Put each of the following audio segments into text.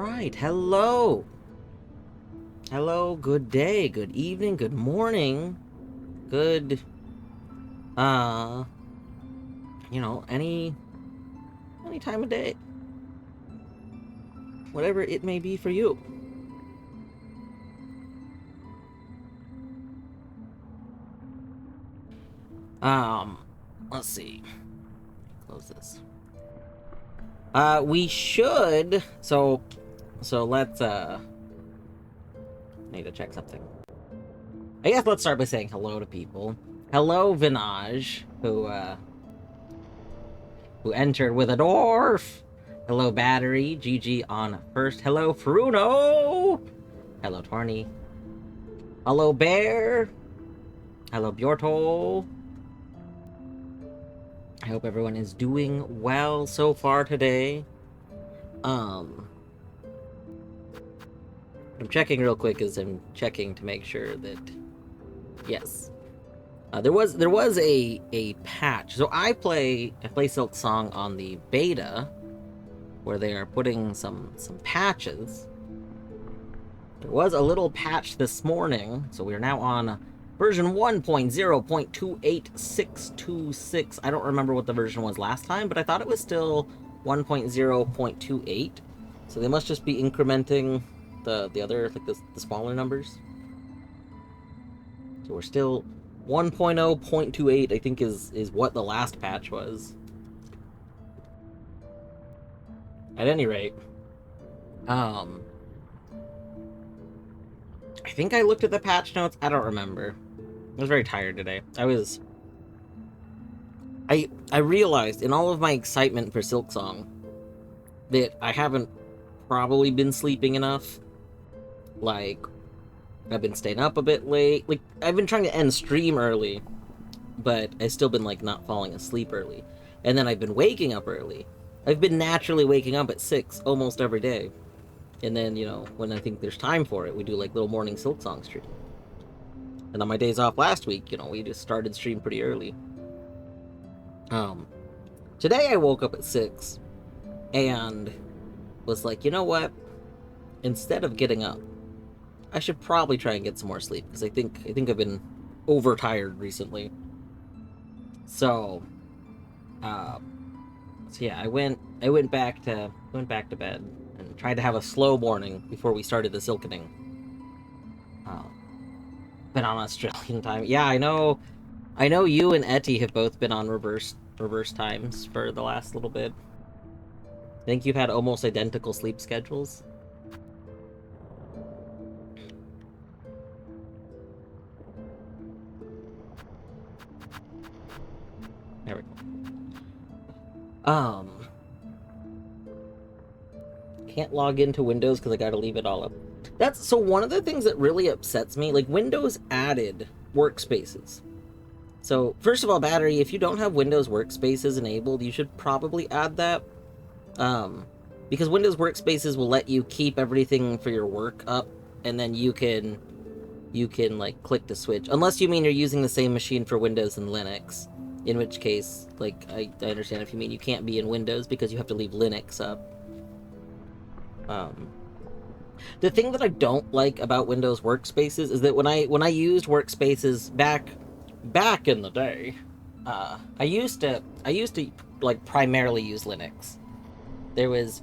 right, hello. Hello, good day, good evening, good morning, good, uh, any time of day. Whatever it may be for you. Um, let's see. Close this. We should, so let's, need to check something. I guess let's start by saying hello to people. Hello, Vinaj, who entered with a dwarf. Hello, Battery. GG on first. Hello, Fruno. Hello, Torny. Hello, Bear. Hello, Bjortol. I hope everyone is doing well so far today. I'm checking real quick as I'm checking to make sure that yes. There was a patch. So I play Silksong on the beta, where they are putting some patches. There was a little patch this morning, so we are now on version 1.0.28626. I don't remember what the version was last time, but I thought it was still 1.0.28. So they must just be incrementing the other, like the smaller numbers. So we're still 1.0.28, I think is what the last patch was. At any rate, I think I looked at the patch notes. I don't remember. I was very tired today. I realized in all of my excitement for Silksong that I haven't probably been sleeping enough. Like, I've been staying up a bit late. Like, I've been trying to end stream early, but I've still been, like, not falling asleep early. And then I've been waking up early. I've been naturally waking up at 6 almost every day. And then, when I think there's time for it, we do, like, little morning Silksong stream. And on my days off last week, we just started stream pretty early. Today I woke up at 6 and was like, you know what? Instead of getting up, I should probably try and get some more sleep, because I think I've been overtired recently. So yeah, I went back to bed and tried to have a slow morning before we started the silkening. Been on Australian time. Yeah, I know you and Etty have both been on reverse times for the last little bit. I think you've had almost identical sleep schedules. There we go. Can't log into Windows because I gotta leave it all up. So one of the things that really upsets me, like, Windows added workspaces. So first of all, Battery, if you don't have Windows workspaces enabled, you should probably add that. Because Windows workspaces will let you keep everything for your work up, and then you can like click the switch. Unless you mean you're using the same machine for Windows and Linux. In which case, like, I understand if you mean you can't be in Windows because you have to leave Linux up. The thing that I don't like about Windows workspaces is that when I used workspaces back in the day, I used to like primarily use Linux. There was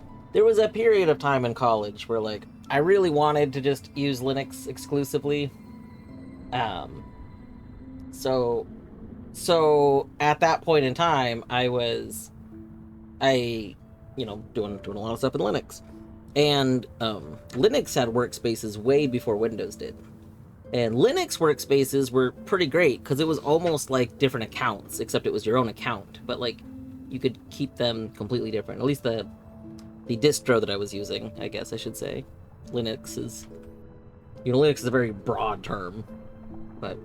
a period of time in college where, like, I really wanted to just use Linux exclusively. So at that point in time, I doing a lot of stuff in Linux. And Linux had workspaces way before Windows did. And Linux workspaces were pretty great because it was almost like different accounts, except it was your own account. But, like, you could keep them completely different. At least the distro that I was using, I guess I should say. Linux is a very broad term. But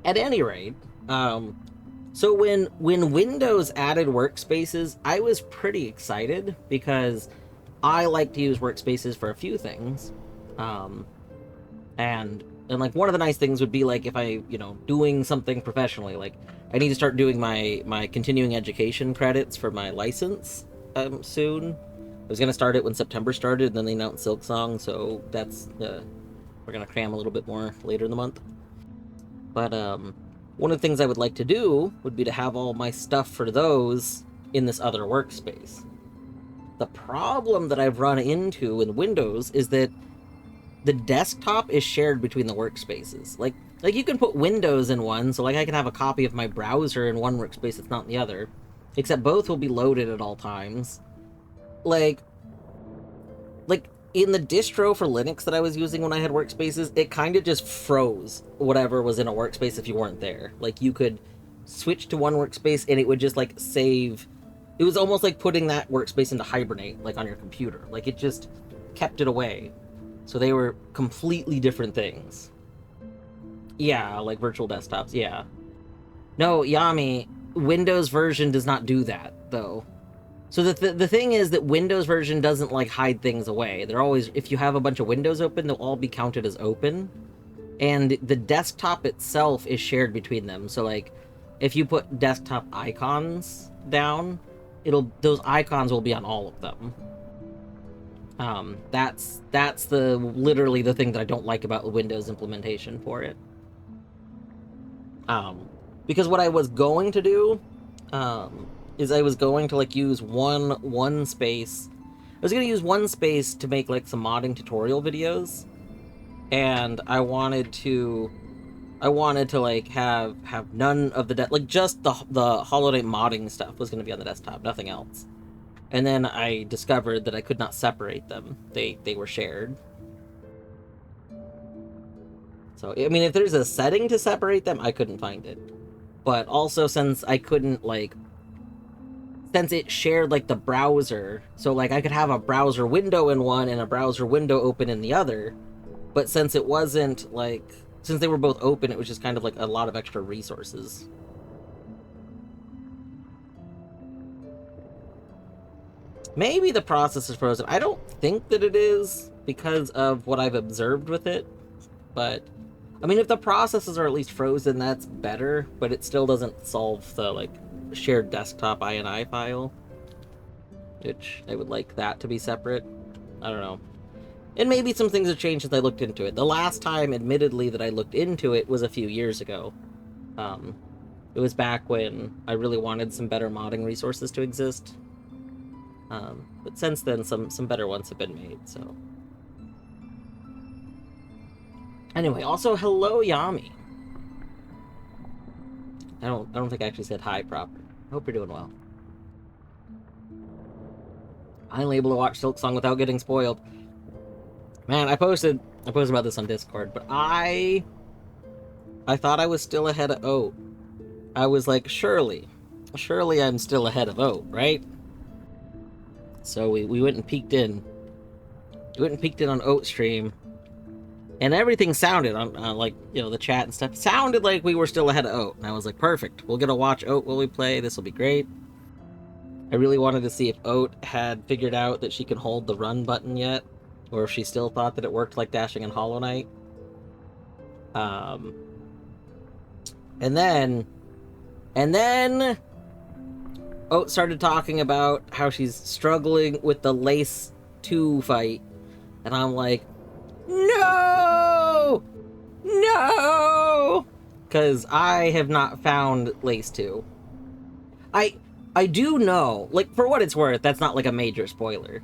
at any rate, so when Windows added workspaces, I was pretty excited because I like to use workspaces for a few things. And like, one of the nice things would be, like, if I, doing something professionally, like, I need to start doing my continuing education credits for my license soon. was gonna start it when September started, and then they announced Silksong, so that's we're gonna cram a little bit more later in the month. But one of the things I would like to do would be to have all my stuff for those in this other workspace. The problem that I've run into in Windows is that the desktop is shared between the workspaces. Like you can put Windows in one, so like I can have a copy of my browser in one workspace that's not in the other, except both will be loaded at all times. Like in the distro for Linux that I was using when I had workspaces, it kind of just froze whatever was in a workspace if you weren't there. Like you could switch to one workspace and it would just like save. It was almost like putting that workspace into hibernate, like on your computer. Like it just kept it away. So they were completely different things. Yeah, like virtual desktops, yeah. No, Yami, Windows version does not do that, though. So the thing is that Windows version doesn't like hide things away. They're always, if you have a bunch of windows open, they'll all be counted as open. And the desktop itself is shared between them. So like, if you put desktop icons down, those icons will be on all of them. That's literally the thing that I don't like about the Windows implementation for it. Because what I was going to do, is I was going to like use one space. I was going to use one space to make like some modding tutorial videos, and I wanted to like have none of the like just the Holiday modding stuff was going to be on the desktop, nothing else. And then I discovered that I could not separate them. They were shared. So I mean, if there's a setting to separate them, I couldn't find it. But also since I couldn't like, since it shared like the browser, so like I could have a browser window in one and a browser window open in the other, but since it wasn't like, since they were both open, it was just kind of like a lot of extra resources. Maybe the process is frozen. I don't think that it is because of what I've observed with it, but I mean, if the processes are at least frozen, that's better, but it still doesn't solve the like shared desktop INI file, which I would like that to be separate. I don't know. And maybe some things have changed since I looked into it. The last time, admittedly, that I looked into it was a few years ago. It was back when I really wanted some better modding resources to exist. But since then, some better ones have been made, so. Anyway, also, hello, Yami. I don't think I actually said hi proper. Hope you're doing well. Finally able to watch Silksong without getting spoiled. Man, I posted about this on Discord, but I thought I was still ahead of Oat. I was like, surely I'm still ahead of Oat, right? So we went and peeked in. We went and peeked in on Oat stream. And everything sounded on like, you know, the chat and stuff sounded like we were still ahead of Oat. And I was like, perfect. We'll get to watch Oat while we play. This will be great. I really wanted to see if Oat had figured out that she can hold the run button yet, or if she still thought that it worked like dashing in Hollow Knight. And then Oat started talking about how she's struggling with the Lace 2 fight. And I'm like, no! Because I have not found Lace 2. I do know, like, for what it's worth, that's not like a major spoiler.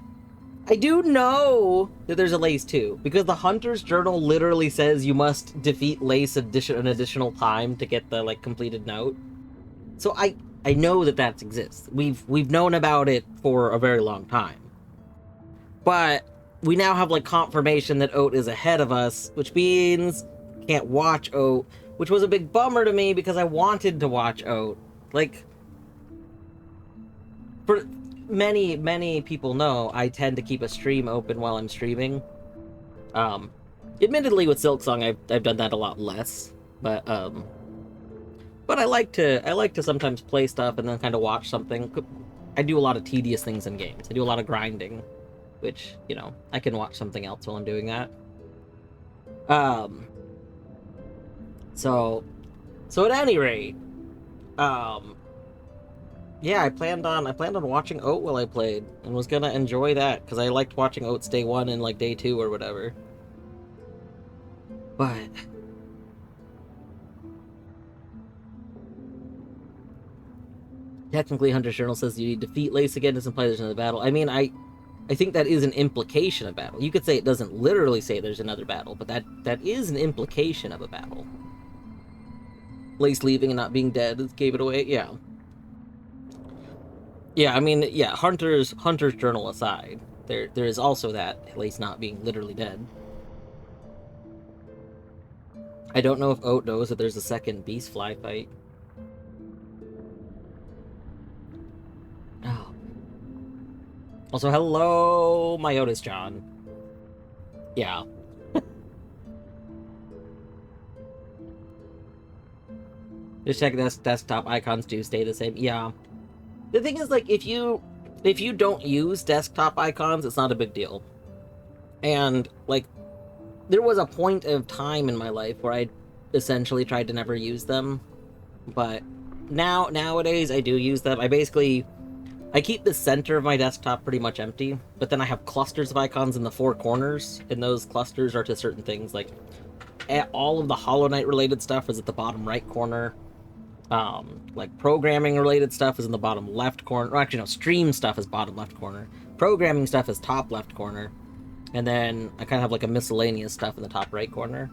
I do know that there's a Lace 2, because the Hunter's Journal literally says you must defeat Lace an additional time to get the, like, completed note. So I know that exists. We've known about it for a very long time. But we now have, like, confirmation that Oat is ahead of us, which means can't watch Oat, which was a big bummer to me because I wanted to watch Oat. Like, for many people know, I tend to keep a stream open while I'm streaming. Admittedly, with Silksong, I've done that a lot less, but I like to sometimes play stuff and then kind of watch something. I do a lot of tedious things in games. I do a lot of grinding, which, you know, I can watch something else while I'm doing that. So at any rate, Yeah, I planned on watching Oat while I played, and was gonna enjoy that because I liked watching Oat's day one and like day two or whatever. But technically, Hunter's Journal says you defeat Lace again, doesn't play there's another battle. I mean, I think that is an implication of battle. You could say it doesn't literally say there's another battle, but that is an implication of a battle. Lace leaving and not being dead gave it away. Yeah. Yeah, I mean, yeah, Hunter's Journal aside, there is also that Lace not being literally dead. I don't know if Oat knows that there's a second Beast Fly fight. Oh. Also, hello, Myotis John. Yeah. Just check this desktop icons do stay the same. Yeah. The thing is, like, if you don't use desktop icons, it's not a big deal. And like, there was a point of time in my life where I essentially tried to never use them, but nowadays I do use them. I keep the center of my desktop pretty much empty, but then I have clusters of icons in the four corners, and those clusters are to certain things. Like, all of the Hollow Knight related stuff is at the bottom right corner. Like programming related stuff is in the bottom left corner. Or actually, no, stream stuff is bottom left corner. Programming stuff is top left corner. And then I kind of have like a miscellaneous stuff in the top right corner.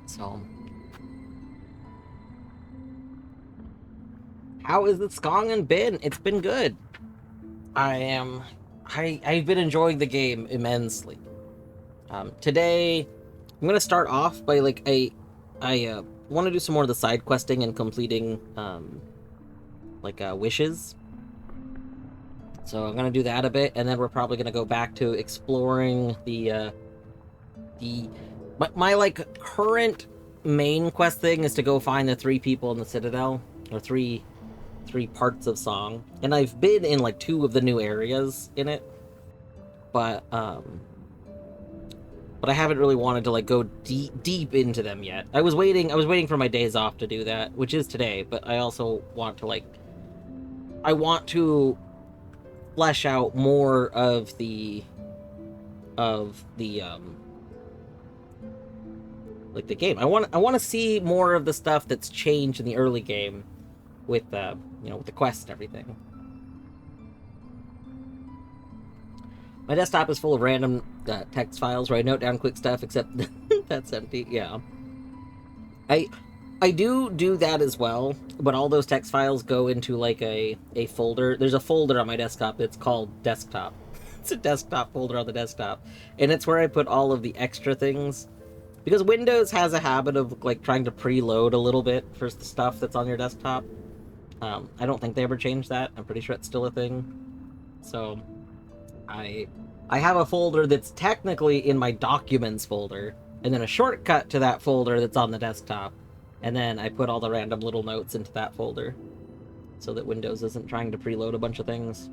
So, how is the Skongen been? It's been good. I've been enjoying the game immensely. Today, I'm gonna start off by like I want to do some more of the side questing and completing wishes. So I'm gonna do that a bit, and then we're probably gonna go back to exploring my like current main quest thing is to go find the 3 people in the Citadel, or three parts of Song, and I've been in like 2 of the new areas in it, but I haven't really wanted to like go deep into them yet. I was waiting for my days off to do that, which is today, but I also want to flesh out more of the like the game. I want to see more of the stuff that's changed in the early game with with the quests and everything. My desktop is full of random text files where I note down quick stuff, except that's empty. Yeah. I do that as well, but all those text files go into like a folder. There's a folder on my desktop that's called desktop. It's a desktop folder on the desktop, and it's where I put all of the extra things, because Windows has a habit of like trying to preload a little bit for the stuff that's on your desktop. I don't think they ever changed that. I'm pretty sure it's still a thing. So I have a folder that's technically in my documents folder, and then a shortcut to that folder that's on the desktop, and then I put all the random little notes into that folder so that Windows isn't trying to preload a bunch of things.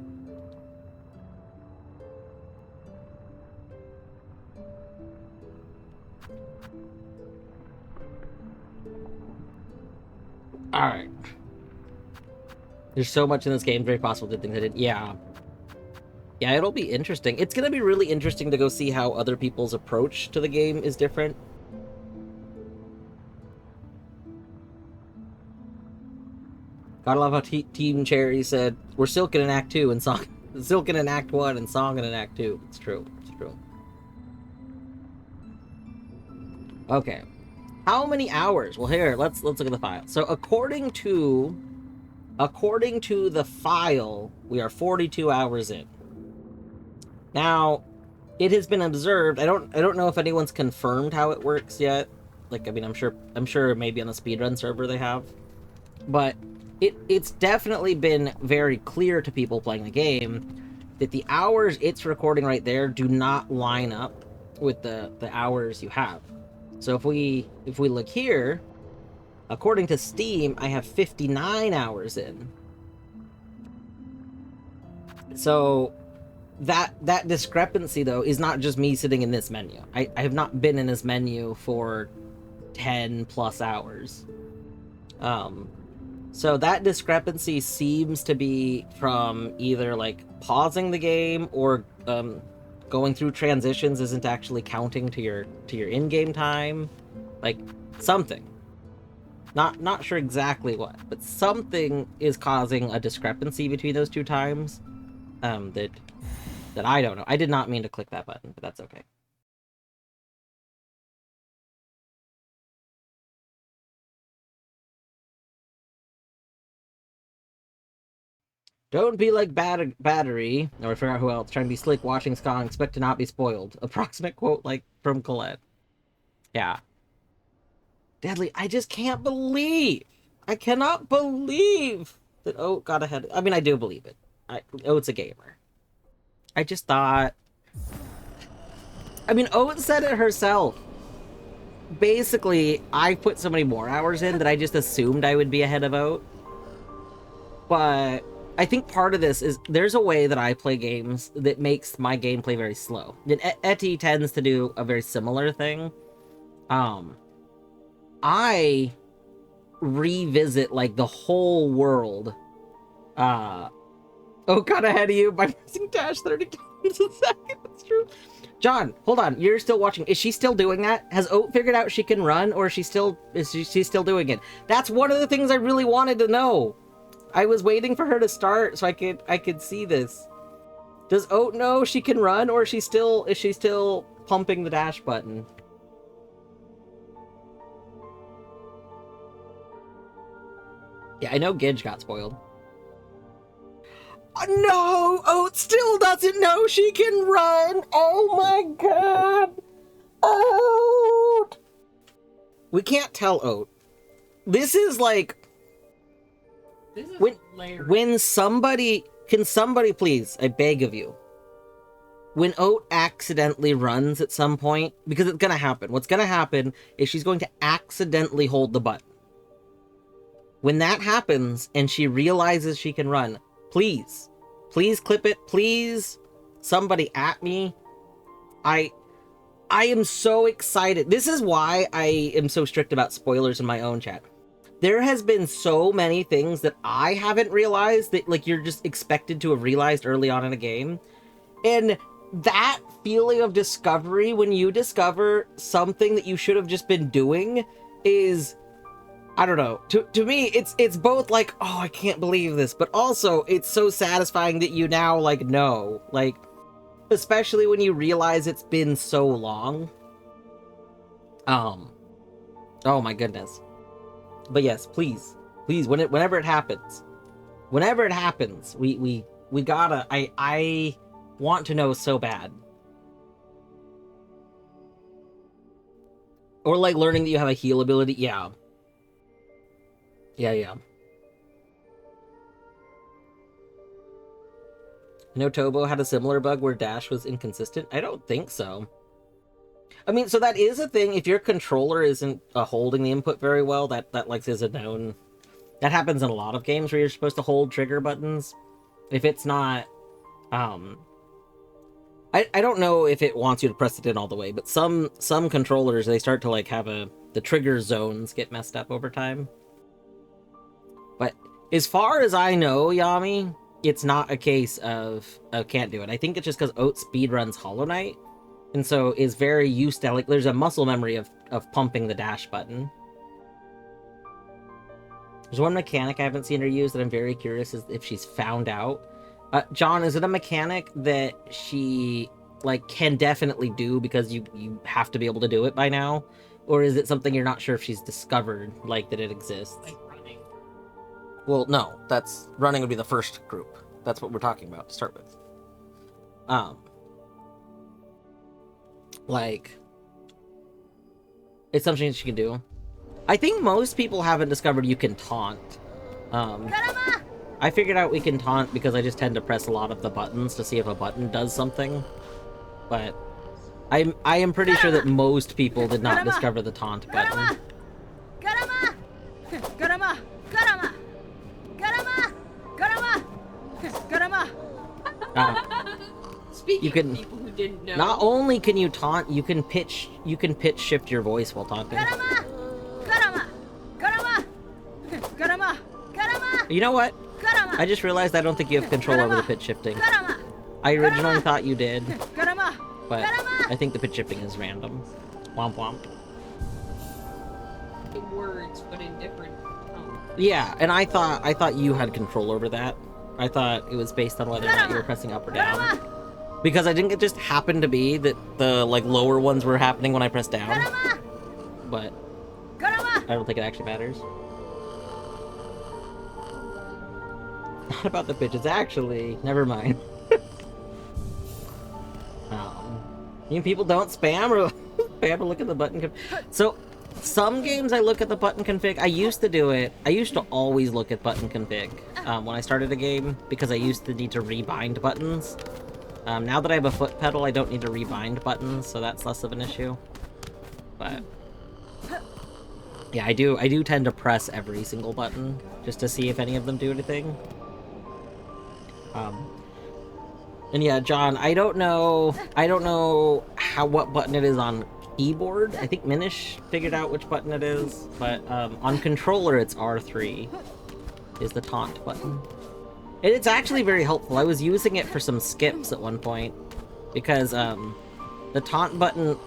Alright. There's so much in this game, very possible did things I didn't. Yeah, it'll be interesting. It's gonna be really interesting to go see how other people's approach to the game is different. Gotta love how Team Cherry said, we're Silken in Act 2 and Song... Silken in Act 1 and Song in Act 2. It's true. It's true. Okay. How many hours? Well, here, let's look at the file. So according to the file, we are 42 hours in. Now, it has been observed. I don't know if anyone's confirmed how it works yet. Like, I mean, I'm sure maybe on a speedrun server they have, but it's definitely been very clear to people playing the game that the hours it's recording right there do not line up with the hours you have. So if we look here, according to Steam, I have 59 hours in. So that discrepancy, though, is not just me sitting in this menu. I have not been in this menu for 10 plus hours. So that discrepancy seems to be from either like pausing the game or going through transitions isn't actually counting to your in-game time, like something. Not sure exactly what, but something is causing a discrepancy between those two times. That I don't know. I did not mean to click that button, but that's okay. Don't be like Battery, or I forgot who else, trying to be slick, watching Ska, and expect to not be spoiled. Approximate quote like from Colette. Yeah. Deadly, I just can't believe. I cannot believe that Oat got ahead. I mean, I do believe it. Oat's a gamer. I just thought. I mean, Oat said it herself. Basically, I put so many more hours in that I just assumed I would be ahead of Oat. But I think part of this is there's a way that I play games that makes my gameplay very slow. And Eti tends to do a very similar thing. I revisit like the whole world. Oh, got ahead of you by pressing dash 30 times a second. That's true. John, hold on. You're still watching. Is she still doing that? Has Oat figured out she can run, or is she still doing it? That's one of the things I really wanted to know. I was waiting for her to start so I could see this. Does Oat know she can run, or is she still pumping the dash button? Yeah, I know Gidge got spoiled. No! Oat still doesn't know she can run! Oh my god! Oat! We can't tell Oat. This is like... This is when somebody... Can somebody please, I beg of you, when Oat accidentally runs at some point, because it's gonna happen. What's gonna happen is she's going to accidentally hold the button. When that happens and she realizes she can run, please clip it. Please, somebody at me. I am so excited. This is why I am so strict about spoilers in my own chat. There has been so many things that I haven't realized that like you're just expected to have realized early on in a game. And that feeling of discovery when you discover something that you should have just been doing is, I don't know. To me, it's both like, oh, I can't believe this, but also it's so satisfying that you now like know, like, especially when you realize it's been so long. Oh my goodness. But yes, please, whenever it happens, we gotta. I want to know so bad. Or like learning that you have a heal ability. Yeah. Yeah. I know Tobo had a similar bug where dash was inconsistent. I don't think so. I mean, so that is a thing. If your controller isn't holding the input very well, that like is a known. That happens in a lot of games where you're supposed to hold trigger buttons. If it's not, I don't know if it wants you to press it in all the way, but some controllers, they start to like have the trigger zones get messed up over time. But as far as I know, Yami, it's not a case of can't do it. I think it's just because Oat speedruns Hollow Knight, and so is very used to, like, there's a muscle memory of pumping the dash button. There's one mechanic I haven't seen her use that I'm very curious if she's found out. John, is it a mechanic that she like can definitely do because you have to be able to do it by now? Or is it something you're not sure if she's discovered, like, that it exists? like running. Well, no, running would be the first group. That's what we're talking about to start with. Like, it's something she can do. I think most people haven't discovered you can taunt. I figured out we can taunt because I just tend to press a lot of the buttons to see if a button does something. But I am pretty sure that most people did not discover the taunt button. Speaking of people who didn't know. Not only can you taunt, you can pitch shift your voice while taunting. You know what? I just realized I don't think you have control over the pitch shifting. I originally thought you did, but I think the pitch shifting is random. Womp womp. In words, but in different tones. Yeah, and I thought you had control over that. I thought it was based on whether or not you were pressing up or down. Because I think it just happened to be that the like lower ones were happening when I pressed down. But I don't think it actually matters. Not about the pitch, it's actually... Never mind. You mean people don't spam or look at the button config? So, some games I look at the button config. I used to do it. I used to always look at button config when I started a game, because I used to need to rebind buttons. Now that I have a foot pedal, I don't need to rebind buttons, so that's less of an issue. But... yeah, I do tend to press every single button, just to see if any of them do anything. And yeah, John, I don't know what button it is on keyboard. I think Minish figured out which button it is, but on controller it's R3 is the taunt button. And it's actually very helpful. I was using it for some skips at one point, because the taunt button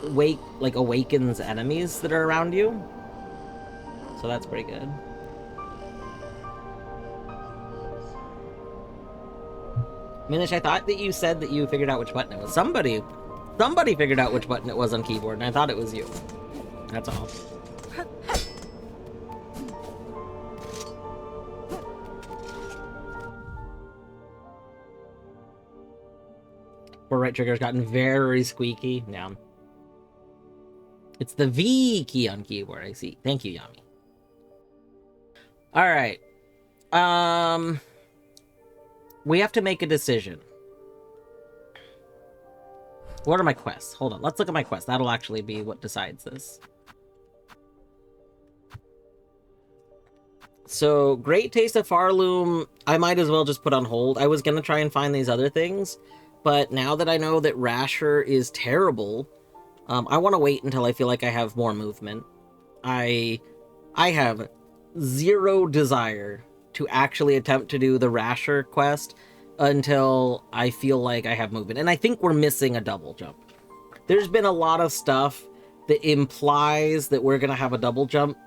awakens enemies that are around you. So that's pretty good. Minish, I thought that you said that you figured out which button it was. Somebody figured out which button it was on keyboard, and I thought it was you. That's all. Poor right trigger's gotten very squeaky. Yeah. It's the V key on keyboard, I see. Thank you, Yami. Alright. We have to make a decision. What are my quests? Hold on, let's look at my quests. That'll actually be what decides this. So, Great Taste of Farloom, I might as well just put on hold. I was gonna try and find these other things, but now that I know that Rasher is terrible, I want to wait until I feel like I have more movement. I have zero desire to actually attempt to do the Rasher quest until I feel like I have movement. And I think we're missing a double jump. There's been a lot of stuff that implies that we're going to have a double jump.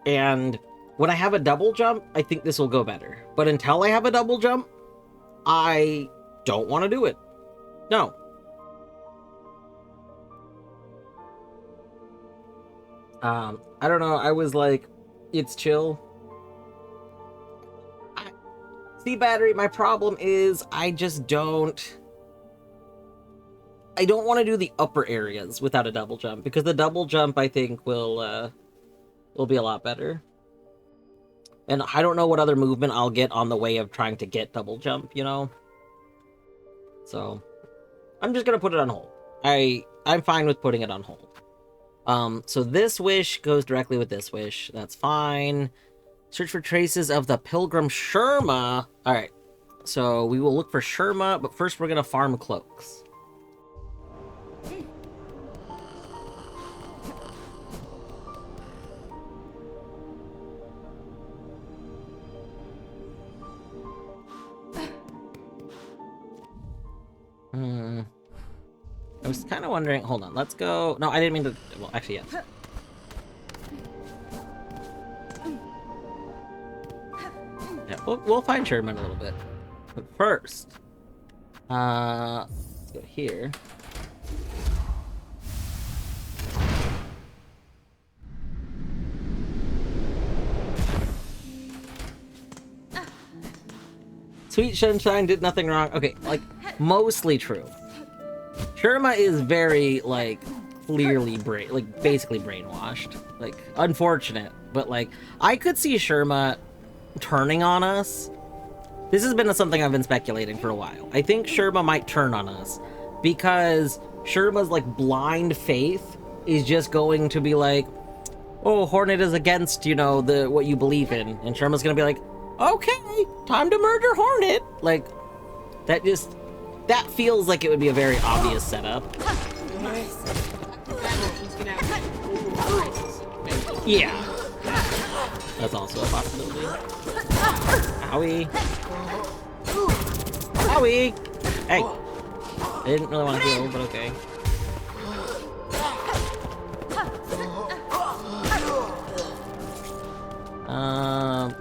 And when I have a double jump, I think this will go better. But until I have a double jump, I don't want to do it. No. I don't know. I was like, it's chill. See, Battery, my problem is I just don't... I don't want to do the upper areas without a double jump, because the double jump, I think, will be a lot better. And I don't know what other movement I'll get on the way of trying to get double jump, you know? So, I'm just gonna put it on hold. I'm fine with putting it on hold. So this wish goes directly with this wish. That's fine. Search for traces of the Pilgrim Sherma. Alright, so we will look for Sherma, but first we're gonna farm cloaks. I was kind of wondering... Hold on, let's go... No, I didn't mean to... Well, actually, yes. Yeah, we'll find Sherman a little bit. But first... let's go here. Sweet Sunshine did nothing wrong. Okay, like, mostly true. Sherma is very, like, clearly basically brainwashed. Like, unfortunate. But, like, I could see Sherma turning on us. This has been something I've been speculating for a while. I think Sherma might turn on us because Sherma's, like, blind faith is just going to be like, oh, Hornet is against, you know, what you believe in. And Sherma's gonna be like, okay, time to murder Hornet. Like, that feels like it would be a very obvious setup. Yeah. That's also a possibility. Owie. Owie! Hey! I didn't really want to heal, but okay.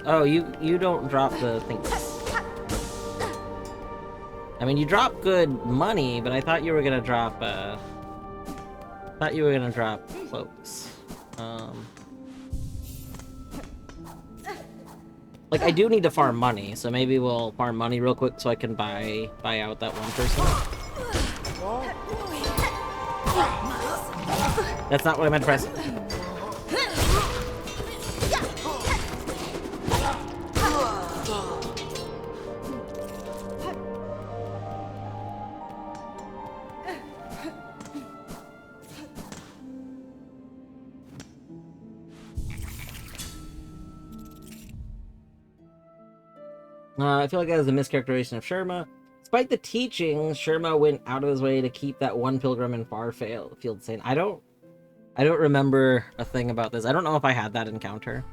Oh, you don't drop the things. I mean, you drop good money, but I thought you were gonna drop, cloaks. Like, I do need to farm money, so maybe we'll farm money real quick so I can buy out that one person. That's not what I meant to press. I feel like that is a mischaracterization of Sherma. Despite the teachings, Sherma went out of his way to keep that one pilgrim in Farfield sane. I don't remember a thing about this. I don't know if I had that encounter.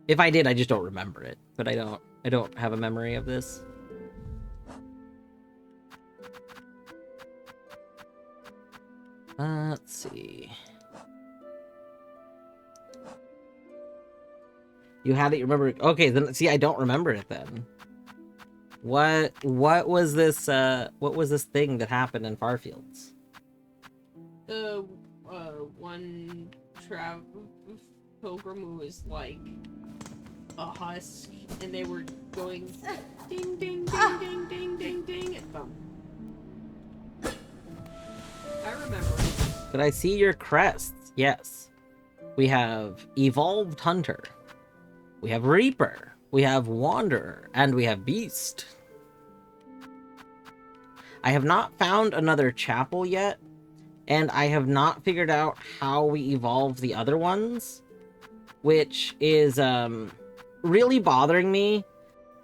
If I did, I just don't remember it. But I don't have a memory of this. Let's see. You had it, you remember it. Okay, then see, I don't remember it then. What was this thing that happened in Farfields? One pilgrim who was like a husk, and they were going ding ding ding ding ding ding ding and boom. I remember it. Did I see your crests? Yes. We have Evolved Hunter. We have Reaper. We have Wanderer. And we have Beast. I have not found another chapel yet. And I have not figured out how we evolve the other ones. Which is really bothering me.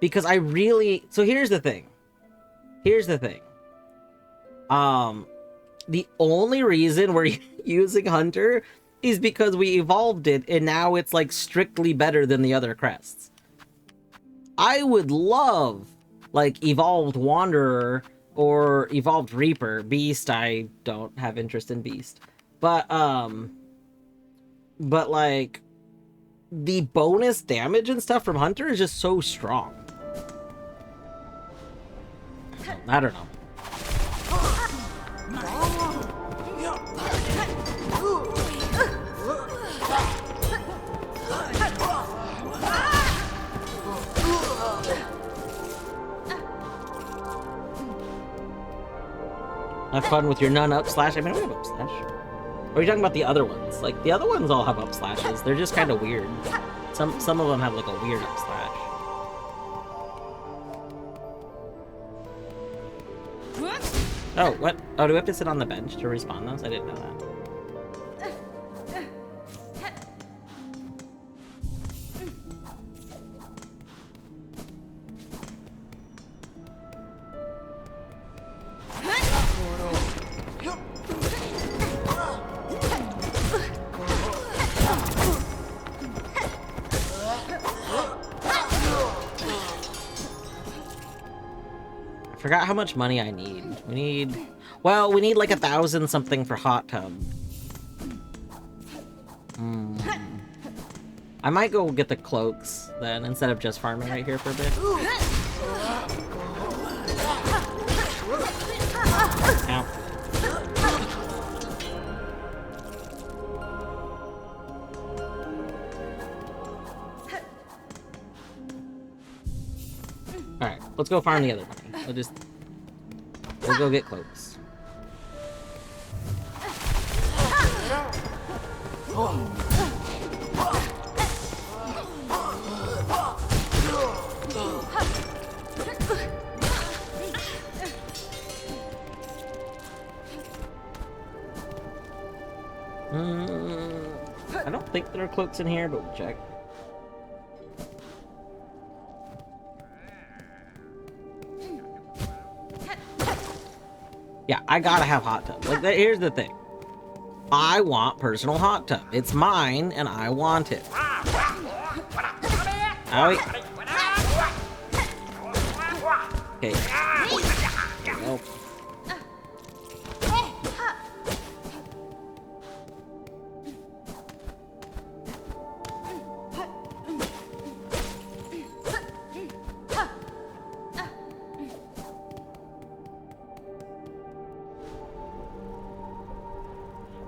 Because I really... So here's the thing. The only reason we're using Hunter is because we evolved it, and now it's, like, strictly better than the other crests. I would love, like, Evolved Wanderer or Evolved Reaper. Beast, I don't have interest in Beast. But, like, the bonus damage and stuff from Hunter is just so strong. I don't know. Have fun with your none up slash. I mean, we have up slash. Or are you talking about the other ones? Like, the other ones all have up slashes. They're just kind of weird. Some of them have, like, a weird up slash. Oh, what? Oh, do we have to sit on the bench to respawn those? I didn't know that. Forgot how much money I need. We need like 1,000 something for hot tub. I might go get the cloaks then instead of just farming right here for a bit. Ow. Alright, let's go farm the other money. We'll go get cloaks. I don't think there are cloaks in here, but we'll check. Yeah, I gotta have hot tub. Like, here's the thing. I want personal hot tub. It's mine, and I want it. Owie. Okay. Nope.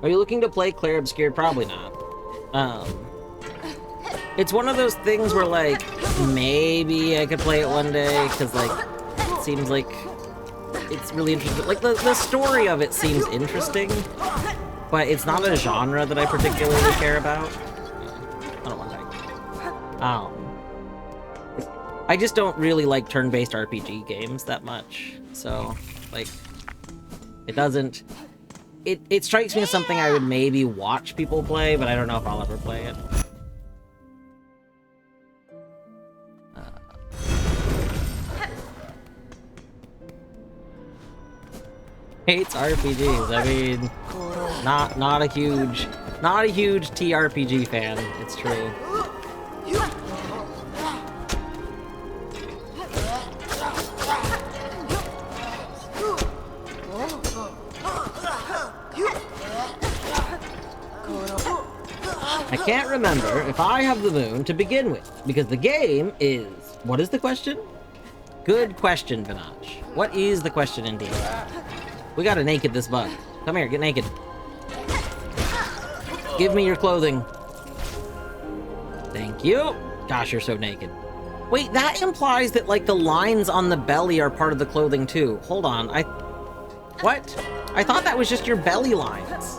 Are you looking to play Claire Obscured? Probably not. It's one of those things where, like, maybe I could play it one day, because, like, it seems like it's really interesting. Like, the story of it seems interesting, but it's not a genre that I particularly care about. I don't want to. I just don't really like turn-based RPG games that much, so, like, it doesn't... It strikes me as something I would maybe watch people play, but I don't know if I'll ever play it. Hates RPGs. I mean, not a huge TRPG fan. It's true. I can't remember if I have the moon to begin with, because the game is... What is the question? Good question, Vinach. What is the question indeed? We gotta naked this bug. Come here, get naked. Give me your clothing. Thank you. Gosh, you're so naked. Wait, that implies that, like, the lines on the belly are part of the clothing, too. Hold on, What? I thought that was just your belly lines.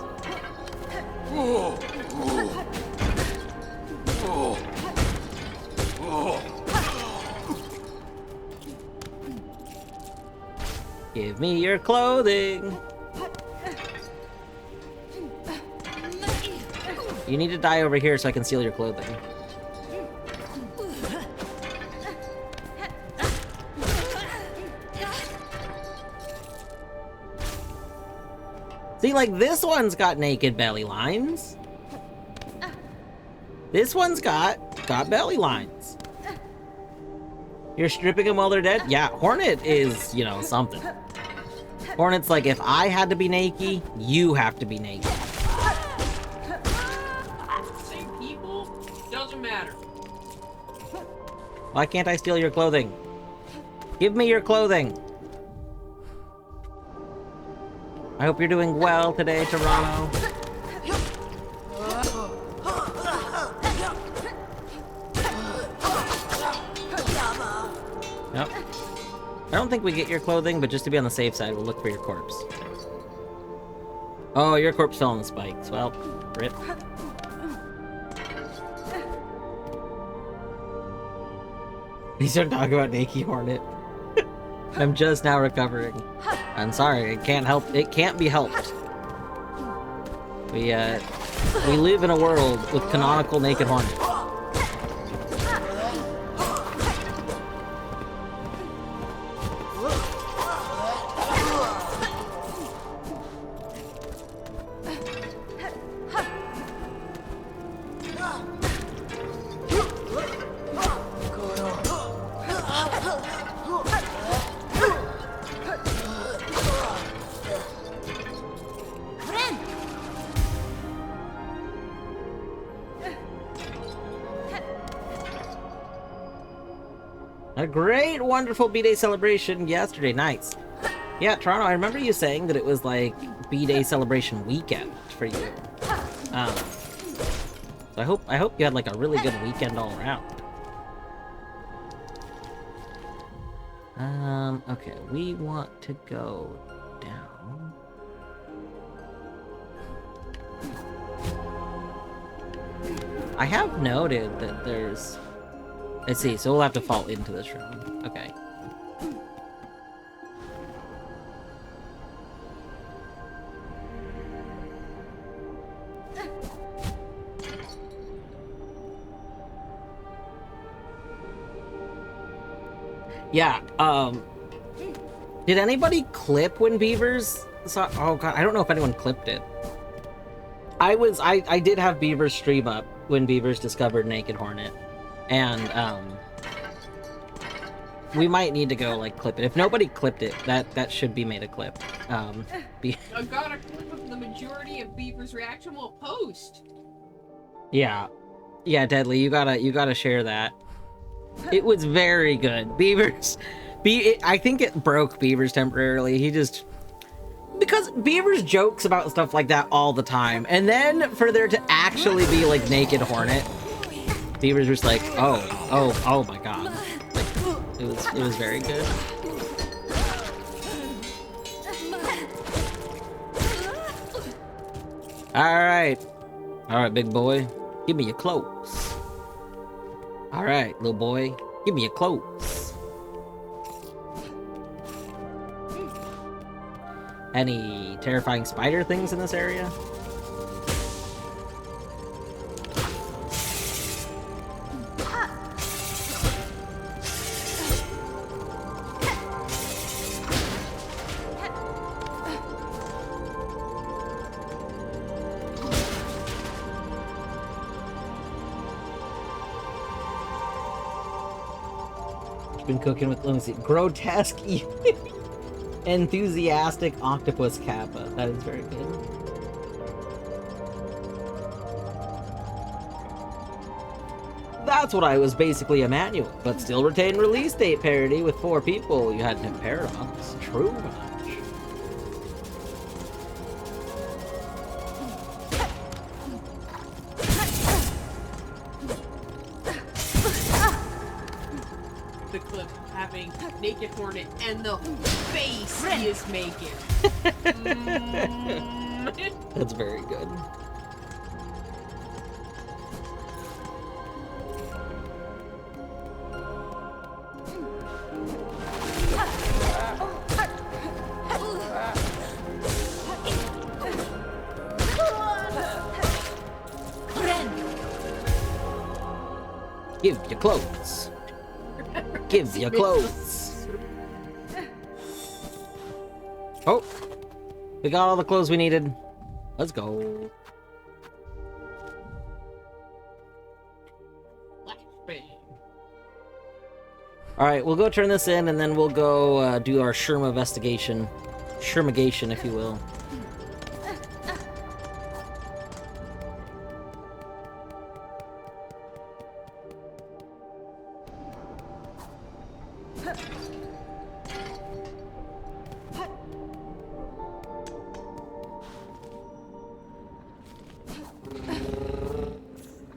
Give me your clothing. You need to die over here so I can steal your clothing. See, like, this one's got naked belly lines. This one's got belly lines. You're stripping them while they're dead? Yeah, Hornet is, you know, something. Hornet's like, if I had to be naked, you have to be naked. Same people, doesn't matter. Why can't I steal your clothing? Give me your clothing. I hope you're doing well today, Toronto. Nope. I don't think we get your clothing, but just to be on the safe side, we'll look for your corpse. Oh, your corpse fell on the spikes. Well, rip. You start talking about Naked Hornet. I'm just now recovering. I'm sorry, it can't help. It can't be helped. We live in a world with canonical Naked Hornet. A great, wonderful B-Day celebration yesterday. Nice. Yeah, Toronto, I remember you saying that it was like B-Day celebration weekend for you. So I hope you had like a really good weekend all around. Okay, we want to go down. I have noted that there's... Let's see, so we'll have to fall into this room. Okay. Yeah, did anybody clip when Beavers saw... Oh god, I don't know if anyone clipped it. I did have Beavers stream up when Beavers discovered Naked Hornet. And we might need to go like clip it. If nobody clipped it, that should be made a clip. I got a clip of the majority of Beaver's reaction. We'll post. Yeah, Deadly, you gotta share that. It was very good. I think it broke Beavers temporarily. He just, because Beavers jokes about stuff like that all the time, and then for there to actually be like naked Hornet, Beavers just like, oh my god. Like, it was very good. Alright, big boy. Give me your clothes. Alright, little boy. Give me your clothes. Any terrifying spider things in this area? Been cooking with, let me see, grotesque enthusiastic octopus kappa. That is very good. That's what I was basically a manual, but still retained release date parity with 4 people. You had an paradox. True much. The clip having naked Hornet and the face he is making. That's very good. Give your clothes. Give your clothes. Oh, we got all the clothes we needed. Let's go. All right, we'll go turn this in, and then we'll go do our Sherma investigation. Shermagation, if you will.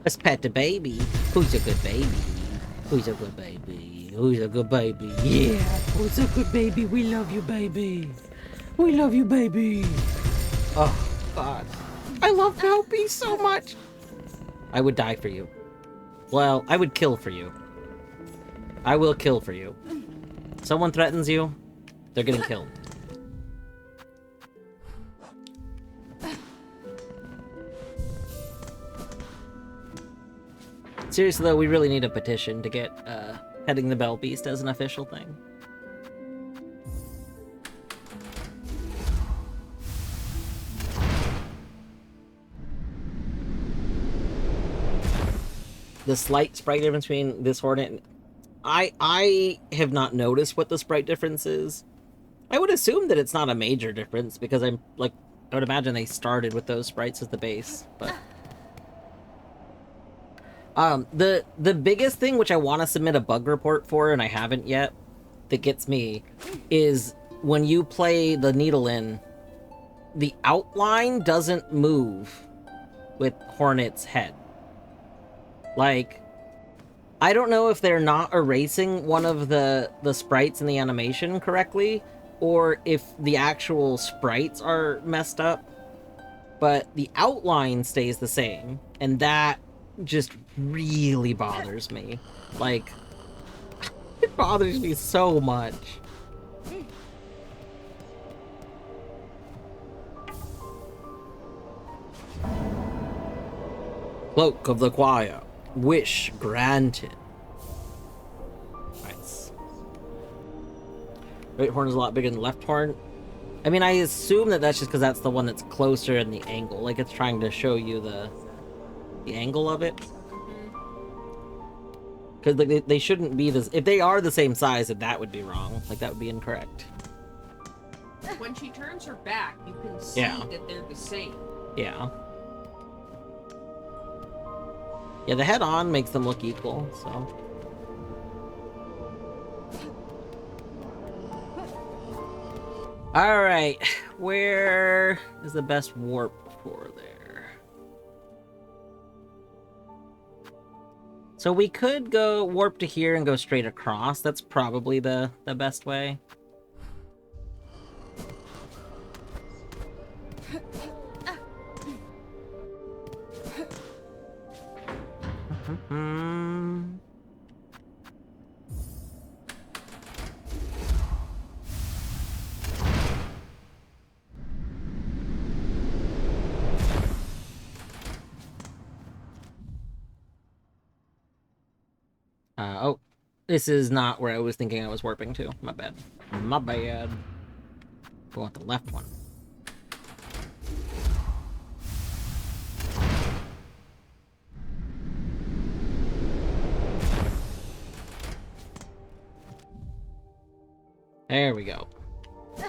Let's pet the baby. Who's a good baby? Who's a good baby? Who's a good baby? Yeah, who's a good baby? We love you, baby. We love you, baby. Oh, God. I love Valpy so much. I would die for you. Well, I would kill for you. I will kill for you. Someone threatens you, they're getting killed. Seriously though, we really need a petition to get Heading the Bell Beast as an official thing. The slight sprite difference between this Hornet and... I have not noticed what the sprite difference is. I would assume that it's not a major difference, because I'm, like, I would imagine they started with those sprites as the base, but... The biggest thing which I want to submit a bug report for, and I haven't yet, that gets me, is when you play the needle in, the outline doesn't move with Hornet's head. Like, I don't know if they're not erasing one of the sprites in the animation correctly, or if the actual sprites are messed up, but the outline stays the same, and that just really bothers me. Like, it bothers me so much. Cloak of the Choir. Wish granted. Nice. Right horn is a lot bigger than the left horn. I mean, I assume that that's just because that's the one that's closer in the angle. Like, it's trying to show you the angle of it. Because they shouldn't be this. If they are the same size, then that would be wrong. Like, that would be incorrect. When she turns her back, you can see that they're the same. Yeah. Yeah, the head-on makes them look equal, so... Alright, where is the best warp for there? So we could go warp to here and go straight across. That's probably the best way. Oh, this is not where I was thinking I was warping to. My bad. My bad. Go with the left one. There we go.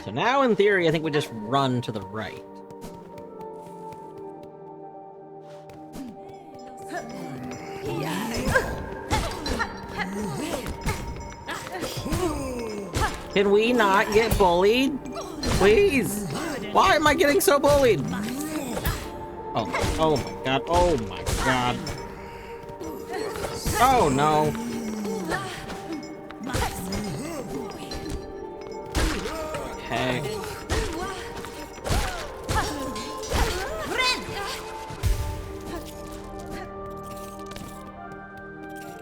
So now, in theory, I think we just run to the right. Can we not get bullied? Please! Why am I getting so bullied? Oh, oh my god, oh my god. Oh no. Okay.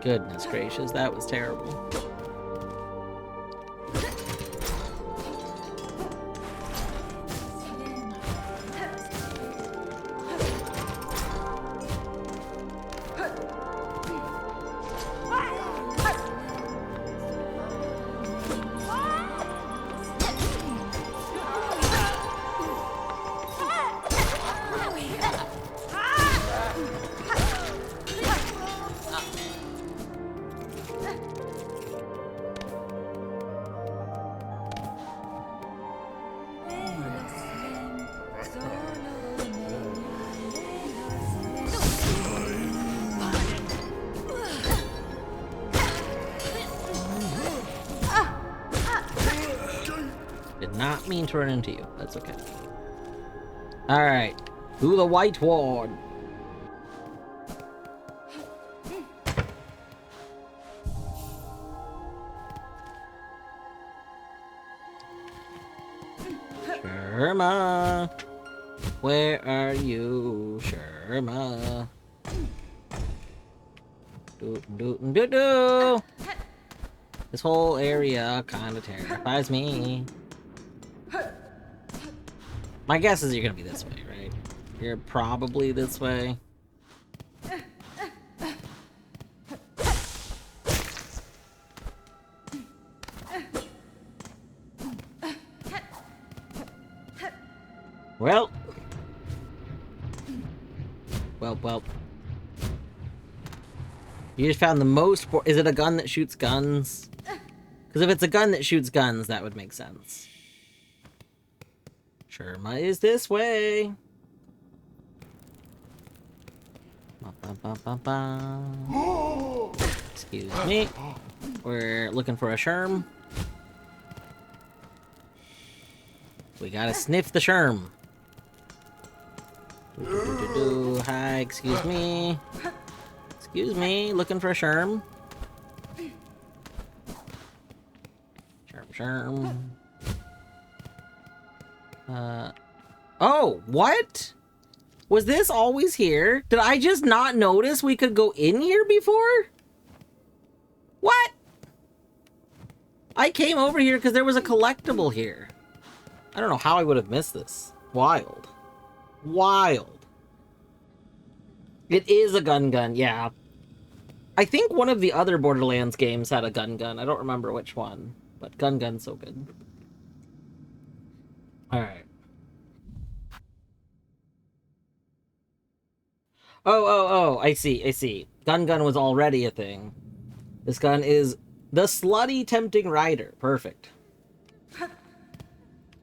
Goodness gracious, that was terrible. Not mean to run into you. That's okay. Alright. To the White Ward. Sherma. Where are you, Sherma? Do. This whole area kind of terrifies me. My guess is you're gonna be this way, right? You're probably this way. Well. Well. You just found the most... Is it a gun that shoots guns? Because if it's a gun that shoots guns, that would make sense. Sherma is this way. Excuse me. We're looking for a Sherm. We gotta sniff the Sherm. Hi, excuse me. Excuse me, looking for a Sherm. Sherm. Oh, what? Was this always here? Did I just not notice we could go in here before? What? I came over here because there was a collectible here. I don't know how I would have missed this. Wild. Wild. It is a gun, yeah. I think one of the other Borderlands games had a gun. I don't remember which one, but gun's so good. Alright. Oh, I see. Gun was already a thing. This gun is the Slutty Tempting Rider. Perfect.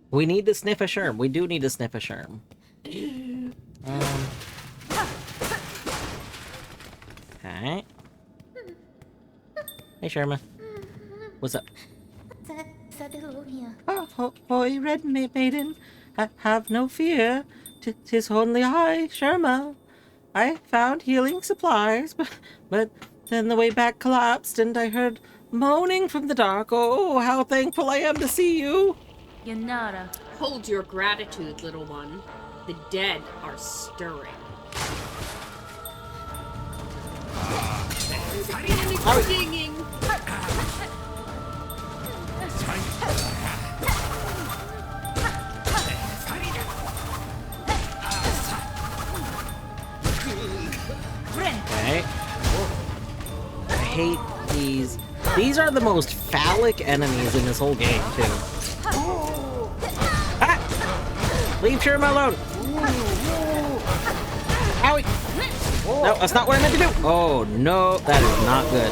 We need to sniff a Sherm. We do need to sniff a Sherm. Okay. Hey, Sherma. What's up? Hoy, red maiden, have no fear. Tis only I, Sherma. I found healing supplies, but then the way back collapsed, and I heard moaning from the dark. Oh, how thankful I am to see you. Yanara. Hold your gratitude, little one. The dead are stirring. Singing. Okay. I hate these. These are the most phallic enemies in this whole game, too. Ah! Leave Sherma alone! Owie! No, that's not what I meant to do! Oh, no, that is not good.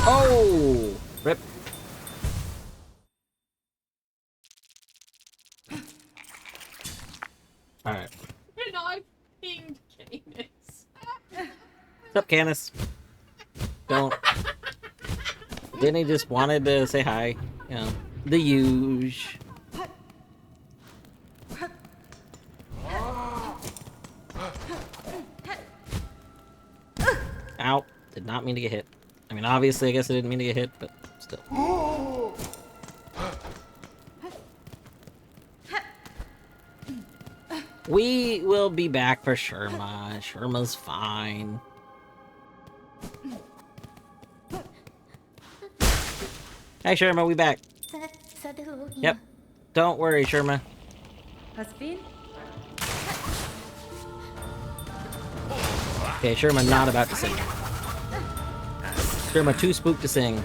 Oh! Rip. Alright. And I pinged Canis. What's up, Canis? Don't. Didn't he just wanted to say hi? You know, the huge. Ow. Did not mean to get hit. I mean, obviously, I guess I didn't mean to get hit, but still. We will be back for Sherma. Sherma's fine. Hey, Sherma, we back. Yep. Don't worry, Sherma. Hasbin? Okay, Sherma not about to sing. Sherma too spooked to sing.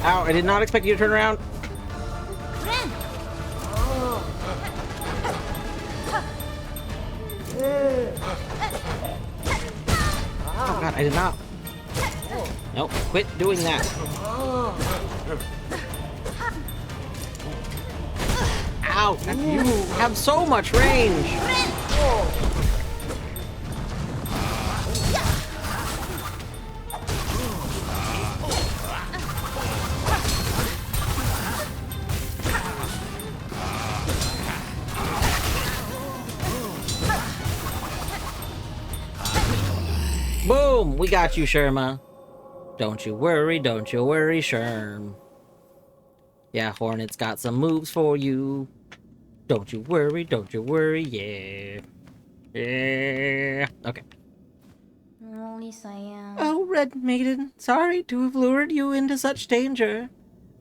Ow, I did not expect you to turn around. Oh god, I did not. Nope, quit doing that. Ow, you have so much range. Boom! We got you, Sherma. Don't you worry, Sherm. Yeah, Hornet's got some moves for you. Don't you worry, yeah. Yeah. Okay. Oh, Red Maiden, sorry to have lured you into such danger.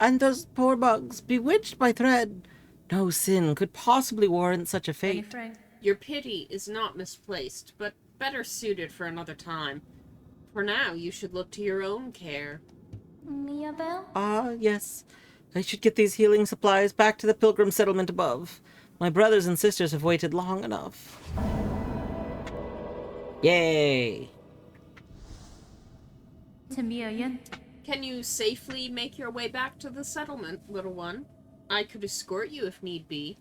And those poor bugs, bewitched by thread. No sin could possibly warrant such a fate. Your pity is not misplaced, but better suited for another time. For now, you should look to your own care. Ah, yes. I should get these healing supplies back to the pilgrim settlement above. My brothers and sisters have waited long enough. Yay! Can you safely make your way back to the settlement, little one? I could escort you if need be.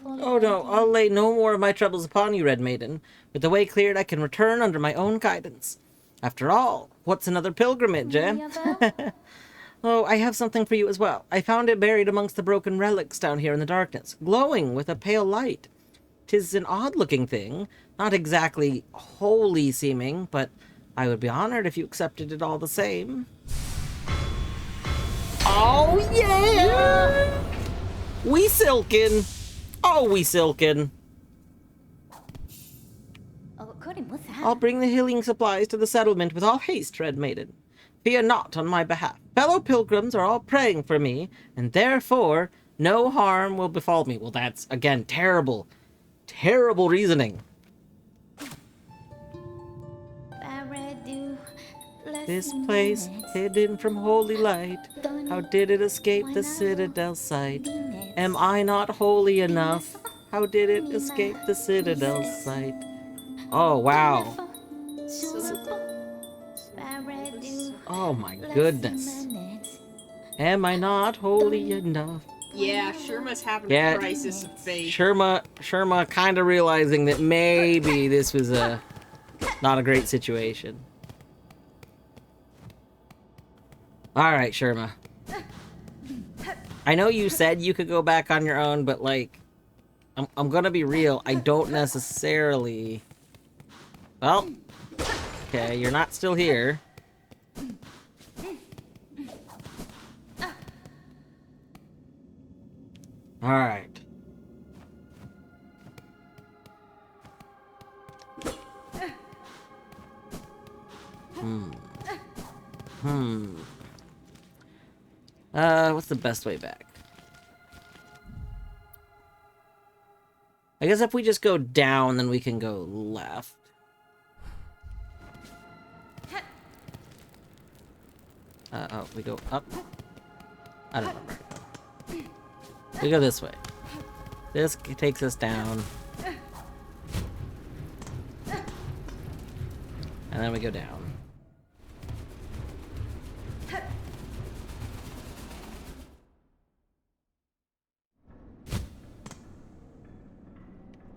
Oh no, I'll lay no more of my troubles upon you, Red Maiden. With the way cleared, I can return under my own guidance. After all, what's another pilgrimage, eh? Oh, I have something for you as well. I found it buried amongst the broken relics down here in the darkness, glowing with a pale light. 'Tis an odd-looking thing, not exactly holy seeming, but I would be honored if you accepted it all the same. Oh yeah! We silken! Oh, we silken! I'll bring the healing supplies to the settlement with all haste, Red Maiden. Fear not on my behalf. Fellow pilgrims are all praying for me, and therefore no harm will befall me. Well, that's, again, terrible. terrible reasoning. This place, hidden from holy light, how did it escape the citadel's sight? Am I not holy enough? How did it escape the citadel's sight? Oh, wow. Oh my goodness. Am I not holy enough? Yeah, Sherma's having Yeah. a crisis of faith. Sherma kind of realizing that maybe this was not a great situation. Alright, Sherma. I know you said you could go back on your own, but like, I'm gonna be real, I don't necessarily... Well, okay, you're not still here. Alright. What's the best way back? I guess if we just go down, then we can go left. Oh, we go up? I don't remember. We go this way. This takes us down. And then we go down.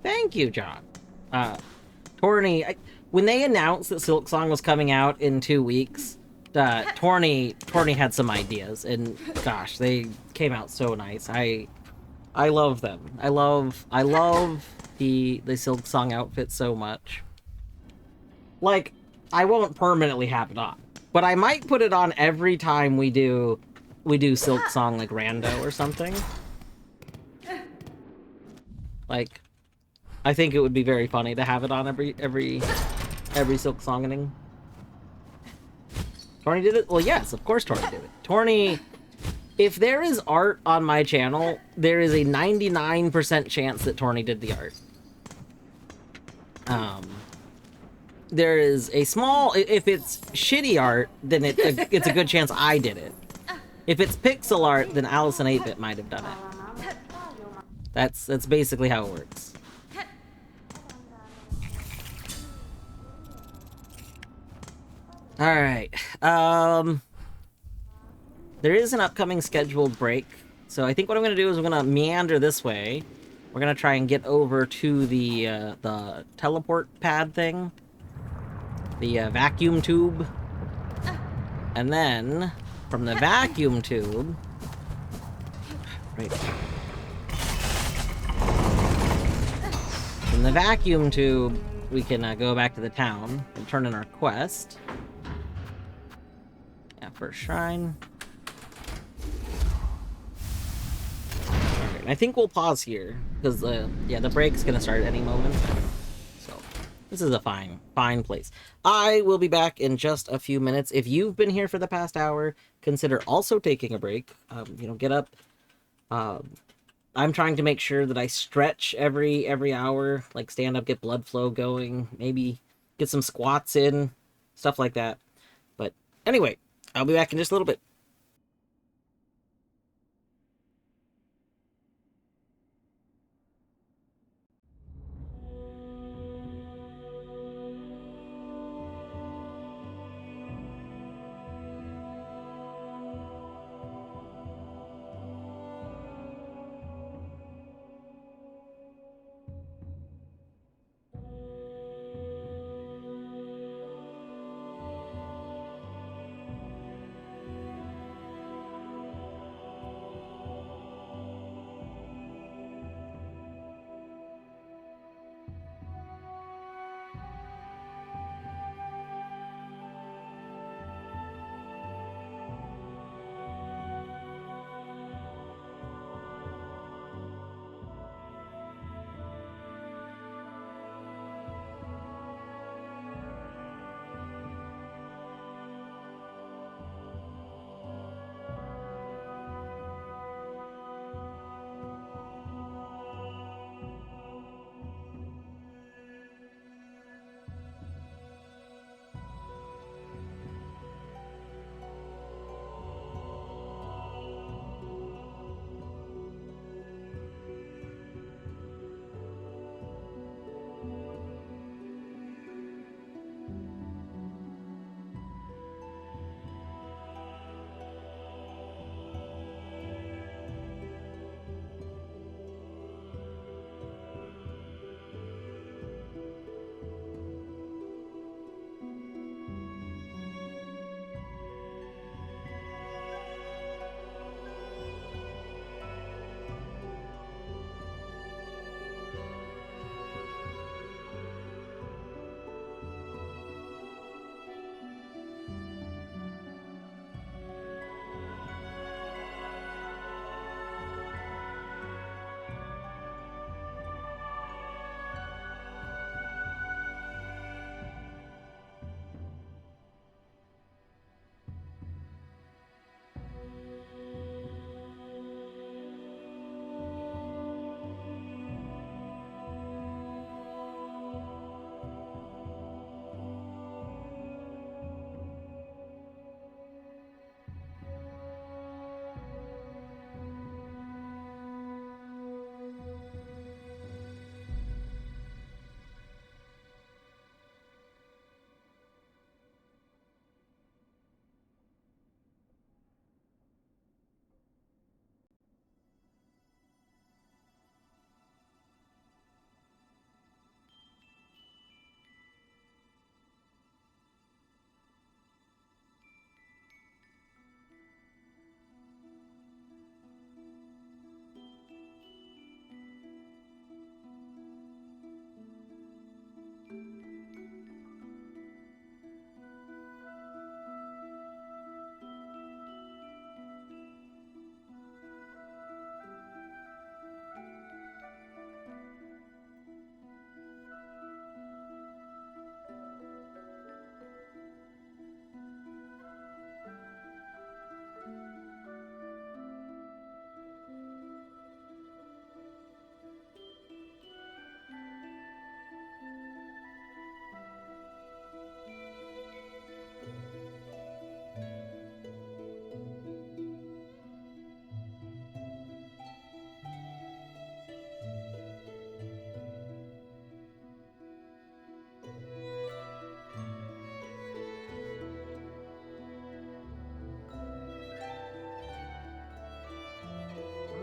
Thank you, John. Torny, when they announced that Silksong was coming out in 2 weeks, Torny had some ideas, and gosh, they came out so nice. I love them. I love the Silksong outfit so much. Like, I won't permanently have it on, but I might put it on every time we do Silksong like rando or something. Like, I think it would be very funny to have it on every Silksongening. Torny did it? Well, yes, of course Torny did it. Torny, if there is art on my channel, there is a 99% chance that Torny did the art. There is a small... If it's shitty art, then it's a good chance I did it. If it's pixel art, then Allison 8-Bit might have done it. That's basically how it works. Alright, there is an upcoming scheduled break, so I think what I'm gonna do is I'm gonna meander this way. We're gonna try and get over to the teleport pad thing. The vacuum tube. And then, from the vacuum tube... Right. From the vacuum tube, we can go back to the town and turn in our quest. Yeah, first shrine. Alright, I think we'll pause here, because, yeah, the break's gonna start at any moment. So, this is a fine place. I will be back in just a few minutes. If you've been here for the past hour, consider also taking a break. You know, get up. I'm trying to make sure that I stretch every hour, like stand up, get blood flow going, maybe get some squats in, stuff like that. But anyway, I'll be back in just a little bit.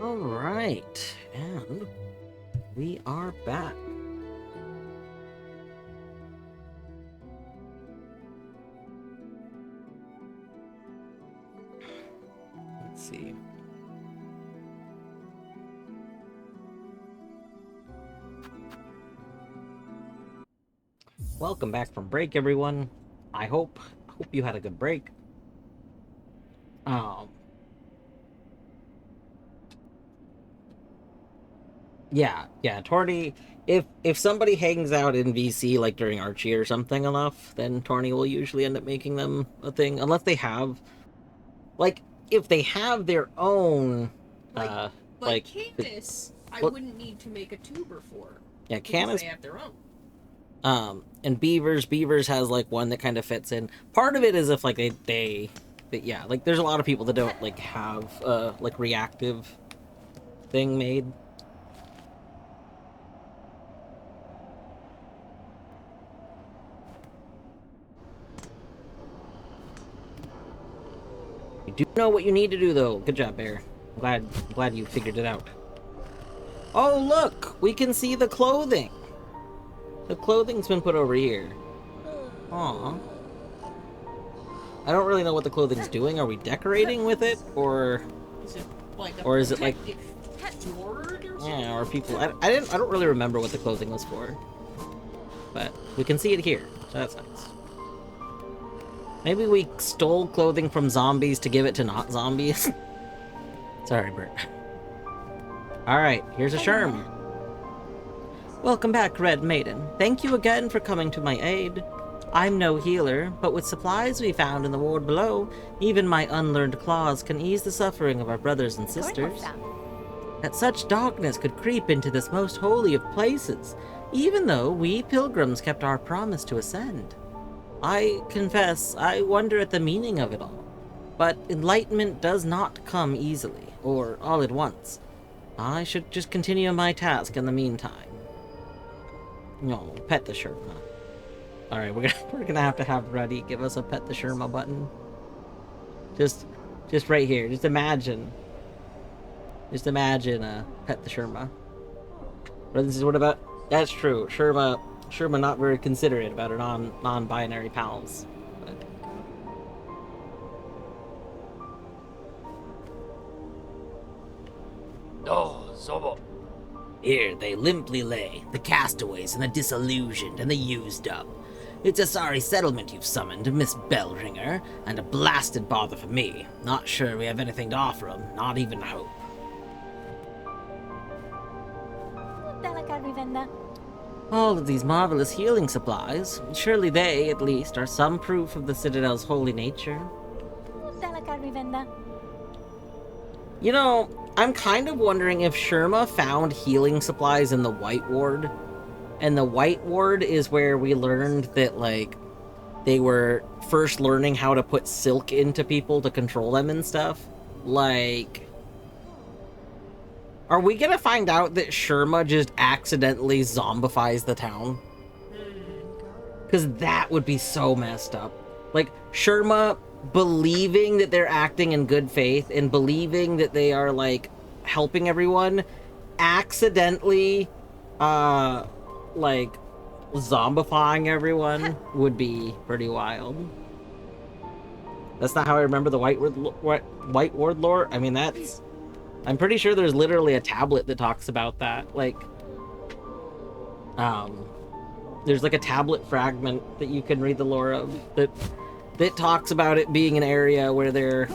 All right, and we are back. Let's see. Welcome back from break, everyone. I hope you had a good break. Yeah, Torny. If somebody hangs out in VC like during Archie or something enough, then Torny will usually end up making them a thing, unless they have, like, if they have their own, like Candace, I wouldn't need to make a tuber for. Yeah, Because Candace. they have their own. And Beavers has like one that kind of fits in. Part of it is if like yeah, like there's a lot of people that don't like have like reactive thing made. You do know what you need to do though. Good job, Bear. I'm glad you figured it out. Oh look, we can see the clothing. The clothing's been put over here. Aw. I don't really know what the clothing's doing. Are we decorating with it, or Is it like a or is it like sword or something? yeah, or people? I don't really remember what the clothing was for, but we can see it here, so that's nice. Maybe we stole clothing from zombies to give it to not zombies. Sorry, Bert. All right, here's a Sherm. Welcome back, Red Maiden. Thank you again for coming to my aid. I'm no healer, but with supplies we found in the ward below, even my unlearned claws can ease the suffering of our brothers and sisters. That such darkness could creep into this most holy of places, even though we pilgrims kept our promise to ascend. I confess, I wonder at the meaning of it all. But enlightenment does not come easily, or all at once. I should just continue my task in the meantime. No, pet the Sherma. Alright, we're gonna have Ruddy give us a pet the Sherma button. Just right here. Just imagine pet the Sherma. Brother says, what about? That's true. Sherma not very considerate about her non-binary pals. Oh, Zobo. Here they limply lay, the castaways and the disillusioned and the used up. It's a sorry settlement you've summoned, Miss Bellringer, and a blasted bother for me. Not sure we have anything to offer 'em, not even hope. All of these marvelous healing supplies, surely they, at least, are some proof of the Citadel's holy nature. You know, I'm kind of wondering if Sherma found healing supplies in the White Ward. And the White Ward is where we learned that, like, they were first learning how to put silk into people to control them and stuff. Like, are we gonna find out that Sherma just accidentally zombifies the town? Because that would be so messed up. Like, Sherma believing that they're acting in good faith and believing that they are, like, helping everyone, accidentally, like, zombifying everyone would be pretty wild. That's not how I remember the White Ward lore. I mean, that's... I'm pretty sure there's literally a tablet that talks about that. Like, there's like a tablet fragment that you can read the lore of that talks about it being an area where they're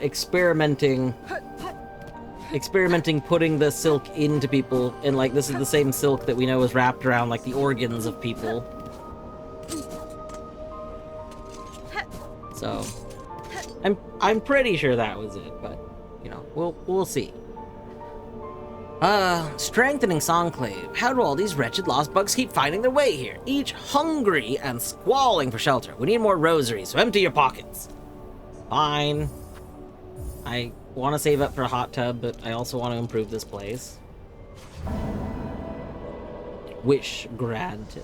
experimenting putting the silk into people, and like this is the same silk that we know is wrapped around like the organs of people. So I'm pretty sure that was it, but you know, we'll see. Strengthening Songclave. How do all these wretched lost bugs keep finding their way here? Each hungry and squalling for shelter. We need more rosaries, so empty your pockets. Fine. I want to save up for a hot tub, but I also want to improve this place. Wish granted.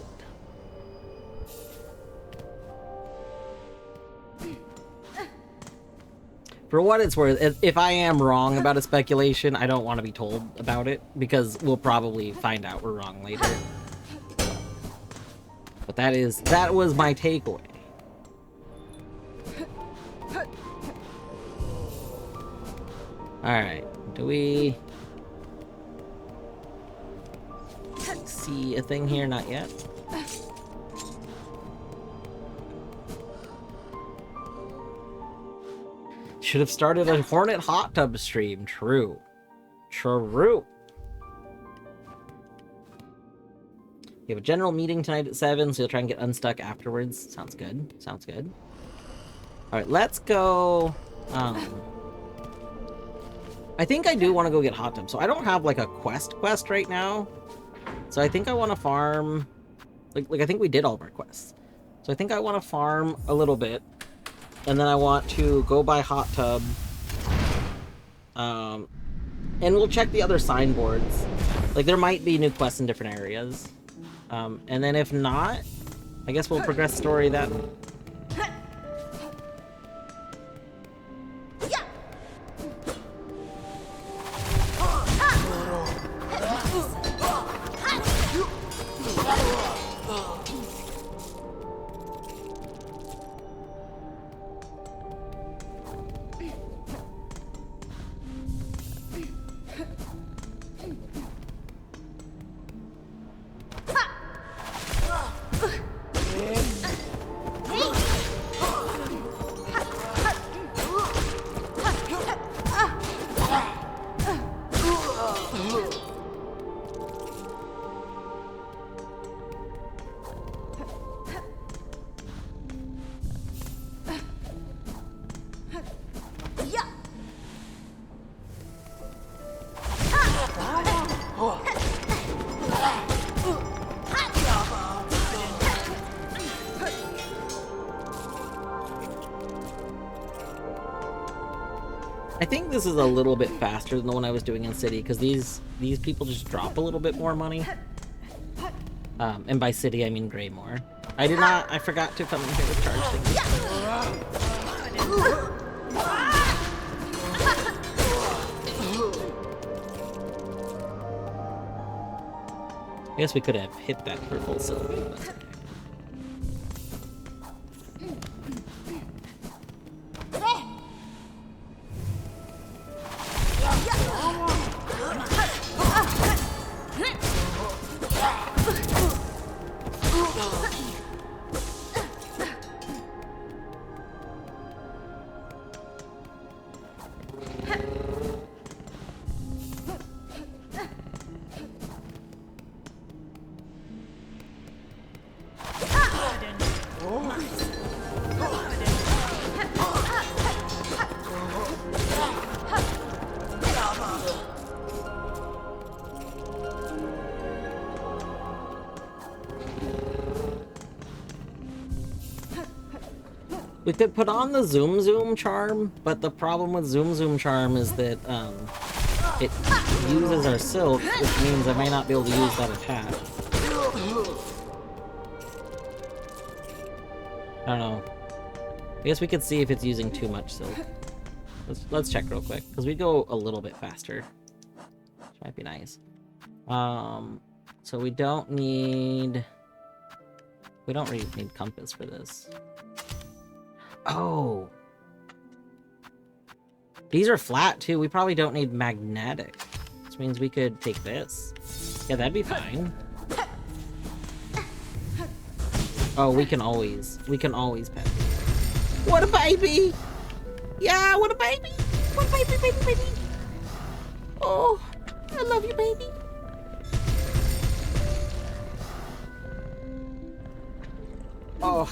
For what it's worth, if I am wrong about a speculation, I don't want to be told about it, because we'll probably find out we're wrong later. But that was my takeaway. Alright, do we see a thing here? Not yet. Should have started a Hornet hot tub stream. True. True. We have a general meeting tonight at 7, so you'll try and get unstuck afterwards. Sounds good. Sounds good. Alright, let's go... I think I do want to go get hot tub. So I don't have like a quest right now. So I think I want to farm... Like I think we did all of our quests. So I think I want to farm a little bit. And then I want to go buy hot tub. And we'll check the other signboards. Like there might be new quests in different areas. And then if not, I guess we'll progress story then. I think this is a little bit faster than the one I was doing in City, because these people just drop a little bit more money. And by City, I mean Greymore. I forgot to come in here with charge things. I guess we could have hit that purple silver, but that's okay. We could put on the Zoom charm, but the problem with Zoom charm is that it uses our silk, which means I may not be able to use that attack. I don't know. I guess we could see if it's using too much silk. Let's check real quick, because we go a little bit faster, which might be nice. So we don't really need compass for this. Oh, these are flat too. We probably don't need magnetic, which means we could take this. Yeah, that'd be fine. Oh, we can always pet. What a baby! Yeah, what a baby! What a baby! Oh, I love you, baby. Oh.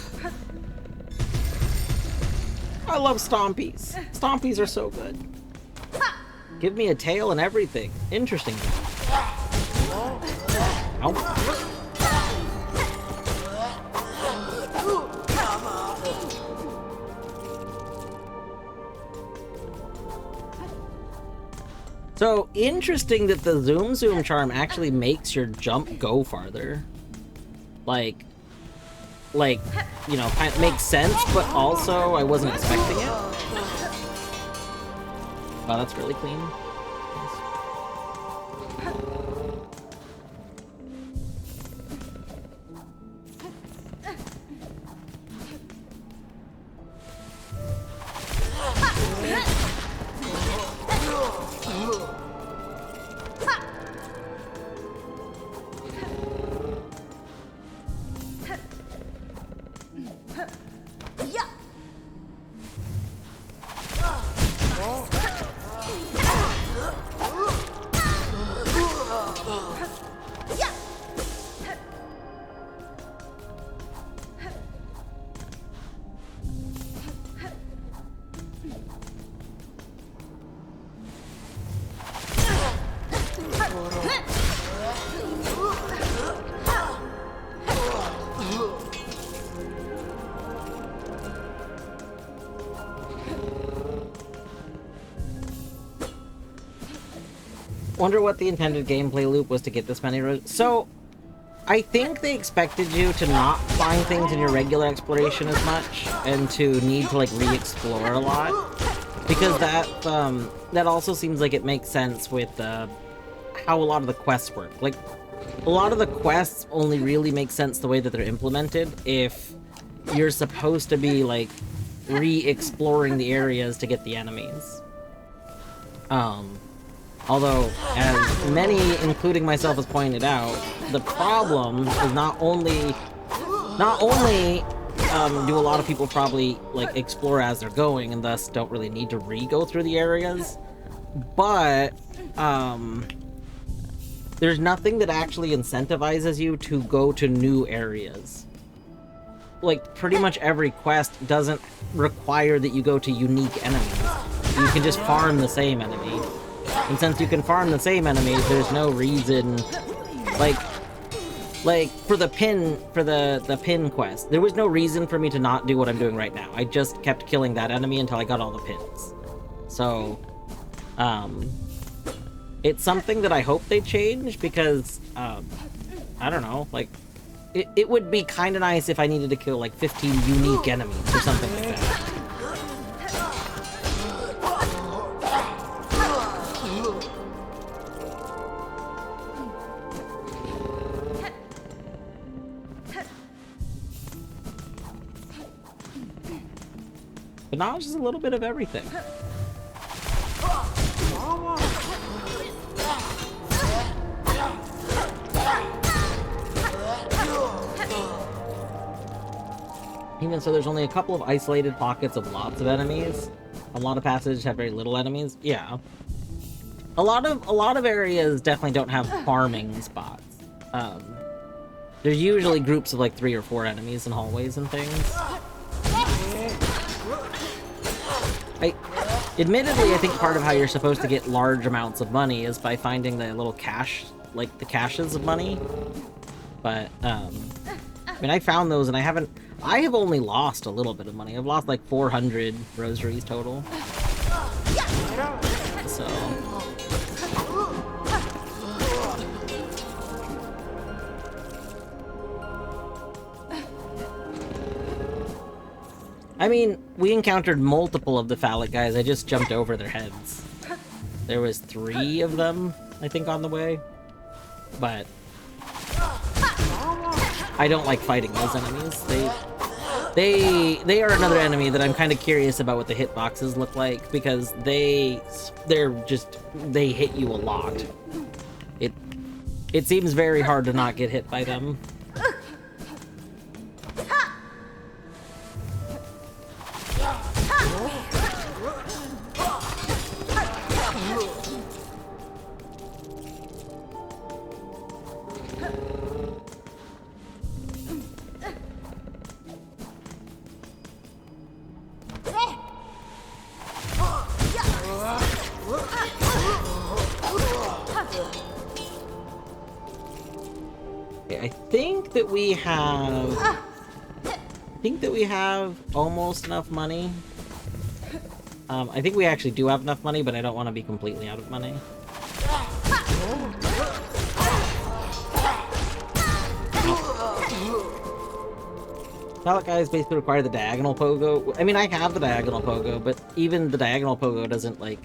I love Stompies. Stompies are so good. Give me a tail and everything. Interesting. Ow. So interesting that the Zoom charm actually makes your jump go farther. Like, you know, kind of makes sense, but also I wasn't expecting it. Wow, that's really clean. Nice. Wonder what the intended gameplay loop was to get this many rows. So, I think they expected you to not find things in your regular exploration as much, and to need to like re-explore a lot, because that also seems like it makes sense with how a lot of the quests work. Like, a lot of the quests only really make sense the way that they're implemented if you're supposed to be like re-exploring the areas to get the enemies. Although, as many, including myself, has pointed out, the problem is not only do a lot of people probably like explore as they're going and thus don't really need to re-go through the areas, but there's nothing that actually incentivizes you to go to new areas. Like, pretty much every quest doesn't require that you go to unique enemies. You can just farm the same enemy. And since you can farm the same enemies, there's no reason, like for the pin quest, there was no reason for me to not do what I'm doing right now. I just kept killing that enemy until I got all the pins. So, it's something that I hope they change, because, I don't know, like, it would be kind of nice if I needed to kill, like, 15 unique enemies or something like that. But now it's just a little bit of everything. Even so, there's only a couple of isolated pockets of lots of enemies. A lot of passages have very little enemies. Yeah. A lot of areas definitely don't have farming spots. There's usually groups of like 3 or 4 enemies in hallways and things. Admittedly, I think part of how you're supposed to get large amounts of money is by finding the little cache, like the caches of money. But, I mean, I found those and I have only lost a little bit of money. I've lost like 400 rosaries total. So... I mean, we encountered multiple of the phallic guys. I just jumped over their heads. There was 3 of them, I think, on the way. But I don't like fighting those enemies. They are another enemy that I'm kind of curious about what the hitboxes look like, because they hit you a lot. It seems very hard to not get hit by them. I think that we have almost enough money. I think we actually do have enough money, but I don't want to be completely out of money. Phallic guys basically require the diagonal pogo. I mean, I have the diagonal pogo, but even the diagonal pogo doesn't, like,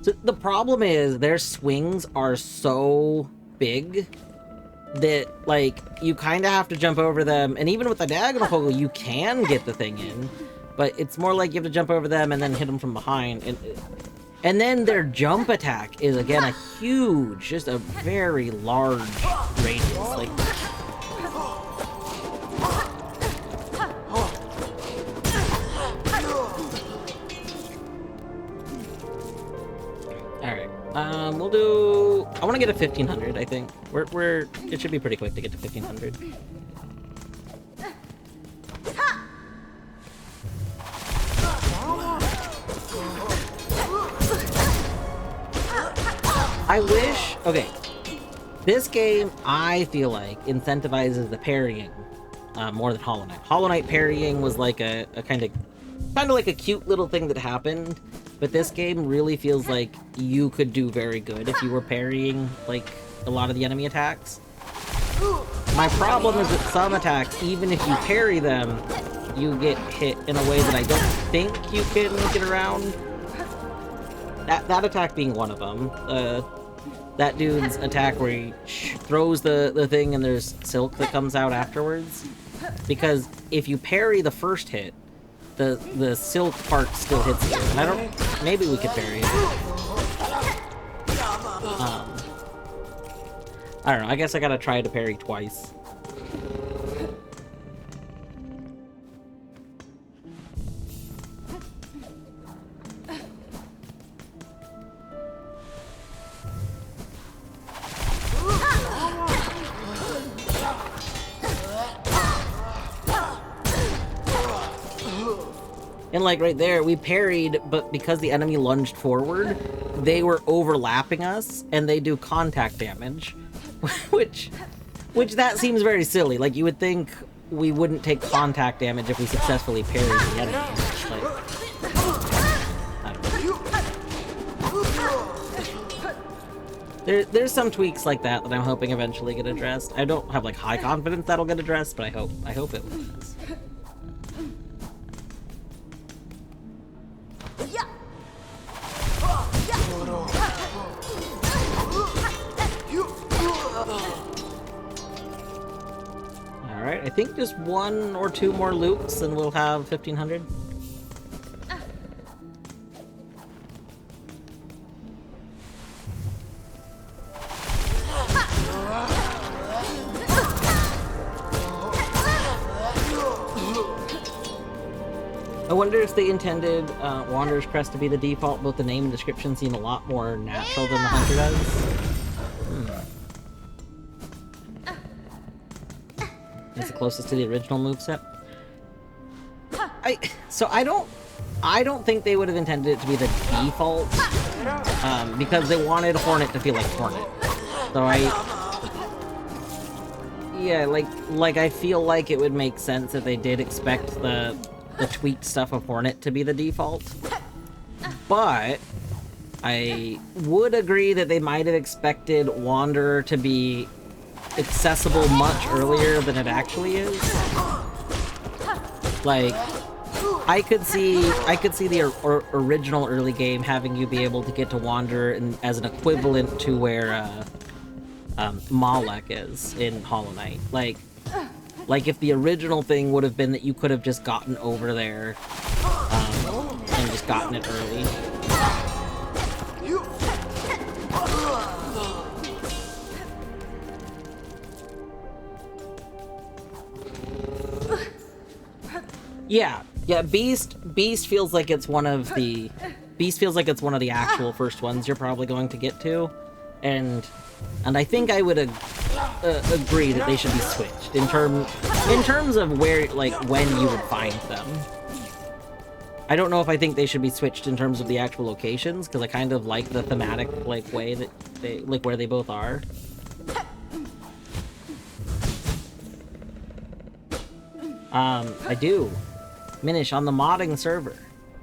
So the problem is their swings are so big that, like, you kind of have to jump over them. And even with the diagonal pogo, you can get the thing in, but it's more like you have to jump over them and then hit them from behind. And then their jump attack is, again, a huge, just a very large radius. Like, we'll do... I want to get a 1500, I think. It should be pretty quick to get to 1500. I wish... Okay. This game, I feel like, incentivizes the parrying more than Hollow Knight. Hollow Knight parrying was like a kind of like a cute little thing that happened. But this game really feels like you could do very good if you were parrying, like, a lot of the enemy attacks. My problem is that some attacks, even if you parry them, you get hit in a way that I don't think you can get around. That attack being one of them. That dude's attack where he throws the thing and there's silk that comes out afterwards. Because if you parry the first hit, the silk part still hits you. And I don't... Maybe we could parry it. I don't know. I guess I gotta try to parry twice. And like right there, we parried, but because the enemy lunged forward, they were overlapping us, and they do contact damage, which that seems very silly. Like, you would think we wouldn't take contact damage if we successfully parried the enemy. Like, I don't know. There's some tweaks like that I'm hoping eventually get addressed. I don't have like high confidence that'll get addressed, but I hope it will. Alright, I think just 1 or 2 more loops and we'll have 1500. I wonder if they intended Wanderer's Crest to be the default. Both the name and description seem a lot more natural than the Hunter does. It's the closest to the original moveset. I don't think they would have intended it to be the default, because they wanted Hornet to feel like Hornet. So yeah, like I feel like it would make sense if they did expect the tweaked stuff of Hornet to be the default. But I would agree that they might have expected Wanderer to be accessible much earlier than it actually is. Like, I could see the original early game having you be able to get to Wanderer as an equivalent to where Malek is in Hollow Knight. Like if the original thing would have been that you could have just gotten over there and just gotten it early. Yeah, Beast feels like it's one of the actual first ones you're probably going to get to, and I think I would agree that they should be switched in terms of where, like, when you would find them. I don't know if I think they should be switched in terms of the actual locations, because I kind of like the thematic way that they where they both are. I do. Minish on the modding server.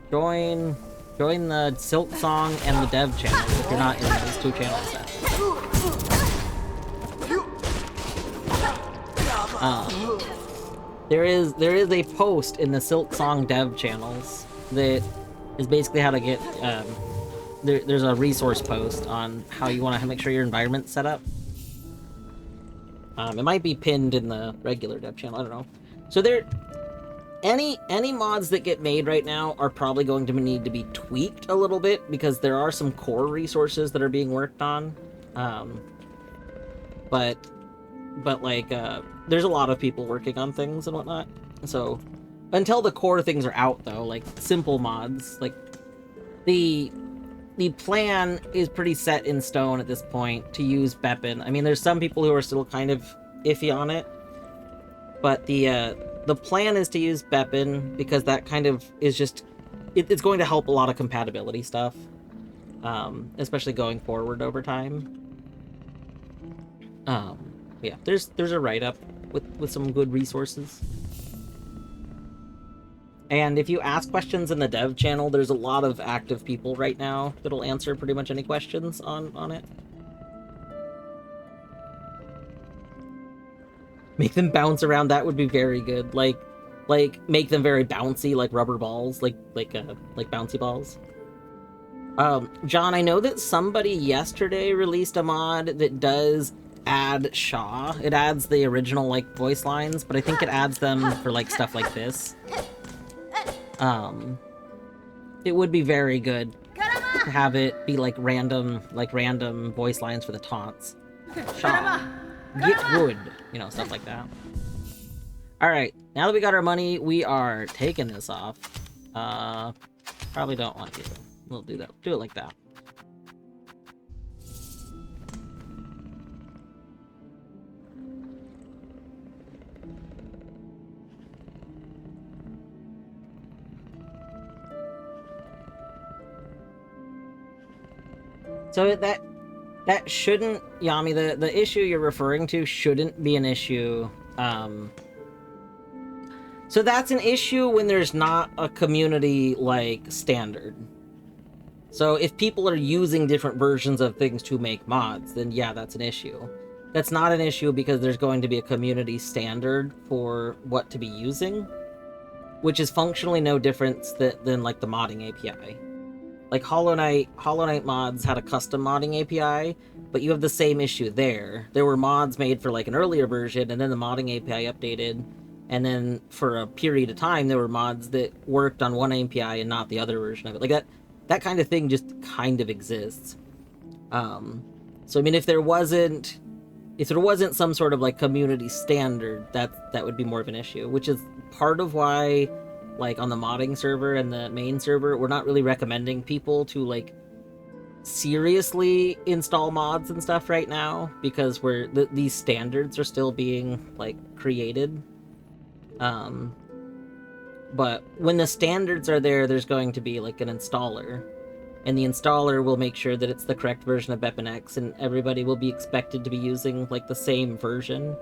Join the Silksong and the dev channels if you're not in those 2 channels yet. There is a post in the Silksong dev channels that is basically how to get there's a resource post on how you want to make sure your environment's set up. It might be pinned in the regular dev channel. I don't know. So any mods that get made right now are probably going to need to be tweaked a little bit because there are some core resources that are being worked on. But like there's a lot of people working on things and whatnot. So until the core things are out though, like simple mods, like the plan is pretty set in stone at this point to use Beppin. I mean, there's some people who are still kind of iffy on it, but the plan is to use Beppin because that kind of is just it's going to help a lot of compatibility stuff, especially going forward over time. Yeah, there's a write-up with some good resources. And if you ask questions in the dev channel, there's a lot of active people right now that'll answer pretty much any questions on it. Make them bounce around, that would be very good. Like make them very bouncy, like rubber balls, like bouncy balls. John, I know that somebody yesterday released a mod that does add Shaw. It adds the original like voice lines, but I think it adds them for like stuff like this. It would be very good to have it be like random voice lines for the taunts. Shaw, get wood, you know, stuff like that. Alright, now that we got our money, we are taking this off. Probably don't want to. We'll do that. Do it like that. So that shouldn't, Yami, the issue you're referring to shouldn't be an issue. So that's an issue when there's not a community, like, standard. So if people are using different versions of things to make mods, then yeah, that's an issue. That's not an issue because there's going to be a community standard for what to be using, which is functionally no different than like, the modding API. Like Hollow Knight mods had a custom modding API, but you have the same issue there. There were mods made for like an earlier version, and then the modding API updated, and then for a period of time, there were mods that worked on one API and not the other version of it. Like that kind of thing just kind of exists. So I mean, if there wasn't some sort of like community standard, that would be more of an issue, which is part of why, like on the modding server and the main server, we're not really recommending people to like seriously install mods and stuff right now, because these standards are still being like created. But when the standards are there, there's going to be like an installer, and the installer will make sure that it's the correct version of BepInEx, and everybody will be expected to be using like the same version.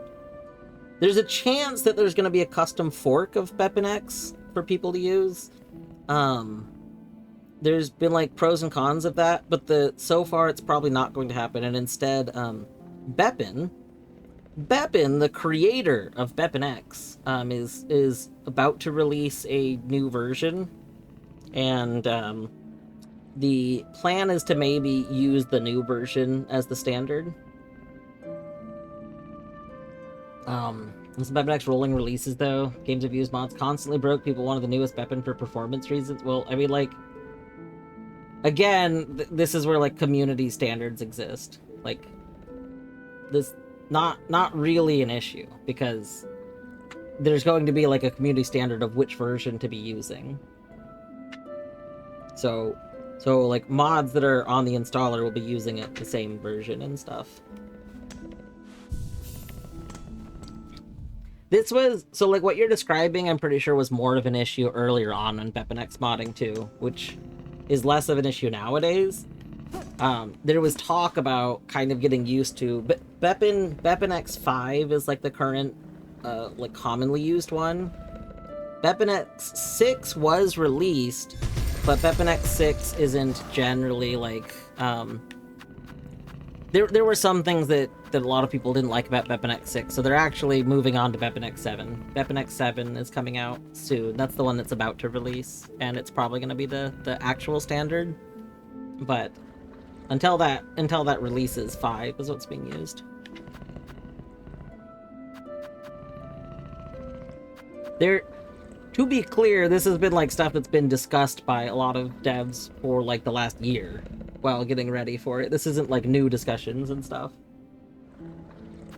There's a chance that there's going to be a custom fork of BepInEx for people to use. There's been like pros and cons of that, but so far it's probably not going to happen, and instead Beppin, the creator of BepInEx, is about to release a new version, and the plan is to maybe use the new version as the standard. This BepInEx rolling releases, though. Games have used mods constantly broke. People wanted the newest Beppin for performance reasons. Well, I mean, like, again, this is where, like, community standards exist. Like, this, not really an issue, because there's going to be, like, a community standard of which version to be using. So, like, mods that are on the installer will be using it, the same version and stuff. This was, so like what you're describing, I'm pretty sure was more of an issue earlier on in BepInEx modding too, which is less of an issue nowadays. There was talk about kind of getting used to, but BepInEx 5 is like the current, like commonly used one. BepInEx 6 was released, but BepInEx 6 isn't generally like, There were some things that a lot of people didn't like about BepInEx 6, so they're actually moving on to BepInEx 7. BepInEx 7 is coming out soon. That's the one that's about to release, and it's probably going to be the actual standard. but until that releases, 5 is what's being used. To be clear, this has been like stuff that's been discussed by a lot of devs for like the last year while getting ready for it. This isn't like new discussions and stuff.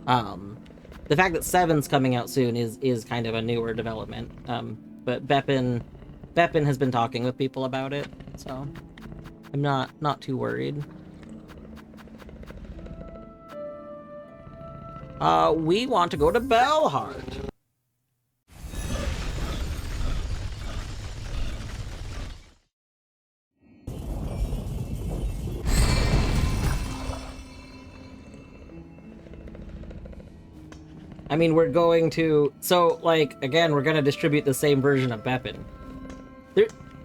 The fact that 7's coming out soon is kind of a newer development. But Beppin has been talking with people about it, so I'm not too worried. We want to go to Bellheart. I mean, we're going to... So, like, again, we're going to distribute the same version of Beppin.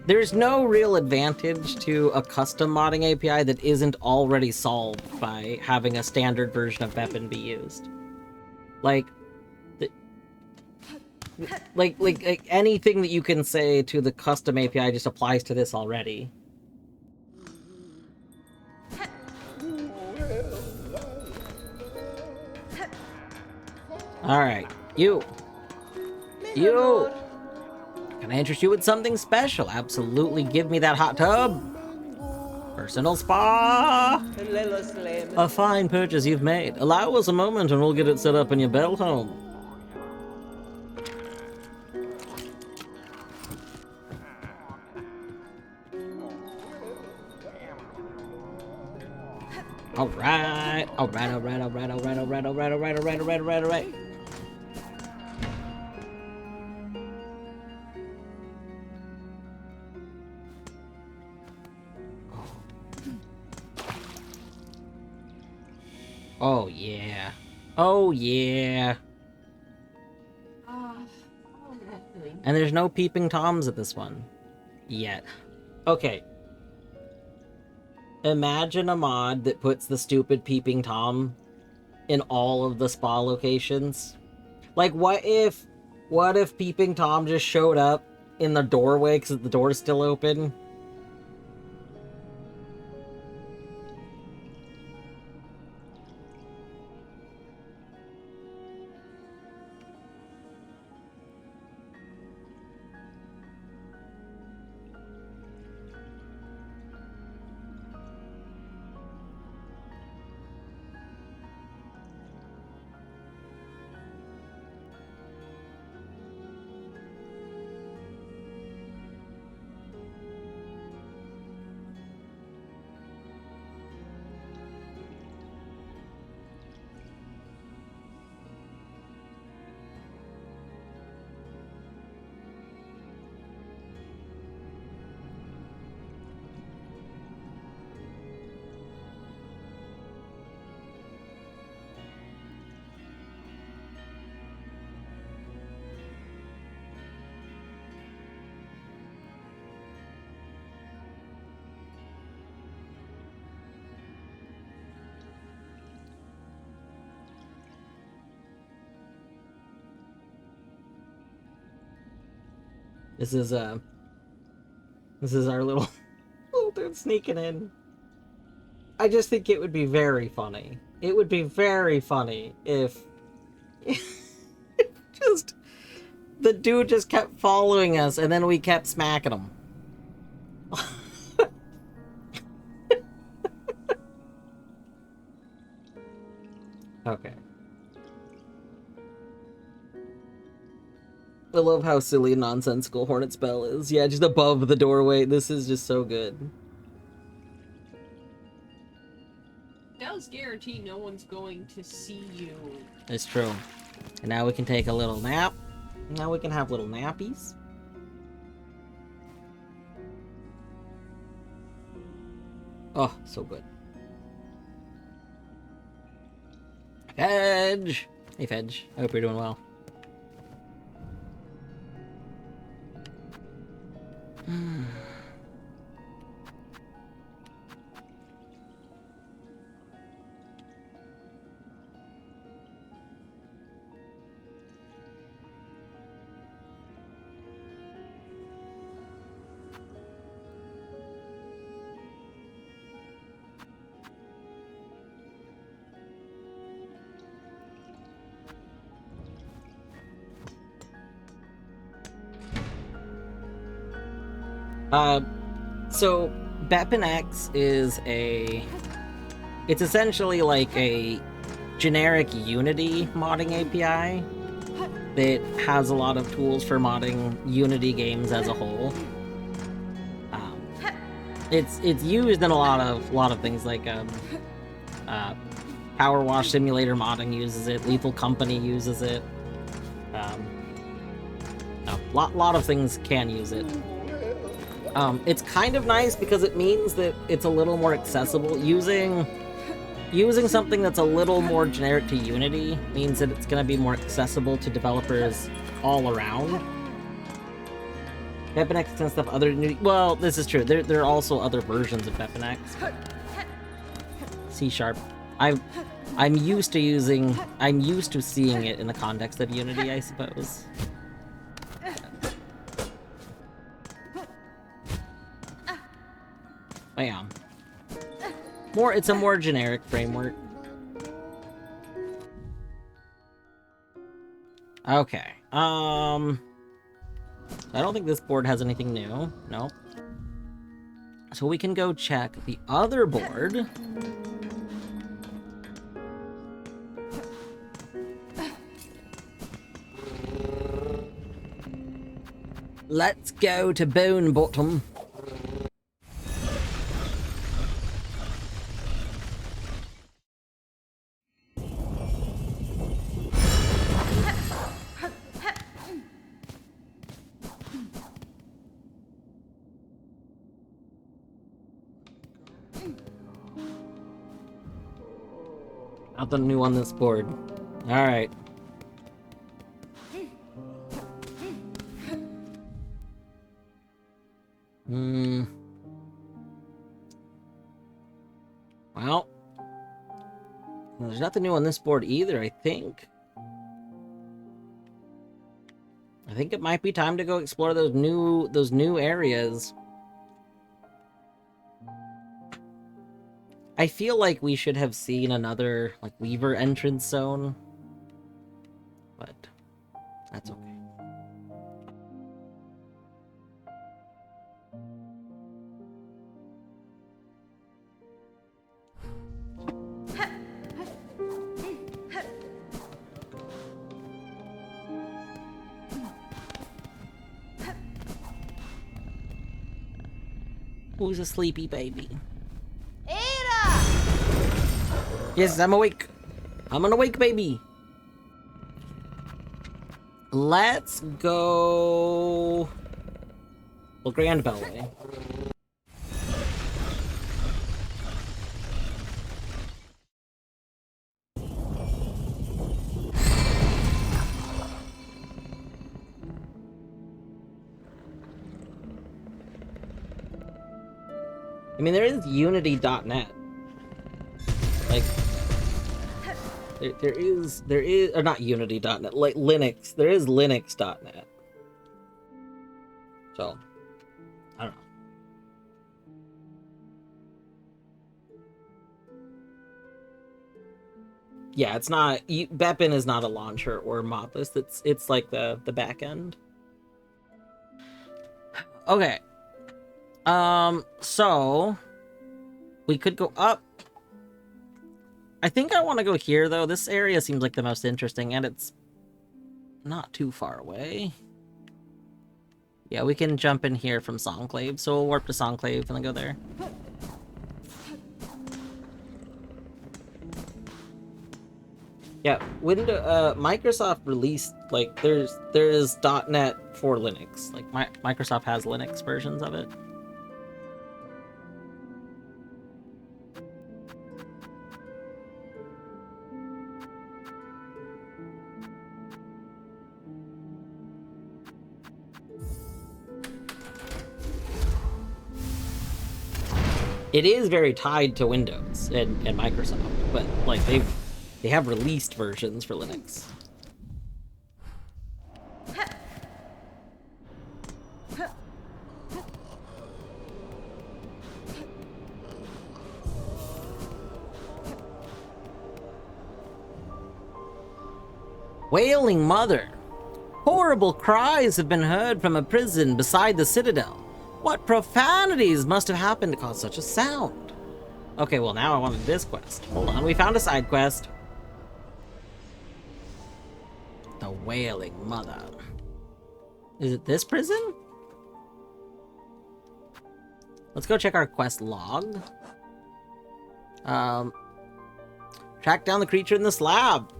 There's no real advantage to a custom modding API that isn't already solved by having a standard version of Beppin be used. Like anything that you can say to the custom API just applies to this already. Alright, you! Can I interest you with something special? Absolutely, give me that hot tub! Personal spa! A fine purchase you've made. Allow us a moment and we'll get it set up in your bell home. Alright. Oh yeah. Oh yeah. And there's no peeping toms at this one. Yet. Okay. Imagine a mod that puts the stupid peeping tom in all of the spa locations. Like, what if peeping tom just showed up in the doorway because the door's still open? This is our little dude sneaking in. I just think it would be very funny. It would be very funny if just the dude just kept following us and then we kept smacking him. Okay. I love how silly and nonsensical Hornet's Bell is. Yeah, just above the doorway. This is just so good. Does guarantee no one's going to see you. It's true. And now we can take a little nap. Now we can have little nappies. Oh, so good. Fedge! Hey, Fedge. I hope you're doing well. So Beppin X is it's essentially like a generic Unity modding API that has a lot of tools for modding Unity games as a whole. It's used in a lot of things like Power Wash Simulator modding uses it, Lethal Company uses it. A lot of things can use it. It's kind of nice because it means that it's a little more accessible. Using something that's a little more generic to Unity means that it's going to be more accessible to developers all around. Beppin X and stuff other than Unity. Well, this is true. There are also other versions of Beppin X. C#. I'm used to seeing it in the context of Unity, I suppose. But yeah. It's a more generic framework. Okay. I don't think this board has anything new. No. So we can go check the other board. Let's go to Bone Bottom. Nothing new on this board. Alright. Well, there's nothing new on this board either, I think. I think it might be time to go explore those new areas. I feel like we should have seen another, like, Weaver entrance zone. But that's okay. Who's a sleepy baby? Yes, I'm awake. I'm an awake baby. Let's go... Well, Grand Bellway. I mean, there is Unity.net. Like, there is, or not Unity.net, like Linux, there is Linux.net. So, I don't know. Yeah, it's not, Beppin is not a launcher or modlist, it's like the back end. Okay. So, we could go up. I think I want to go here, though. This area seems like the most interesting, and it's not too far away. Yeah, we can jump in here from Songclave, so we'll warp to Songclave and then go there. Yeah, Microsoft released, like, there is .NET for Linux. Like, Microsoft has Linux versions of it. It is very tied to Windows and Microsoft, but like they have released versions for Linux. Wailing Mother. Horrible cries have been heard from a prison beside the Citadel. What profanities must have happened to cause such a sound? Okay, well now I wanted this quest. Hold on, we found a side quest. The Wailing Mother. Is it this prison? Let's go check our quest log. Track down the creature in the slab.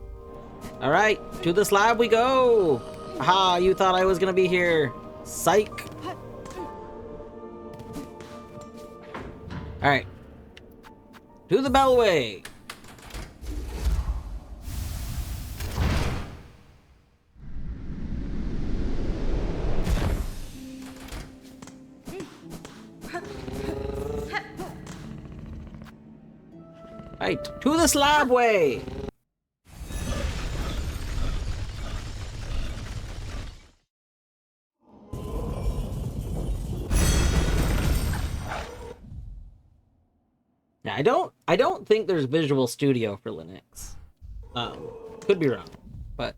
Alright, to the slab we go. Aha, you thought I was gonna be here. Psych. Alright. To the bellway. Right, to the slab way. Yeah, I don't think there's Visual Studio for Linux. Could be wrong, but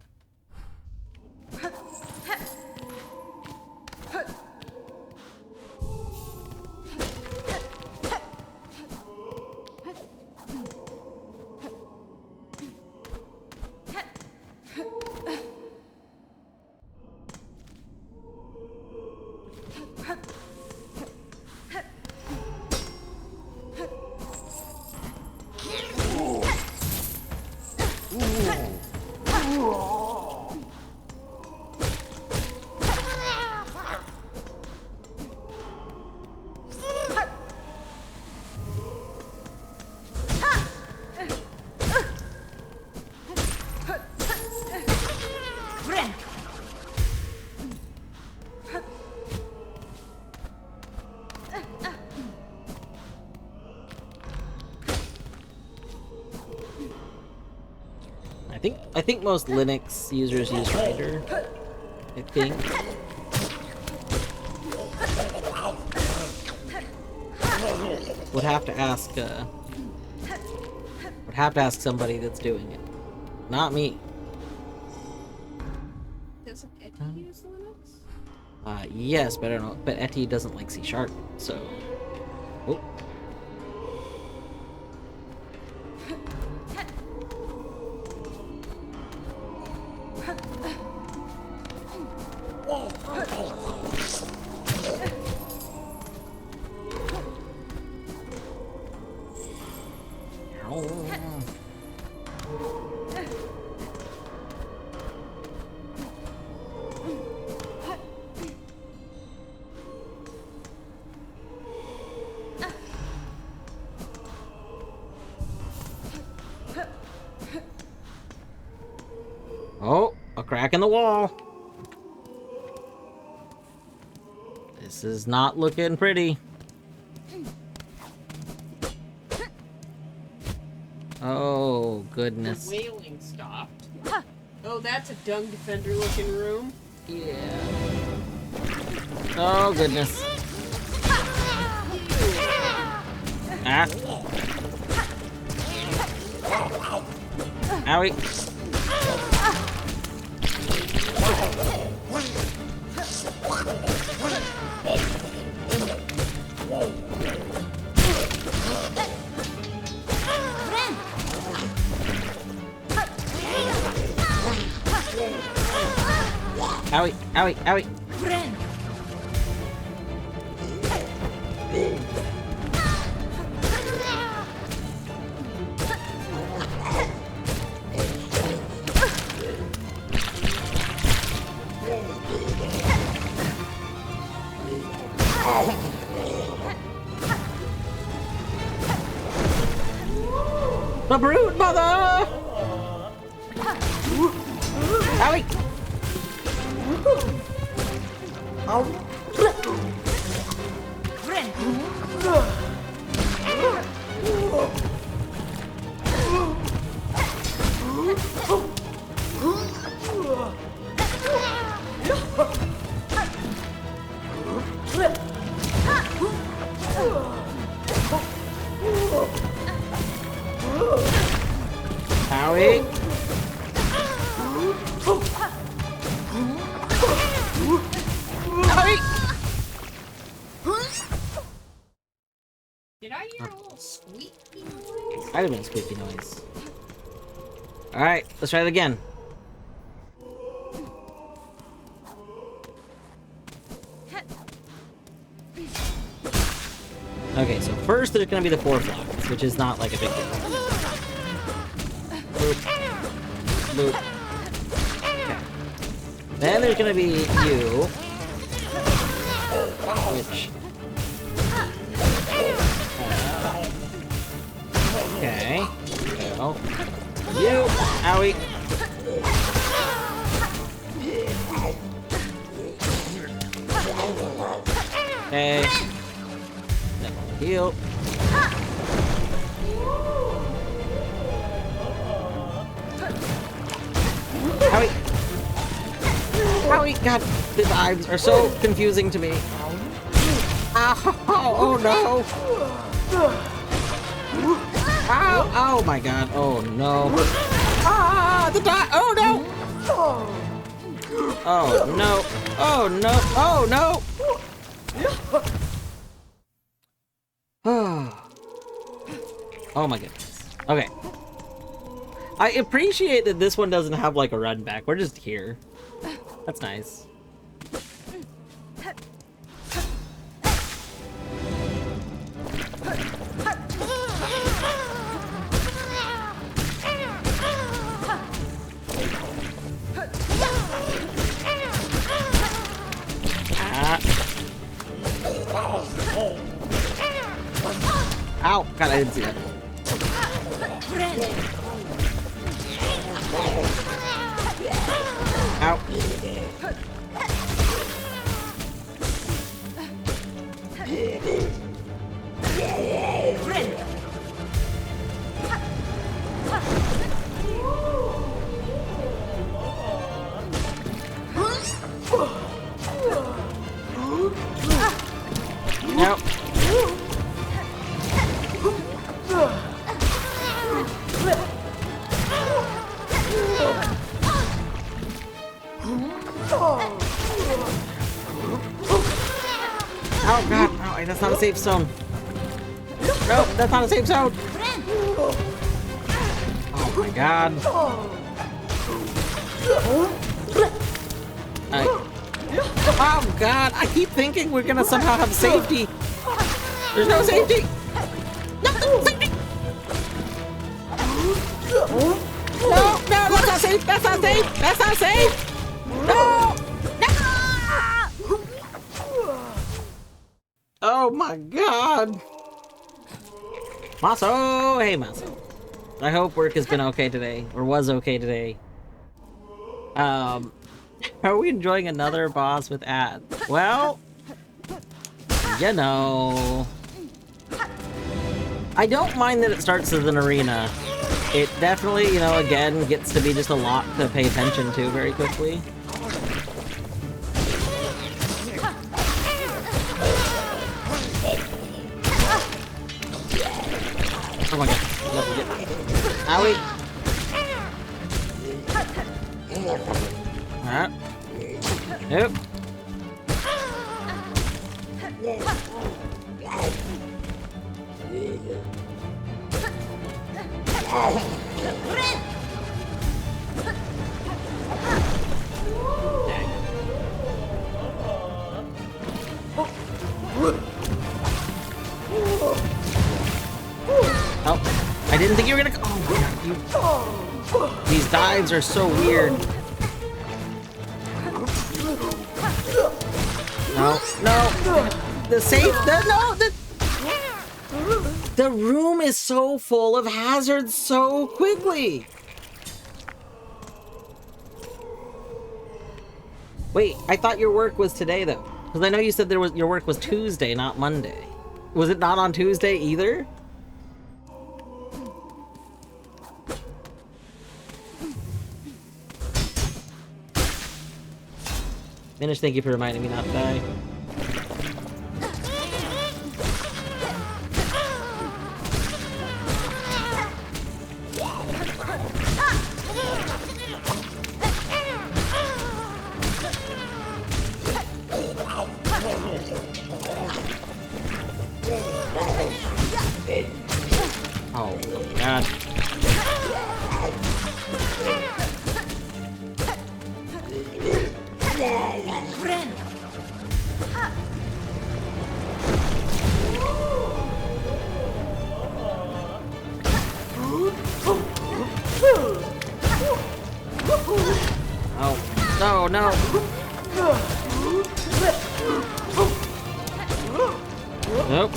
I think most Linux users use Writer. I think. Would have to ask somebody that's doing it. Not me. Doesn't Etty use Linux? Yes, but I don't know. But Etty doesn't like C#, so. Oh. Oh, a crack in the wall. This is not looking pretty. Oh, goodness. The wailing stopped. Oh, that's a dung defender looking room. Yeah. Oh, goodness. Ah. Owie. Owie, owie, owie. The brood mother! Owie! Howie. Howie. Did I hear a little squeaky noise? Might have been a squeaky noise. Alright, let's try it again. Okay, so first there's gonna be the 4 flocks, which is not like a big deal. Boop. Boop. Okay. Then there's gonna be you. Which... okay. So... you! Owie! Okay. Then we'll heal. Howie! Howie! God, the vibes are so confusing to me. Ow! Oh no! Ow! Oh my god! Oh no! Ah! The dot! Oh no! Oh no! Oh no! Oh no! Oh my goodness. Okay. I appreciate that this one doesn't have like a run back. We're just here. That's nice. Ow! God, I didn't see that. Ow. Nope. Oh god, no, that's not a safe zone. Nope, that's not a safe zone. Oh my god. Oh god, I keep thinking we're gonna somehow have safety. There's no safety. No safety. No, that's not safe. That's not safe. That's not safe. No. Oh my god! Maso! Hey, Maso. I hope work has been okay today, or was okay today. Are we enjoying another boss with ads? Well, you know. I don't mind that it starts as an arena. It definitely, you know, again, gets to be just a lot to pay attention to very quickly. Oh my god. Owie. Alright. Nope. Oh, I didn't think you were gonna. Oh my god, these dives are so weird. No, no, the safe. The room is so full of hazards so quickly. Wait, I thought your work was today though, because I know you said your work was Tuesday, not Monday. Was it not on Tuesday either? Finish, thank you for reminding me not to die. Oh my god. Oh, no, no. Nope.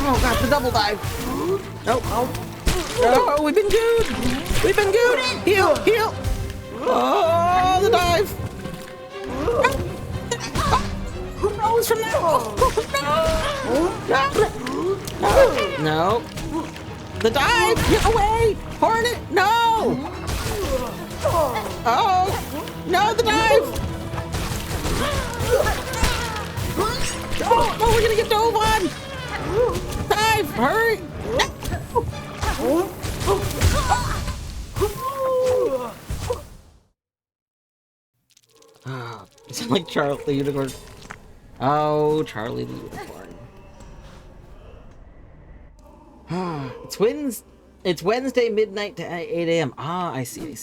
Oh god, the double dive. Nope. No, we've been good. We've been good. Heal, heal. Oh, the dive. No, it's from there. No. No. The dive. Get away. Hornet. No. Oh. No, the dive. Oh, no, we're gonna get dove on. Dive. Hurry. Ah, you sound like Charlie the Unicorn. Oh, Charlie the Unicorn. It's Wednesday midnight to 8 a.m. Ah, I see.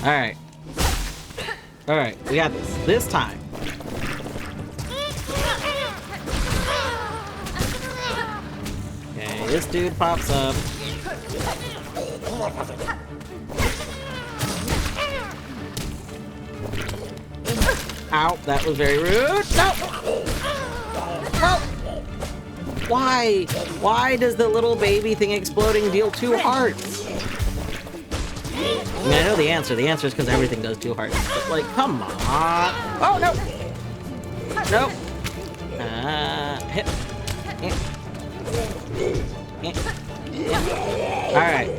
Alright. Alright, we got this. This time. Okay, this dude pops up. Ow, that was very rude. No! No! Why? Why does the little baby thing exploding deal 2 hearts? I mean, I know the answer. The answer is because everything does 2 hearts. But, like, come on. Oh, no! Nope. Hit. Alright.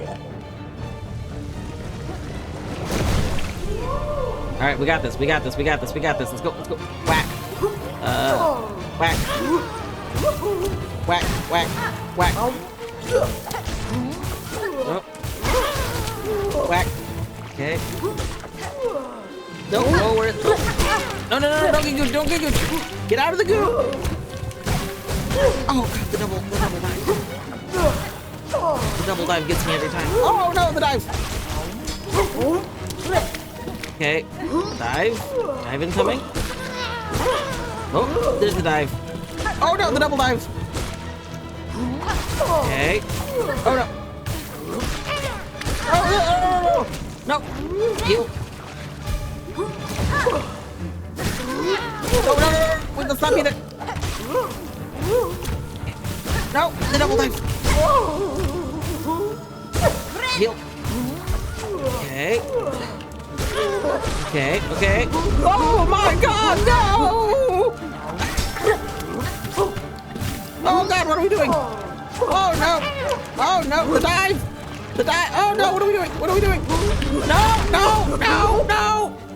Alright, we got this. Let's go. Whack. Whack. Whack. Oh. Whack. Okay. No, where? No, don't get goo. Get out of the goo. Oh god, the double dive. The double dive gets me every time. Oh no, the dive. Okay, dive incoming. Oh, there's the dive. Oh no, the double dive. Okay. Oh no. Oh no. Heal. No. Wait, let's not be there. No, the double dive. Heal. Okay. Oh my god, no! Oh god, what are we doing? Oh no, the dive! Oh no, what are we doing? No!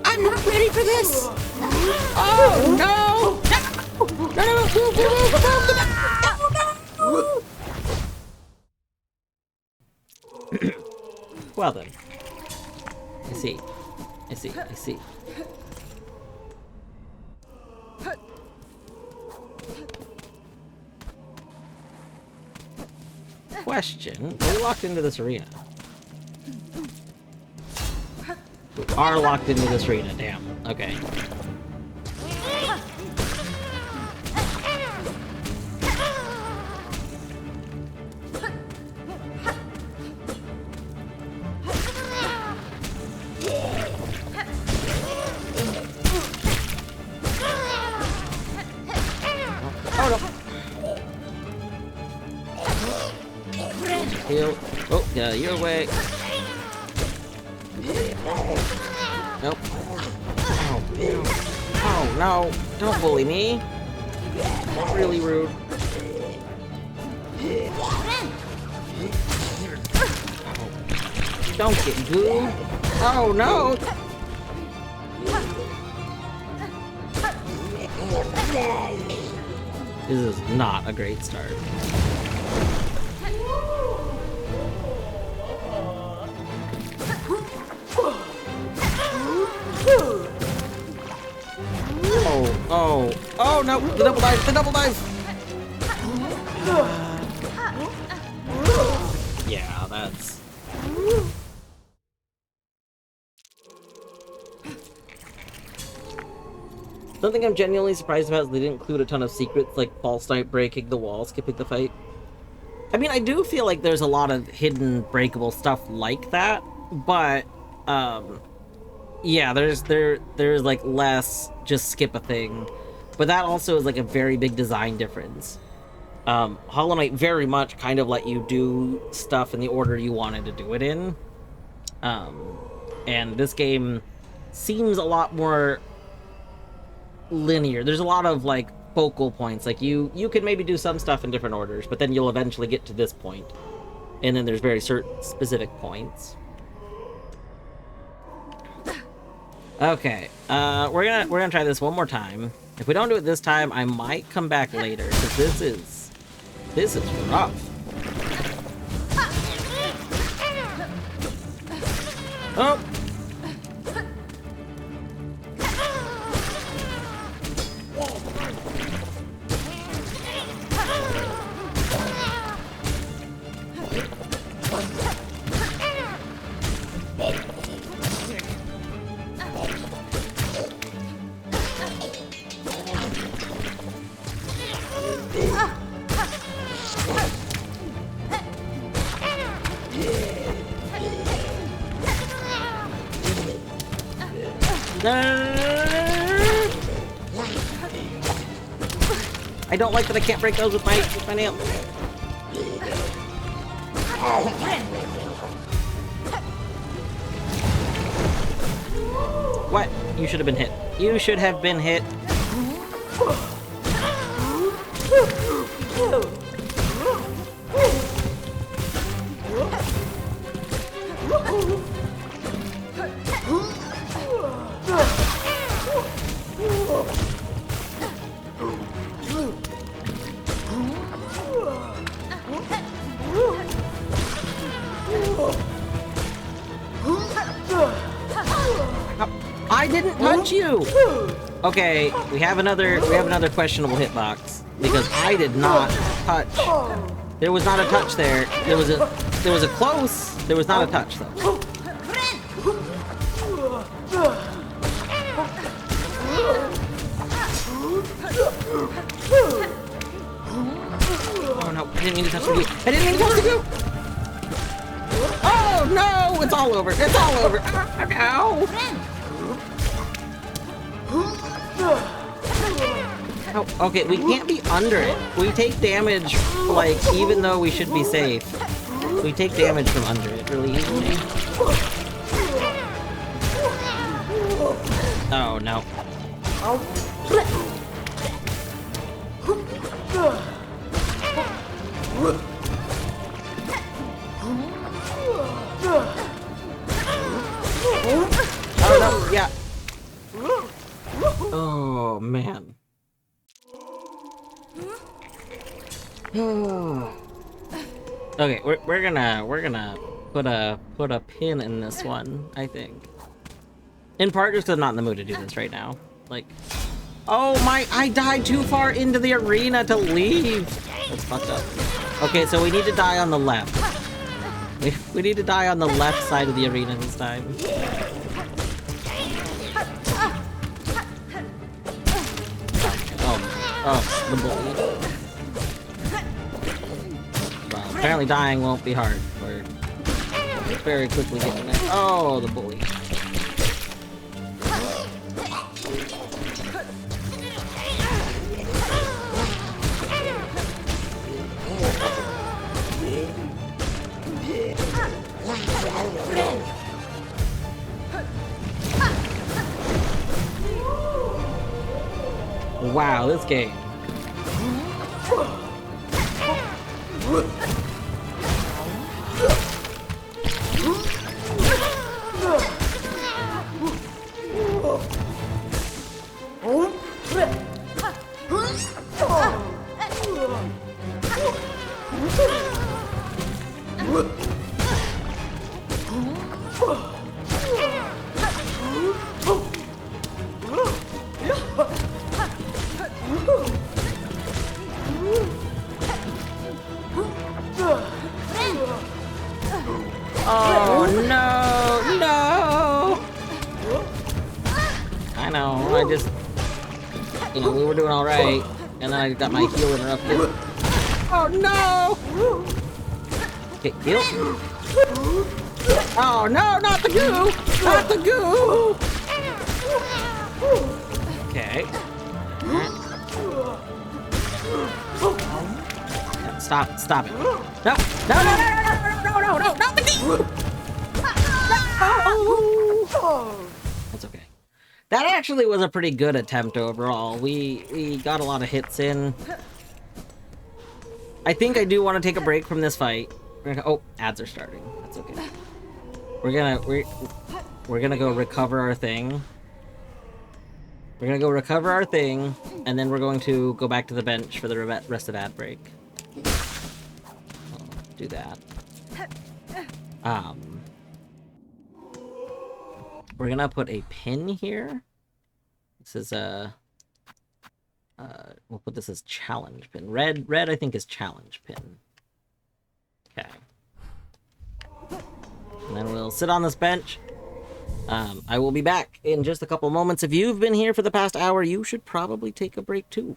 I'm not ready for this! Oh no! No! Well then. I see. Question. We're locked into this arena. We are locked into this arena, damn. Okay. Heal. Oh, yeah, your way. Nope. Oh, no. Don't bully me. Really rude. Oh. Don't get gooed. Oh, no. This is not a great start. Oh. Oh, no. The double dive. The double dive. Yeah, that's... Something I'm genuinely surprised about is they didn't include a ton of secrets, like false night breaking the wall, skipping the fight. I mean, I do feel like there's a lot of hidden breakable stuff like that, but, yeah, there's like less just skip a thing, but that also is like a very big design difference. Hollow Knight very much kind of let you do stuff in the order you wanted to do it in, and this game seems a lot more linear. There's a lot of like focal points, like you can maybe do some stuff in different orders, but then you'll eventually get to this point, and then there's very certain specific points. Okay, we're gonna try this one more time. If we don't do it this time, I might come back later, because this is rough. Oh. I don't like that I can't break those with my nail. What? You should have been hit. You should have been hit. I didn't touch you. Okay, we have another questionable hitbox because I did not touch. There was not a touch there. There was a close. There was not a touch though. Oh no, I didn't mean to touch you. I didn't mean to touch you. Oh no, it's all over. It's all over. Ow. Oh, okay, we can't be under it. We take damage, like, even though we should be safe. We take damage from under it really easily. Oh, no. Oh, no, yeah. Oh, man. Okay, we're gonna put a pin in this one, I think. In part just 'cause I'm not in the mood to do this right now. Like, oh my, I died too far into the arena to leave. That's fucked up. Okay, so we need to die on the left. We need to die on the left side of the arena this time. Oh, the bully. Well, apparently dying won't be hard. We're very quickly getting there. Oh, the bully. Wow, this game. Oh, no, no! I know, I just... You know, we were doing alright, and then I got my heel interrupted. Oh, no! Okay, heal. Oh, no, not the goo! Not the goo! Okay. Stop it, stop it. No, no, no, no, no, no, no, no, no, not the goo! No! That's okay. That actually was a pretty good attempt overall. We got a lot of hits in. I think I do want to take a break from this fight. Oh, ads are starting. That's okay. We're gonna go recover our thing. We're gonna go recover our thing, and then we're going to go back to the bench for the rest of ad break. I'll do that. We're gonna put a pin here. This is a... we'll put this as challenge pin. Red, I think, is challenge pin. Okay. And then we'll sit on this bench. I will be back in just a couple moments. If you've been here for the past hour, you should probably take a break too.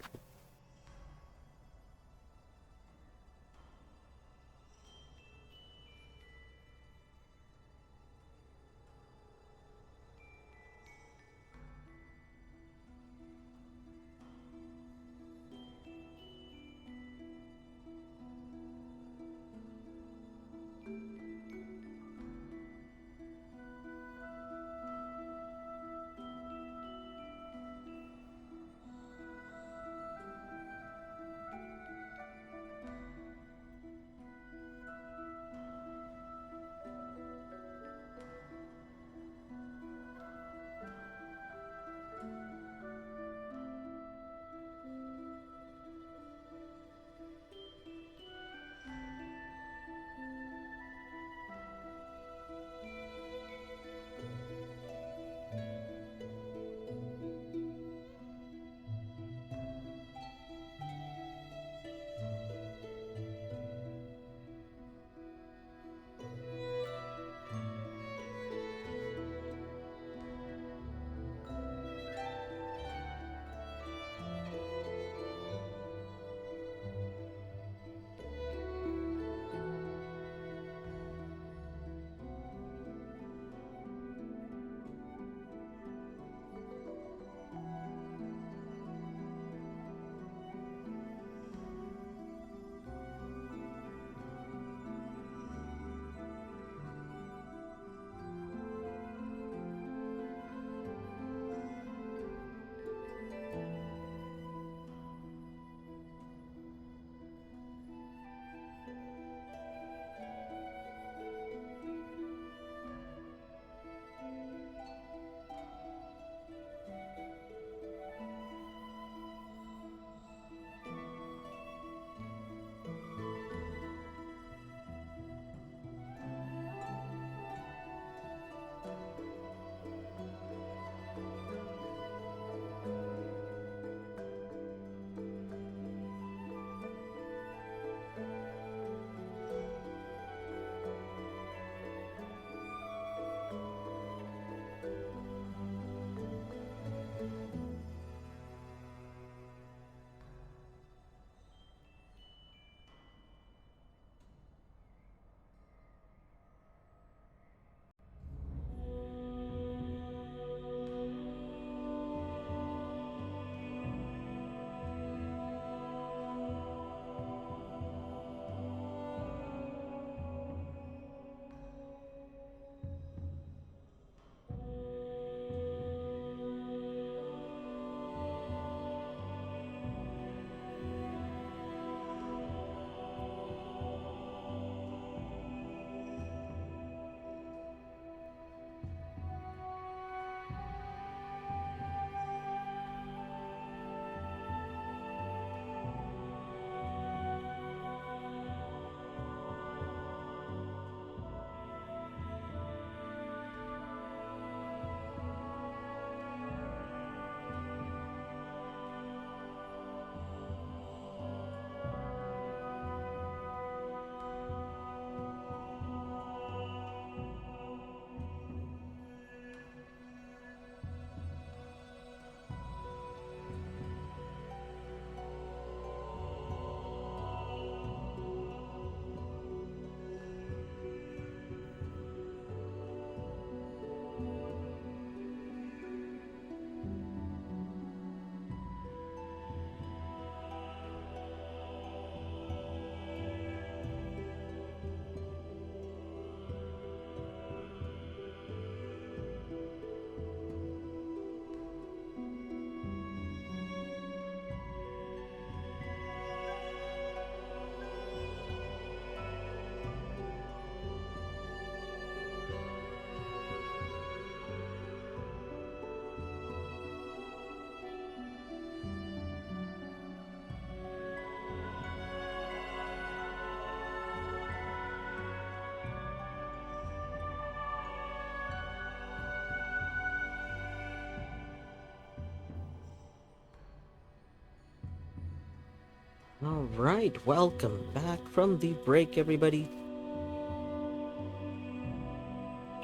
Alright, welcome back from the break, everybody.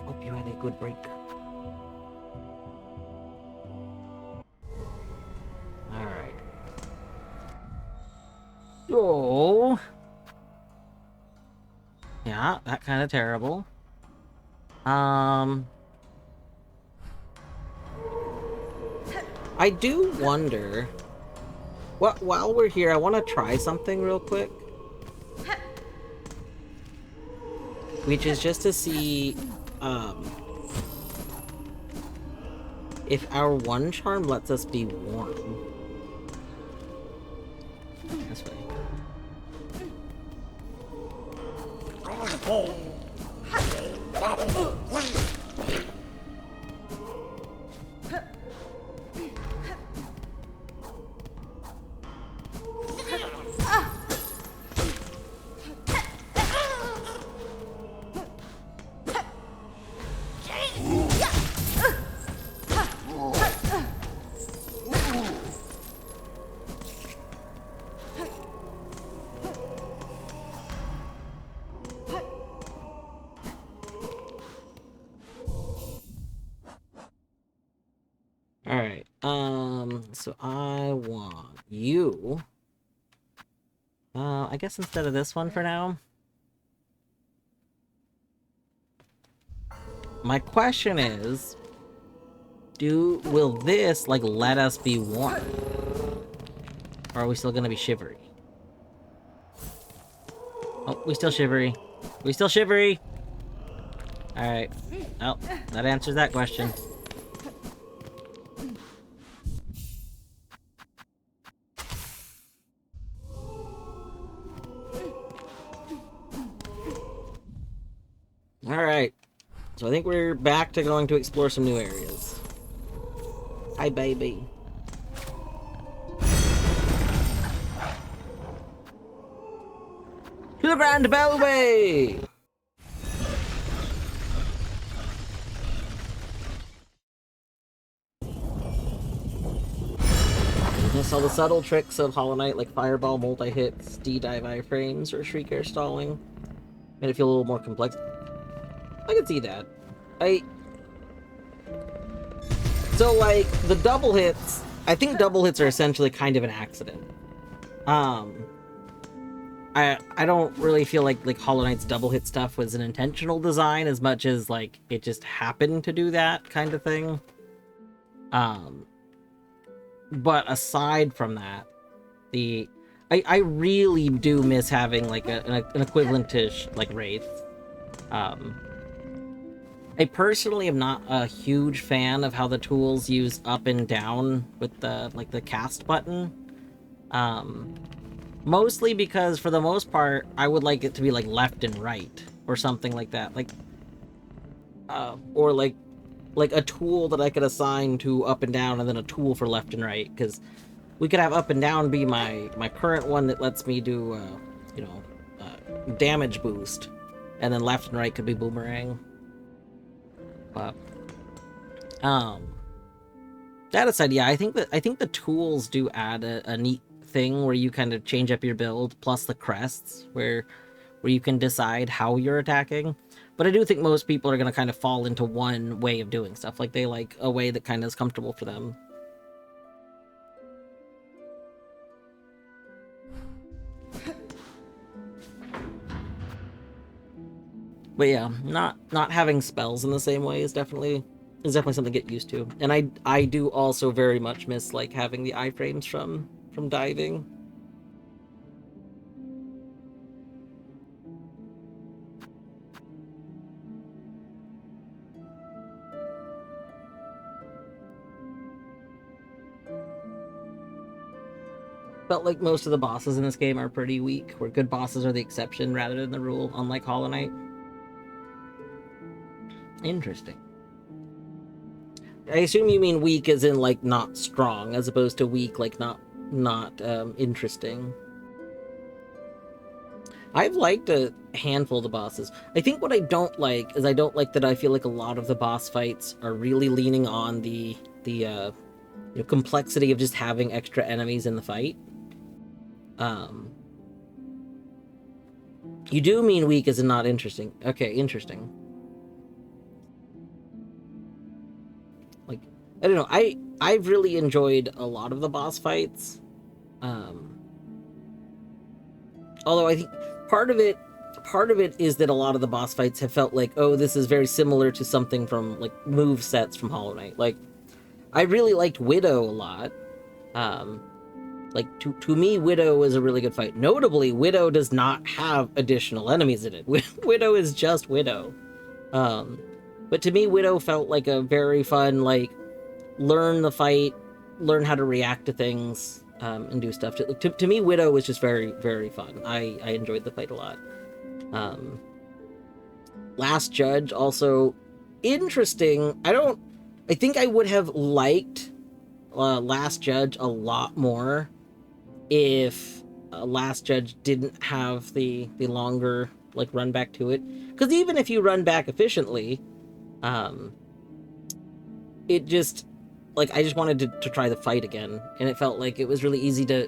Hope you had a good break. Alright. Oh. Yeah, that kind of terrible. I do wonder... while we're here, I want to try something real quick. Which is just to see, if our one charm lets us be warm. This way. Alright, so I want you... I guess instead of this one for now. My question is... will this, like, let us be warm? Or are we still gonna be shivery? Oh, we still shivery. We still shivery! Alright. Oh, that answers that question. Alright. So I think we're back to going to explore some new areas. Hi, baby. To the Grand Bellway! Miss all the subtle tricks of Hollow Knight, like Fireball, multi-hits, D-dive iframes, or Shriek air stalling. Made it feel a little more complex. I can see that. So, like, the double hits... I think double hits are essentially kind of an accident. I don't really feel like Hollow Knight's double hit stuff was an intentional design as much as, like, it just happened to do that kind of thing. But aside from that, I really do miss having, like, an equivalent to, like, Wraith. I personally am not a huge fan of how the tools use up and down with the, like, the cast button. Mostly because, for the most part, I would like it to be, like, left and right, or something like that. Like, or, like a tool that I could assign to up and down, and then a tool for left and right, because we could have up and down be my current one that lets me do, you know, damage boost, and then left and right could be boomerang. But, that aside, yeah, I think the tools do add a neat thing where you kind of change up your build, plus the crests, where you can decide how you're attacking. But I do think most people are going to kind of fall into one way of doing stuff. Like, they like a way that kind of is comfortable for them. But yeah, not having spells in the same way is definitely something to get used to. And I do also very much miss, like, having the iframes from diving. Felt like most of the bosses in this game are pretty weak, where good bosses are the exception rather than the rule, unlike Hollow Knight. Interesting. I assume you mean weak as in, like, not strong, as opposed to weak, like, not interesting. I've liked a handful of the bosses. I think what I don't like is I don't like that I feel like a lot of the boss fights are really leaning on the you know, complexity of just having extra enemies in the fight. You do mean weak as in not interesting. Okay, interesting. Like, I don't know. I've really enjoyed a lot of the boss fights. Although I think part of it is that a lot of the boss fights have felt like, oh, this is very similar to something from like move sets from Hollow Knight. Like, I really liked Widow a lot. Like, to me, Widow is a really good fight. Notably, Widow does not have additional enemies in it. Widow is just Widow. But to me, Widow felt like a very fun, like, learn the fight, learn how to react to things, and do stuff. To me, Widow was just very, very fun. I enjoyed the fight a lot. Last Judge, also interesting. I think I would have liked Last Judge a lot more if Last Judge didn't have the longer like run back to it, because even if you run back efficiently, it just like I just wanted to try the fight again, and it felt like it was really easy to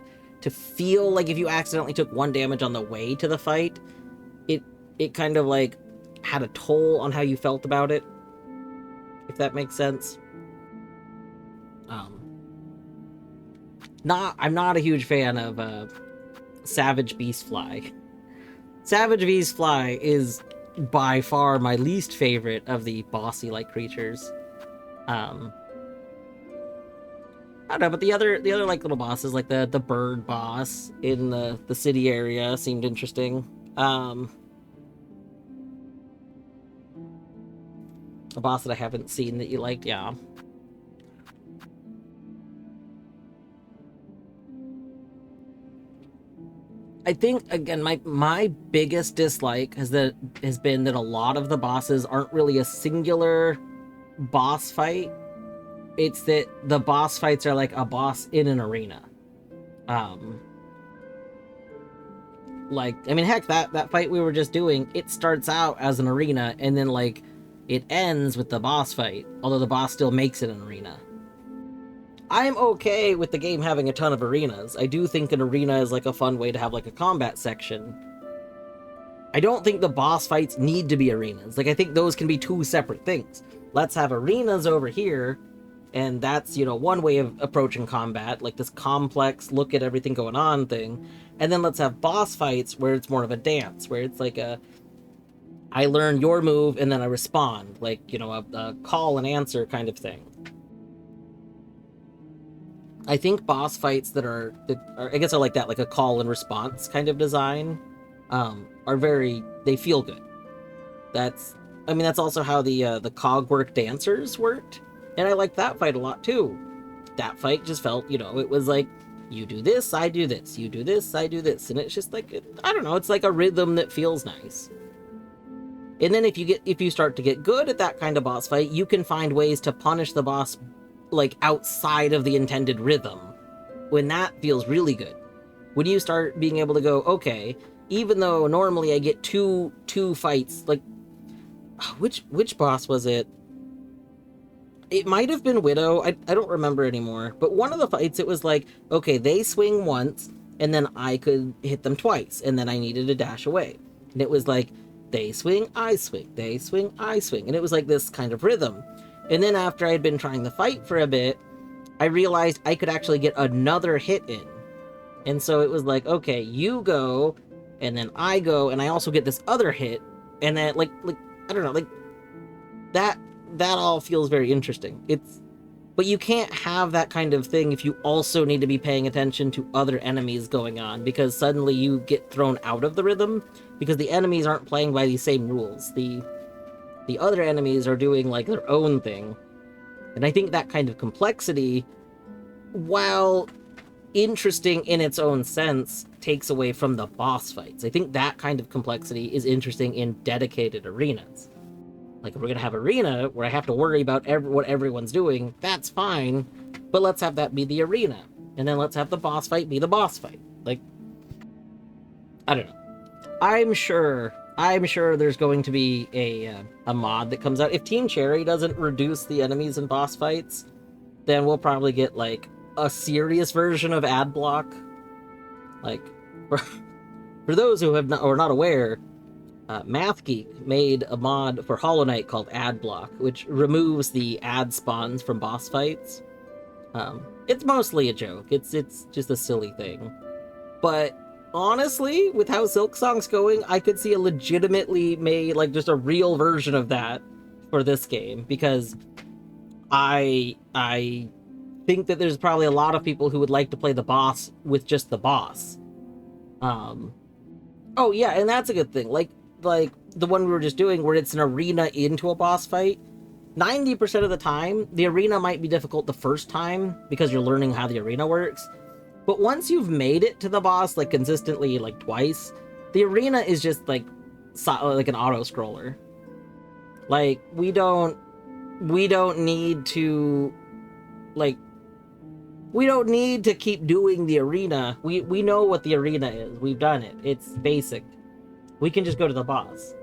feel like if you accidentally took 1 damage on the way to the fight, it kind of like had a toll on how you felt about it, if that makes sense. I'm not a huge fan of Savage Beastfly. Savage Beastfly is by far my least favorite of the bossy-like creatures. I don't know, but the other like little bosses, like the bird boss in the city area, seemed interesting. A boss that I haven't seen that you liked, yeah. I think, again, my biggest dislike has been that a lot of the bosses aren't really a singular boss fight. It's that the boss fights are like a boss in an arena. Like, I mean, heck, that fight we were just doing, it starts out as an arena, and then, like, it ends with the boss fight, although the boss still makes it an arena. I'm okay with the game having a ton of arenas. I do think an arena is like a fun way to have like a combat section. I don't think the boss fights need to be arenas. Like, I think those can be 2 separate things. Let's have arenas over here, and that's, you know, one way of approaching combat, like this complex look at everything going on thing. And then let's have boss fights where it's more of a dance, where it's like I learn your move and then I respond, like, you know, a call and answer kind of thing. I think boss fights that are I guess are like that, like a call and response kind of design, they feel good. That's also how the Cogwork Dancers worked, and I liked that fight a lot too. That fight just felt, you know, it was like, you do this, I do this, you do this, I do this, and it's just like, I don't know, it's like a rhythm that feels nice. And then if you start to get good at that kind of boss fight, you can find ways to punish the boss like outside of the intended rhythm, when that feels really good. When you start being able to go, okay, even though normally I get two fights, like which boss was it? It might have been Widow. I don't remember anymore. But one of the fights, it was like, okay, they swing once, and then I could hit them twice, and then I needed to dash away. And it was like, they swing, I swing, they swing, I swing. And it was like this kind of rhythm. And then after I'd been trying the fight for a bit, I realized I could actually get another hit in. And so it was like, okay, you go, and then I go, and I also get this other hit. And then, like I don't know, like, that all feels very interesting. But you can't have that kind of thing if you also need to be paying attention to other enemies going on, because suddenly you get thrown out of the rhythm, because the enemies aren't playing by these same rules. The other enemies are doing, like, their own thing. And I think that kind of complexity, while interesting in its own sense, takes away from the boss fights. I think that kind of complexity is interesting in dedicated arenas. Like, if we're gonna have arena where I have to worry about what everyone's doing, that's fine, but let's have that be the arena. And then let's have the boss fight be the boss fight. Like, I don't know. I'm sure there's going to be a mod that comes out. If Team Cherry doesn't reduce the enemies in boss fights, then we'll probably get, like, a serious version of ad block. Like, For those who have not or not aware, MathGeek made a mod for Hollow Knight called Ad Block, which removes the ad spawns from boss fights. It's mostly a joke. It's just a silly thing. But honestly, with how Silksong's going, I could see a legitimately made, like, just a real version of that for this game, because I think that there's probably a lot of people who would like to play the boss with just the boss. Oh yeah, and that's a good thing. Like the one we were just doing, where it's an arena into a boss fight. 90% of the time, the arena might be difficult the first time because you're learning how the arena works. But once you've made it to the boss, like, consistently, like, twice, the arena is just, like an auto-scroller. Like, we don't need to, like, we don't need to keep doing the arena. We know what the arena is. We've done it. It's basic. We can just go to the boss.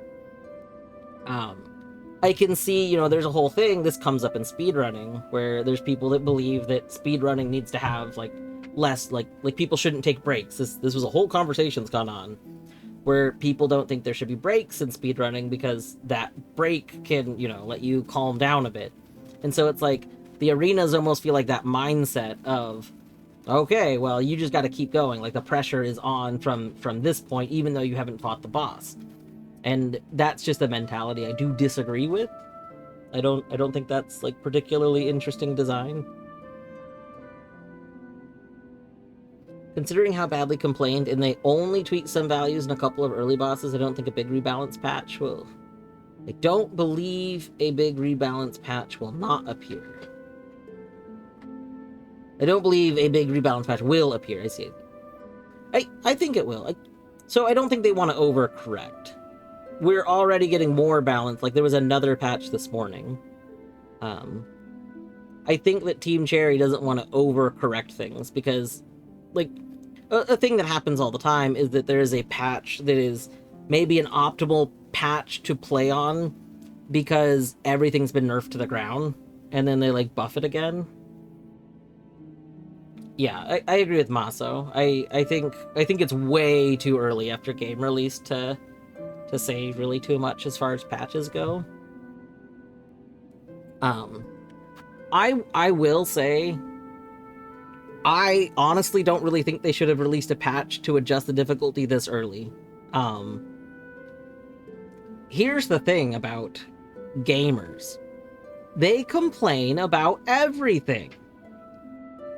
I can see, you know, there's a whole thing, this comes up in speedrunning, where there's people that believe that speedrunning needs to have, like, less, like people shouldn't take breaks. This was a whole conversation that's gone on, where people don't think there should be breaks in speedrunning because that break can, you know, let you calm down a bit. And so it's like, the arenas almost feel like that mindset of, okay, well, you just got to keep going. Like, the pressure is on from this point, even though you haven't fought the boss. And that's just a mentality I do disagree with. I don't think that's, like, particularly interesting design. Considering how badly complained, and they only tweaked some values in a couple of early bosses, I don't think a big rebalance patch will... I don't believe a big rebalance patch will not appear. I don't believe a big rebalance patch will appear. I see it. I think it will. So I don't think they want to overcorrect. We're already getting more balance. Like, there was another patch this morning. I think that Team Cherry doesn't want to overcorrect things because, like, a thing that happens all the time is that there is a patch that is maybe an optimal patch to play on because everything's been nerfed to the ground, and then they, like, buff it again. Yeah, I agree with Maso. I think it's way too early after game release to say really too much as far as patches go. I will say, I honestly don't really think they should have released a patch to adjust the difficulty this early. Here's the thing about gamers. They complain about everything.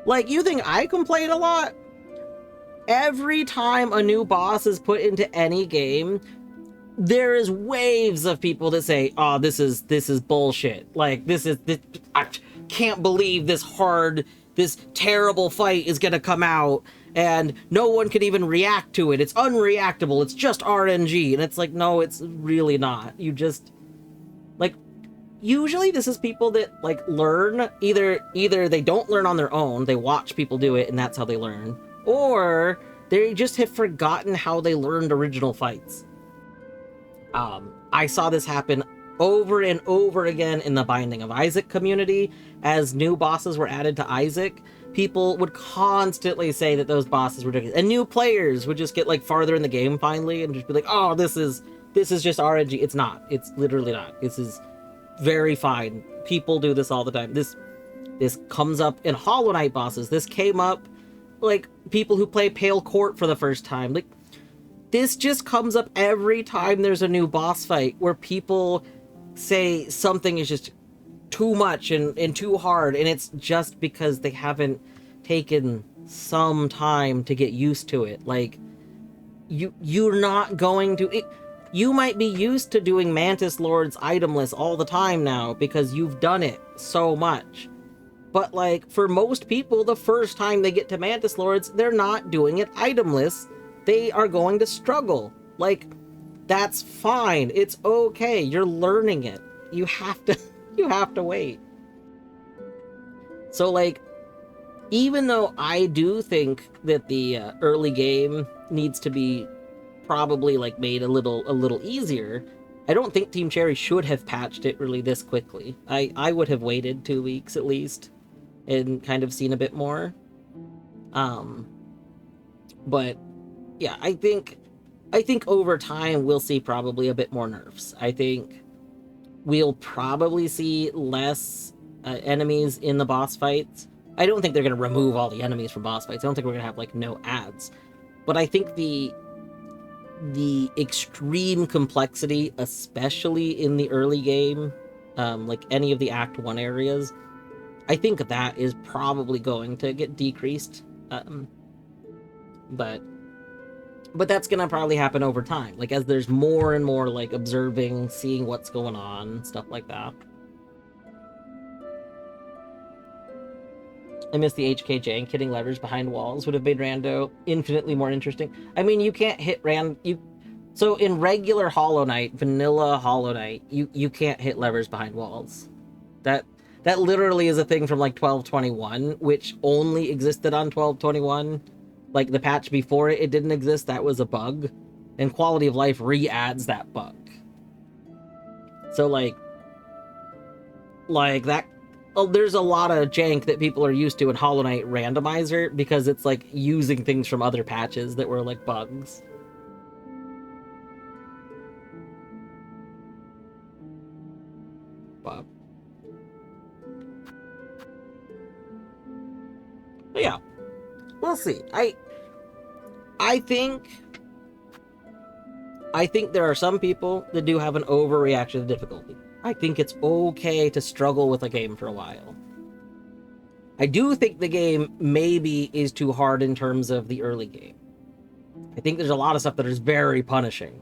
Like, you think I complain a lot? Every time a new boss is put into any game, there is waves of people that say, oh, this is bullshit. Like, this I can't believe this terrible fight is gonna come out, and no one can even react to it. It's unreactable. It's just RNG. And it's like, no, it's really not. You just, like, usually this is people that, like, learn, either they don't learn on their own, they watch people do it, and that's how they learn, or they just have forgotten how they learned original fights. I saw this happen over and over again in the Binding of Isaac community. As new bosses were added to Isaac, people would constantly say that those bosses were ridiculous. And new players would just get, like, farther in the game finally and just be like, oh, this is just RNG. It's not. It's literally not. This is very fine. People do this all the time. This comes up in Hollow Knight bosses. This came up, like, people who play Pale Court for the first time. Like, this just comes up every time there's a new boss fight where people say something is just too much and too hard, and it's just because they haven't taken some time to get used to it. Like, you're not going to... You might be used to doing Mantis Lord's itemless all the time now because you've done it so much. But, like, for most people, the first time they get to Mantis Lords, they're not doing it itemless. They are going to struggle. Like, that's fine. It's okay. You're learning it. You have to wait. So, like, even though I do think that the early game needs to be probably, like, made a little easier, I don't think Team Cherry should have patched it really this quickly. I would have waited 2 weeks at least and kind of seen a bit more. But yeah, I think over time we'll see probably a bit more nerfs. I think we'll probably see less enemies in the boss fights. I don't think they're going to remove all the enemies from boss fights. I don't think we're going to have like no ads. But I think the extreme complexity, especially in the early game, like any of the Act 1 areas, I think that is probably going to get decreased. But that's gonna probably happen over time, like as there's more and more like observing, seeing what's going on, stuff like that. I miss the HK jank. Hitting levers behind walls would have made rando infinitely more interesting. I mean, you can't hit so in regular Hollow Knight, vanilla Hollow Knight, you can't hit levers behind walls. That literally is a thing from like 1221, which only existed on 1221. Like the patch before it didn't exist. That was a bug, and Quality of Life re-adds that bug. So like that. Oh, there's a lot of jank that people are used to in Hollow Knight Randomizer because it's like using things from other patches that were like bugs. But yeah, we'll see. I think there are some people that do have an overreaction to difficulty. I think it's okay to struggle with a game for a while. I do think the game maybe is too hard in terms of the early game. I think there's a lot of stuff that is very punishing.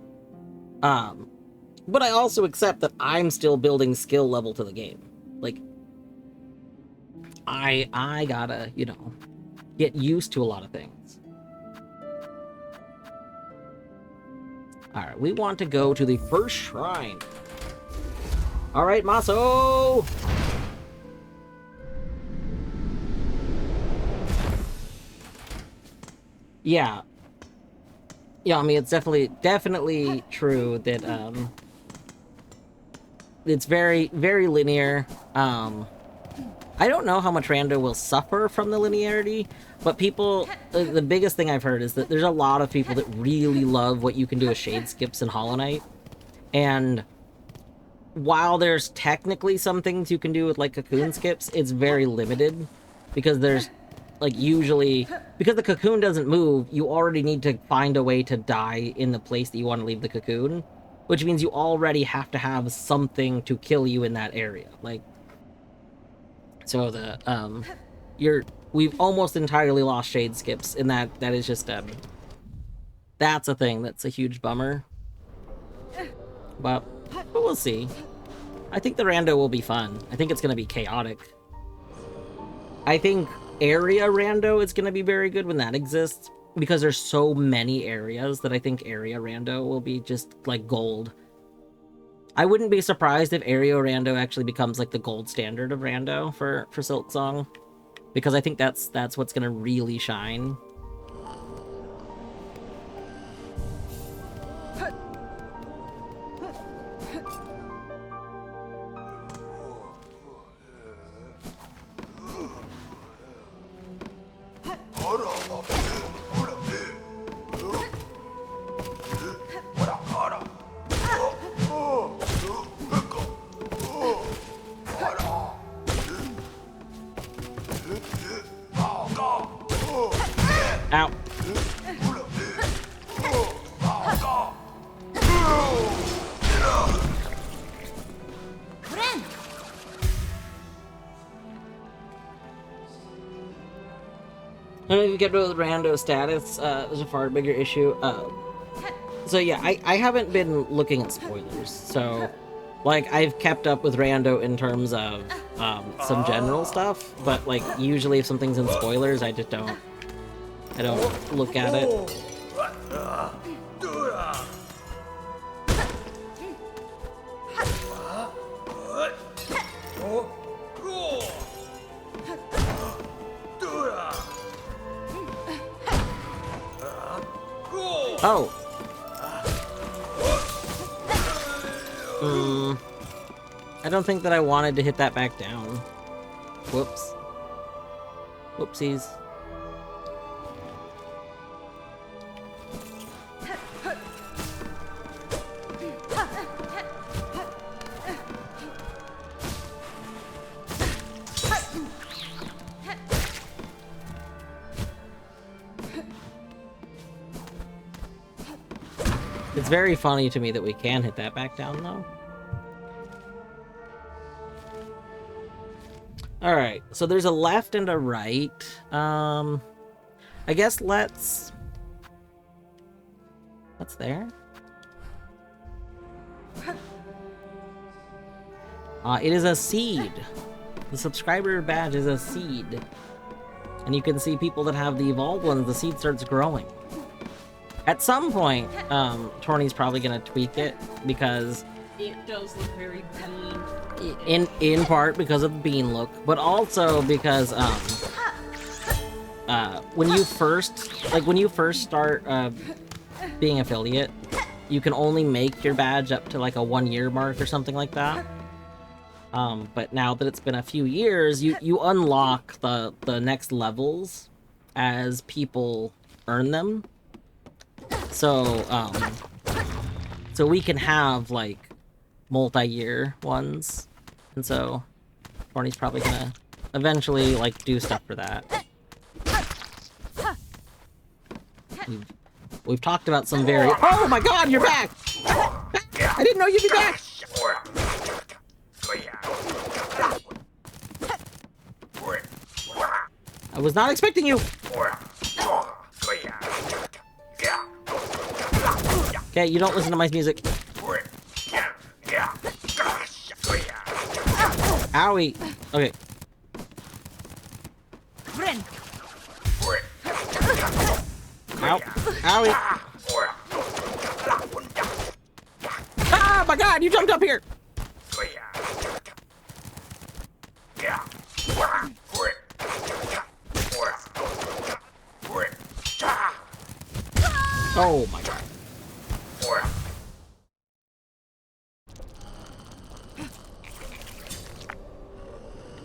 But I also accept that I'm still building skill level to the game. Like, I gotta, get used to a lot of things. Alright, we want to go to the first shrine. Alright, Maso! Yeah. Yeah, I mean, it's definitely true that, it's very, very linear. I don't know how much rando will suffer from the linearity, but people, the biggest thing I've heard is that there's a lot of people that really love what you can do with shade skips in Hollow Knight. And while there's technically some things you can do with like cocoon skips, it's very limited because there's like usually, because the cocoon doesn't move, you already need to find a way to die in the place that you want to leave the cocoon, which means you already have to have something to kill you in that area. Like, so we've almost entirely lost shade skips, and that is just, that's a thing that's a huge bummer. But we'll see. I think the rando will be fun. I think it's going to be chaotic. I think area rando is going to be very good when that exists, because there's so many areas that I think area rando will be just like gold. I wouldn't be surprised if area rando actually becomes like the gold standard of rando for Silksong, because I think that's what's going to really shine. Ow. I don't know if you get rid of the rando status, there's a far bigger issue. So yeah, I haven't been looking at spoilers, so like I've kept up with rando in terms of some general stuff, but like usually if something's in spoilers, I just don't look at it. Oh. I don't think that I wanted to hit that back down. Whoops. Whoopsies. very funny to me that we can hit that back down, though. Alright, so there's a left and a right. I guess let's... What's there? It is a seed. The subscriber badge is a seed. And you can see people that have the evolved ones, the seed starts growing. At some point, Torny's probably gonna tweak it because it does look very green. In part because of the bean look, but also because when you first start being affiliate, you can only make your badge up to like a 1-year mark or something like that. But now that it's been a few years, you unlock the next levels as people earn them. So so we can have like multi-year ones, and so Barney's probably gonna eventually like do stuff for that. We've talked about some very— Oh my god, you're back! I didn't know you'd be back! I was not expecting you! Okay, you don't listen to my music. Owie! Okay. Ow. Owie! Ah, my god, you jumped up here! Oh my god.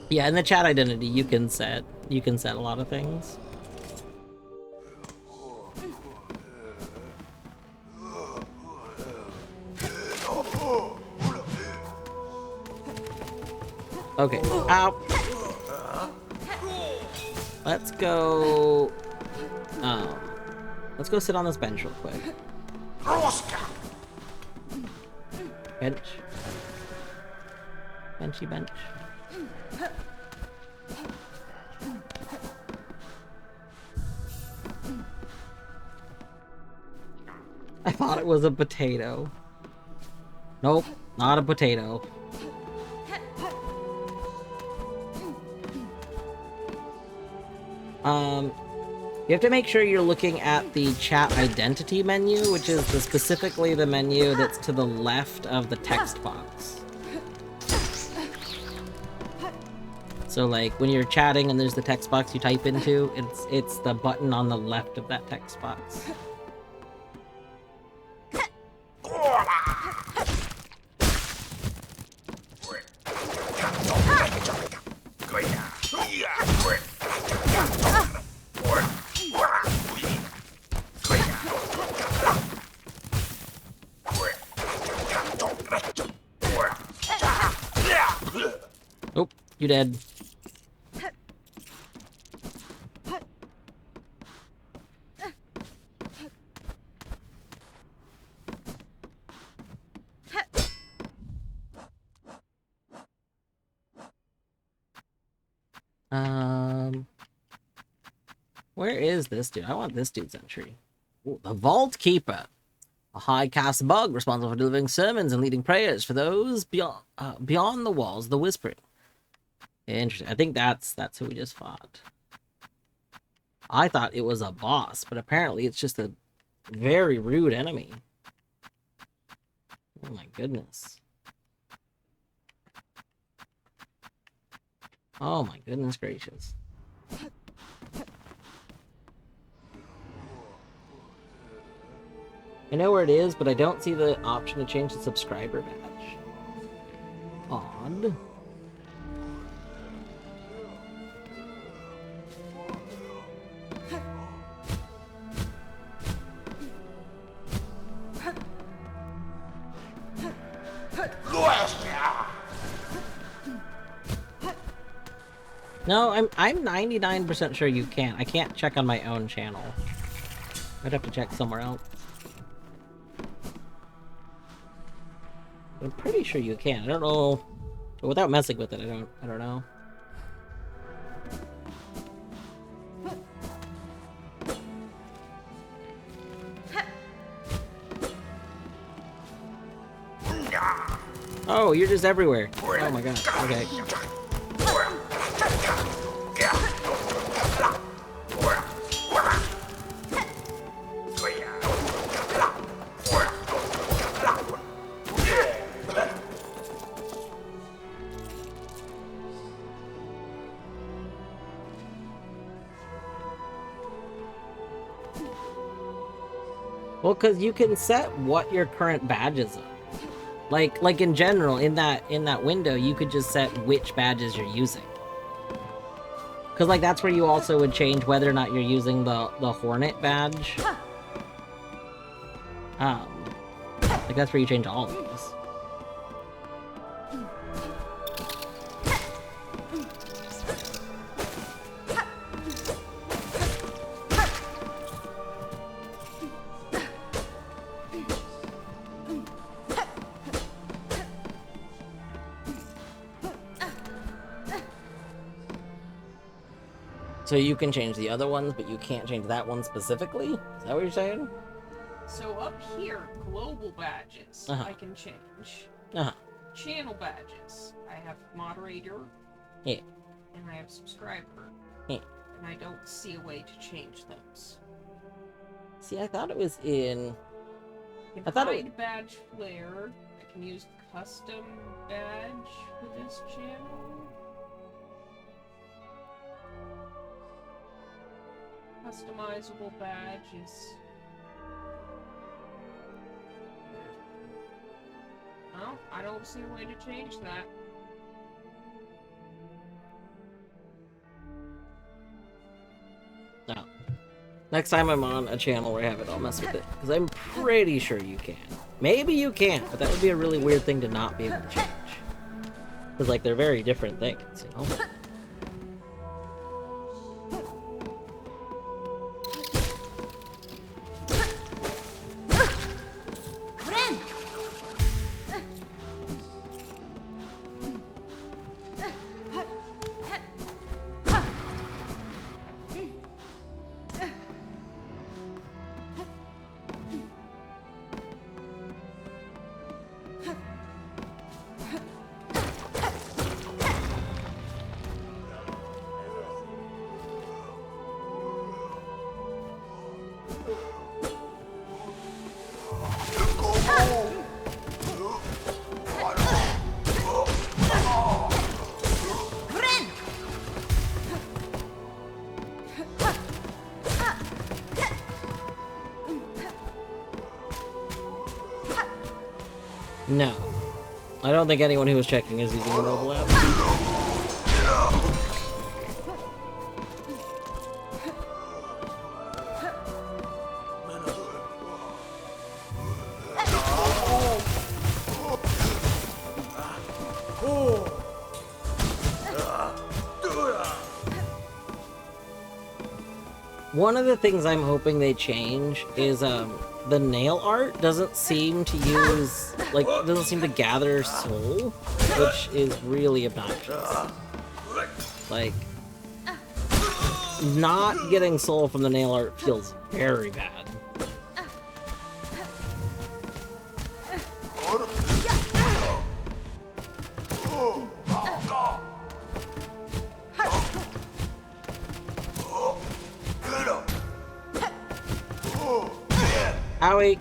Yeah, in the chat identity you can set a lot of things. Okay. Ow. Let's go sit on this bench real quick. Bench. Benchy bench. I thought it was a potato. Nope, not a potato. You have to make sure you're looking at the chat identity menu, which is specifically the menu that's to the left of the text box. So like when you're chatting and there's the text box you type into, it's the button on the left of that text box. Oh, you dead. Where is this dude? I want this dude's entry. Ooh, the Vault Keeper. A high caste bug responsible for delivering sermons and leading prayers for those beyond the walls of the Whispering. Interesting. I think that's who we just fought. I thought it was a boss, but apparently it's just a very rude enemy. Oh my goodness. Oh my goodness gracious. I know where it is, but I don't see the option to change the subscriber badge. Odd. No, I'm 99% sure you can. I can't check on my own channel. I'd have to check somewhere else. I'm pretty sure you can. I don't know. Without messing with it, I don't know. Oh, you're just everywhere. Oh my god. Okay. Well, because you can set what your current badges are. Like in general, in that window, you could just set which badges you're using. Because like that's where you also would change whether or not you're using the Hornet badge. Like that's where you change all of these. So you can change the other ones, but you can't change that one specifically? Is that what you're saying? So up here, global badges, I can change. Channel badges, I have moderator. Yeah. And I have subscriber. Yeah. And I don't see a way to change those. See, I thought it was in... I thought it... badge flare. I can use custom badge for this channel. Customizable badges. Well, I don't see a way to change that. No. Next time I'm on a channel where I have it, I'll mess with it. Because I'm pretty sure you can. Maybe you can't, but that would be a really weird thing to not be able to change. Because, like, they're very different things, you know? No. I don't think anyone who was checking is using a mobile app. One of the things I'm hoping they change is the nail art doesn't seem to use, like, doesn't seem to gather soul, which is really obnoxious. Like, not getting soul from the nail art feels very bad. Owie.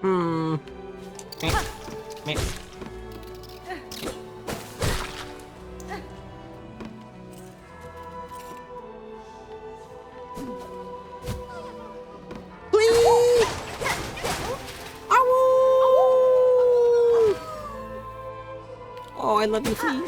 Hmm. Meh. Meh. Please! Ow! Oh, I love you, Flea.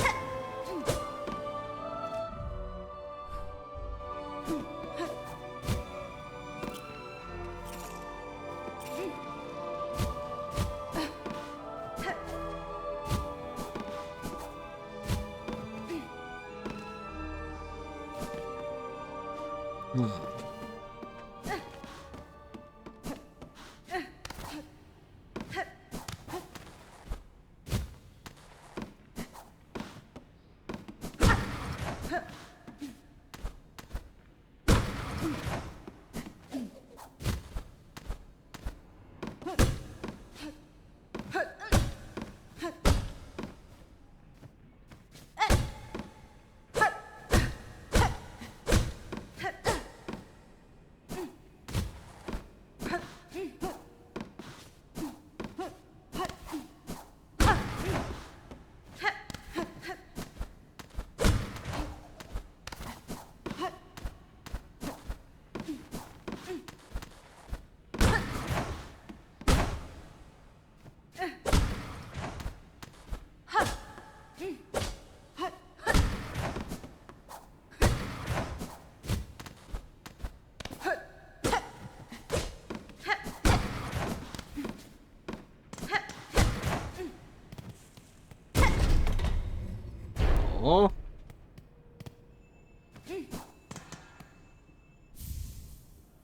Oh.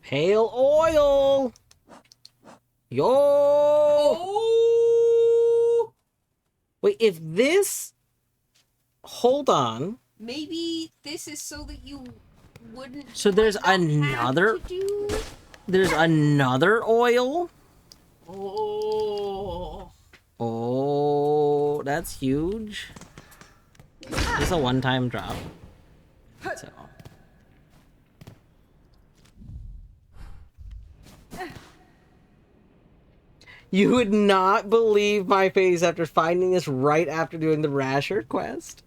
Pale oil. Yo. Oh! Wait, if this. Hold on. Maybe this is so that you wouldn't. So there's not have another. to do... There's another oil. Oh. Oh, that's huge. This is a one-time drop. So. You would not believe my face after finding this right after doing the Rasher quest.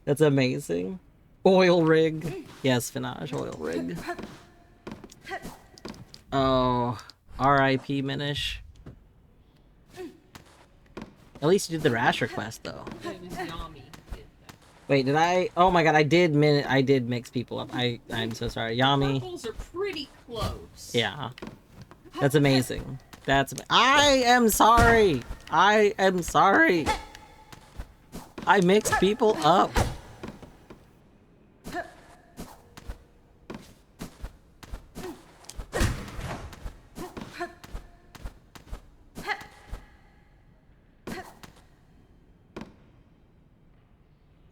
That's amazing. Oil rig. Yes, Finage, oil rig. Oh, R.I.P. Minish. At least you did the Rasher quest, though. It was Yami did that. Wait, did I? Oh my god, I did mix people up. I'm so sorry. Yami. Purples are pretty close. Yeah. That's amazing. I am sorry. I am sorry. I mixed people up.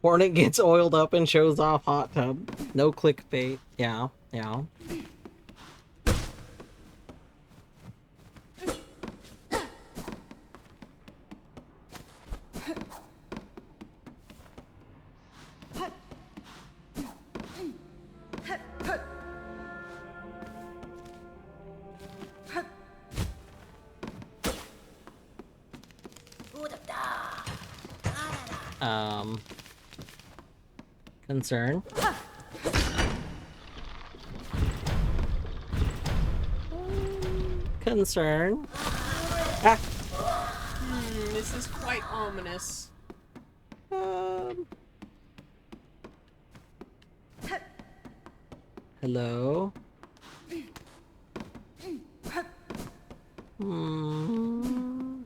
Hornet gets oiled up and shows off hot tub. No clickbait. Yeah, yeah. Concern. Concern. Ah. This is quite ominous. Hello? Hmm.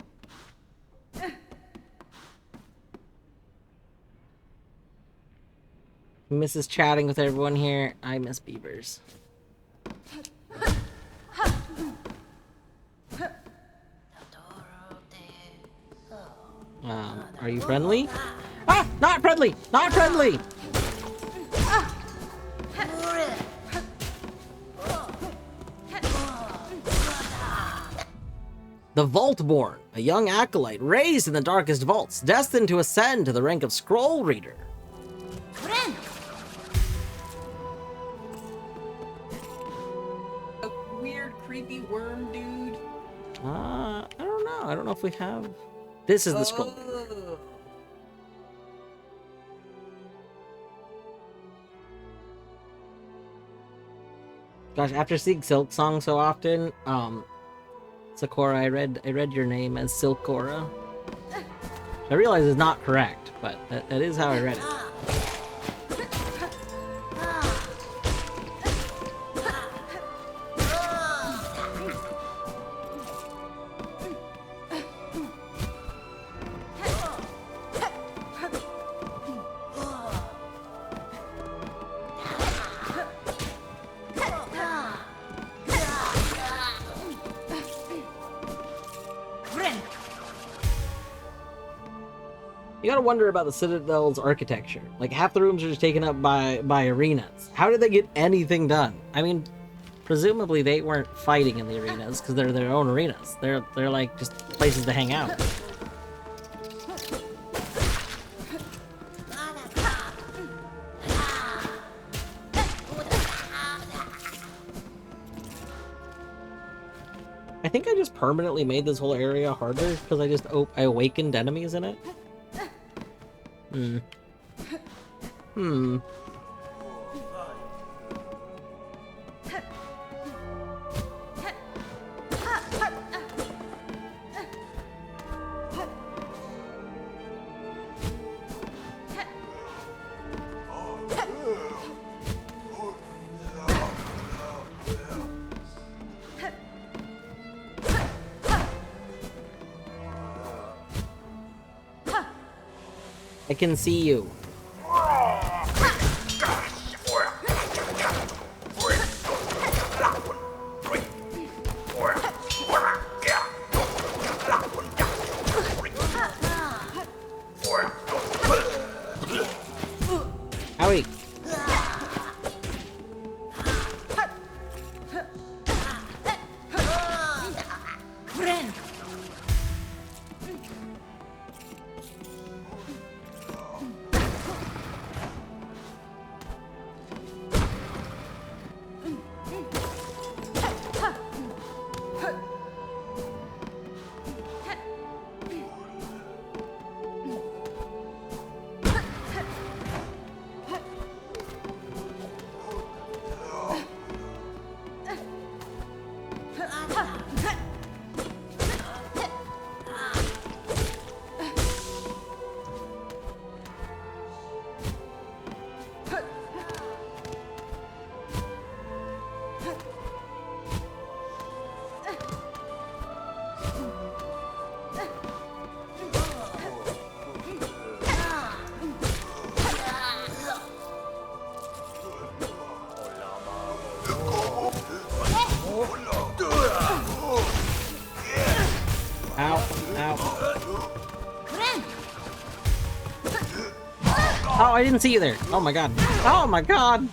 Mrs. chatting with everyone here. I miss beavers. Are you friendly? Ah! Not friendly! Not friendly! The Vaultborn, a young acolyte raised in the darkest vaults, destined to ascend to the rank of scroll reader. A weird, creepy worm dude. I don't know. Oh, I don't know if we have. This is the scroll. Oh. Gosh, after seeing Silksong so often, Sakura, I read your name as Silkora. I realize it's not correct, but that is how I read it. You gotta wonder about the Citadel's architecture. Like, half the rooms are just taken up by arenas. How did they get anything done? I mean, presumably they weren't fighting in the arenas, because they're their own arenas. They're like, just places to hang out. I think I just permanently made this whole area harder, because I awakened enemies in it. Hmm. I can see you. Owie. Oh, I didn't see you there. Oh my god. Oh my god.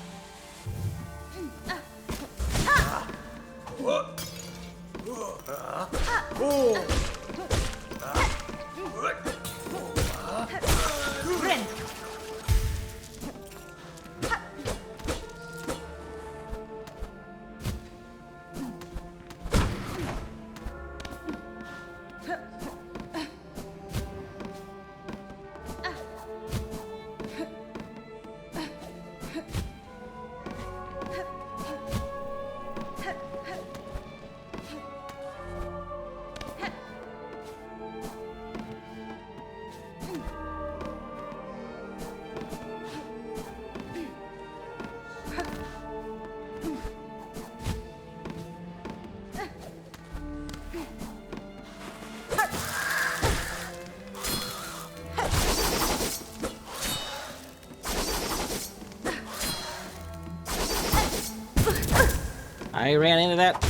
I ran into that.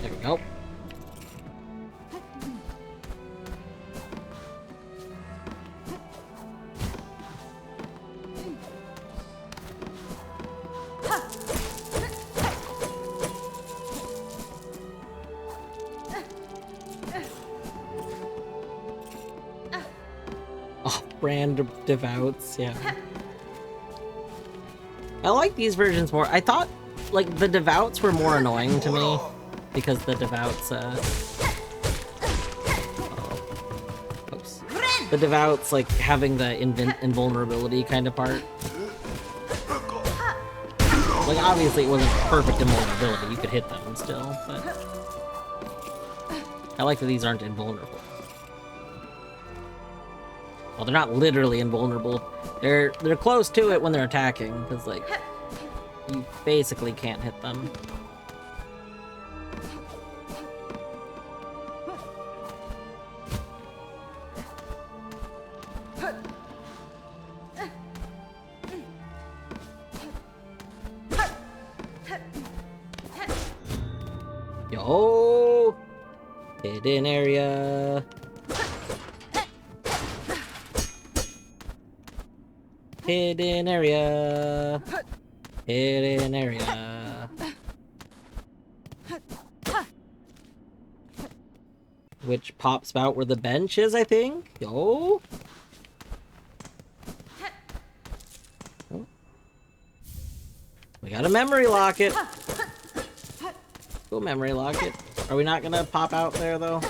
There we go. Brand devouts, yeah. I like these versions more. I thought, like, the devouts were more annoying to me because the devouts, oops. The devouts, like, having the invulnerability kind of part. Like, obviously it wasn't perfect invulnerability. You could hit them still, but I like that these aren't invulnerable. Well, they're not literally invulnerable. They're close to it when they're attacking, because, like, you basically can't hit them. Yo! Hidden area. Hidden area. Hidden area. Which pops out where the bench is, I think. Yo. Oh. We got a memory locket. Go memory locket. Are we not gonna pop out there though?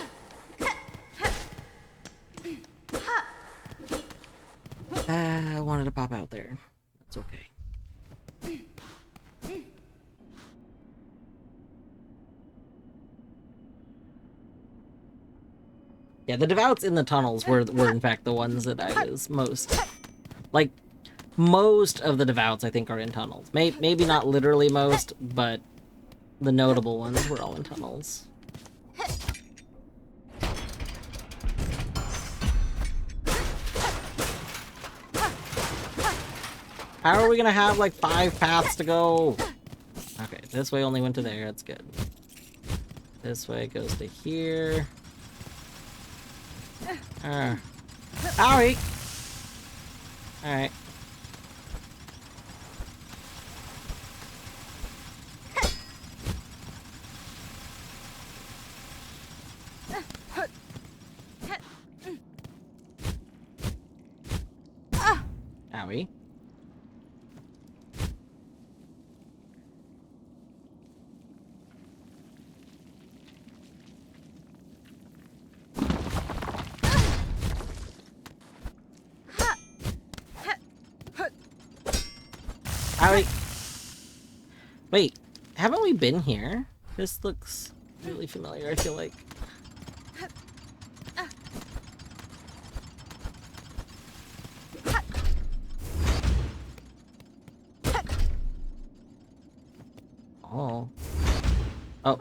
I wanted to pop out there. That's okay. Yeah, the devouts in the tunnels were in fact the ones that I was most... Like, most of the devouts I think are in tunnels. Maybe not literally most, but the notable ones were all in tunnels. How are we gonna have like 5 paths to go? Okay, this way only went to there, that's good. This way goes to here. Owie! Alright. Owie. Owie. Wait, haven't we been here? This looks really familiar, I feel like. Oh. Oh.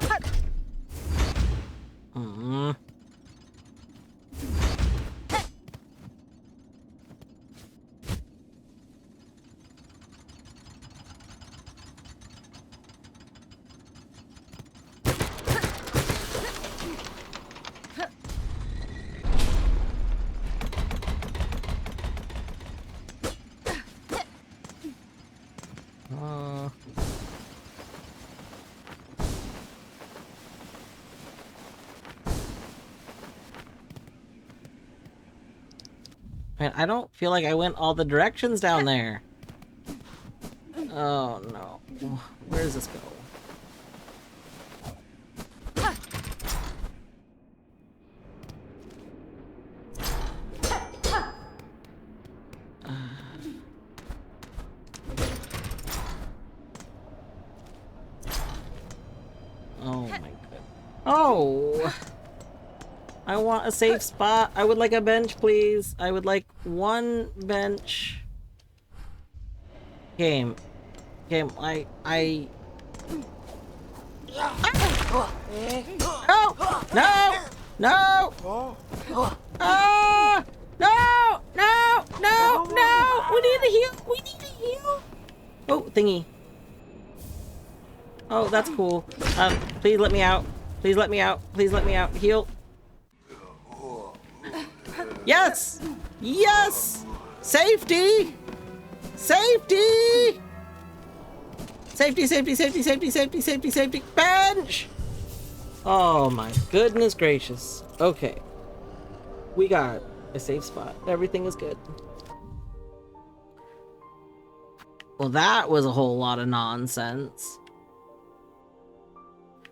Man, I don't feel like I went all the directions down there. Oh no. Where does this go? Oh my god. Oh! I want a safe spot. I would like a bench, please. I would like one bench. Game. No! No! No! Ah! No! No! No! No! We need to heal! We need to heal! Oh, thingy. Oh, that's cool. Please let me out. Please let me out. Please let me out. Heal. Yes! Yes! Safety! Safety! Safety, safety, safety, safety, safety, safety, safety. Bench! Oh my goodness gracious. Okay. We got a safe spot. Everything is good. Well, that was a whole lot of nonsense.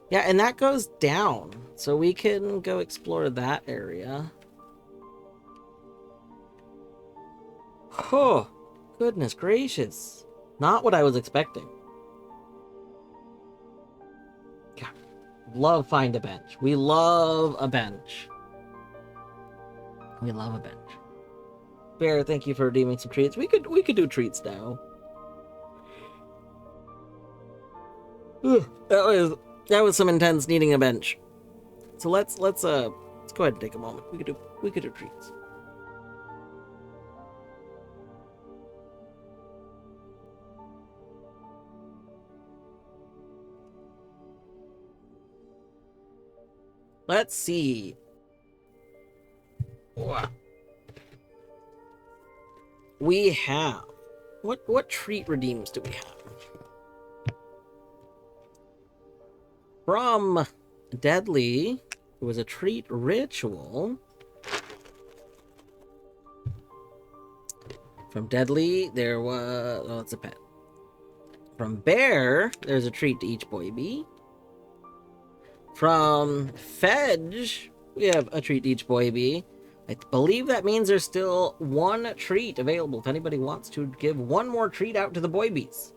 Yeah, and that goes down, so we can go explore that area. Oh, goodness gracious. Not what I was expecting. God, love find a bench. We love a bench. We love a bench. Bear, thank you for redeeming some treats. We could do treats now. Ugh, that was some intense needing a bench. So let's go ahead and take a moment. We could do treats. Let's see. We have what treat redeems do we have? From Deadly, it was a treat ritual. From Deadly, there was... Oh, it's a pet. From Bear, there's a treat to each boy bee. From Fedge, we have a treat to each boy bee. I believe that means there's still one treat available if anybody wants to give one more treat out to the boy bees.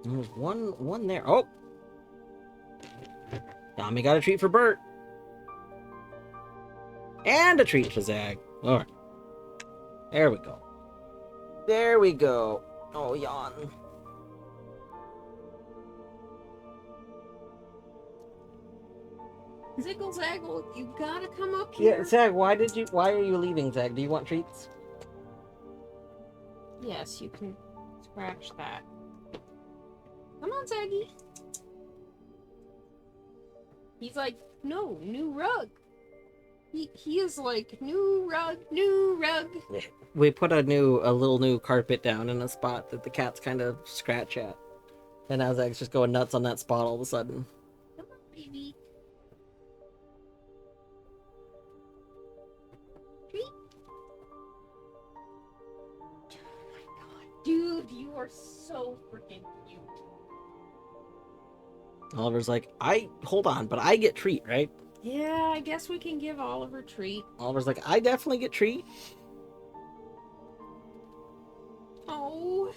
There's one there. Oh! Tommy got a treat for Bert. And a treat for Zag. Alright. There we go. There we go. Oh, yawn. Ziggle Zaggle, you gotta come up here. Yeah, Zag, why are you leaving, Zag? Do you want treats? Yes, you can scratch that. Come on, Zaggy. He's like, no, new rug. He is like, new rug, new rug. We put a little new carpet down in a spot that the cats kind of scratch at. And now Zag's just going nuts on that spot all of a sudden. Come on, baby. Treat. Oh my god. Dude, you are so freaking cute. Oliver's like, hold on, but I get treat, right? Yeah, I guess we can give Oliver treat. Oliver's like, I definitely get treat. Oh,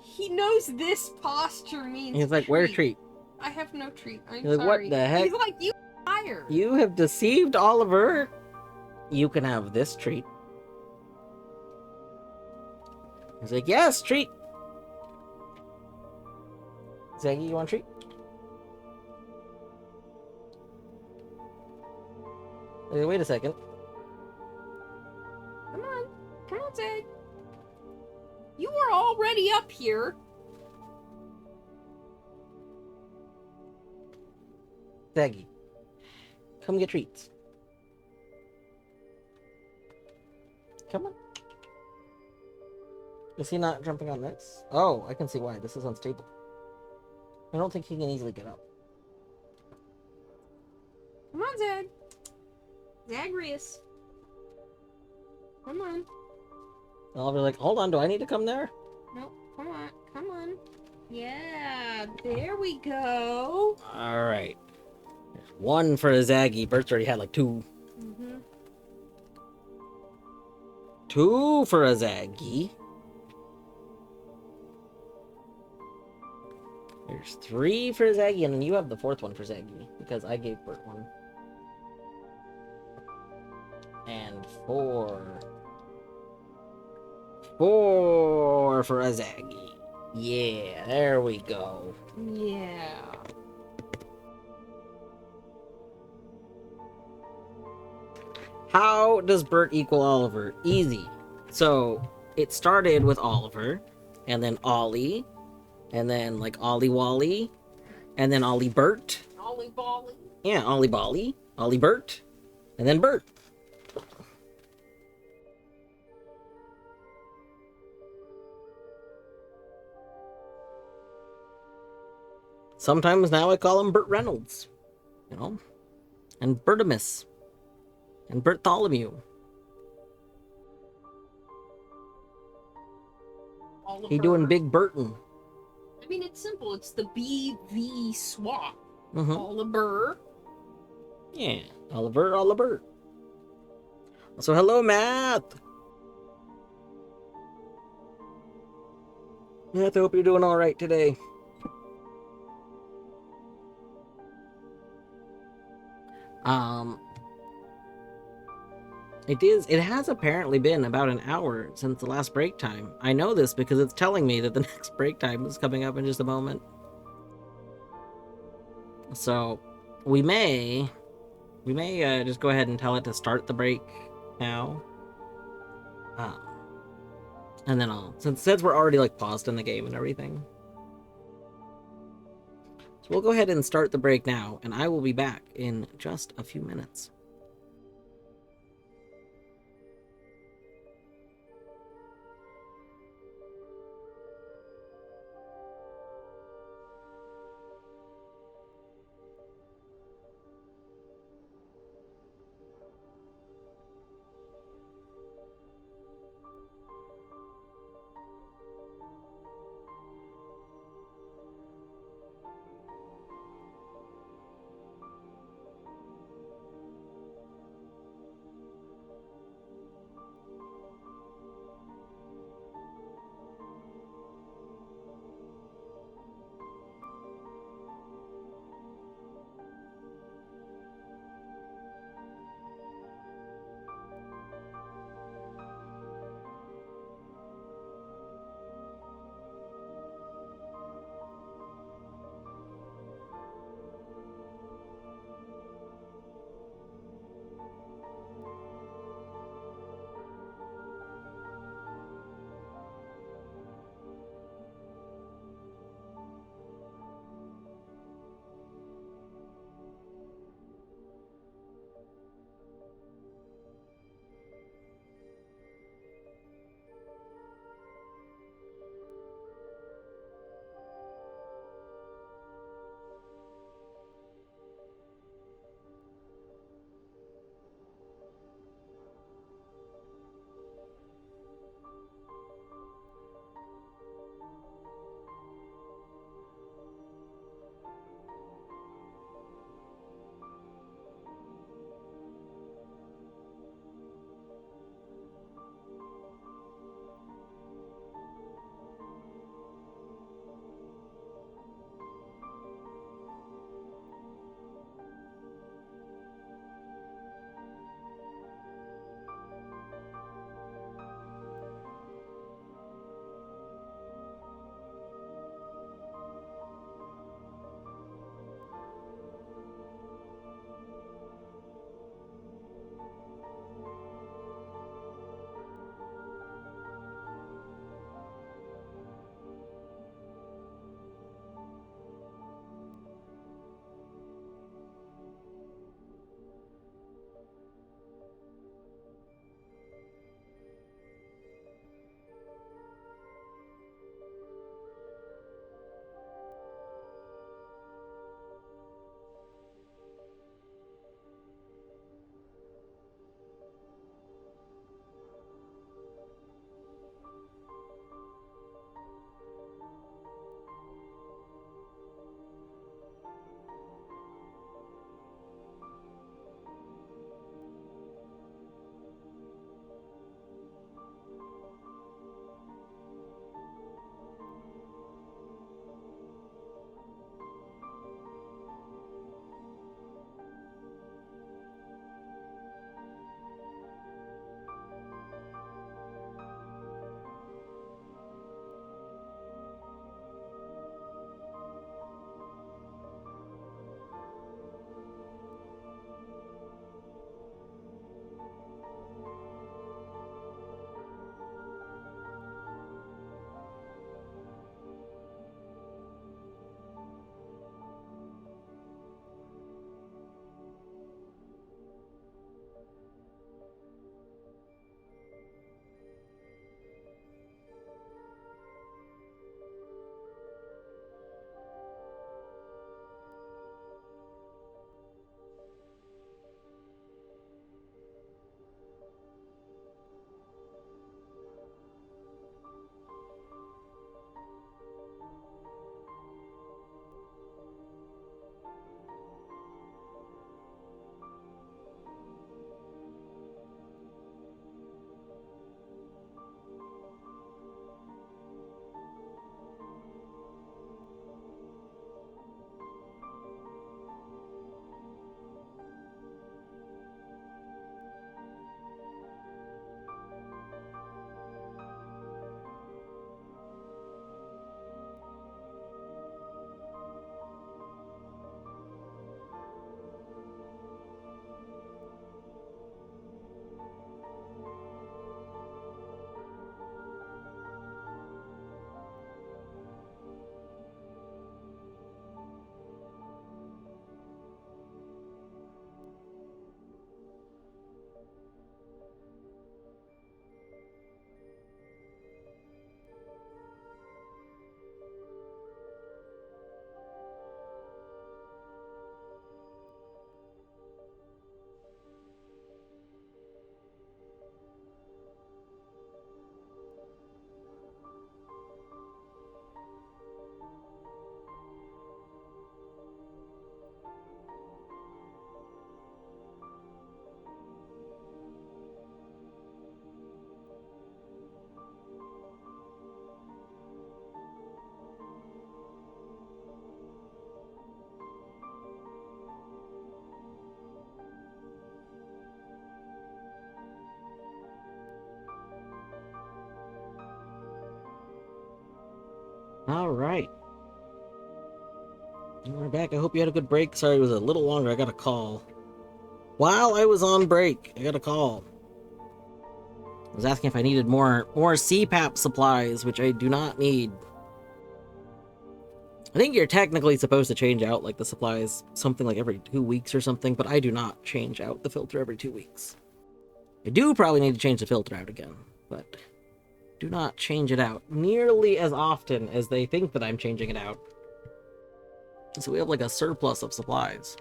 he knows this posture means He's like, where's treat? I have no treat. I'm He's like, sorry. what the heck? He's like, you liar. You have deceived Oliver. You can have this treat. He's like, yes, treat. Zaggy, you want treat? Okay, wait a second. Come on, Zag. You were already up here. Zaggy, come get treats. Come on. Is he not jumping on this? Oh, I can see why. This is unstable. I don't think he can easily get up. Come on, Zag. Zagreus. Come on. Oliver's like, hold on, do I need to come there? Nope. Come on. Come on. Yeah, there we go. Alright. There's one for a Zaggy. Bert's already had like two. Mm-hmm. Two for a Zaggy. There's three for Zaggy, and then you have the fourth one for Zaggy, because I gave Bert one. And four. Four for a Zaggy. Yeah, there we go. Yeah. How does Bert equal Oliver? Easy. So, it started with Oliver, and then Ollie, and then like Ollie Wally, and then Ollie Bert. Ollie Bolly. Yeah, Ollie Bolly, Ollie Bert, and then Bert. Sometimes now I call him Burt Reynolds, you know, and Bertimus, And Bartholomew. He doing Oliver. Big Burton. I mean, it's simple. It's the BV swap. Mm-hmm. Oliver. Yeah, Oliver. So hello, Matt. Matt, I hope you're doing all right today. It has apparently been about an hour since the last break time. I know this because it's telling me that the next break time is coming up in just a moment. So, we may just go ahead and tell it to start the break now. And then since we're already like paused in the game and everything. So we'll go ahead and start the break now, and I will be back in just a few minutes. Alright. We're back. I hope you had a good break. Sorry it was a little longer. I got a call. While I was on break, I got a call. I was asking if I needed more CPAP supplies, which I do not need. I think you're technically supposed to change out like the supplies something like every 2 weeks or something, but I do not change out the filter every 2 weeks. I do probably need to change the filter out again, but do not change it out nearly as often as they think that I'm changing it out. So we have like a surplus of supplies.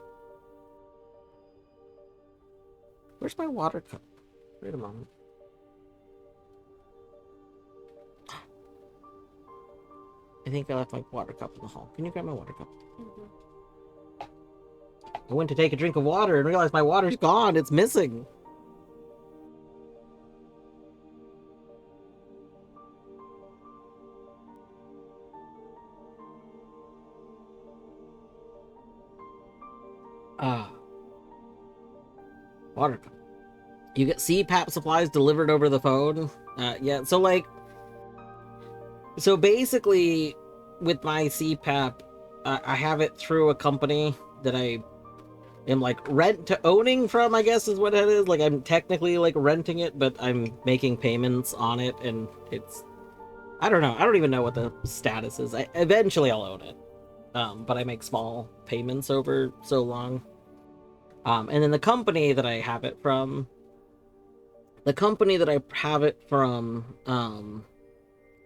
Where's my water cup? Wait a moment. I think I left my water cup in the hall. Can you grab my water cup? I went to take a drink of water and realized my water's gone. It's missing. Water cup. You get CPAP supplies delivered over the phone. Yeah, so basically, with my CPAP, I have it through a company that I am like rent to owning from, I guess is what it is. Like I'm technically like renting it, but I'm making payments on it, and it's, I don't know. I don't even know what the status is. Eventually I'll own it. But I make small payments over so long. And then the company that I have it from,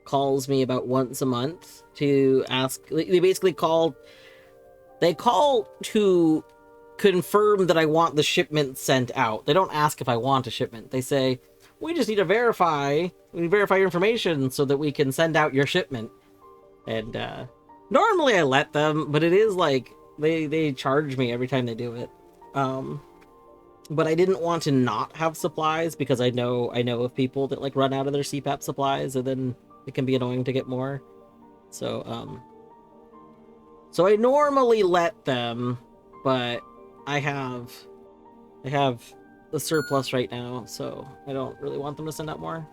calls me about once a month to ask. They basically call to confirm that I want the shipment sent out. They don't ask if I want a shipment. They say, we just need to verify your information so that we can send out your shipment. And normally I let them, but it is like they charge me every time they do it. But I didn't want to not have supplies because I know of people that like run out of their CPAP supplies, and then it can be annoying to get more. So so I normally let them, but I have the surplus right now, so I don't really want them to send out more.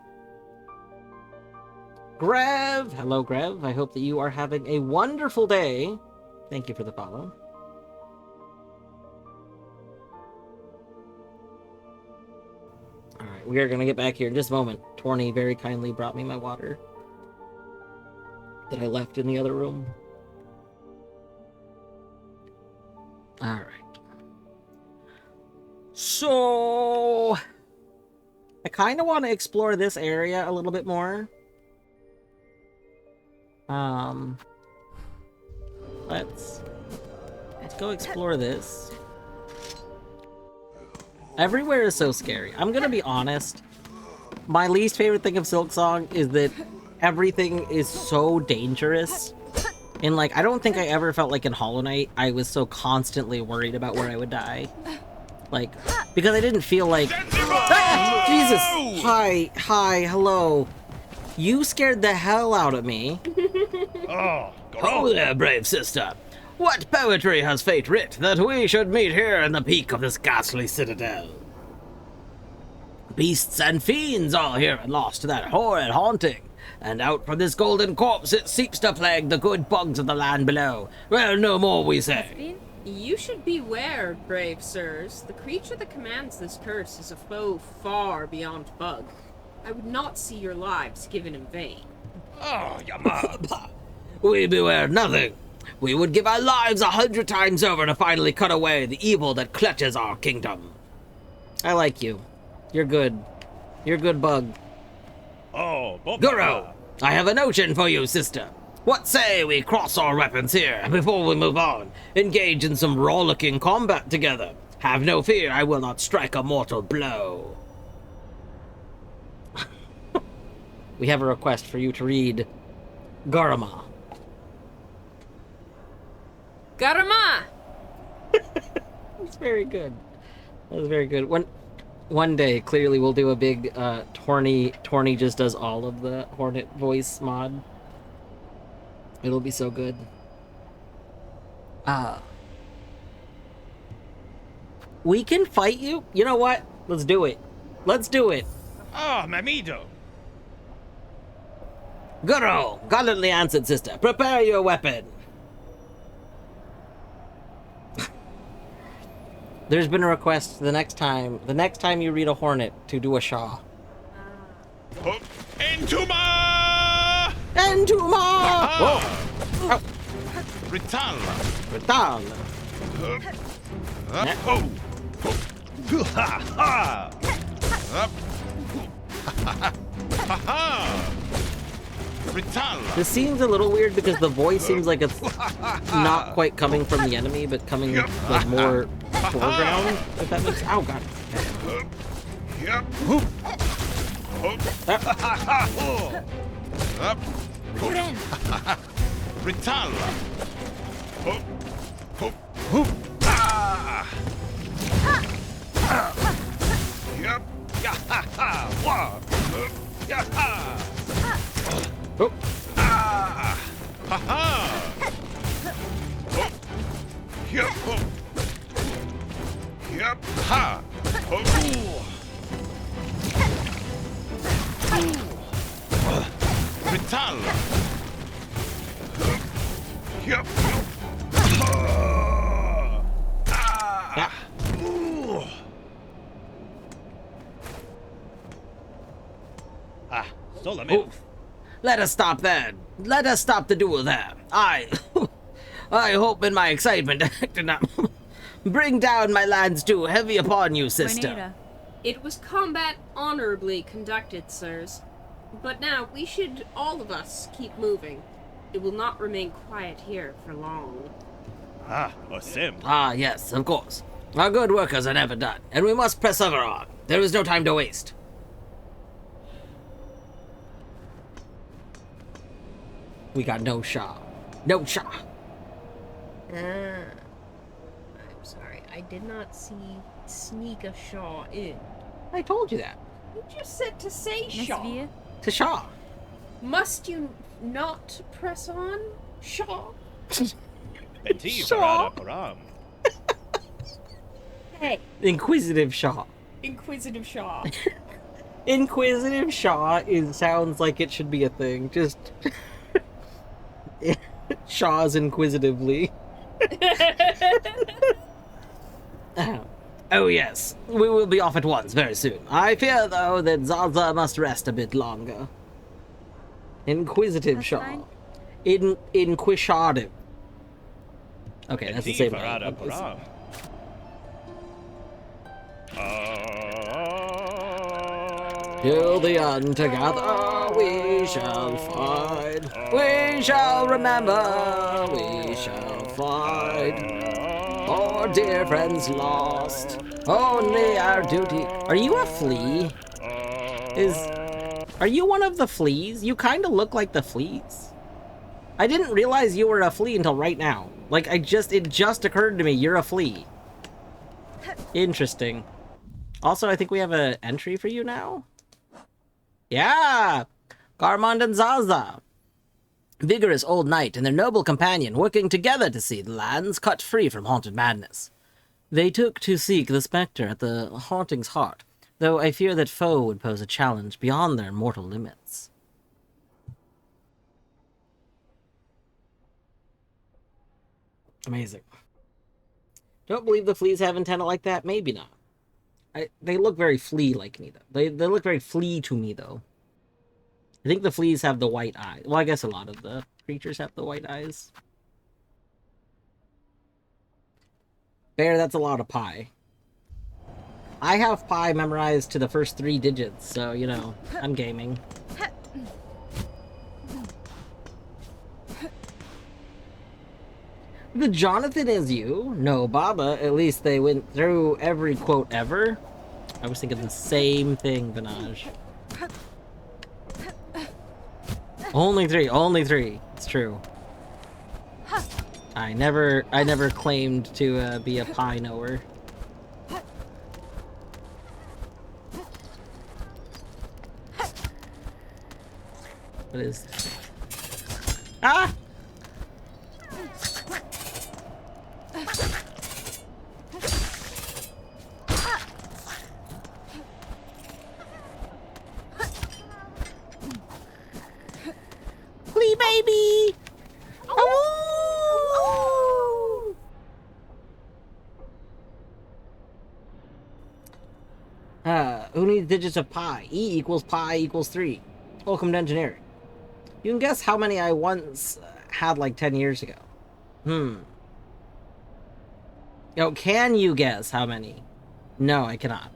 Grev! Hello, Grev. I hope that you are having a wonderful day. Thank you for the follow. Alright, we are going to get back here in just a moment. Torny very kindly brought me my water that I left in the other room. Alright. So, I kind of want to explore this area a little bit more. Let's go explore this. Everywhere is so scary. I'm gonna be honest. My least favorite thing of Silksong is that everything is so dangerous. And like, I don't think I ever felt like in Hollow Knight I was so constantly worried about where I would die. Like, because I didn't feel like... Ah, Jesus! Hi, hello. You scared the hell out of me. Oh there, brave sister. What poetry has fate writ that we should meet here in the peak of this ghastly citadel? Beasts and fiends all here and lost to that horrid haunting, and out from this golden corpse it seeps to plague the good bugs of the land below. Well, no more we say. You should beware, brave sirs. The creature that commands this curse is a foe far beyond bug. I would not see your lives given in vain. Oh, Yama! We beware nothing. We would give our lives 100 times over to finally cut away the evil that clutches our kingdom. I like you. You're good. You're a good bug. Oh, Guru, I have a notion for you, sister. What say we cross our weapons here before we move on? Engage in some rollicking combat together. Have no fear, I will not strike a mortal blow. We have a request for you to read Garama. Garama! That's very good. That was very good. One day, clearly, we'll do a big Torny just does all of the Hornet voice mod. It'll be so good. We can fight you? You know what? Let's do it. Let's do it. Ah, Mamido. Guru, gallantly answered, sister. Prepare your weapon. There's been a request the next time you read a hornet to do a Shaw. Entuma! Entuma! Whoa! Oh. Rital! Rital! This seems a little weird because the voice seems like it's not quite coming from the enemy, but coming like more foreground. If that makes oh god. Rital! Oh. Rital! Oh. Let us stop there. Let us stop the duel there. I hope in my excitement I did not bring down my lands too heavy upon you, sister. Renita. It was combat honorably conducted, sirs. But now we should all of us keep moving. It will not remain quiet here for long. Osim. Ah, yes, of course. Our good workers are never done, and we must press ever on. There is no time to waste. We got no Shaw. No Shaw. I'm sorry, I did not sneak a Shaw in. I told you that. You just said to say Miss Shaw. Via. To Shaw. Must you not press on, Shaw? Shaw. Param. Hey, Inquisitive Shaw. Inquisitive Shaw. Inquisitive Shaw sounds like it should be a thing. Just Shaws inquisitively. Oh yes, we will be off at once very soon. I fear though that Zaza must rest a bit longer. Inquisitive That's Shaw. fine. Inquisitive. Okay, that's the same one. Till the end together we shall fight. We shall remember, we shall fight. Our dear friends lost, only our duty. Are you a flea? Are you one of the fleas? You kind of look like the fleas. I didn't realize you were a flea until right now. Like, it just occurred to me, you're a flea. Interesting. Also, I think we have an entry for you now. Yeah! Garmond and Zaza. Vigorous old knight and their noble companion working together to see the lands cut free from haunted madness. They took to seek the spectre at the haunting's heart, though I fear that foe would pose a challenge beyond their mortal limits. Amazing. Don't believe the fleas have antennae like that? Maybe not. They look very flea-like me, though. They look very flea to me, though. I think the fleas have the white eye. Well, I guess a lot of the creatures have the white eyes. Bear, that's a lot of pi. I have pi memorized to the first 3 digits, so, you know, I'm gaming. The Jonathan is you? No, Baba. At least they went through every quote ever. I was thinking the same thing, Vinaj. Only 3. It's true. I never claimed to be a pie knower. What is... Ah! Who needs digits of pi? E equals pi equals 3. Welcome to engineering. You can guess how many I once had like 10 years ago. Oh, can you guess how many? No, I cannot.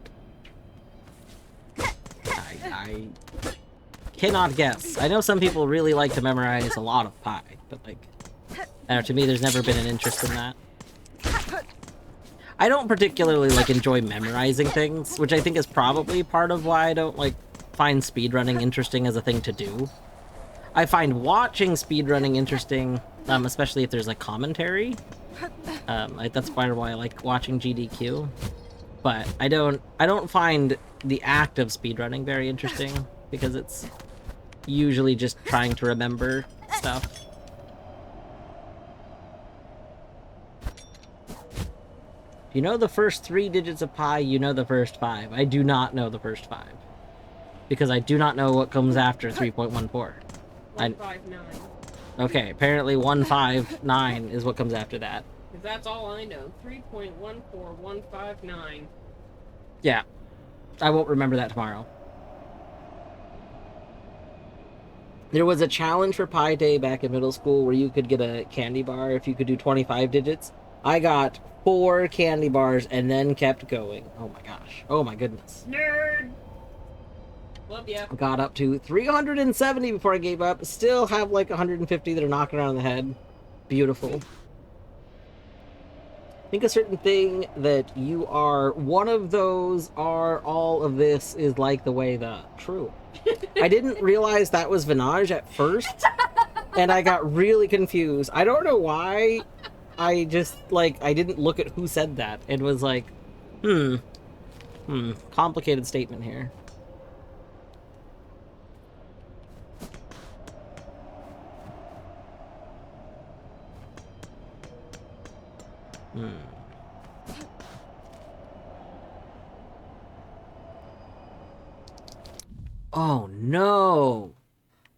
I cannot guess. I know some people really like to memorize a lot of pi, but like, I don't know, to me there's never been an interest in that. I don't particularly like enjoy memorizing things, which I think is probably part of why I don't like find speedrunning interesting as a thing to do. I find watching speedrunning interesting, especially if there's like commentary. That's part of why I like watching GDQ. But I don't find the act of speedrunning very interesting because it's usually just trying to remember stuff. If you know the first 3 digits of pi, you know the first 5. I do not know the first 5 because I do not know what comes after 3.14. 159. Okay, apparently 159 is what comes after that. Because that's all I know. 3.14159. Yeah. I won't remember that tomorrow. There was a challenge for Pi Day back in middle school where you could get a candy bar if you could do 25 digits. I got 4 candy bars and then kept going. Oh my gosh. Oh my goodness. Nerd! Love ya. Got up to 370 before I gave up. Still have like 150 that are knocking around the head. Beautiful. Think a certain thing that you are one of those are all of this is like the way that. True. I didn't realize that was Vinage at first. And I got really confused. I don't know why. I just, like, I didn't look at who said that. It was like, complicated statement here. Oh no!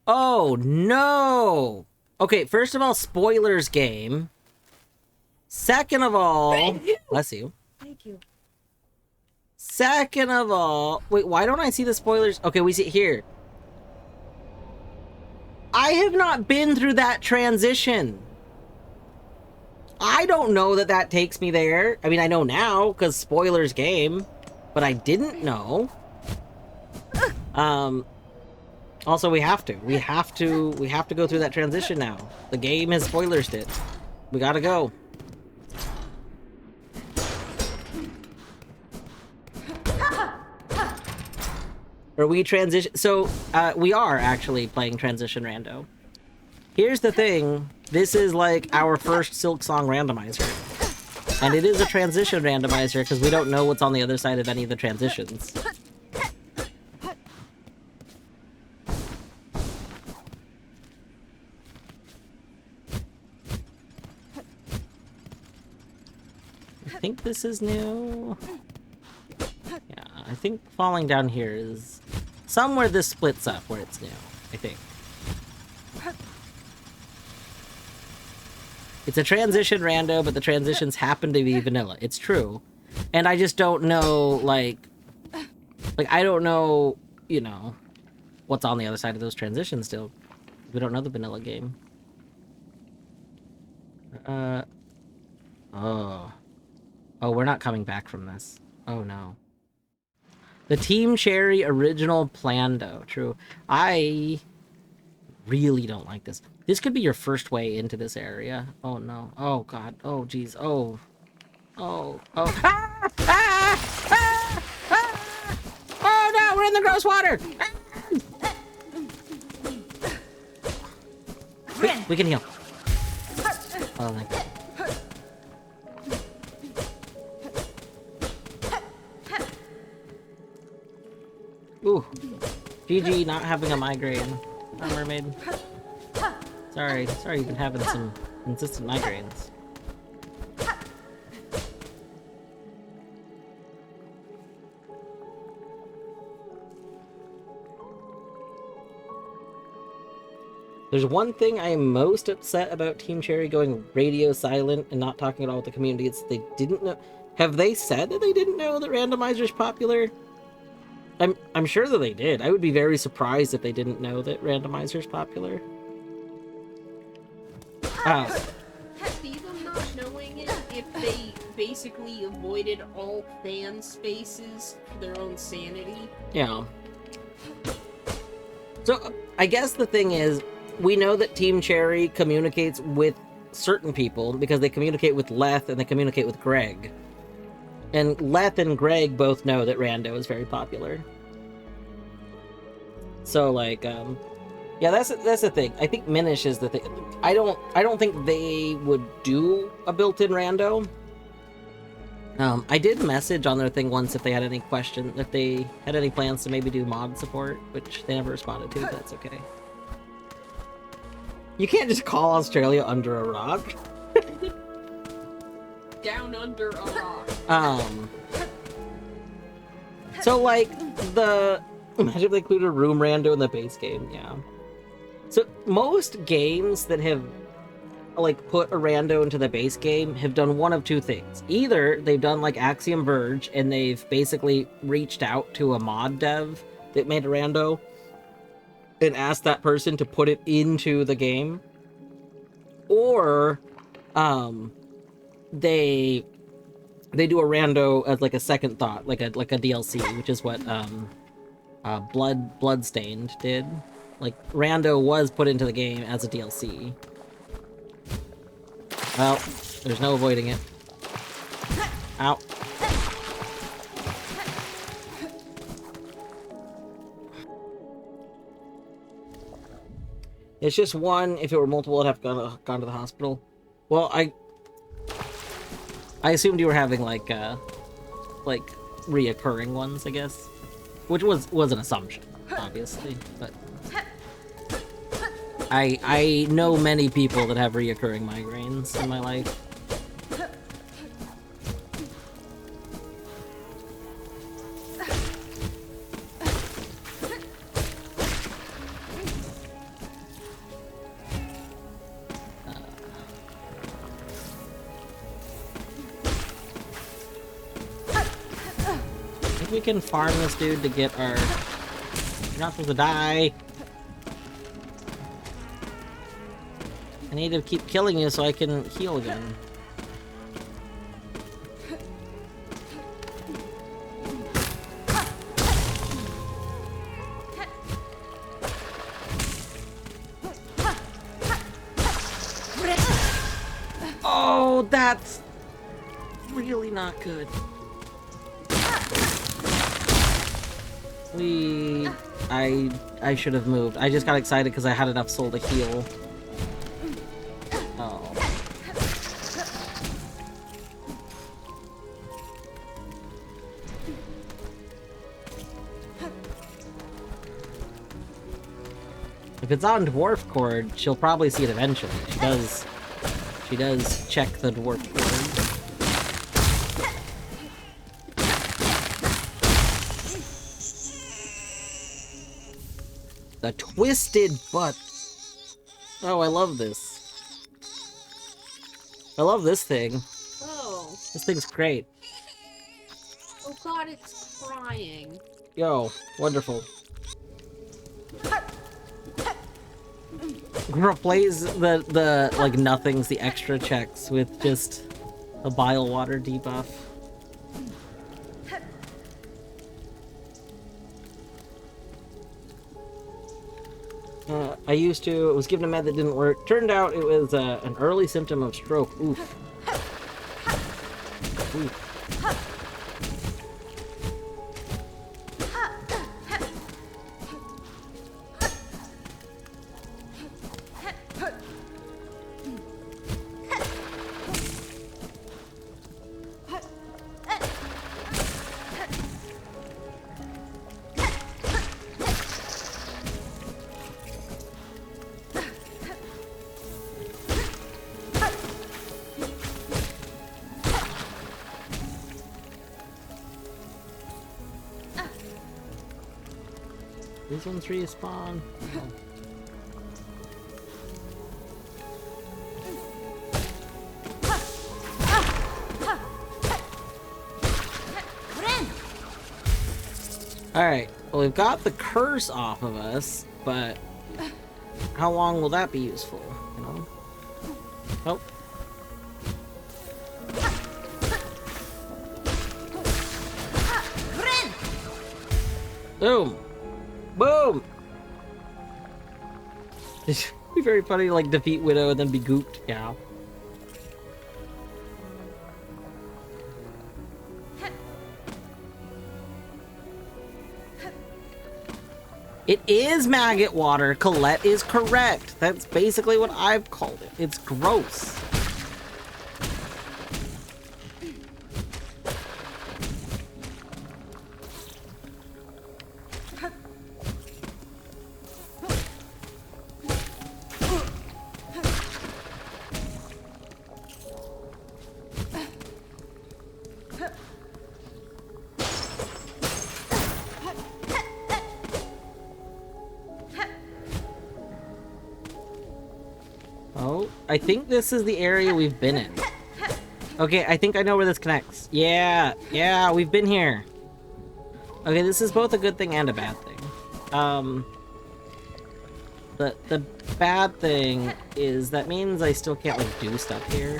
Oh no! Okay, first of all, spoilers game. Second of all, bless you. Thank you. Second of all, wait, why don't I see the spoilers? Okay, we see it here. I have not been through that transition. I don't know that that takes me there. I mean, I know now because spoilers game, but I didn't know. Also, we have to go through that transition now. The game has spoilers it. We gotta go. Or we transition. So, we are actually playing Transition Rando. Here's the thing. This is like our first Silksong randomizer. And it is a transition randomizer because we don't know what's on the other side of any of the transitions. I think this is new. Yeah, I think falling down here is somewhere this splits up where it's new, I think. It's a transition rando, but the transitions happen to be vanilla. It's true. And I just don't know, like I don't know, you know, what's on the other side of those transitions still. We don't know the vanilla game. Oh, we're not coming back from this. Oh, no. The Team Cherry original Plando. True. I really don't like this. This could be your first way into this area. Oh, no. Oh, God. Oh, jeez. Oh. Oh. Oh. Ah! Ah! Ah! Ah! Oh, no! We're in the gross water! Ah! We can heal. Oh, my God. Ooh. GG not having a migraine. Oh, mermaid. Sorry you've been having some consistent migraines. There's one thing I am most upset about Team Cherry going radio silent and not talking at all with the community. It's they didn't know. Have they said that they didn't know that randomizer's popular? I'm sure that they did. I would be very surprised if they didn't know that randomizer's popular. See them not knowing it if they basically avoided all fan spaces for their own sanity. Yeah. So, I guess the thing is, we know that Team Cherry communicates with certain people because they communicate with Leth and they communicate with Greg. And Leth and Greg both know that Rando is very popular. So, like, yeah, that's the thing. I think Minish is the thing. I don't think they would do a built-in Rando. I did message on their thing once if they had any question, if they had any plans to maybe do mod support, which they never responded to, but that's okay. You can't just call Australia under a rock. Down under a rock. So, like, imagine if they included a room rando in the base game, yeah. So, most games that have, like, put a rando into the base game have done one of two things. Either they've done, like, Axiom Verge, and they've basically reached out to a mod dev that made a rando, and asked that person to put it into the game. Or, they do a rando as like a second thought, like a DLC, which is what Bloodstained did. Like, rando was put into the game as a DLC. Well, there's no avoiding it. Ow. It's just one. If it were multiple, I'd have gone to the hospital. Well, I assumed you were having like reoccurring ones, I guess, which was an assumption, obviously. But I know many people that have reoccurring migraines in my life. We can farm this dude to get our... You're not supposed to die. I need to keep killing you so I can heal again. Oh, that's really not good. I should have moved. I just got excited because I had enough soul to heal. Oh. If it's on Dwarf Chord, she'll probably see it eventually. She does check the Dwarf Chord. The twisted butt. Oh, I love this. I love this thing. Oh. This thing's great. Oh god, it's crying. Yo, wonderful. Replace the like nothings, the extra checks with just a bile water debuff. I was given a med that didn't work. Turned out it was an early symptom of stroke. Oof. Oof. These ones respawn. Oh. Alright, well, we've got the curse off of us, but how long will that be useful, you know? Oh. Boom! Boom! It'd be very funny to, like, defeat Widow and then be gooped. Yeah. It is maggot water. Colette is correct. That's basically what I've called it. It's gross. Oh, I think this is the area we've been in. Okay, I think I know where this connects. Yeah, we've been here. Okay, this is both a good thing and a bad thing. The bad thing is that means I still can't, like, do stuff here.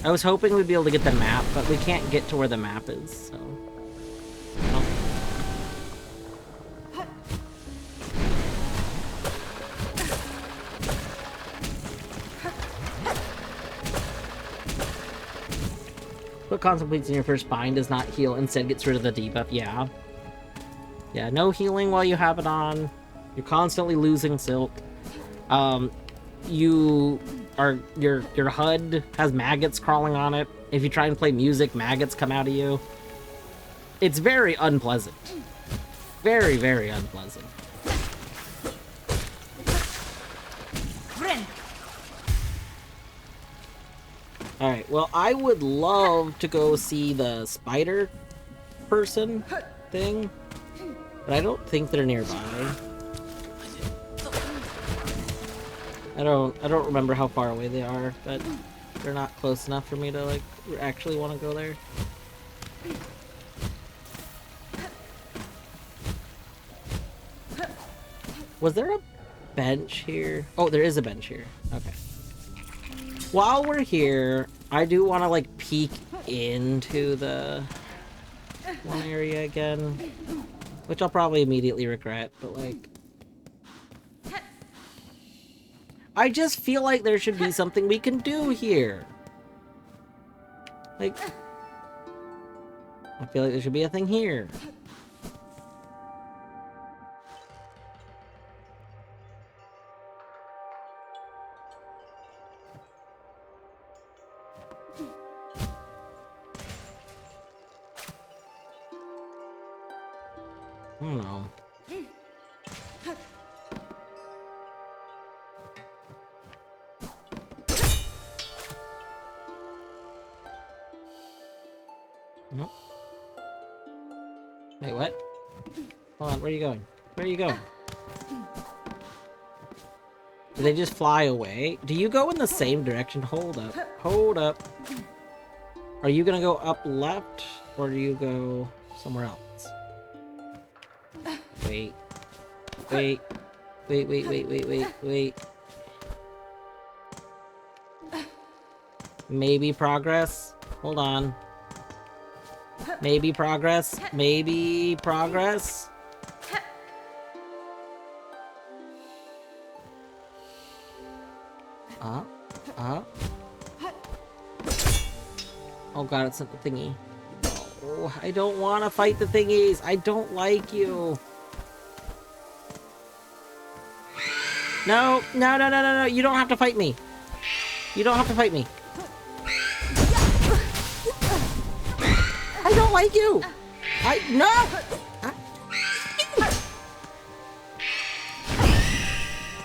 I was hoping we'd be able to get the map, but we can't get to where the map is, so... Oh. Put constant bleeds in your first bind does not heal, instead gets rid of the debuff. Yeah. Yeah, no healing while you have it on. You're constantly losing silk. Your HUD has maggots crawling on it. If you try and play music, maggots come out of you. It's very unpleasant. Very, very unpleasant. Alright, well, I would love to go see the spider person thing, but I don't think they're nearby. I don't remember how far away they are, but they're not close enough for me to, like, actually want to go there. Was there a bench here? Oh, there is a bench here. Okay. While we're here, I do want to, like, peek into the one area again, which I'll probably immediately regret, but, like, I just feel like there should be something we can do here. Like, I feel like there should be a thing here. I don't know. Nope. Wait, what? Hold on, where are you going? Where are you going? Do they just fly away? Do you go in the same direction? Hold up. Hold up. Are you gonna go up left, or do you go somewhere else? Wait. Wait. Wait, wait, wait, wait, wait, wait. Maybe progress? Hold on. Maybe progress? Maybe progress? Oh god, it's not the thingy. Oh, I don't want to fight the thingies. I don't like you. No, no, no, no, no, no. You don't have to fight me. You don't have to fight me. I don't like you. No.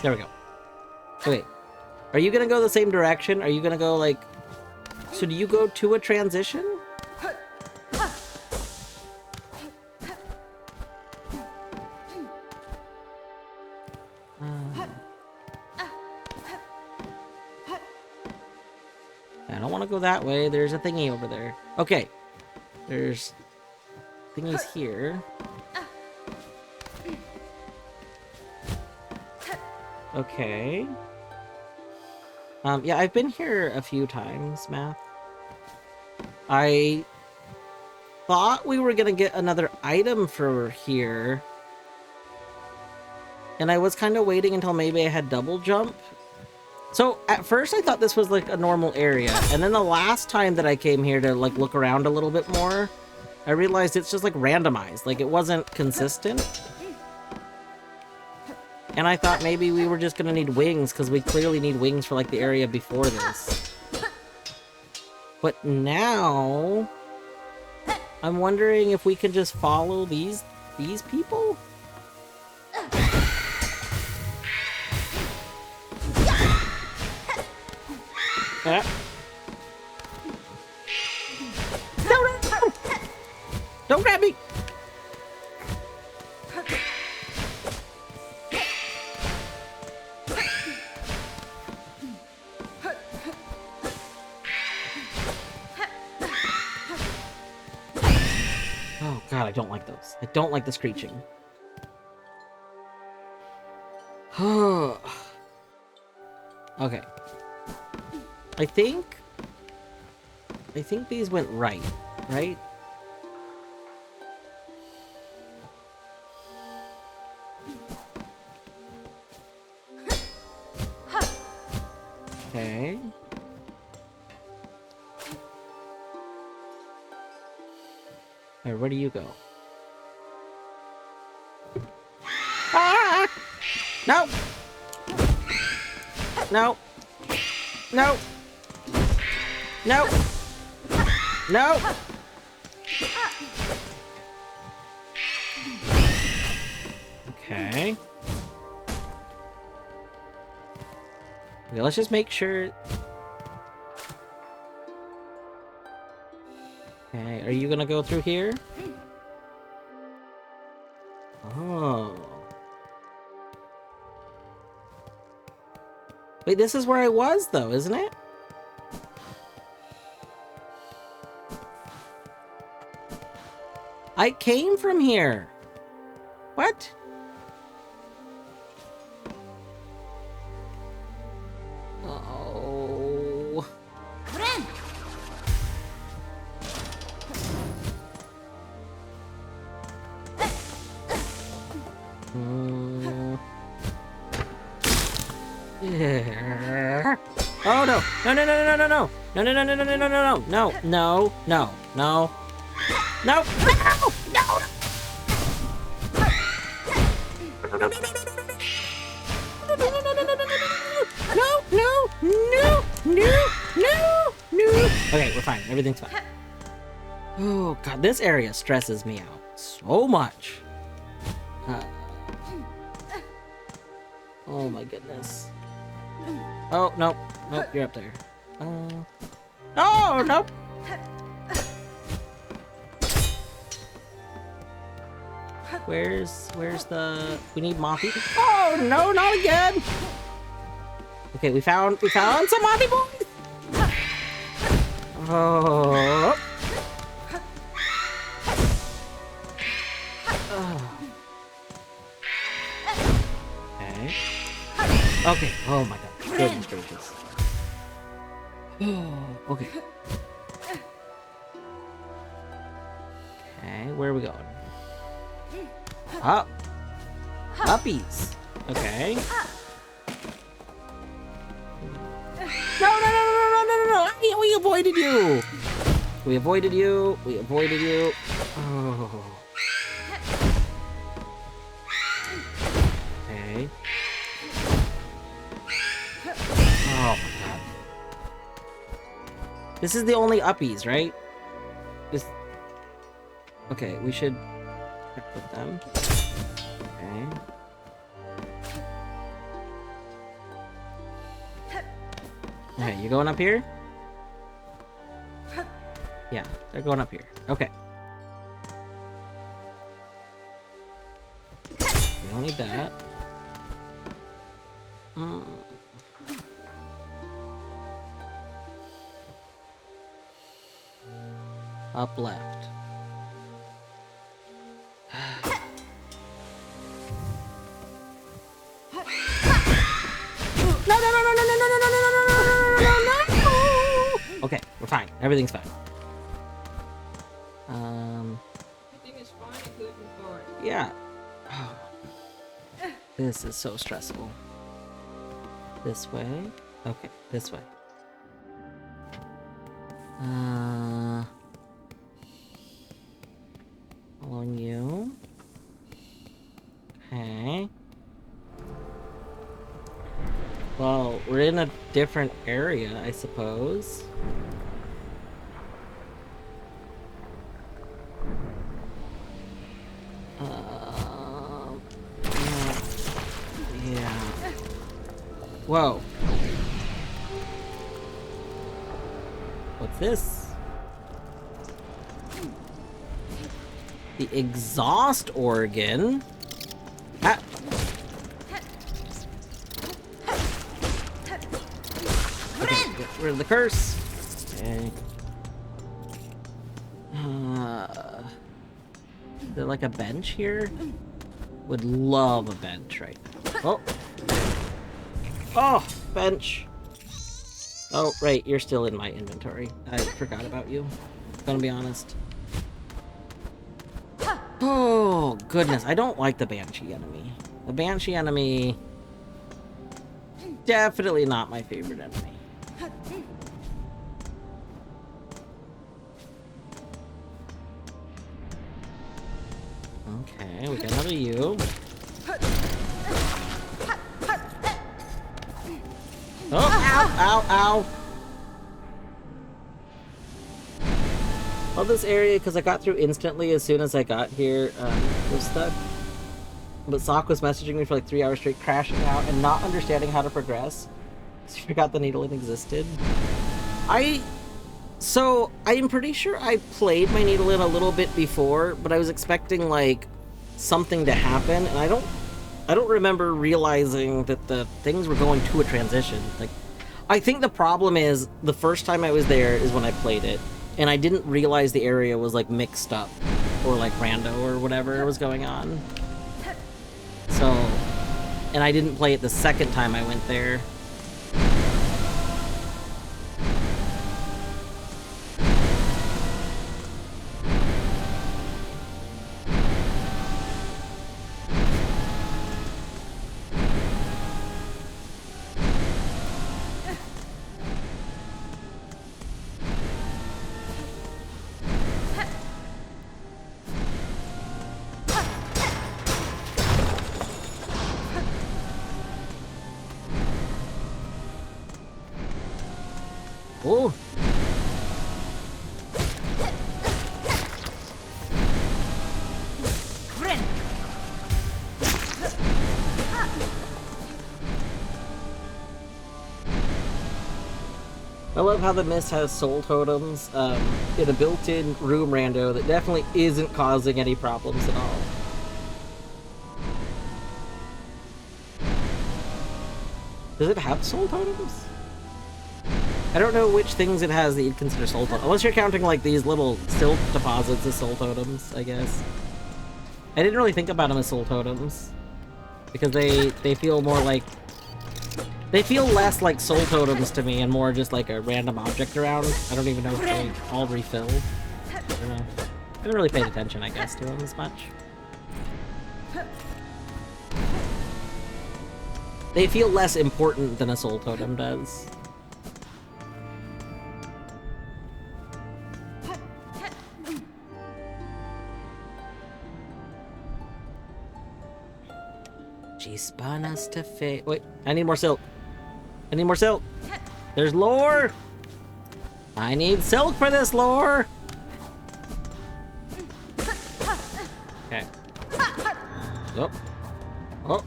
There we go. Okay. Are you gonna go the same direction? Are you gonna go, like... So do you go to a transition? I don't want to go that way. There's a thingy over there. Okay. There's thingies here. Okay. Yeah, I've been here a few times, Math. I thought we were gonna get another item for here. And I was kind of waiting until maybe I had double jump. So at first I thought this was like a normal area. And then the last time that I came here to like look around a little bit more, I realized it's just like randomized. Like it wasn't consistent. And I thought maybe we were just gonna need wings because we clearly need wings for like the area before this. But now I'm wondering if we can just follow these people? No! Don't grab me! Oh god, I don't like those. I don't like the screeching. Okay. I think these went right? Okay. Alright, where do you go? Ah! No! No! No! No! No! Okay. Okay, let's just make sure. Okay, are you gonna go through here? Oh. Wait, this is where I was, though, isn't it? I came from here. What? Oh. Yeah. Oh no! No! No! No! No! No! No! No! No! No! No! No! No! No! No! No! No! No! No! No! Okay, we're fine. Everything's fine. Oh god, this area stresses me out so much. Oh my goodness. Oh, no. Nope, you're up there. Oh, nope. Where's the... We need Mothy. Oh, no, not again. Okay, we found some Mothy boys. Oh. Okay. Okay. Oh my god. Goodness gracious. Okay. Okay, where are we going? Up. Uppies. Okay. No. We avoided you. We avoided you. Oh. Okay. Oh my god. This is the only uppies, right? This... Okay, we should check with them. Okay. Okay, you going up here? Yeah, they're going up here. Okay. We don't need that. Up left. Okay, we're fine. Everything's fine. Everything is fine and good and fine. Yeah. This is so stressful. This way? Okay, this way. Following you. Okay. Well, we're in a different area, I suppose. Yeah. Whoa. What's this? The exhaust organ? Ah. Okay, get rid of the curse. Okay. Is there like a bench here? Would love a bench right now. Oh. Oh, bench. Oh, right, you're still in my inventory. I forgot about you. Gonna be honest. Oh, goodness. I don't like the Banshee enemy. The Banshee enemy... definitely not my favorite enemy. Okay, we got another you. Oh, ow, ow, ow. Love this area because I got through instantly as soon as I got here. Was stuck. But Sock was messaging me for like 3 hours straight, crashing out and not understanding how to progress. She forgot the needle existed. So, I'm pretty sure I played my needle in a little bit before, but I was expecting, like, something to happen, and I don't remember realizing that the things were going to a transition. Like, I think the problem is, the first time I was there is when I played it, and I didn't realize the area was, like, mixed up, or, like, rando or whatever was going on. So, and I didn't play it the second time I went there. Oh. I love how the Mist has soul totems in a built-in room rando that definitely isn't causing any problems at all. Does it have soul totems? I don't know which things it has that you'd consider soul totems. Unless you're counting like these little silk deposits as soul totems, I guess. I didn't really think about them as soul totems. Because they feel more like... They feel less like soul totems to me and more just like a random object around. I don't even know if they all refill. I don't know. I haven't really paid attention, I guess, to them as much. They feel less important than a soul totem does. She spun us to fate. Wait, I need more silk. I need more silk. There's lore. I need silk for this lore. Okay. Oh. Oh.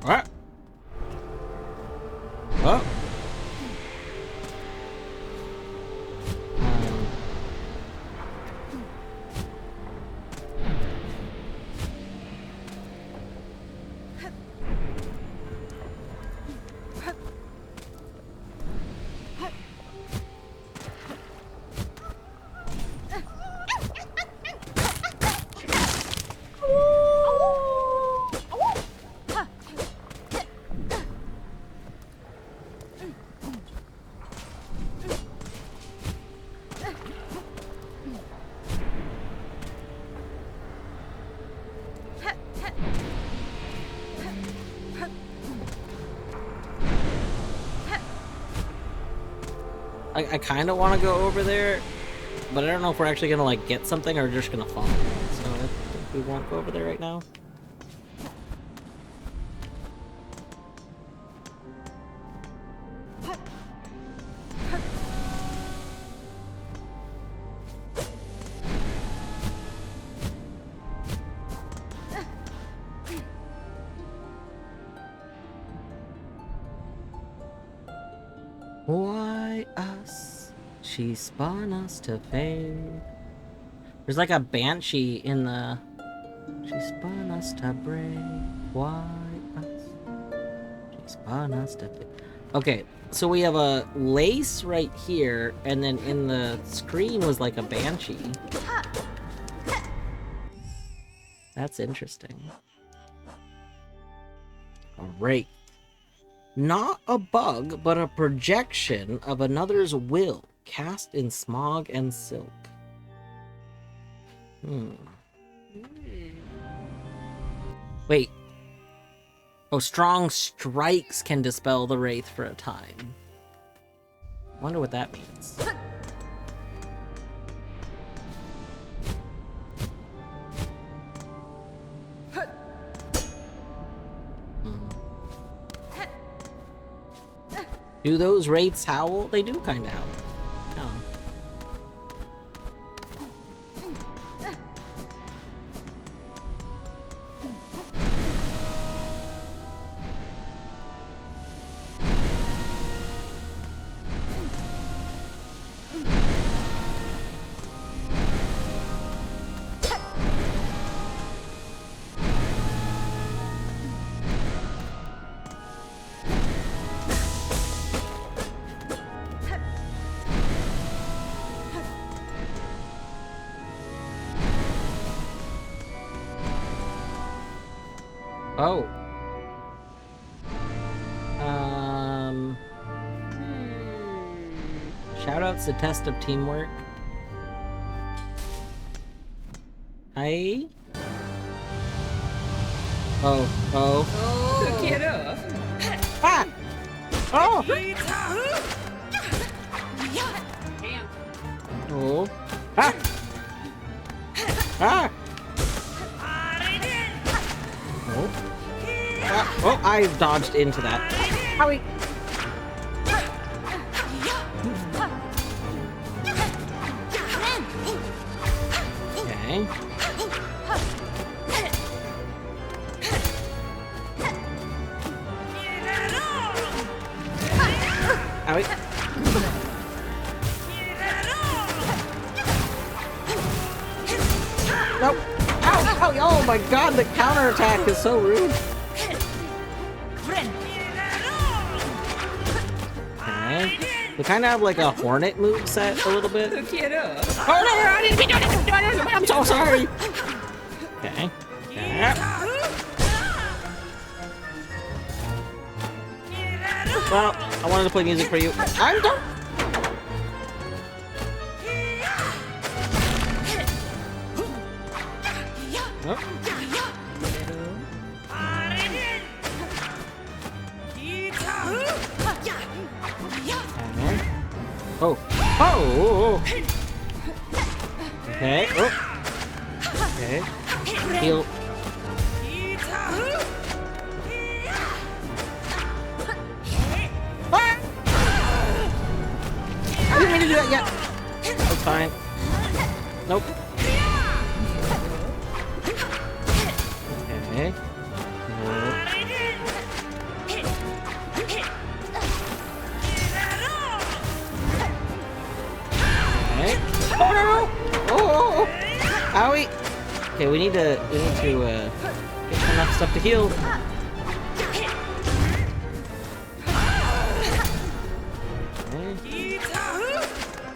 Alright. Oh. I kind of want to go over there, but I don't know if we're actually gonna like get something or just gonna fall. So I think we won't go over there right now. Why us? She spun us to fade. There's like a banshee in the... She spun us to break. Why us? She spun us to fade. Okay, so we have a lace right here, and then in the screen was like a banshee. That's interesting. Alright. Not a bug, but a projection of another's will, cast in smog and silk. Wait. Oh, strong strikes can dispel the wraith for a time. Wonder what that means. Do those wraiths howl? They do kind of howl. Oh. Oh. Shoutouts to Test of Teamwork. Hi. Oh. Hook it up. Ah! Oh! Damn. Oh. Ah! Ah! Oh. Ah. Oh, I dodged into that. Howie! Okay. Howie. Nope. Ow! Ow! Oh my god, the counterattack is so rude. Okay. We kind of have like a hornet move set a little bit. Hook it up. Oh no, I didn't mean to do it. I'm so sorry. Okay. Yeah. Well, I wanted to play music for you. I'm done. Oh. Oh. Oh. Okay. Oh. Okay. Heal. Ah! I didn't mean to do that yet. That's fine. Nope. Okay. Nope. Okay. Oh no! Oh! Owie! Okay, we need to get enough stuff to heal. Okay.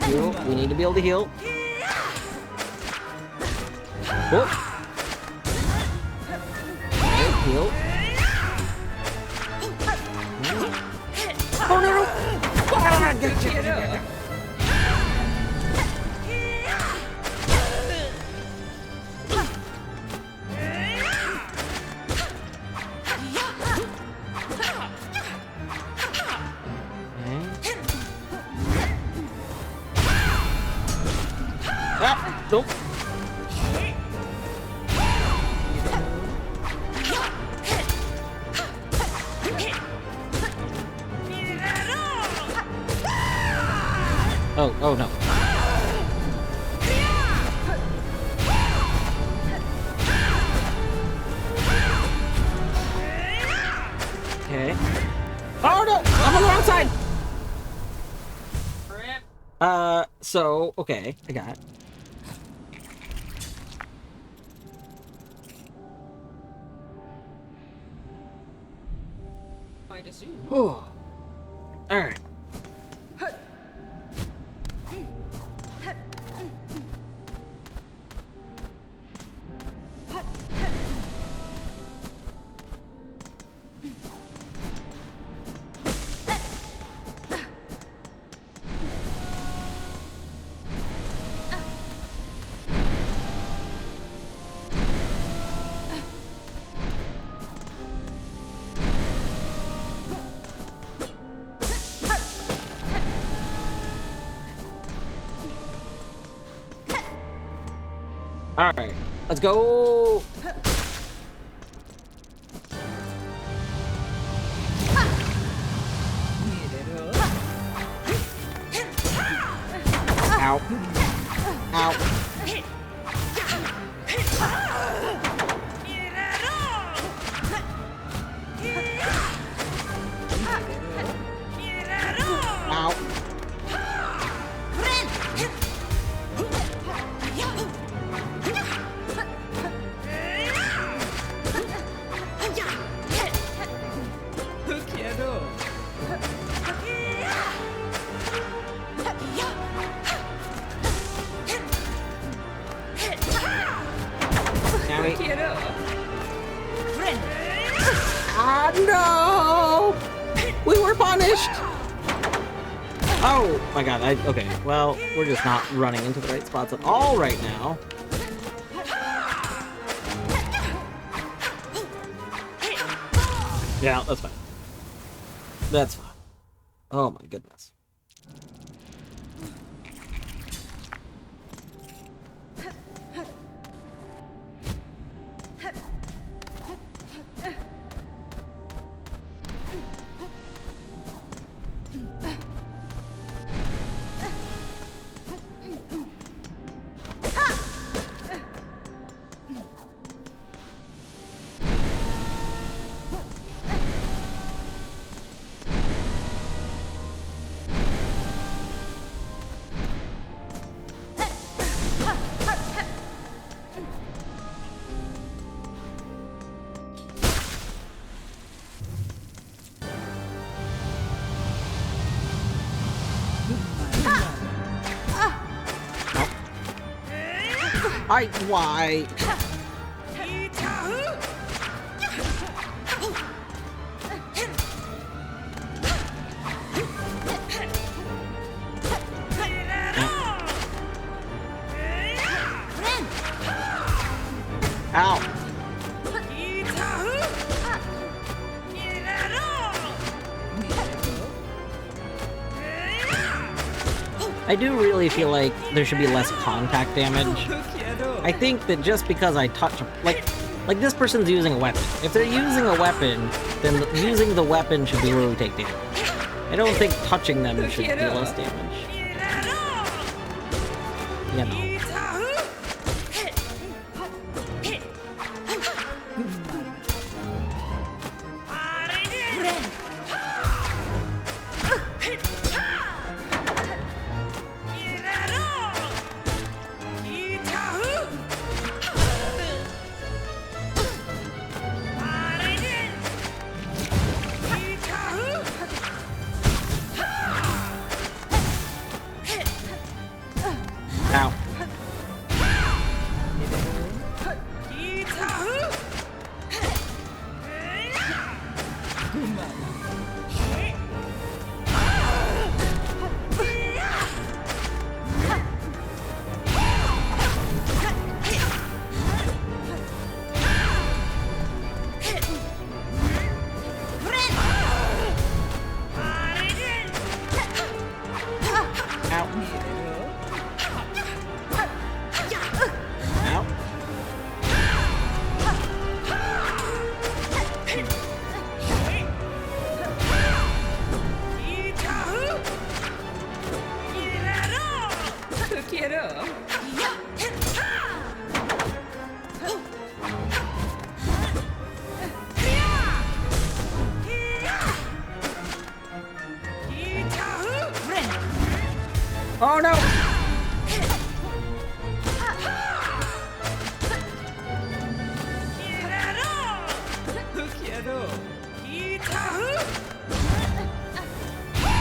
Heal. We need to be able to heal. Oh. Okay, heal. Oh no! Ah, get up. Nope. Oh no. Okay. Oh no! I'm on the wrong side! Rip. So, okay, I got it. I'd assume. Oh. Alright. Alright, let's go! Ow. Ow. Ow. Now ah, no! We were punished! Oh my god, okay, well, we're just not running into the right spots at all right now. Yeah, that's fine. That's fine. Oh my goodness. Why? Ow. I do really feel like there should be less contact damage. I think that just because I touch, like this person's using a weapon. If they're using a weapon, then using the weapon should be where we take damage. I don't think touching them should do less damage. You know. Ow. Oh no!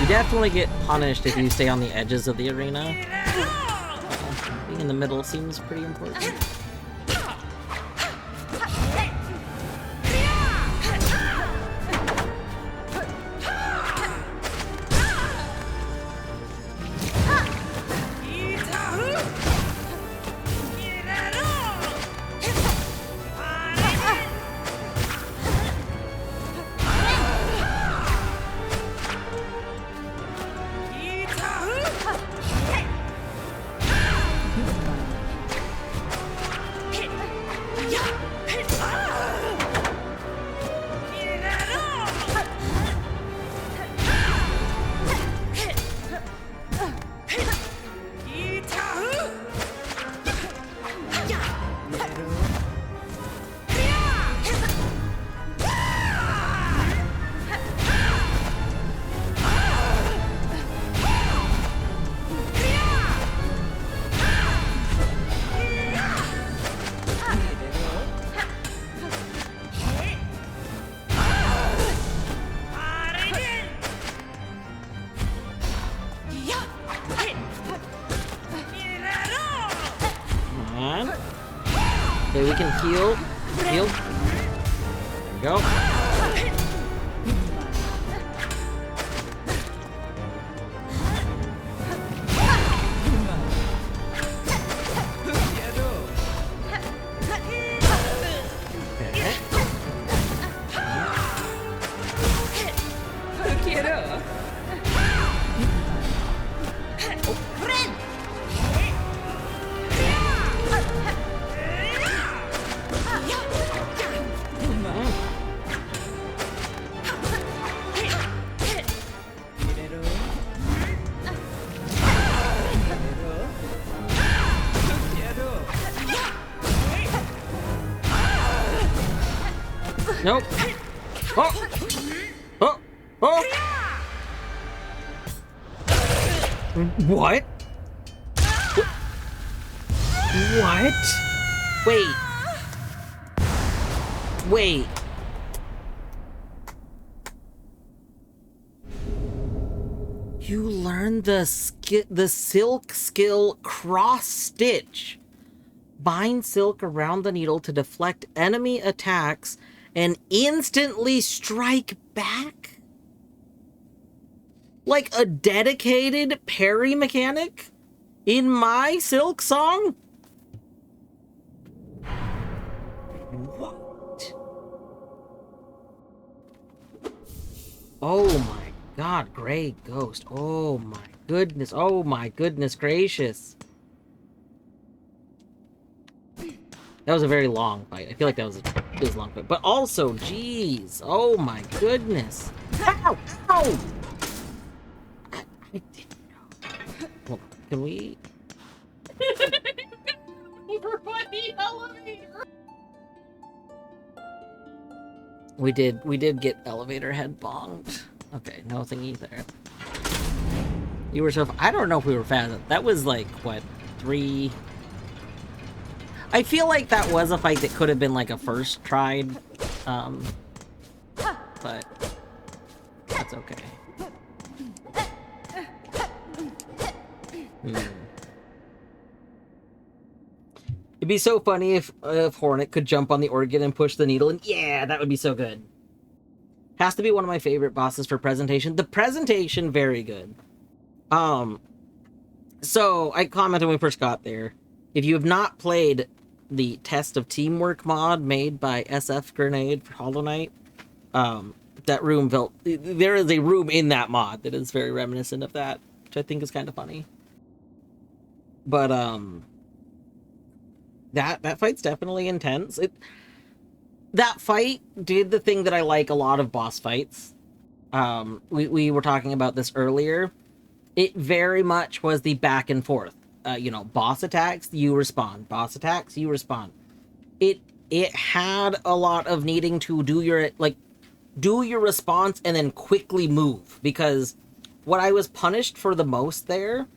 You definitely get punished if you stay on the edges of the arena. Being in the middle seems pretty important. Okay, we can heal. Heal. There we go. Nope. Oh! Oh! Oh! What? What? Wait. Wait. You learned the silk skill cross stitch. Bind silk around the needle to deflect enemy attacks and instantly strike back? Like a dedicated parry mechanic in my Silksong? What? Oh my god, Grey Ghost. Oh my goodness. Oh my goodness gracious. That was a very long fight. I feel like that was a long fight. But also, jeez. Oh my goodness. Ow! Ow! I didn't know. Well, can we... Over by the elevator! We did get elevator head bonged. Okay, no thingy there. You were so... I don't know if we were fast. That was like, what, 3... I feel like that was a fight that could have been like a first tried, but that's okay. It'd be so funny if Hornet could jump on the organ and push the needle, and yeah, that would be so good. Has to be one of my favorite bosses for presentation. The presentation, very good. So I commented when we first got there. If you have not played the Test of Teamwork mod made by SF Grenade for Hollow Knight, that room felt... There is a room in that mod that is very reminiscent of that, which I think is kind of funny. But, that fight's definitely intense. That fight did the thing that I like a lot of boss fights. We were talking about this earlier. It very much was the back and forth. you know, boss attacks, you respond. Boss attacks, you respond. It had a lot of needing to do your response and then quickly move, because what I was punished for the most there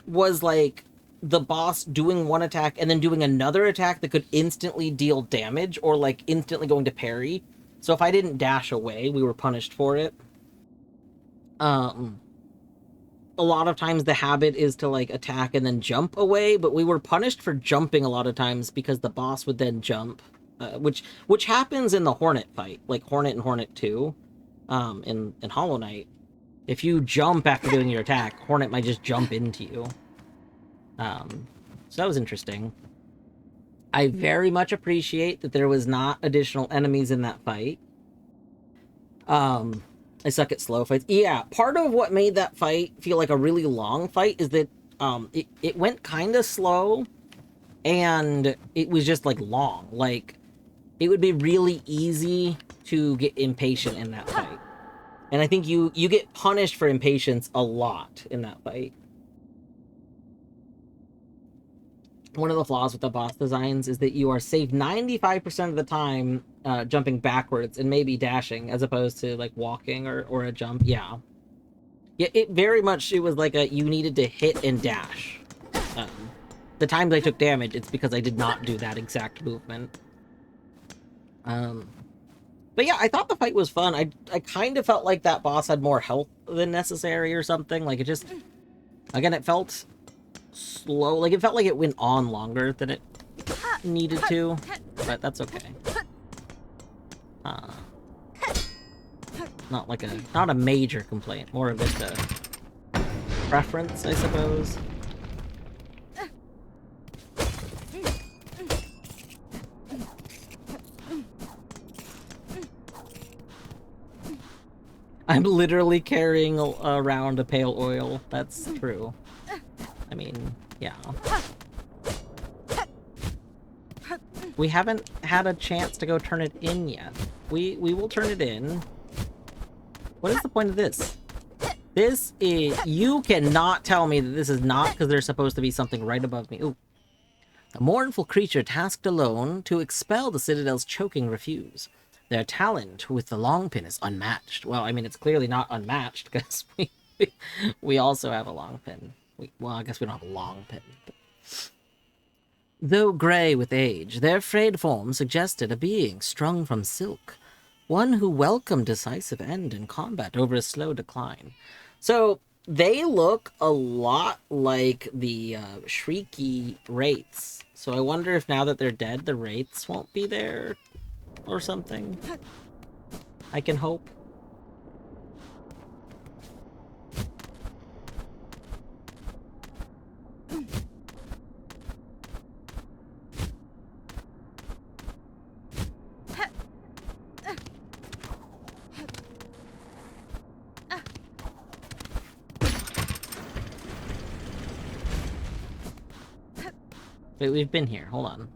was like the boss doing one attack and then doing another attack that could instantly deal damage or like instantly going to parry. So if I didn't dash away, we were punished for it. A lot of times the habit is to like attack and then jump away, but we were punished for jumping a lot of times because the boss would then jump, which happens in the Hornet fight, like Hornet and Hornet 2, in Hollow Knight. If you jump after doing your attack, Hornet might just jump into you. So that was interesting. I very much appreciate that there was not additional enemies in that fight. I suck at slow fights. Yeah, part of what made that fight feel like a really long fight is that it went kind of slow, and it was just like long. Like, it would be really easy to get impatient in that fight. And I think you get punished for impatience a lot in that fight. One of the flaws with the boss designs is that you are saved 95% of the time jumping backwards and maybe dashing, as opposed to like walking or a jump. Yeah, it very much, it was like you needed to hit and dash. The times I took damage, it's because I did not do that exact movement. But yeah, I thought the fight was fun. I kind of felt like that boss had more health than necessary or something. Like, it just, again, it felt slow. Like, it felt like it went on longer than it needed to, but that's okay. Not a major complaint, more of just a preference, I suppose. I'm literally carrying around a pale oil. That's true. I mean, yeah. We haven't had a chance to go turn it in yet. We will turn it in. What is the point of this? This is... You cannot tell me that this is not because there's supposed to be something right above me. Ooh. A mournful creature tasked alone to expel the Citadel's choking refuse. Their talent with the long pin is unmatched. Well, I mean, it's clearly not unmatched because we also have a long pin. Well, I guess we don't have a long pin. But... Though grey with age, their frayed form suggested a being strung from silk, one who welcomed decisive end in combat over a slow decline. So they look a lot like the shrieky wraiths. So I wonder if now that they're dead, the wraiths won't be there or something. I can hope. Wait, we've been here. Hold on.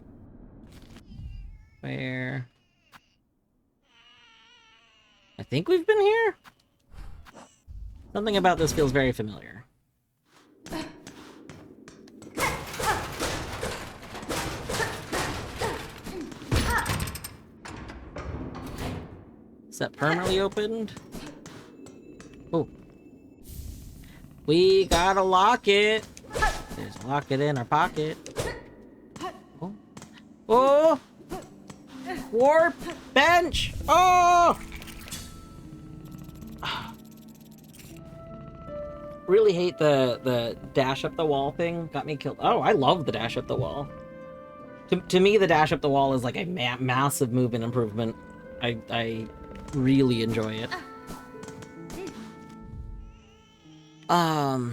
Where? I think we've been here? Something about this feels very familiar. Is that permanently opened? Oh. We gotta lock it. Just lock it in our pocket. Oh. Oh! Warp bench! Oh! Really hate the dash up the wall thing. Got me killed. Oh, I love the dash up the wall. To me, the dash up the wall is like a massive movement improvement. I really enjoy it. Oh,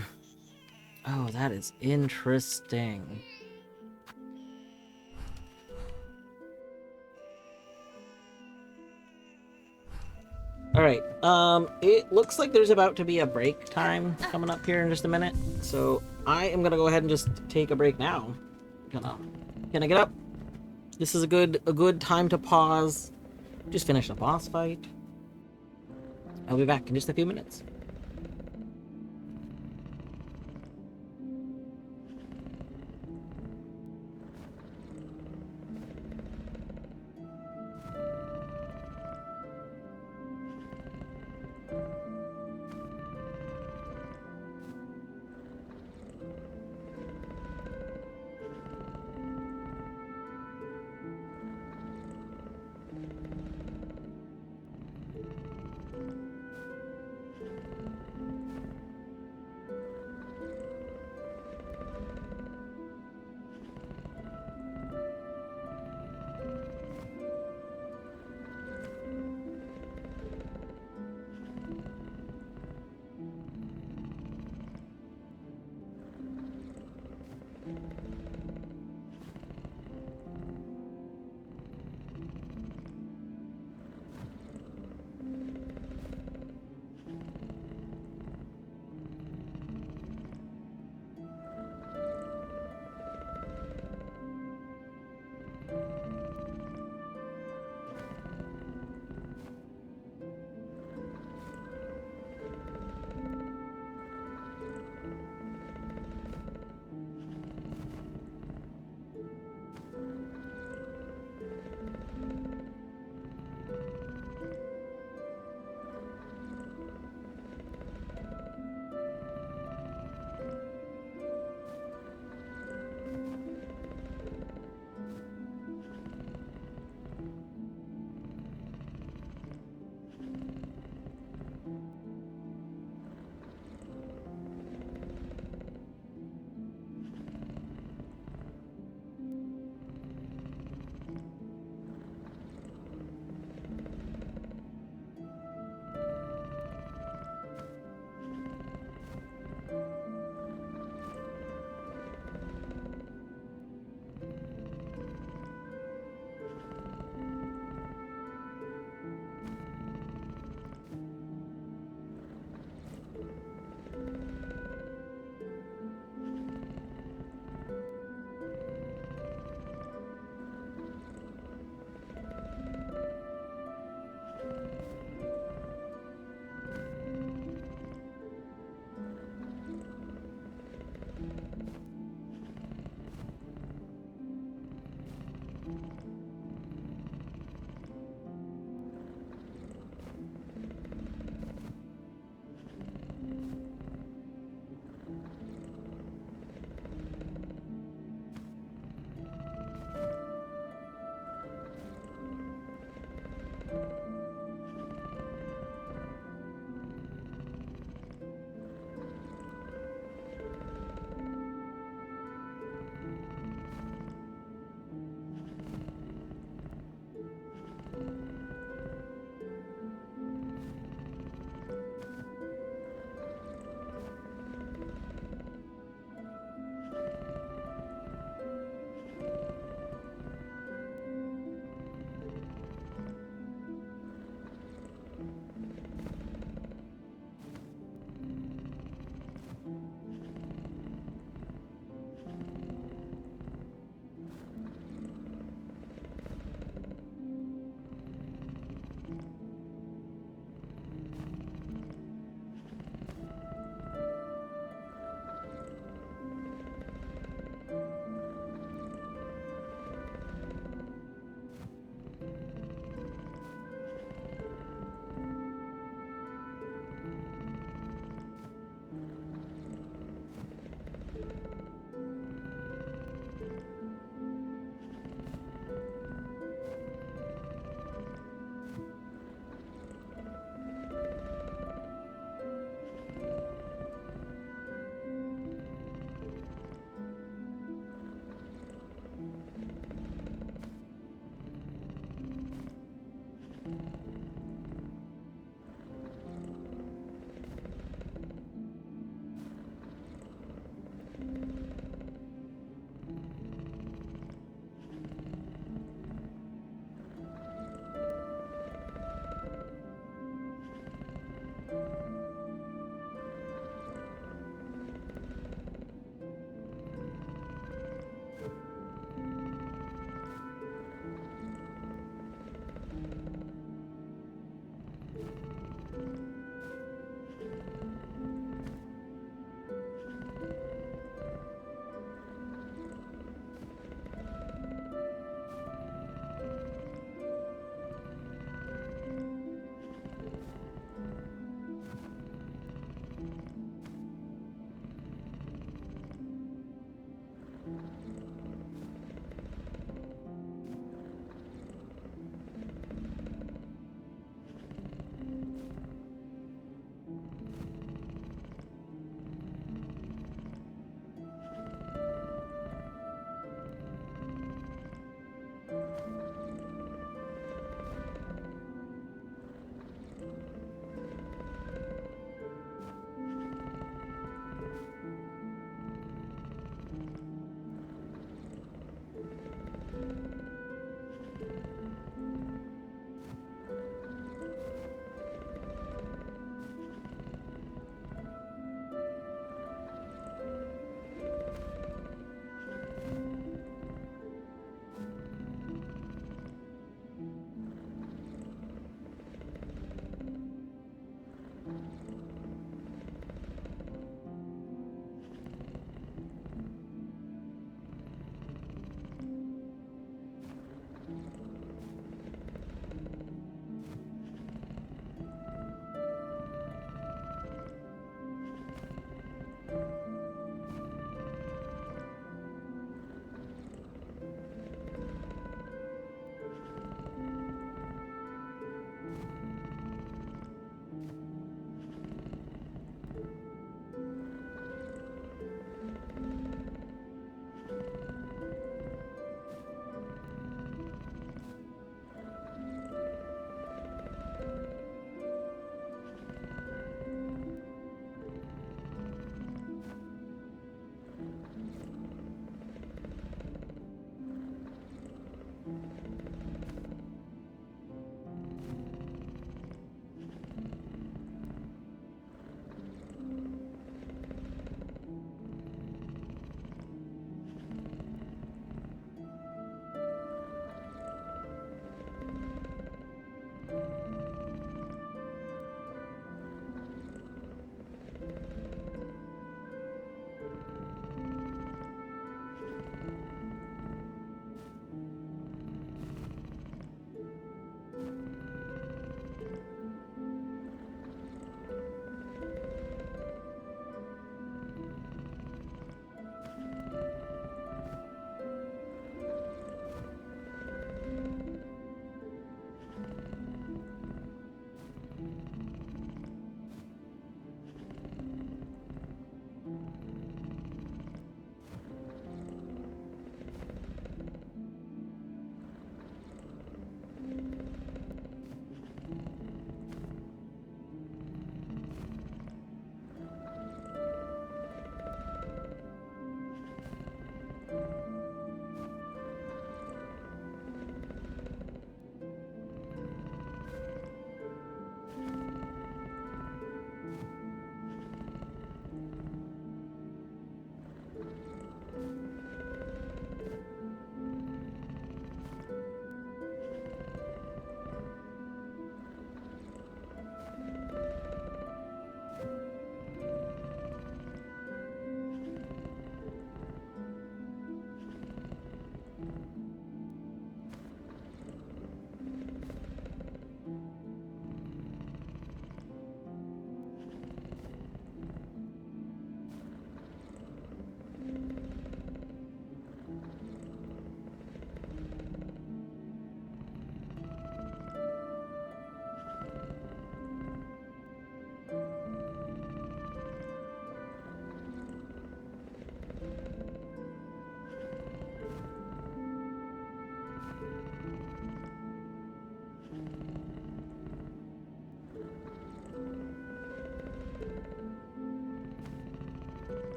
that is interesting. Alright, it looks like there's about to be a break time coming up here in just a minute. So I am gonna go ahead and just take a break now. Can I get up? This is a good time to pause. Just finish the boss fight. I'll be back in just a few minutes.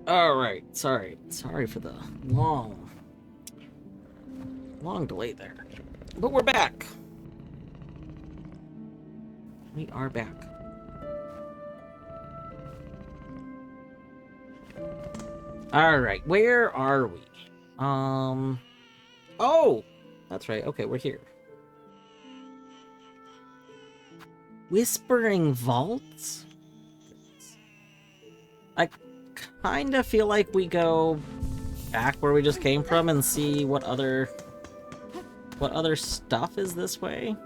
Alright, sorry for the long delay there. But we're back. We are back. Alright, where are we? Oh! That's right, okay, we're here. Whispering Vaults? I kinda feel like we go back where we just came from and see what other stuff is this way.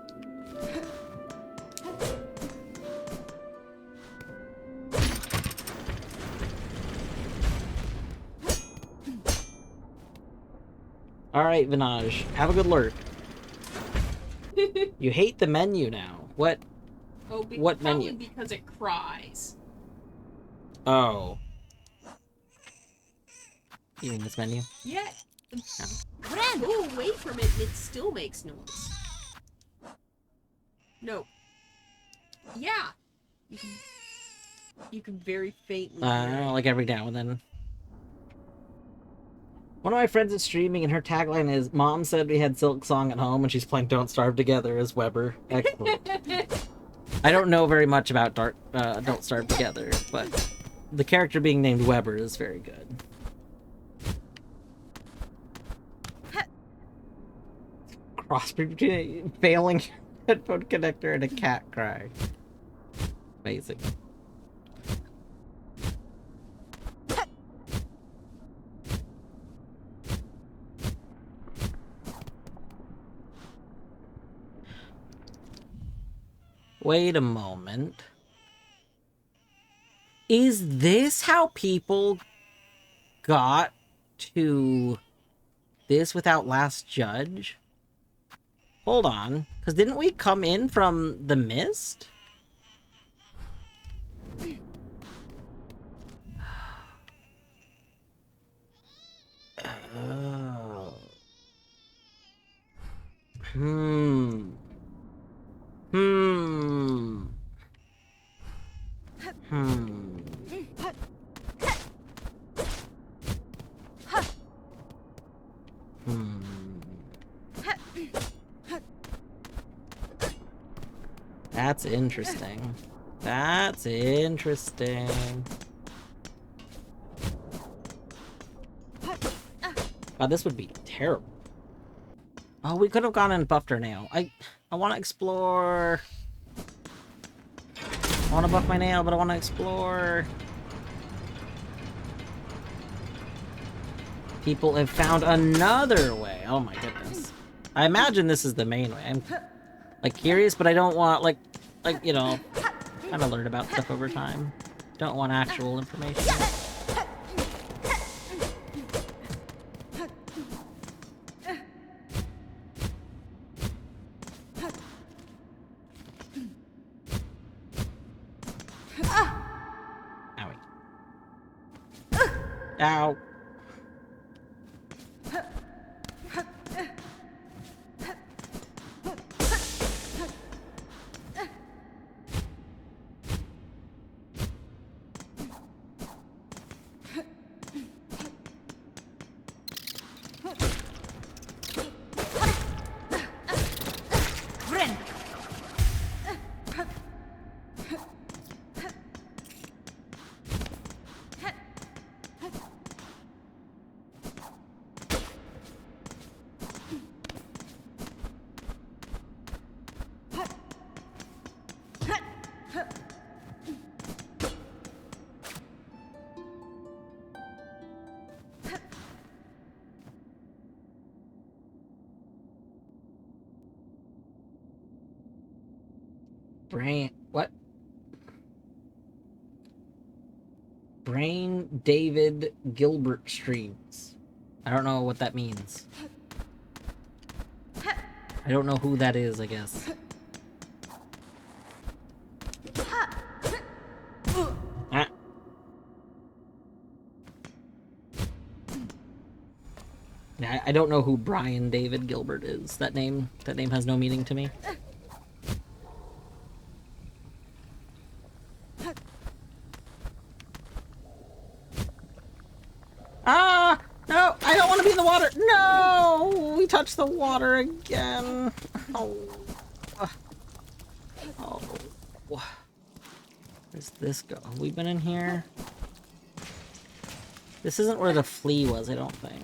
Alright, Vinaj, have a good lurk. You hate the menu now. What What menu? Probably because it cries. Oh. You mean this menu? Yeah. Go away from it and it still makes noise. No. Yeah. You can very faintly hear it. Like every now and then. One of my friends is streaming and her tagline is, Mom said we had Silksong at home and she's playing Don't Starve Together as Weber. Excellent. I don't know very much about Don't Starve Together, but the character being named Weber is very good. Crossbreed between a failing headphone connector and a cat cry. Amazing. Wait a moment. Is this how people got to this without Last Judge? Hold on, because didn't we come in from the mist? Oh. Hmm. Hmm. That's interesting. That's interesting. Oh, this would be terrible. Oh, we could have gone and buffed her nail. I want to explore. I want to buff my nail, but I want to explore. People have found another way. Oh my goodness. I imagine this is the main way. I'm like curious, but I don't want like you know, kind of learn about stuff over time. Don't want actual information. Owie. Ow. What? Brain David Gilbert streams. I don't know what that means. I don't know who that is, I guess. Ah. Yeah, I don't know who Brian David Gilbert is. That name has no meaning to me. don't want to be in the water. No! We touched the water again. Oh. Oh. Where's this go? Have we been in here? This isn't where the flea was, I don't think.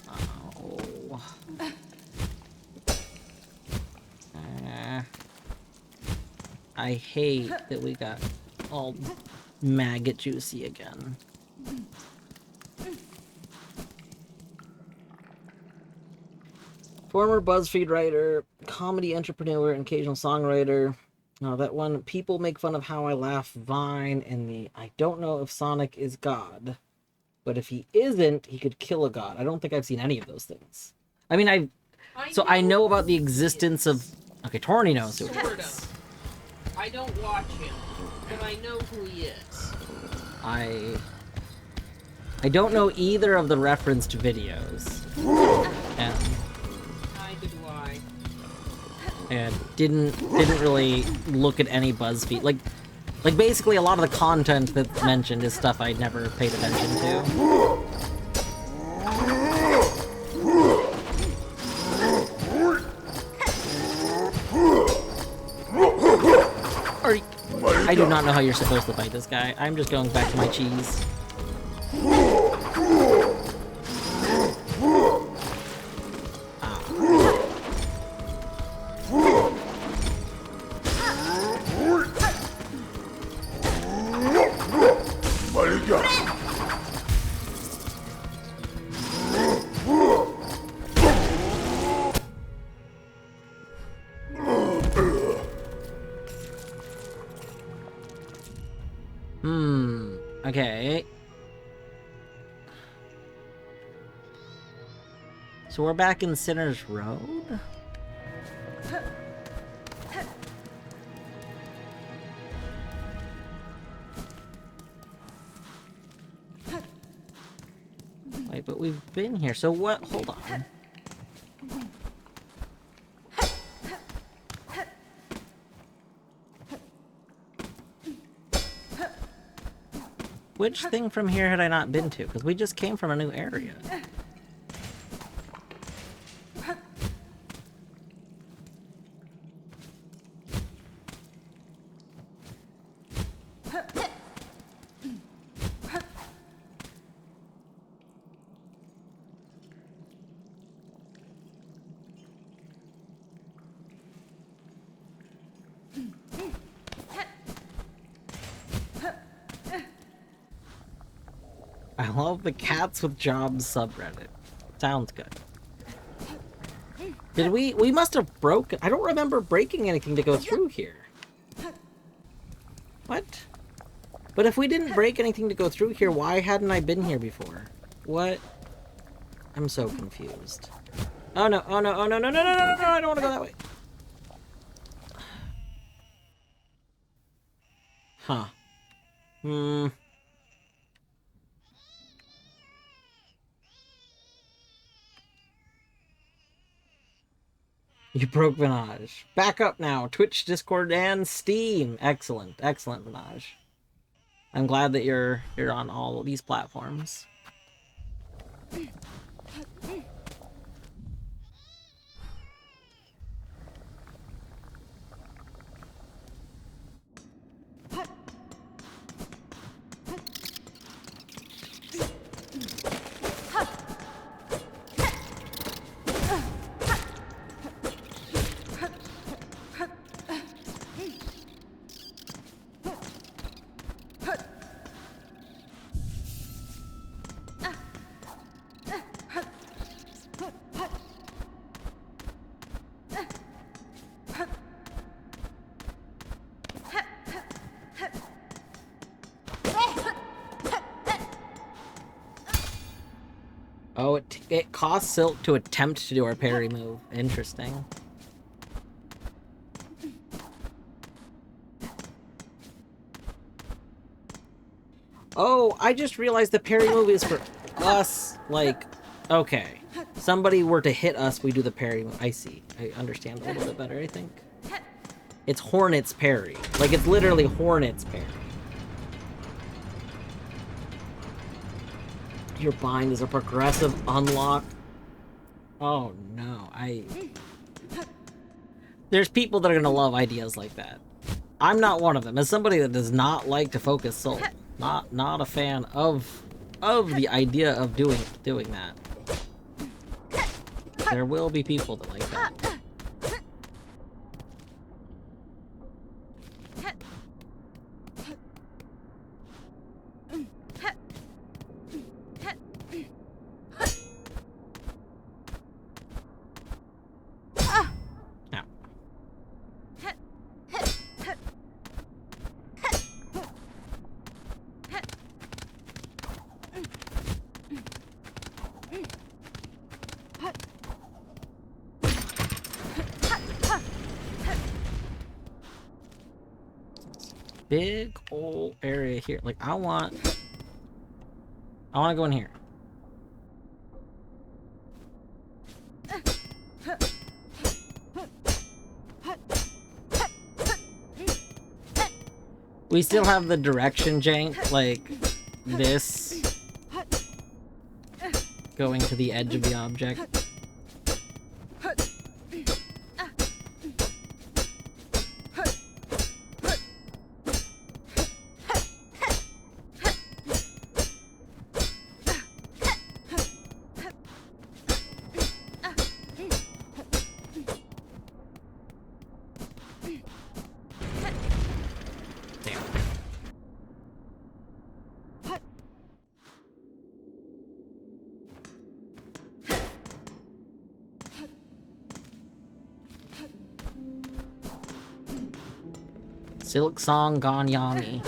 Oh. I hate that we got all maggot juicy again. Former BuzzFeed writer, comedy entrepreneur, and occasional songwriter. That one, people make fun of how I laugh Vine, and the I don't know if Sonic is God, but if he isn't, he could kill a god. I don't think I've seen any of those things. I mean, I know about the existence of... Okay, Torny knows who it Sort is. of. I don't watch him, but I know who he is. I don't know either of the referenced videos. And Neither do I. and didn't really look at any BuzzFeed. Like basically a lot of the content that's mentioned is stuff I'd never paid attention to. I do not know how you're supposed to fight this guy. I'm just going back to my cheese. Okay. So we're back in Sinner's Road? Wait, but we've been here, so what? Hold on. Which thing from here had I not been to? Because we just came from a new area. I love the Cats with Jobs subreddit. Sounds good. Did we must have broken... I don't remember breaking anything to go through here. What? But if we didn't break anything to go through here, why hadn't I been here before? What? I'm so confused. Oh no, oh no, oh no, no, no, no, no, no, no, I don't want to go that way. Huh. You broke Vinage. Back up now. Twitch, Discord, and Steam. Excellent. Excellent, Vinage. I'm glad that you're on all of these platforms. Oh, it costs Silk to attempt to do our parry move. Interesting. Oh, I just realized the parry move is for us. Like, okay. Somebody were to hit us, we do the parry move. I see. I understand a little bit better, I think. It's Hornet's Parry. Like, it's literally Hornet's Parry. Your bind is a progressive unlock. Oh no, There's people that are gonna love ideas like that. I'm not one of them. As somebody that does not like to focus soul, not a fan of the idea of doing that. There will be people that like that. Big whole area here. Like, I want to go in here. We still have the direction jank, like this going to the edge of the object. Silksong gone yummy.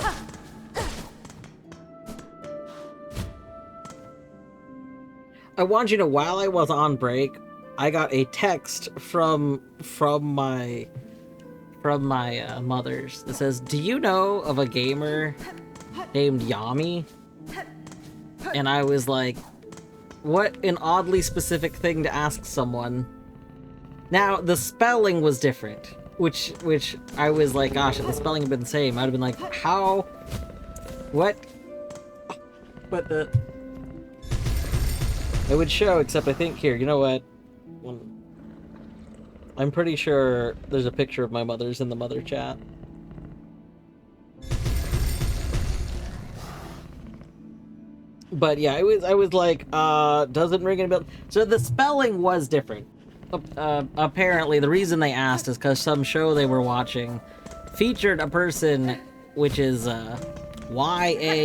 I want you to know, while I was on break, I got a text from my mother's that says, "Do you know of a gamer named Yami?" And I was like, what an oddly specific thing to ask someone. Now, the spelling was different. Which I was like, gosh, if the spelling had been the same, I'd have been like, how? What? But it would show, except I think here, you know what? I'm pretty sure there's a picture of my mother's in the mother chat. But yeah, I was like, doesn't ring any bell. So the spelling was different. Apparently, the reason they asked is because some show they were watching featured a person, which is Yammy,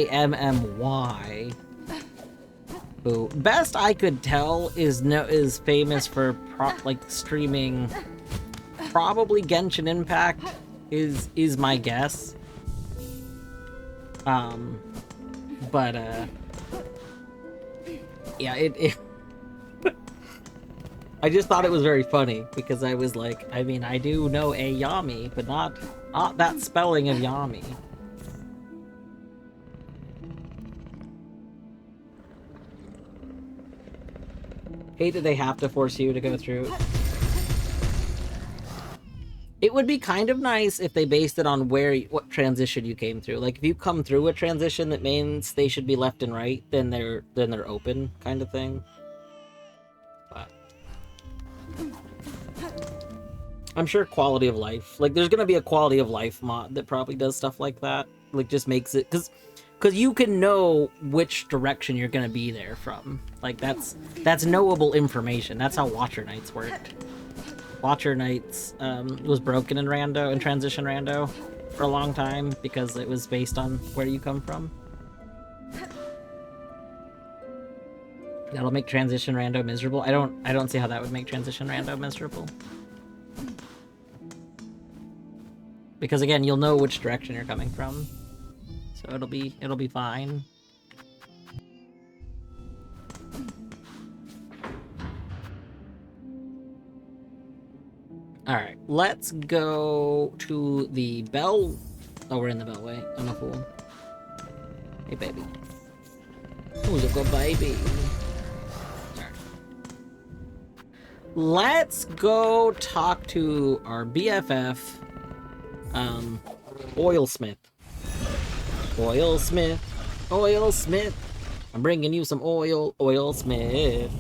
who, best I could tell, is famous for streaming probably Genshin Impact is my guess. But yeah, it I just thought it was very funny because I was like, I mean, I do know a Yami, but not that spelling of Yami. Hate that they have to force you to go through. It would be kind of nice if they based it on what transition you came through. Like, if you come through a transition that means they should be left and right, then they're open, kind of thing. But I'm sure quality of life, like, there's gonna be a quality of life mod that probably does stuff like that. Like, just makes it, because you can know which direction you're gonna be there from. Like, that's knowable information. That's how Watcher Knights worked. Watcher Knights was broken in Transition Rando for a long time because it was based on where you come from. That'll make Transition Rando miserable. I don't see how that would make Transition Rando miserable. Because again, you'll know which direction you're coming from. So it'll be fine. Alright, let's go to the bell. Oh, we're in the Bellway. I'm a fool. Hey, baby. Who's a good baby? Alright. Let's go talk to our BFF, Oilsmith. Oilsmith. Oilsmith. I'm bringing you some oil, Oilsmith.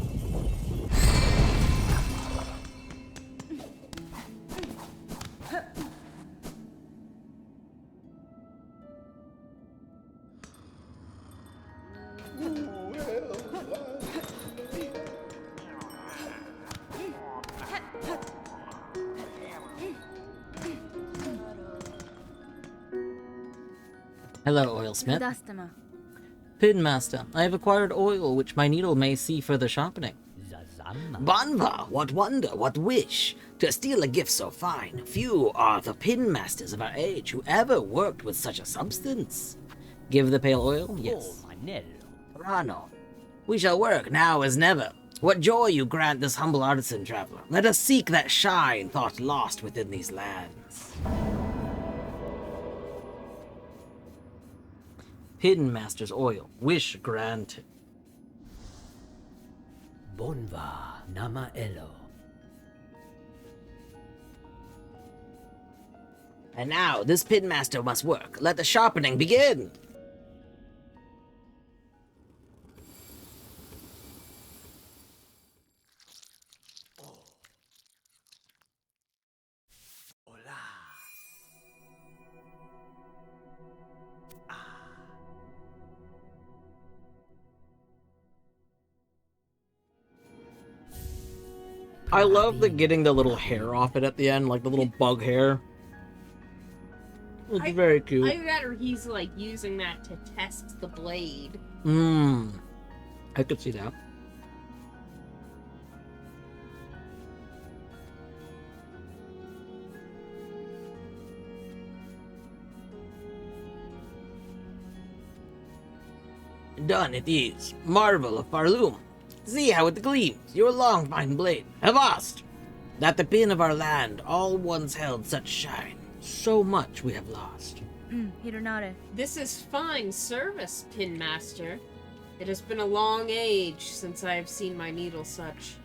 Hello, Oilsmith. Dastama. Pinmaster, I have acquired oil which my needle may see further sharpening. Banva, what wonder, what wish, to steal a gift so fine. Few are the pinmasters of our age who ever worked with such a substance. Give the pale oil? Yes. Rano, we shall work now as never. What joy you grant this humble artisan traveler. Let us seek that shine thought lost within these lands. Pinmaster's oil. Wish granted. Bonva Nama Elo. And now, this pinmaster must work. Let the sharpening begin. I love the getting the little hair off it at the end, like the little bug hair. It's very cute. I better he's like using that to test the blade. I could see that. Done it is. Marvel of Farloom. See how it gleams, your long fine blade. Avast! That the pin of our land all once held such shine. So much we have lost. Hironare. This is fine service, Pinmaster. It has been a long age since I have seen my needle such.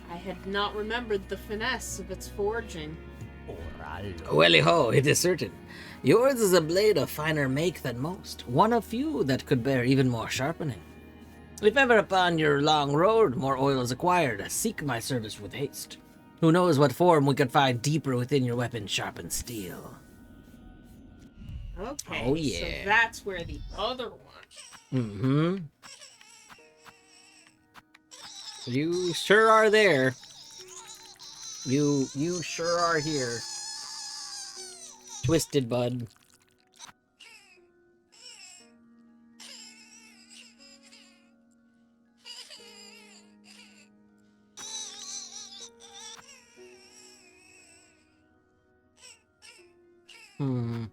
I had not remembered the finesse of its forging. Welly-ho, it is certain. Yours is a blade of finer make than most, one of few that could bear even more sharpening. If ever upon your long road more oil is acquired, seek my service with haste. Who knows what form we could find deeper within your weapon's sharpened steel. Okay, Oh, yeah. so that's where the other one. Mm-hmm. You sure are there. You sure are here. Twisted bud. Hmm.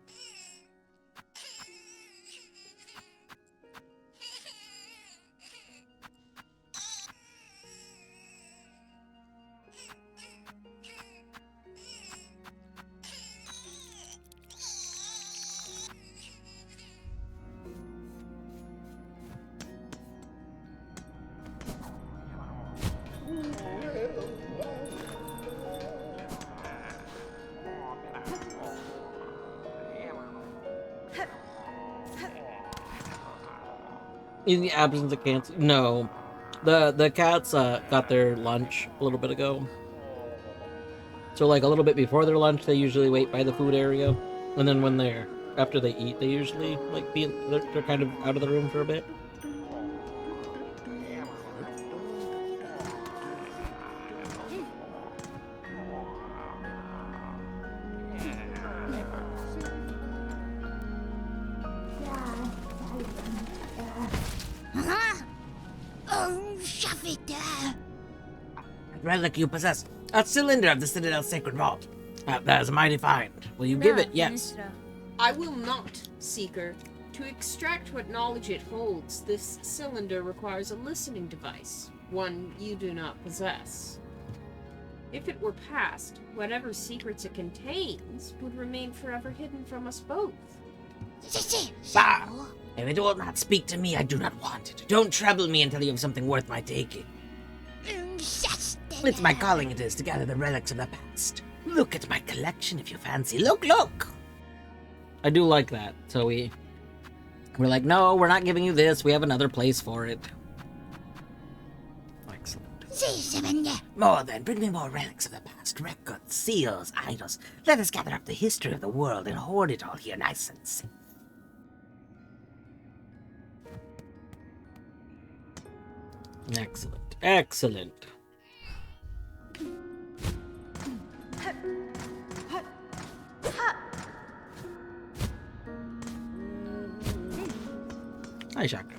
In the absence of cats, no. The cats got their lunch a little bit ago. So like a little bit before their lunch, they usually wait by the food area, and then when after they eat, they usually like they're kind of out of the room for a bit. Relic you possess. A cylinder of the Citadel's sacred vault. That is a mighty find. Will you give it? Yes. I will not, Seeker. To extract what knowledge it holds, this cylinder requires a listening device, one you do not possess. If it were passed, whatever secrets it contains would remain forever hidden from us both. Bah! If it will not speak to me, I do not want it. Don't trouble me until you have something worth my taking. It's my calling it is to gather the relics of the past. Look at my collection if you fancy. Look, look! I do like that. So we're like, no, we're not giving you this. We have another place for it. Excellent. More then, bring me more relics of the past, records, seals, idols. Let us gather up the history of the world and hoard it all here nice and safe. Excellent. Excellent. Hi, Shaka.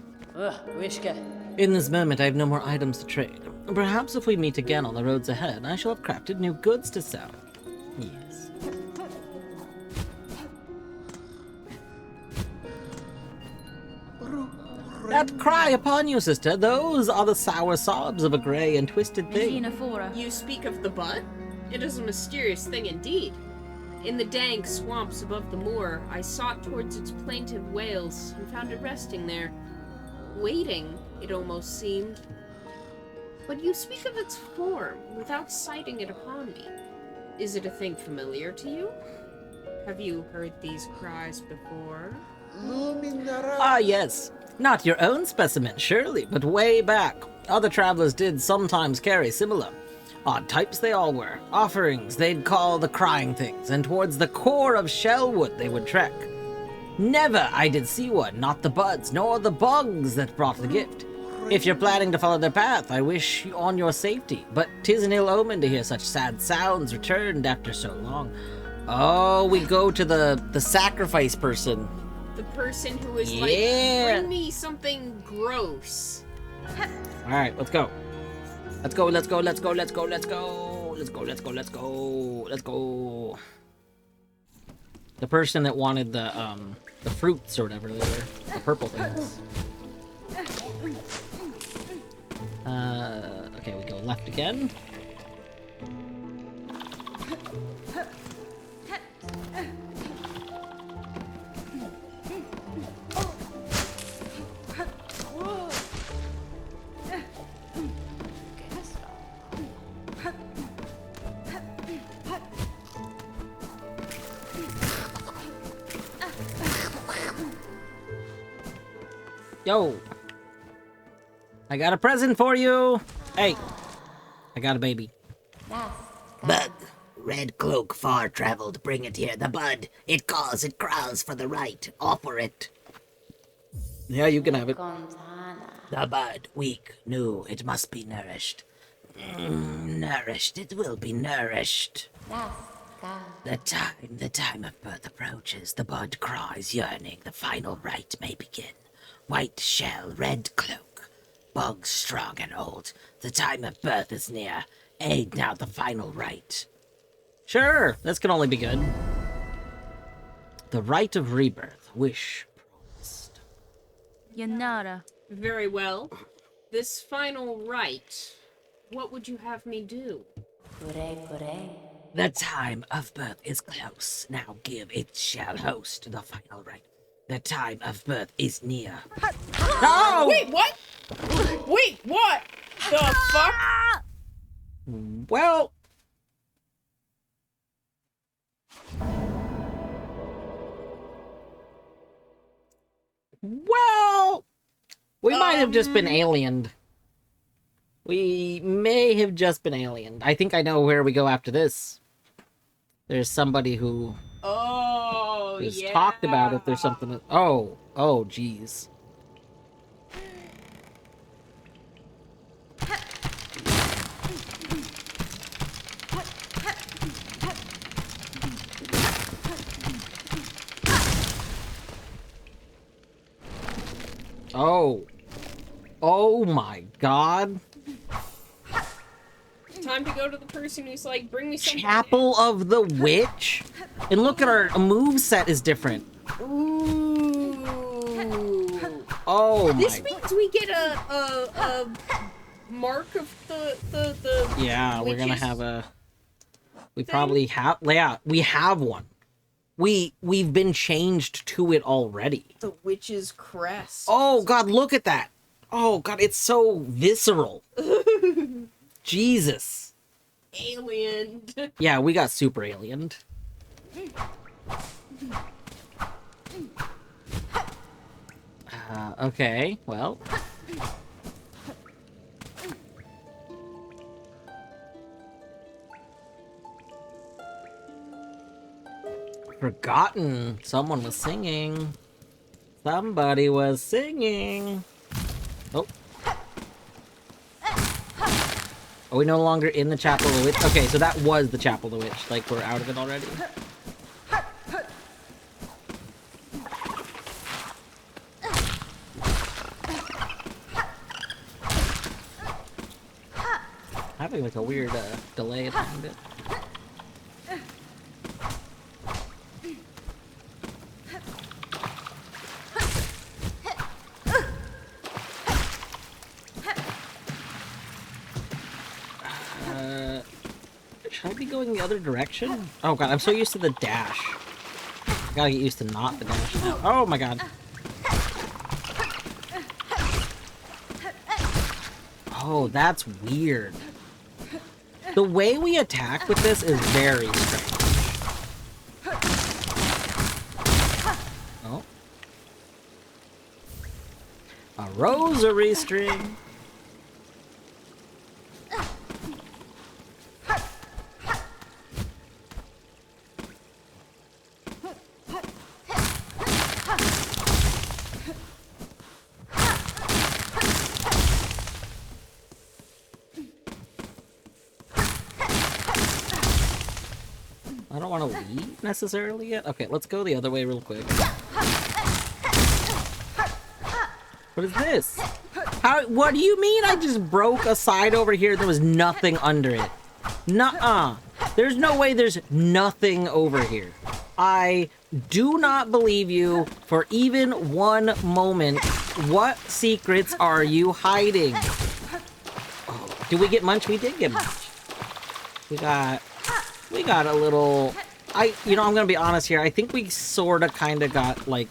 In this moment, I have no more items to trade. Perhaps if we meet again on the roads ahead, I shall have crafted new goods to sell. Yes. That cry upon you, sister. Those are the sour sobs of a grey and twisted thing. Xenophora. You speak of the bud? It is a mysterious thing indeed. In the dank swamps above the moor, I sought towards its plaintive wails and found it resting there. Waiting, it almost seemed. But you speak of its form without citing it upon me. Is it a thing familiar to you? Have you heard these cries before? Ah, yes. Not your own specimen, surely, but way back. Other travelers did sometimes carry similar. Odd types they all were. Offerings they'd call the crying things, and towards the core of Shellwood they would trek. Never I did see one, not the buds, nor the bugs that brought the gift. If you're planning to follow their path, I wish you on your safety, but 'tis an ill omen to hear such sad sounds returned after so long. Oh, we go to the sacrifice person. The person who is Yeah. like, bring me something gross. Alright, let's go. Let's go, let's go, let's go, let's go, let's go. Let's go, let's go, let's go. Let's go. The person that wanted the fruits or whatever they were. The purple things. Okay, we go left again. Yo! I got a present for you! Hey! I got a baby. Bug, red cloak far traveled, bring it here. The bud, it calls, it cries for the right. Offer it. Yeah, you can have it. The bud, weak, new, it must be nourished. Nourished, it will be nourished. The time of birth approaches. The bud cries, yearning. The final rite may begin. White shell, red cloak. Bug strong and old. The time of birth is near. Aid now the final rite. Sure, this can only be good. The rite of rebirth. Wish promised. Yanara. Very well. This final rite, what would you have me do? The time of birth is close. Now give it shall host the final rite. The time of birth is near. No! Wait, what? Wait, what? The fuck? Well... Well... We might have just been aliened. We may have just been aliened. I think I know where we go after this. There's somebody who has talked about if there's something that... Oh, jeez. Oh my god. Time to go to the person who's like, bring me something. Chapel of the Witch? And look at our moveset is different. Ooh. Oh my. This means we get a mark of the Yeah, we're gonna witches have a... We thing? probably have... Yeah, we have one. We've been changed to it already. the witch's crest. Oh god, look at that. Oh god, it's so visceral. Jesus. Alien. Yeah, we got super aliened. Okay, well. Forgotten. Someone was singing. Somebody was singing. Oh. Are we no longer in the Chapel of the Witch? Okay, so that was the Chapel of the Witch. Like, we're out of it already? Having, like, a weird, delay at the end of it. Should I be going the other direction? Oh god, I'm so used to the dash. I gotta get used to not the dash now. Oh my god. Oh, that's weird. The way we attack with this is very strange. Oh. A rosary string. I don't want to leave necessarily yet. Okay, let's go the other way real quick. What is this? How? What do you mean I just broke a side over here? There was nothing under it. Nuh-uh. There's no way there's nothing over here. I do not believe you for even one moment. What secrets are you hiding? Oh, did we get Munch? We did get Munch. We got a little... you know, I'm gonna be honest here. I think we sorta kinda got, like...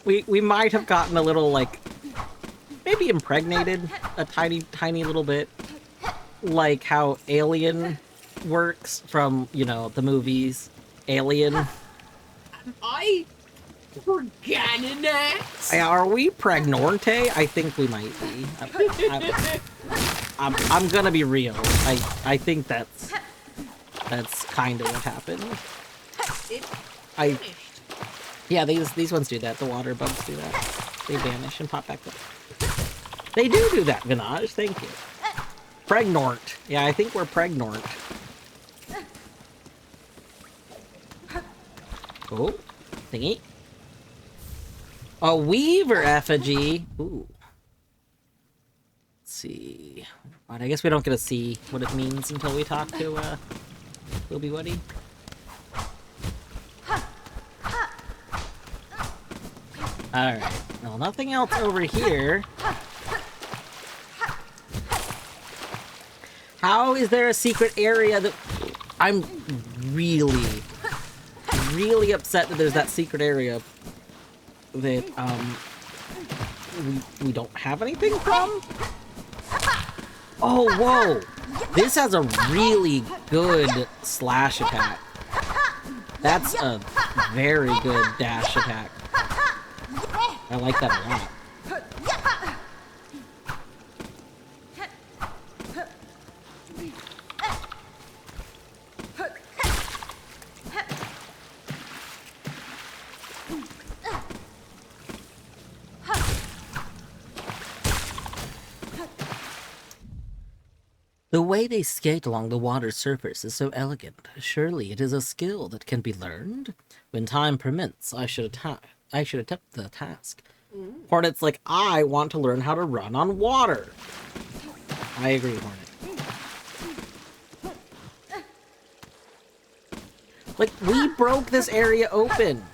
we might have gotten a little, like... Maybe impregnated a tiny little bit. Like how Alien works from, you know, the movies. Alien. I forgotten that. Are we pregnorte? I think we might be. I'm gonna be real. I think that's kind of what happened. It I finished. Yeah, these ones do that. The water bugs do that. They vanish and pop back up. They do that, Vinage. Thank you. Pregnort. Yeah, I think we're pregnort. Oh, thingy. A weaver effigy. Ooh. Let's see. But I guess we don't get to see what it means until we talk to Wilby Woody. Alright. Well, nothing else over here. How is there a secret area that... I'm really upset that there's that secret area that, we don't have anything from? Oh, whoa! This has a really good slash attack. That's a very good dash attack. I like that a lot. The way they skate along the water's surface is so elegant. Surely it is a skill that can be learned. When time permits, I should attempt the task. Hornet's like, I want to learn how to run on water. I agree, Hornet. Like, we broke this area open.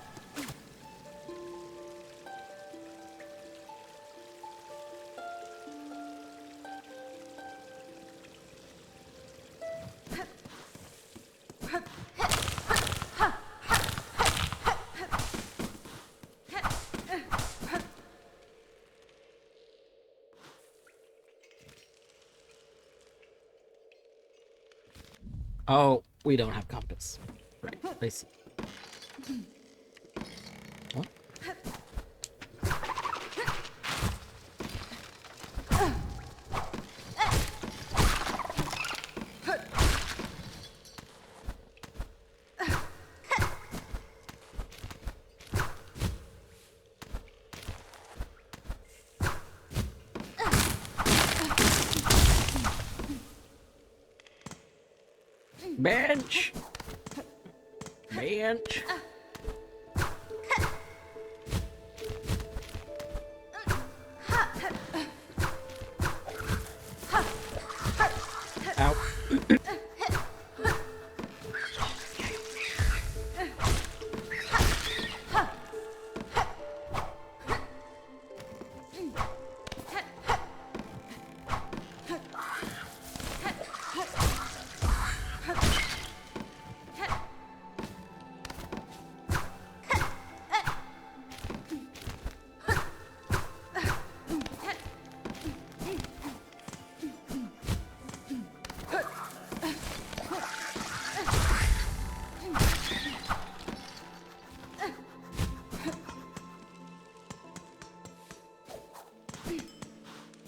Oh, we don't have compass. Right, I see. What? Bench! Bench! Ow.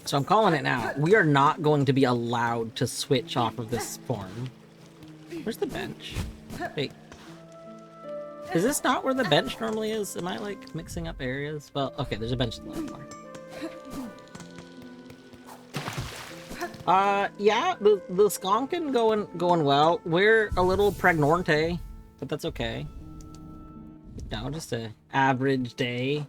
So I'm calling it now. We are not going to be allowed to switch off of this form. Where's the bench? Wait. Is this not where the bench normally is? Am I, like, mixing up areas? Well, okay, there's a bench in the left corner. Yeah, the skonkin going well. We're a little pregnante, but that's okay. No, just a average day.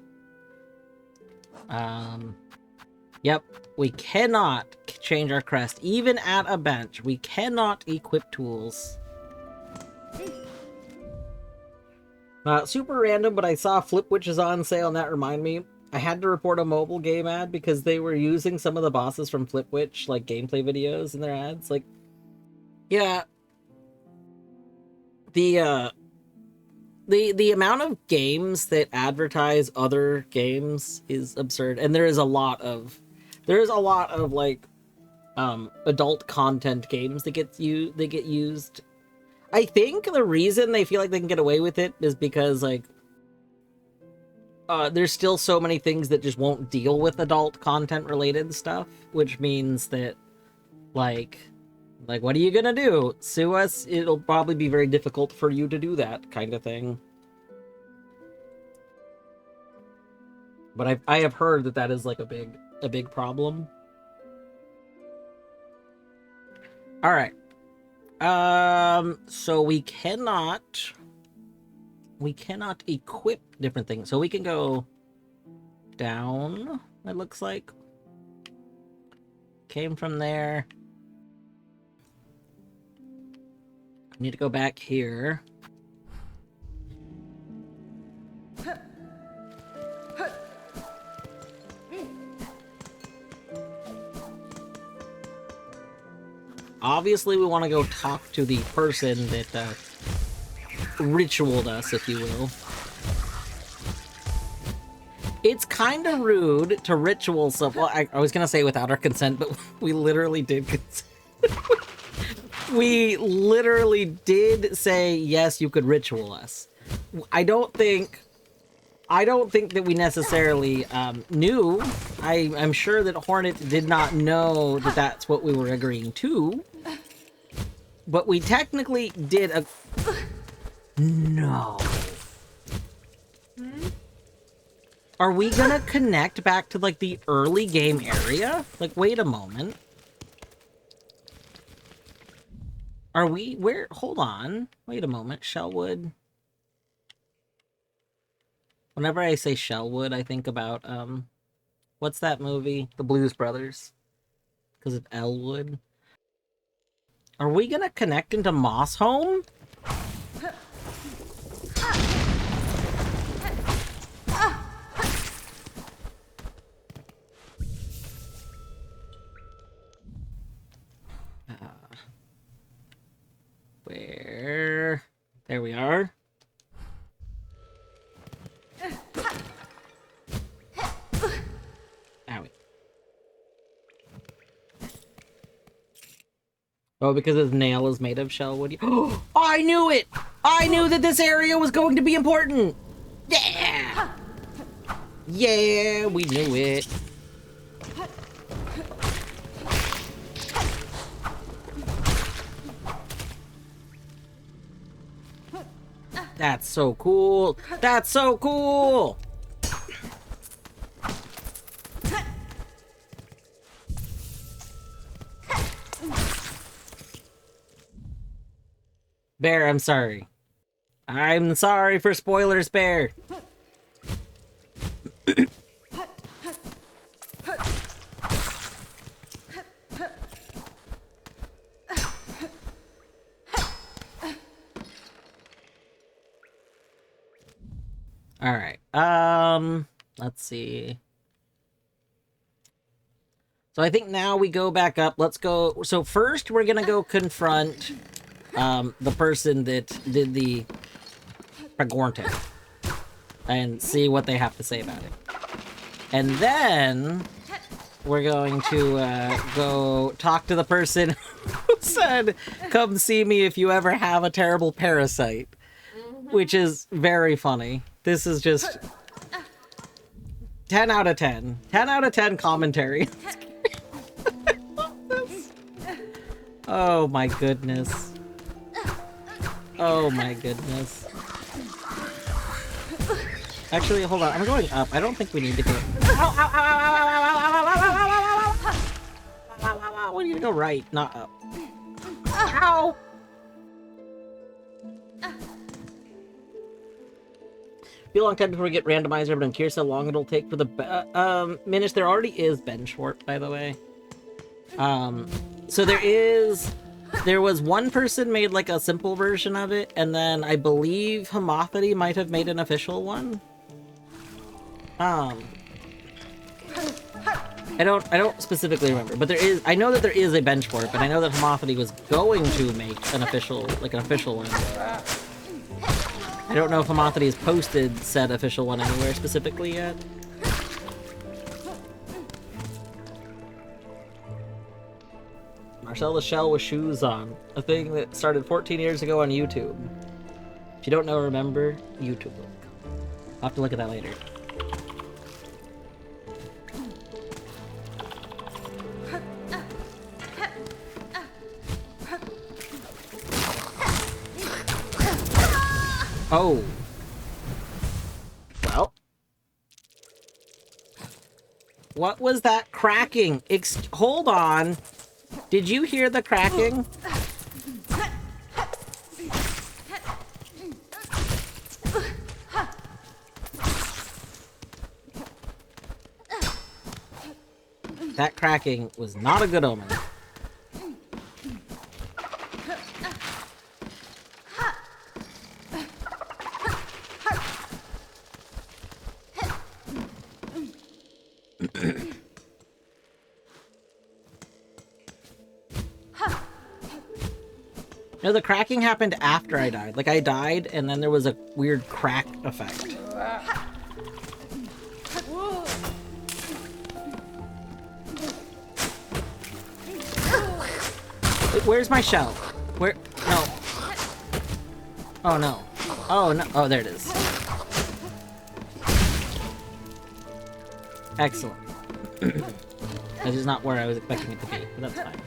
Yep, we cannot change our crest. Even at a bench, we cannot equip tools. Super random, but I saw Flipwitch is on sale, and that reminded me. I had to report a mobile game ad because they were using some of the bosses from Flipwitch, like gameplay videos in their ads. Like, yeah. The amount of games that advertise other games is absurd, and there is a lot of like adult content games that get used. I think the reason they feel like they can get away with it is because like there's still so many things that just won't deal with adult content related stuff, which means that like what are you gonna do? Sue us? It'll probably be very difficult for you to do that kind of thing. But I have heard that that is like a big problem. All right. So we cannot equip different things. So we can go down, it looks like. Came from there. I need to go back here. Obviously, we want to go talk to the person that ritualed us, if you will. It's kind of rude to ritual stuff. Well, I was going to say without our consent, but we literally did consent. We literally did say, yes, you could ritual us. I don't think that we necessarily knew. I'm sure that Hornet did not know that that's what we were agreeing to. But we technically did a... No. Are we gonna connect back to, like, the early game area? Like, wait a moment. Are we... Where... Hold on. Wait a moment. Shellwood... Whenever I say Shellwood, I think about, what's that movie? The Blues Brothers. Because of Elwood. Are we gonna connect into Mossholm? Where? There we are. Owie. Oh, because his nail is made of Shellwood. Oh, I knew it! I knew that this area was going to be important! Yeah! Yeah, we knew it. That's so cool! That's so cool! Bear, I'm sorry. I'm sorry for spoilers, Bear. All right. Let's see. So I think now we go back up. Let's go. So first we're gonna go confront the person that did the Pregorte and see what they have to say about it. And then we're going to go talk to the person who said, "Come see me if you ever have a terrible parasite," which is very funny. This is just 10 out of 10. 10 out of 10 commentary. I love this. Oh my goodness. Oh my goodness. Actually, hold on. I'm going up. I don't think we need to go. Ow, ow, ow, ow, ow, ow, ow, ow, ow, ow, ow, ow, ow. We need to go right, not up. Ow! Be a long time before we get randomizer, but I'm curious how long it'll take for the Minish. There already is benchwarp, by the way. So there was one person made like a simple version of it, and then I believe Homophily might have made an official one. I don't specifically remember, but I know that there is a benchwarp, and I know that Homophily was going to make an official one. I don't know if Homophily has posted said official one anywhere specifically yet. Marcel the Shell with shoes on. A thing that started 14 years ago on YouTube. If you don't know or remember, YouTube look. I'll have to look at that later. Oh. Well. What was that cracking? Hold on. Did you hear the cracking? That cracking was not a good omen. No, the cracking happened after I died. Like, I died, and then there was a weird crack effect. Wait, where's my shell? Where? No. Oh, no. Oh, no. Oh, there it is. Excellent. That is not where I was expecting it to be, but that's fine.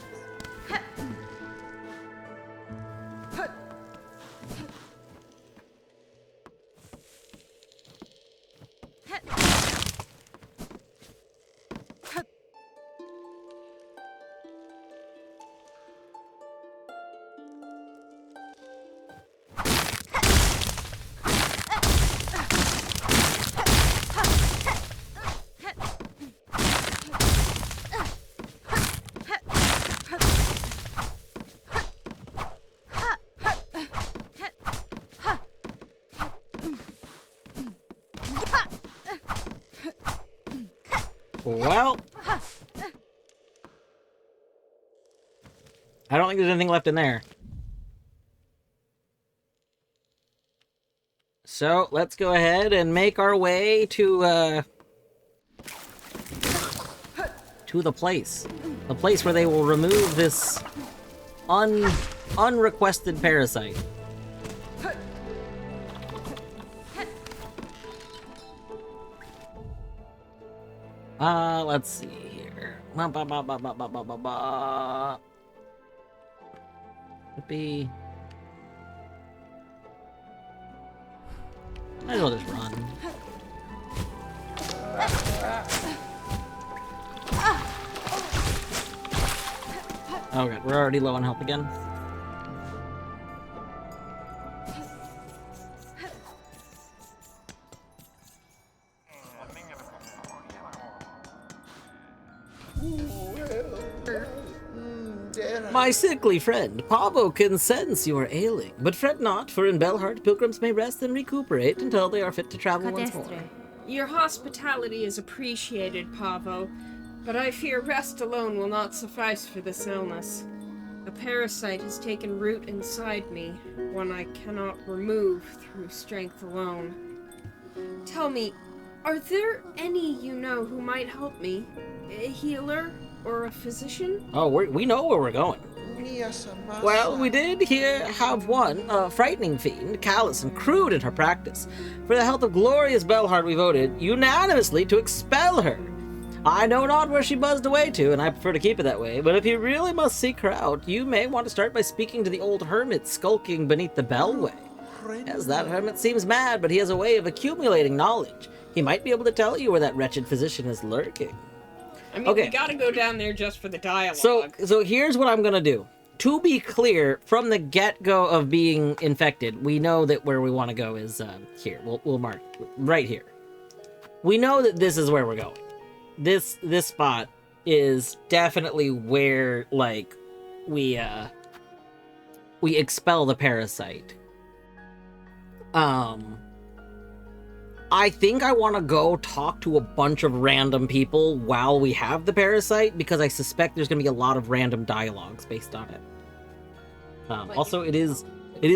Well, I don't think there's anything left in there. So let's go ahead and make our way to the place where they will remove this unrequested parasite. Let's see here. Would be. Might as well just run. Oh god, we're already low on health again. My sickly friend, Pavo can sense you are ailing, but fret not, for in Belhart pilgrims may rest and recuperate until they are fit to travel once more. Cadestre. Your hospitality is appreciated, Pavo, but I fear rest alone will not suffice for this illness. A parasite has taken root inside me, one I cannot remove through strength alone. Tell me, are there any you know who might help me? A healer or a physician? Oh, we know where we're going. Well, we did here have one, a frightening fiend, callous and crude in her practice. For the health of glorious Belhart we voted unanimously to expel her. I know not where she buzzed away to, and I prefer to keep it that way, but if you really must seek her out, you may want to start by speaking to the old hermit skulking beneath the bellway. As that hermit seems mad, but he has a way of accumulating knowledge. He might be able to tell you where that wretched physician is lurking. I mean, Okay. we gotta go down there just for the dialogue. So here's what I'm gonna do. To be clear, from the get-go of being infected, we know that where we want to go is here. We'll mark right here. We know that this is where we're going. This spot is definitely where like we expel the parasite. I think I want to go talk to a bunch of random people while we have the parasite, because I suspect there's going to be a lot of random dialogues based on it. Also, it is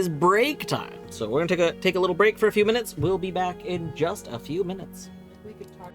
break time, so we're going to take a little break for a few minutes. We'll be back in just a few minutes. we could talk.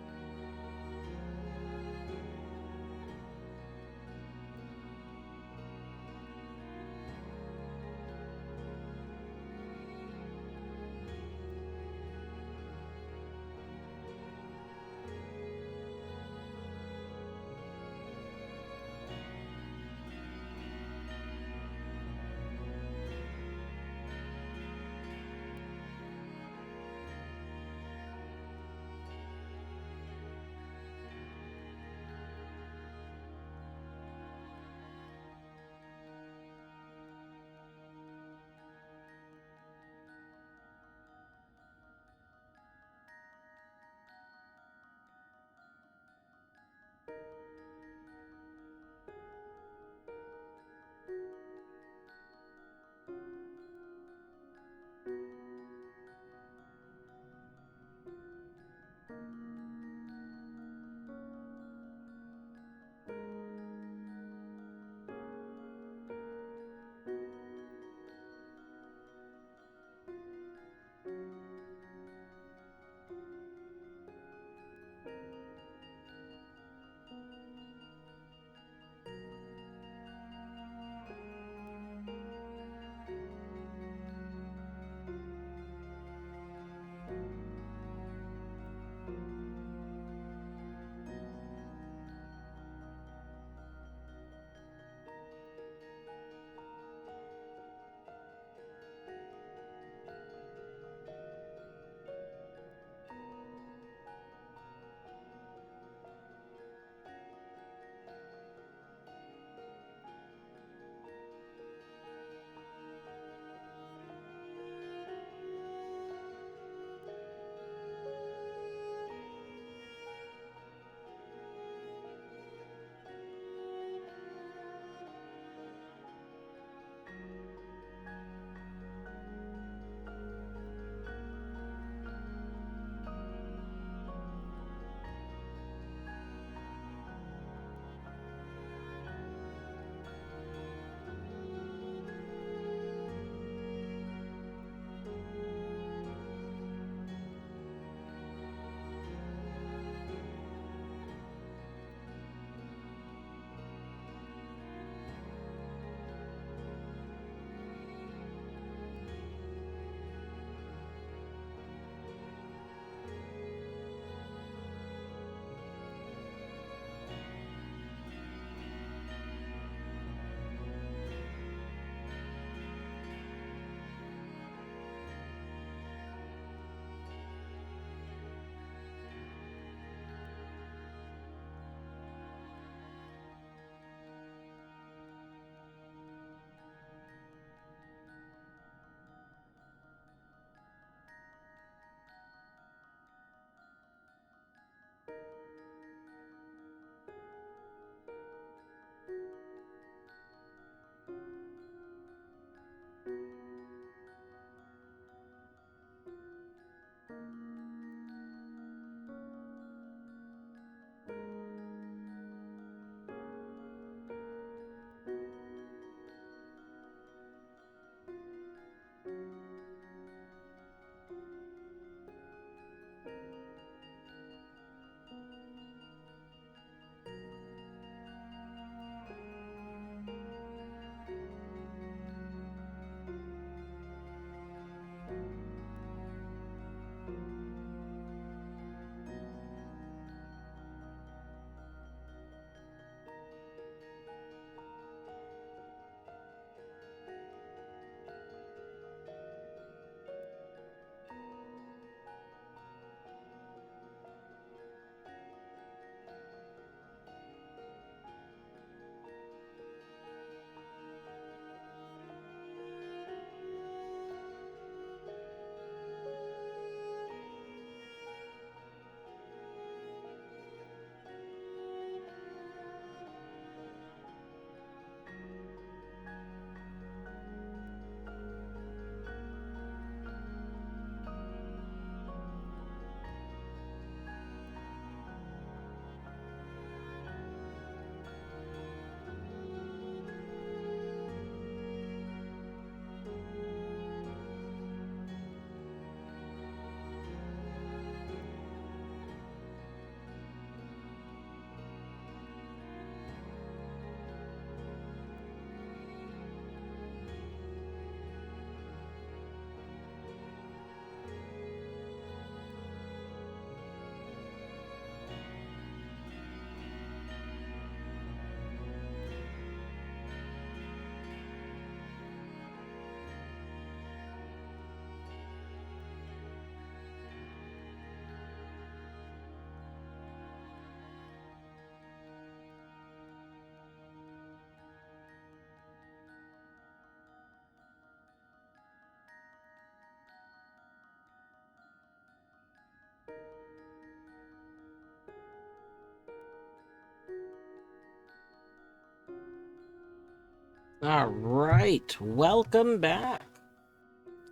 Alright, welcome back.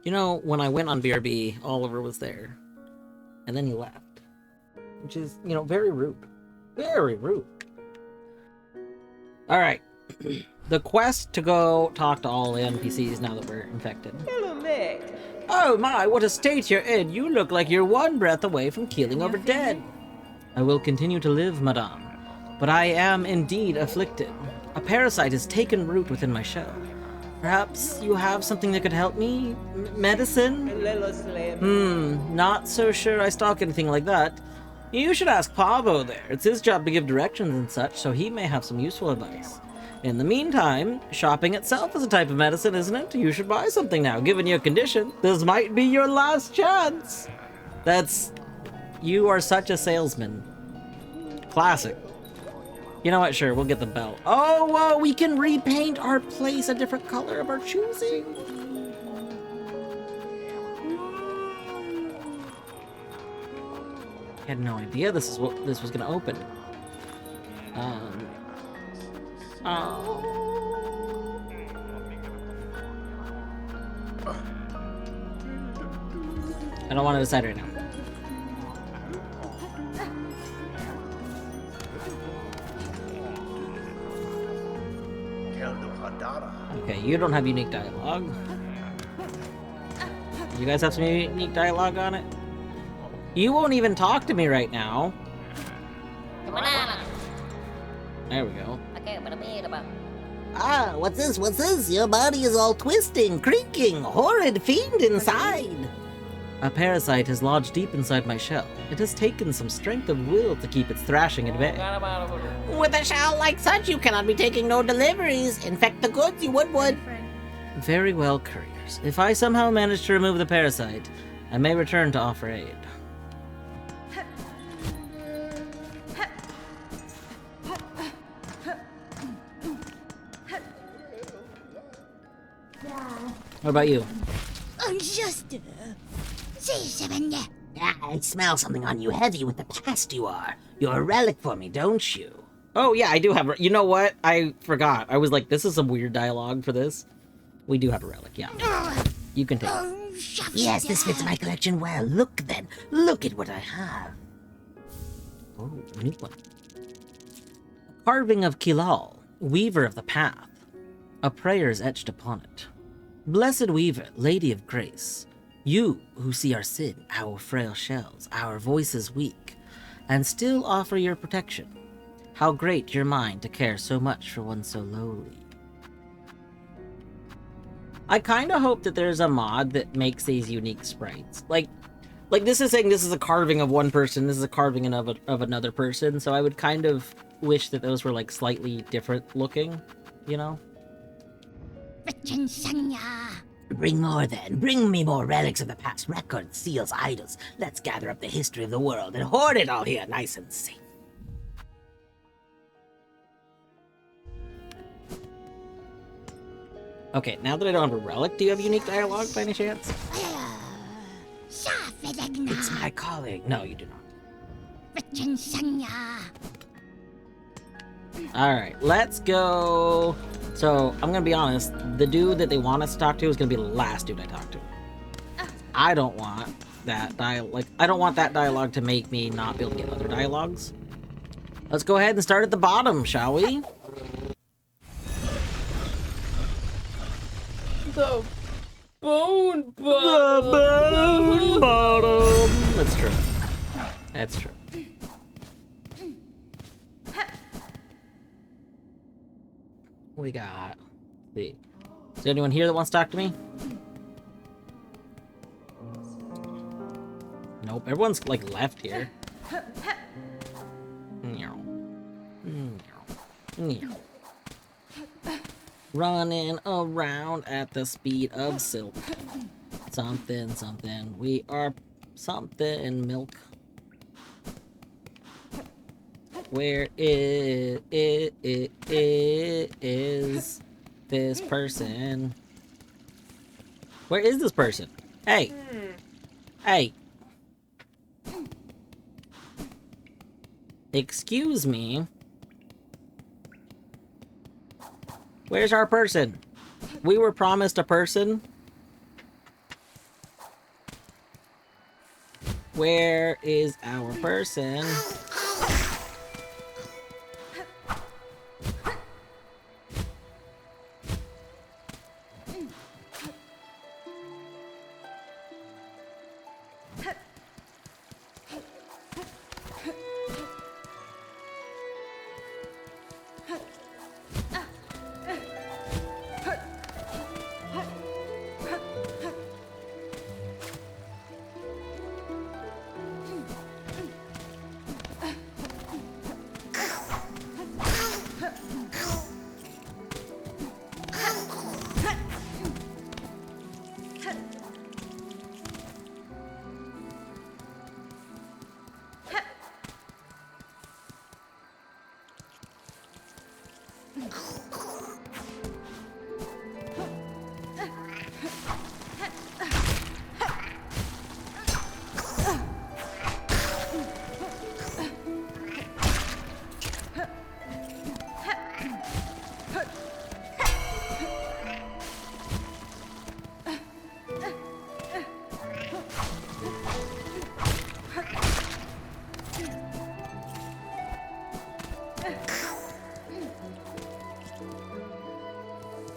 You know, when I went on BRB, Oliver was there. And then he left. Which is, you know, very rude. Very rude. Alright. The quest to go talk to all the NPCs now that we're infected. Hello, mate. Oh my, what a state you're in! You look like you're one breath away from keeling over dead. I will continue to live, madame, but I am indeed afflicted. A parasite has taken root within my shell. Perhaps you have something that could help me? Medicine? Not so sure I stock anything like that. You should ask Pavo there. It's his job to give directions and such, so he may have some useful advice. In the meantime, shopping itself is a type of medicine, isn't it? You should buy something now. Given your condition, this might be your last chance. You are such a salesman. Classic. You know what? Sure, we'll get the belt. Oh, whoa, we can repaint our place a different color of our choosing. I had no idea this was gonna open. I don't want to decide right now. Okay, you don't have unique dialogue. You guys have some unique dialogue on it? You won't even talk to me right now. There we go. Ah, what's this? What's this? Your body is all twisting, creaking, horrid fiend inside. A parasite has lodged deep inside my shell. It has taken some strength of will to keep its thrashing at bay. With a shell like such, you cannot be taking no deliveries. Infect the goods, you would. Very well, couriers. If I somehow manage to remove the parasite, I may return to offer aid. What about you? I smell something on you, heavy with the past you are. You're a relic for me, don't you? Oh yeah, I do have. You know what? I forgot. I was like, this is some weird dialogue for this. We do have a relic, yeah. You can take it. Yes, this fits my collection well. Look then. Look at what I have. Oh, new one. Carving of Kilal, weaver of the path. A prayer is etched upon it. Blessed weaver, lady of grace, you who see our sin, our frail shells, our voices weak, and still offer your protection. How great your mind to care so much for one so lowly. I kind of hope that there's a mod that makes these unique sprites. Like this is saying this is a carving of one person, this is a carving of another person, so I would kind of wish that those were like slightly different looking, you know? Bring more then. Bring me more relics of the past, records, seals, idols. Let's gather up the history of the world and hoard it all here nice and safe. Okay, now that I don't have a relic, do you have unique dialogue by any chance? It's my calling. No, you do not. Alright, let's go. So, I'm gonna be honest, the dude that they want us to talk to is gonna be the last dude I talk to. I don't want that dialogue to make me not be able to get other dialogues. Let's go ahead and start at the bottom, shall we? The bone bottom. The bone bottom. That's true. That's true. We got. Let's see. Is there anyone here that wants to talk to me? Nope. Everyone's like left here. Running around at the speed of silk. Something, something. We are something milk. Where is this person? Where is this person? Hey. Hey. Excuse me. Where's our person? We were promised a person. Where is our person?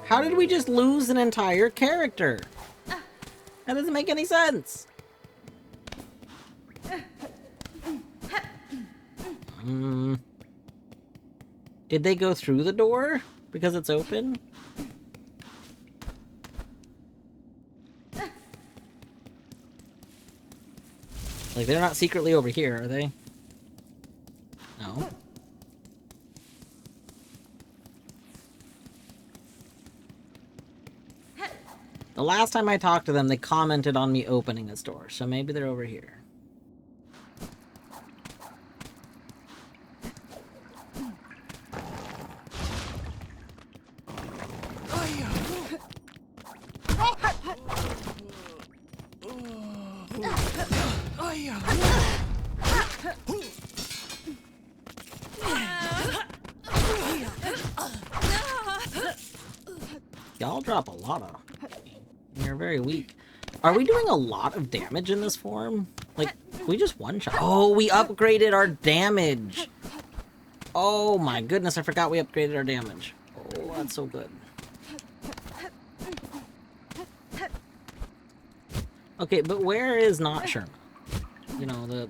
How did we just lose an entire character? That doesn't make any sense. Did they go through the door because it's open? Like, they're not secretly over here, are they? No. The last time I talked to them, they commented on me opening this door, so maybe they're over here. Y'all drop a lot of... You're very weak. Are we doing a lot of damage in this form? Like, we just one-shot... Oh, we upgraded our damage! Oh my goodness, I forgot we upgraded our damage. Oh, that's so good. Okay, but where is not Sherma? You know,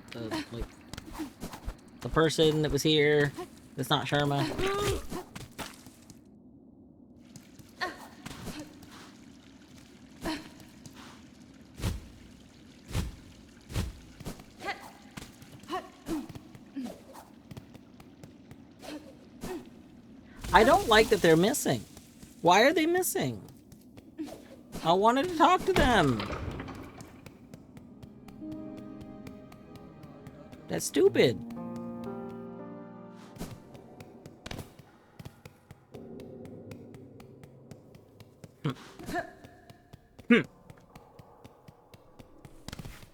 like... The person that was here, that's not Sherma. I don't like that they're missing. Why are they missing? I wanted to talk to them. That's stupid.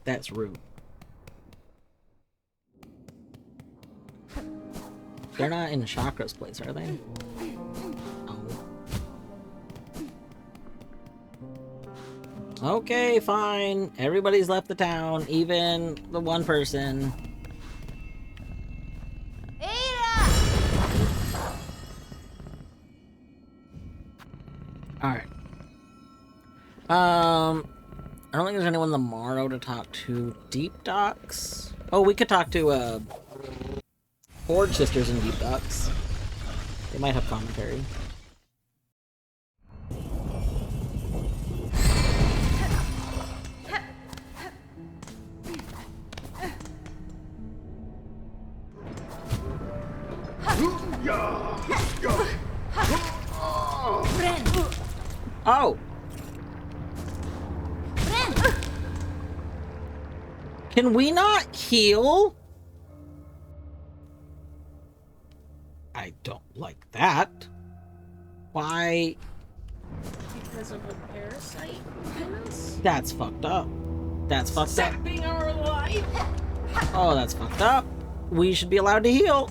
That's rude. They're not in Chakra's place, are they? Oh. Okay, fine. Everybody's left the town, even the one person. Alright. I don't think there's anyone in the Morrow to talk to. Deep Docks? Oh, we could talk to, Forge Sisters in Deep Docks. They might have commentary. Oh! Can we not heal? I don't like that. Why? Because of a parasite in us? That's fucked up. That's fucked up. Sapping our life? Oh, that's fucked up. We should be allowed to heal.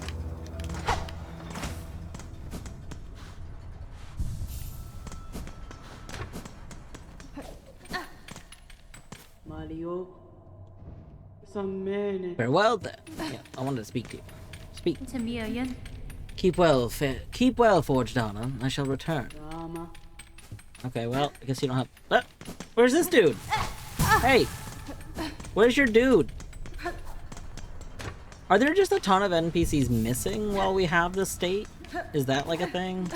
Farewell then. Yeah, I wanted to speak to you. Speak. 陈米尔恩， Keep well, Forged Honor. I shall return. Okay, well, I guess you don't have. Where's this dude? Hey, where's your dude? Are there just a ton of NPCs missing while we have this state? Is that like a thing?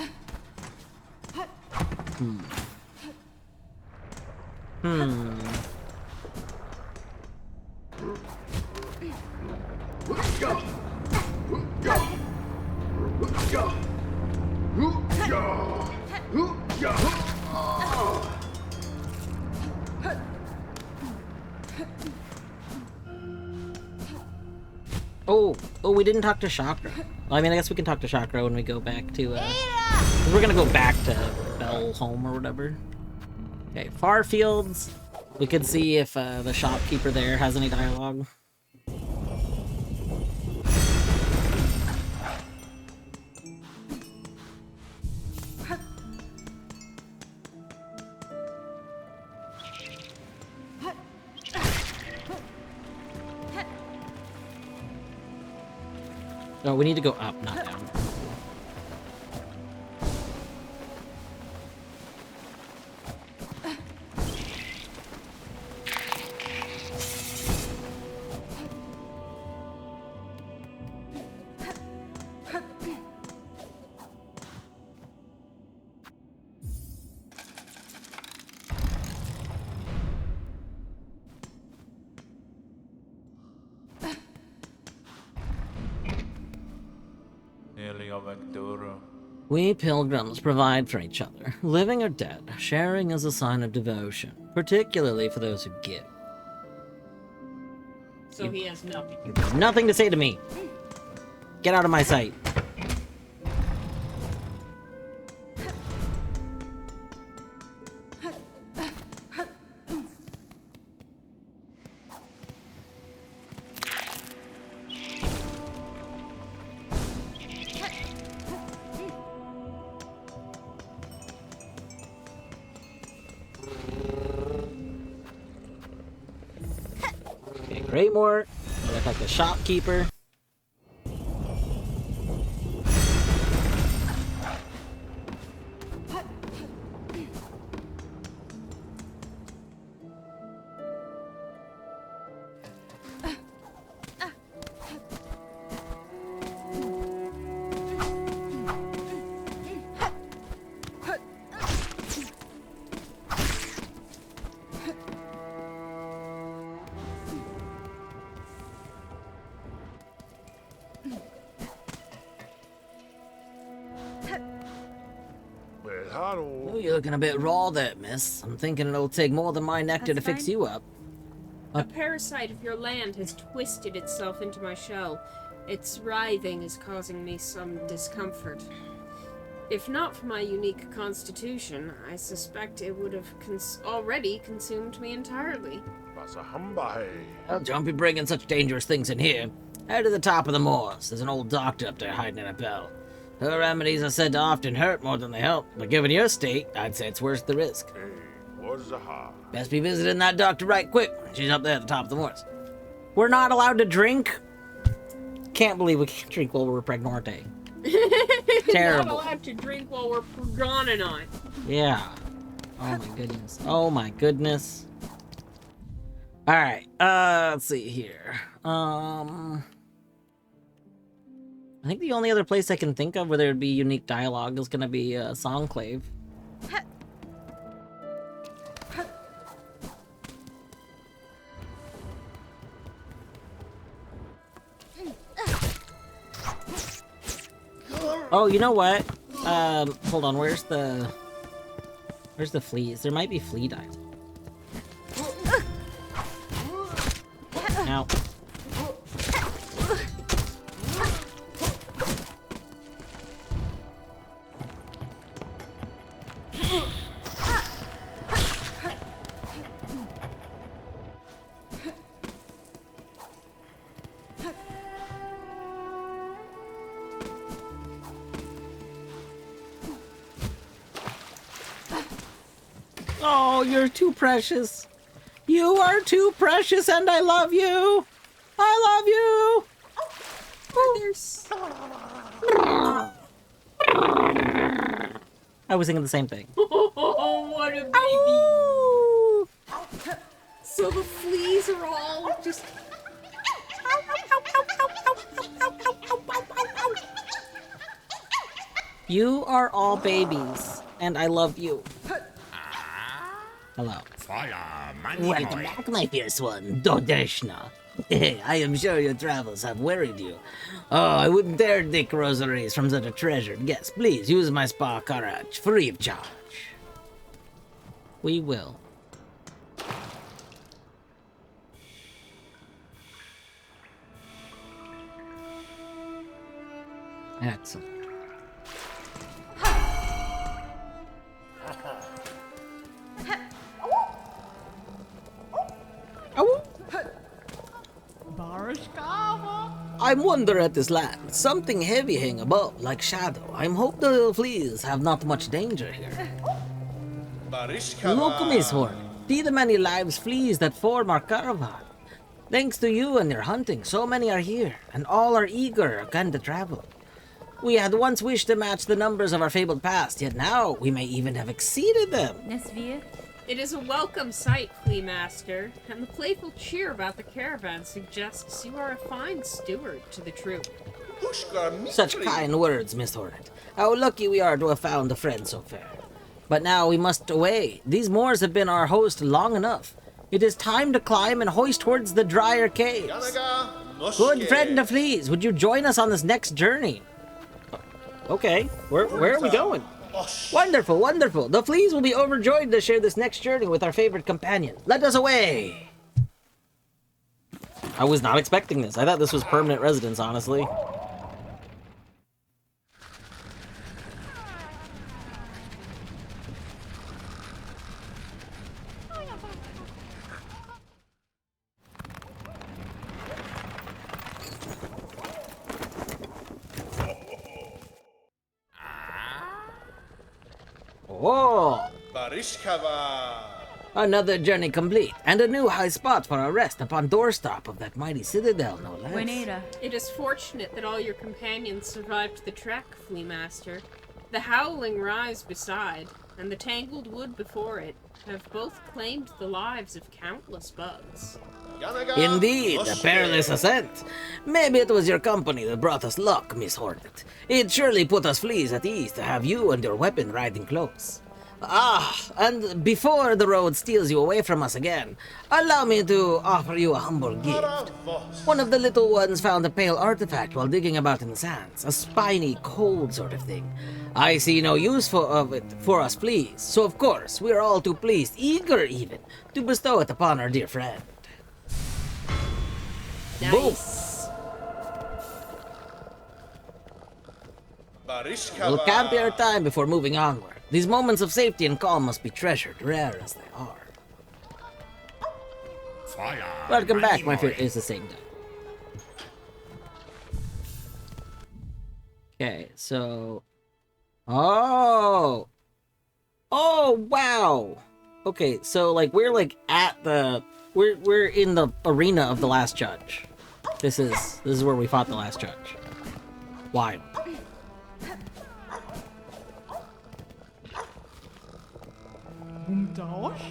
Oh, we didn't talk to Chakra. Well, I mean, I guess we can talk to Chakra when we go back to, 'cause we're gonna go back to Bell Home or whatever. Okay, Far Fields. We could see if the shopkeeper there has any dialogue. No, we need to go up, not down. We pilgrims provide for each other, living or dead. Sharing is a sign of devotion, particularly for those who give. So he has nothing. Nothing to say to me. Get out of my sight. Okay, Greatmore. Look like the shopkeeper. Oh, you're looking a bit raw there, miss. I'm thinking it'll take more than my nectar to That's fix fine. you up. A parasite of your land has twisted itself into my shell. Its writhing is causing me some discomfort. If not for my unique constitution, I suspect it would have already consumed me entirely. Oh, don't be bringing such dangerous things in here. Head to the top of the moors. There's an old doctor up there hiding in a bell. Her remedies are said to often hurt more than they help, but given your state, I'd say it's worth the risk. Best be visiting that doctor right quick. She's up there at the top of the moors. We're not allowed to drink? Can't believe we can't drink while we're pregnante. Terrible. Not allowed to drink while we're gone on. Yeah. Oh my goodness. Oh my goodness. Alright, let's see here. I think the only other place I can think of where there would be unique dialogue is gonna be Songclave. Oh, you know what? Hold on, where's the fleas? There might be flea dialogue. Now. Oh, you're too precious. You are too precious and I love you. I love you. There's I was thinking the same thing. oh, what a baby! Ooh. So the fleas are all just. You are all babies, and I love you. Hello. Welcome back, my fierce one, Dodeshna. I am sure your travels have worried you. Oh, I wouldn't dare take rosaries from such a treasured guest. Please use my spa carriage, free of charge. We will. Excellent. I wonder at this land. Something heavy hang above, like shadow. I hope the fleas have not much danger here. Look, Miss Horn. See the many lives fleas that form our caravan. Thanks to you and your hunting, so many are here, and all are eager again to travel. We had once wished to match the numbers of our fabled past, yet now we may even have exceeded them. Nesvir? It is a welcome sight, Flea Master, and the playful cheer about the caravan suggests you are a fine steward to the troop. Such kind words, Miss Hornet. How lucky we are to have found a friend so fair. But now we must away. These moors have been our host long enough. It is time to climb and hoist towards the drier caves. Good friend of fleas, would you join us on this next journey? Okay, where are we going? Wonderful, wonderful. The fleas will be overjoyed to share this next journey with our favorite companion. Let us away! I was not expecting this. I thought this was permanent residence, honestly. Whoa! Another journey complete, and a new high spot for our rest upon doorstop of that mighty citadel, no less. Buenera. It is fortunate that all your companions survived the trek, Flea Master. The howling rise beside, and the tangled wood before it, have both claimed the lives of countless bugs. Indeed, a perilous ascent. Maybe it was your company that brought us luck, Miss Hornet. It surely put us fleas at ease to have you and your weapon riding close. Ah, and before the road steals you away from us again, allow me to offer you a humble gift. One of the little ones found a pale artifact while digging about in the sands, a spiny, cold sort of thing. I see no use of it for us fleas, so of course we are all too pleased, eager even, to bestow it upon our dear friend. Nice. We'll camp here time before moving onward. These moments of safety and calm must be treasured, rare as they are. Welcome back, my friend. It's the same day. Okay, so... Oh! Oh, wow! Okay, so, like, we're, like, at the... We're in the arena of the last judge. This is where we fought the last judge. Wild.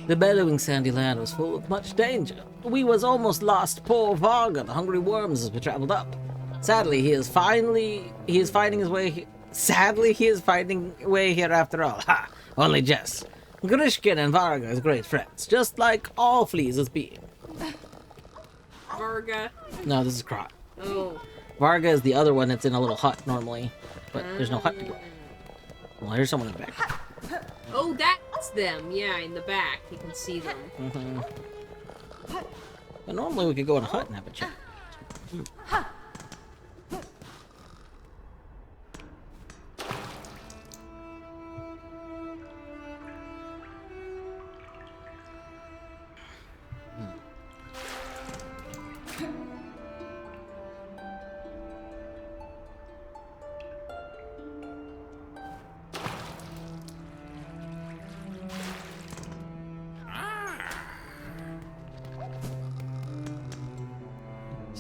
The bellowing sandy land was full of much danger. We was almost lost poor Varga, the hungry worms, as we traveled up. Sadly, he is finding his way. Sadly, he is finding way here after all. Ha! Only jest. Grishkin and Varga is great friends, just like all fleas as being. Varga. No, this is Krot. Oh. Varga is the other one that's in a little hut normally, but there's no hut to go. Well, here's someone in the back. Oh, that's them. Yeah, in the back. You can see them. But normally we could go in a hut and have a chat.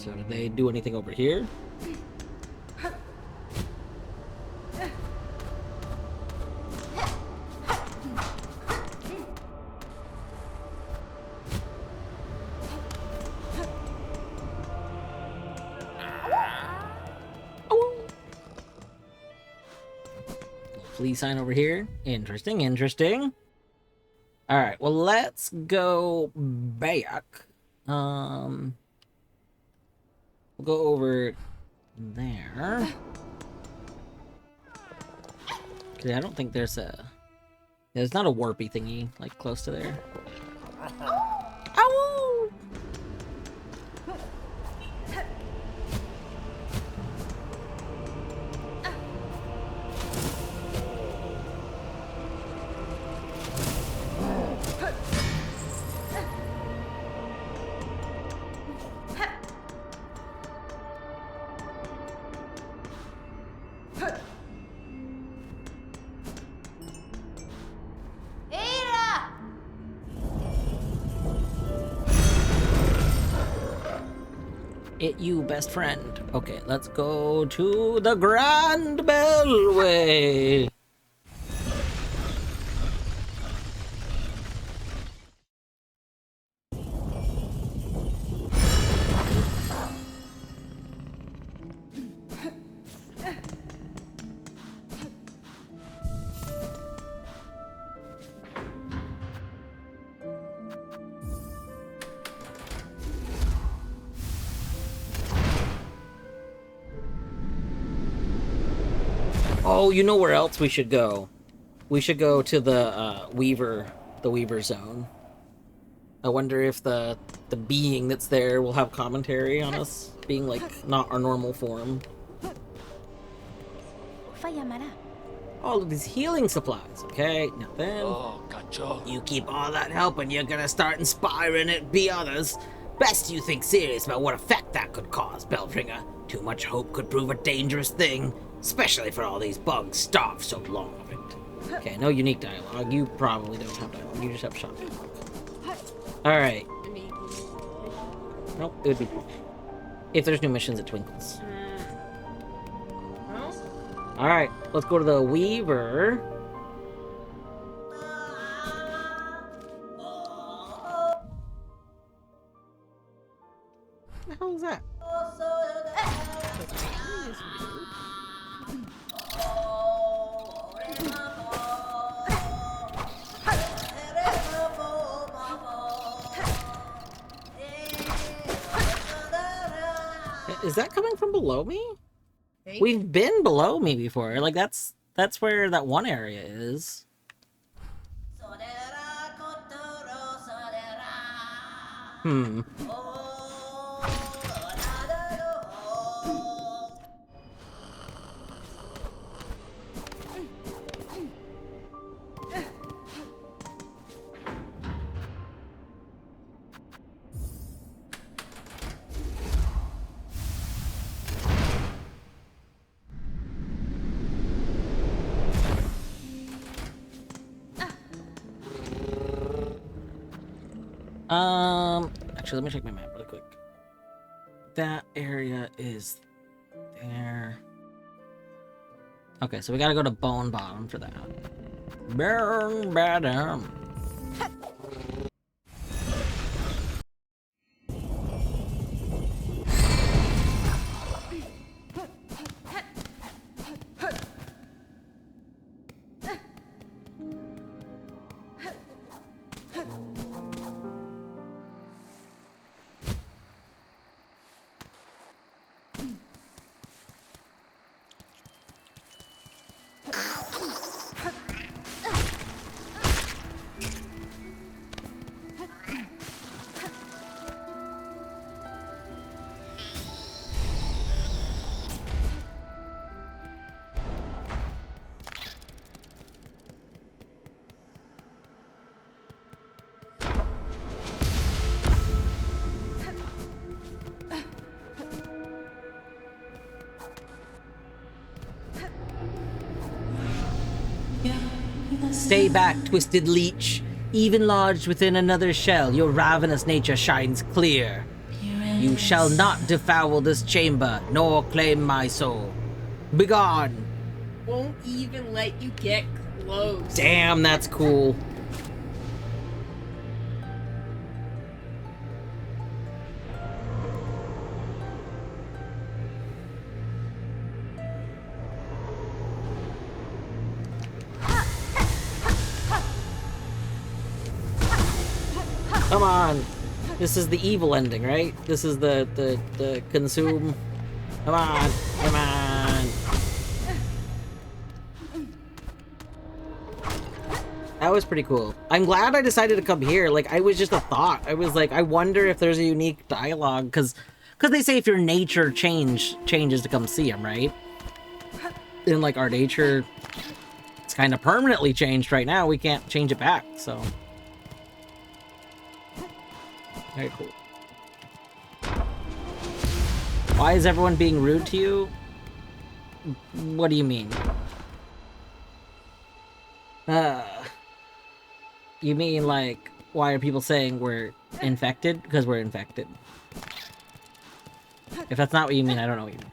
So did they do anything over here? Flee sign over here. Interesting, interesting. Alright, well, let's go back. We'll go over there. Okay, I don't think there's a... There's not a warpy thingy, like, close to there. Ow! It you, best friend. Okay, let's go to the Grand Bellway. Oh, you know where else we should go? We should go to the Weaver zone. I wonder if the being that's there will have commentary on us being like not our normal form. All of these healing supplies, okay? Nothing. Oh, cacho. You keep all that help and you're gonna start inspiring it to be others. Best you think serious about what effect that could cause, Beltringer. Too much hope could prove a dangerous thing, especially for all these bugs starved so long of it. Okay, no unique dialogue. You probably don't have dialogue. You just have shot dialogue. Alright. Nope, it would be... If there's new missions, it twinkles. Alright, let's go to the Weaver. What the hell is that? Is that coming from below me? We've been below me before. Like that's where that one area is. Hmm. Actually, let me check my map really quick. That area is there. Okay, so we gotta go to Bone Bottom for that. Bone Bottom. Stay back, twisted leech. Even lodged within another shell, your ravenous nature shines clear. You shall not defoul this chamber, nor claim my soul. Begone! Won't even let you get close. Damn, that's cool. Come on. This is the evil ending, right? This is the consume. Come on. Come on. That was pretty cool. I'm glad I decided to come here. Like, I was just a thought. I was like, I wonder if there's a unique dialogue, because they say if your nature changes to come see him, right? And like our nature, it's kind of permanently changed right now. We can't change it back, so. Very cool. Why is everyone being rude to you? What do you mean? You mean, like, why are people saying we're infected? Because we're infected. If that's not what you mean, I don't know what you mean.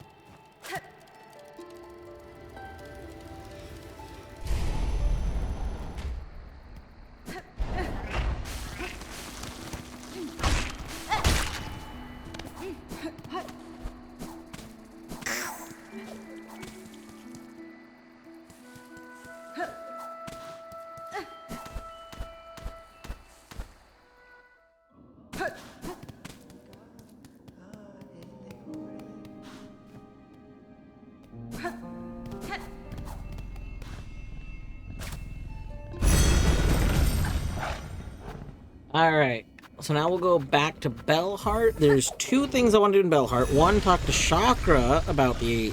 Alright, so now we'll go back to Bellheart. There's two things I want to do in Bellheart. One, talk to Chakra about the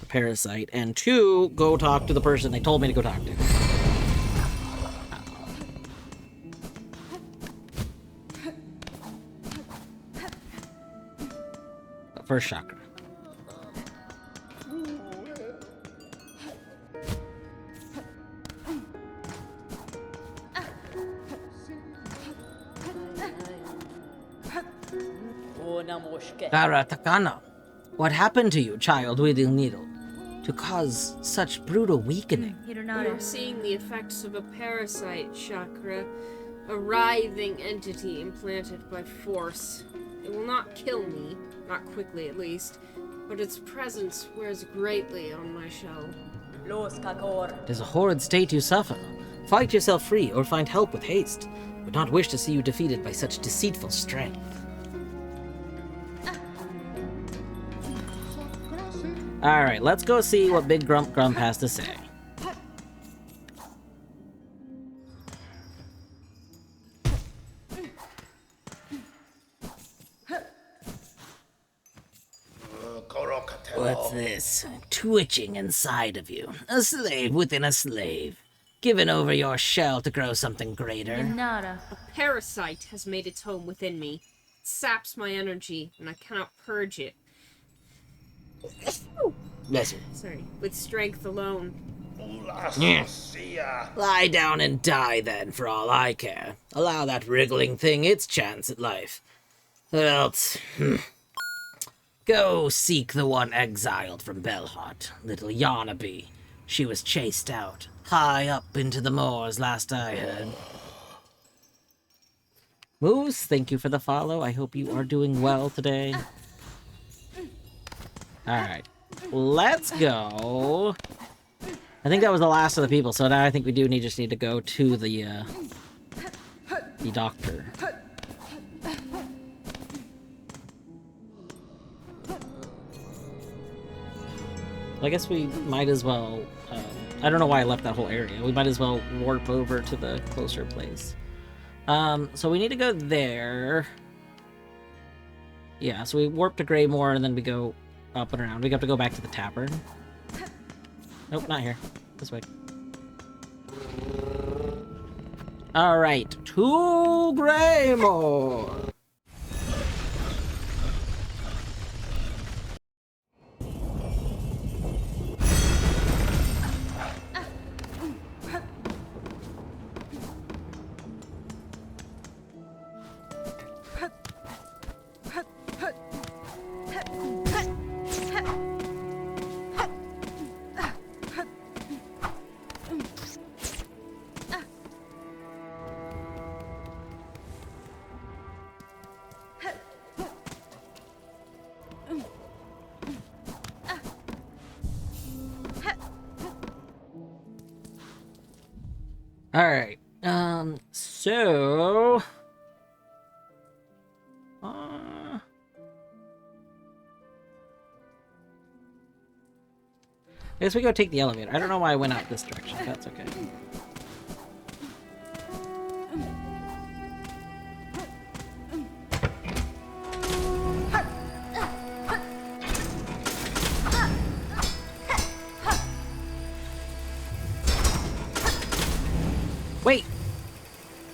parasite, and two, go talk to the person they told me to go talk to. But first, Chakra. Kara Takana, what happened to you, child wielding needle, to cause such brutal weakening? We are seeing the effects of a parasite, Chakra. A writhing entity implanted by force. It will not kill me, not quickly at least, but its presence wears greatly on my shell. It is a horrid state you suffer. Fight yourself free or find help with haste. Would not wish to see you defeated by such deceitful strength. Alright, let's go see what Big Grump has to say. What's this? Twitching inside of you. A slave within a slave. Given over your shell to grow something greater. Yanara. A parasite has made its home within me. It saps my energy, and I cannot purge it. Bless you. Sorry, with strength alone. Yeah. Lie down and die then, for all I care. Allow that wriggling thing its chance at life. Or else... Go seek the one exiled from Bellheart, little Yarnaby. She was chased out, high up into the moors last I heard. Moose, thank you for the follow. I hope you are doing well today. Alright, let's go. I think that was the last of the people, so now I think we just need to go to the doctor. I guess we might as well, I don't know why I left that whole area. We might as well warp over to the closer place. So we need to go there. Yeah, so we warp to Greymoor and then we go up and around. We have to go back to the tavern. Nope, not here. This way. Alright, to Greymoor! Alright. So... I guess we go take the elevator. I don't know why I went out this direction. That's okay. Wait.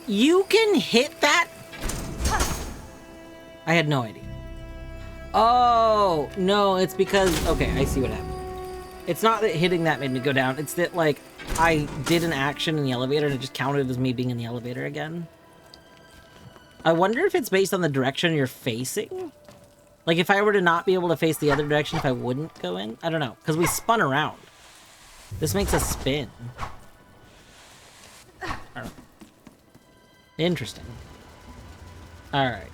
You can hit that? I had no idea. Oh, no, it's because... Okay, I see what happened. It's not that hitting that made me go down. It's that, like, I did an action in the elevator and it just counted as me being in the elevator again. I wonder if it's based on the direction you're facing? Like, if I were to not be able to face the other direction, if I wouldn't go in? I don't know, because we spun around. This makes us spin. I don't know. Interesting. Alright,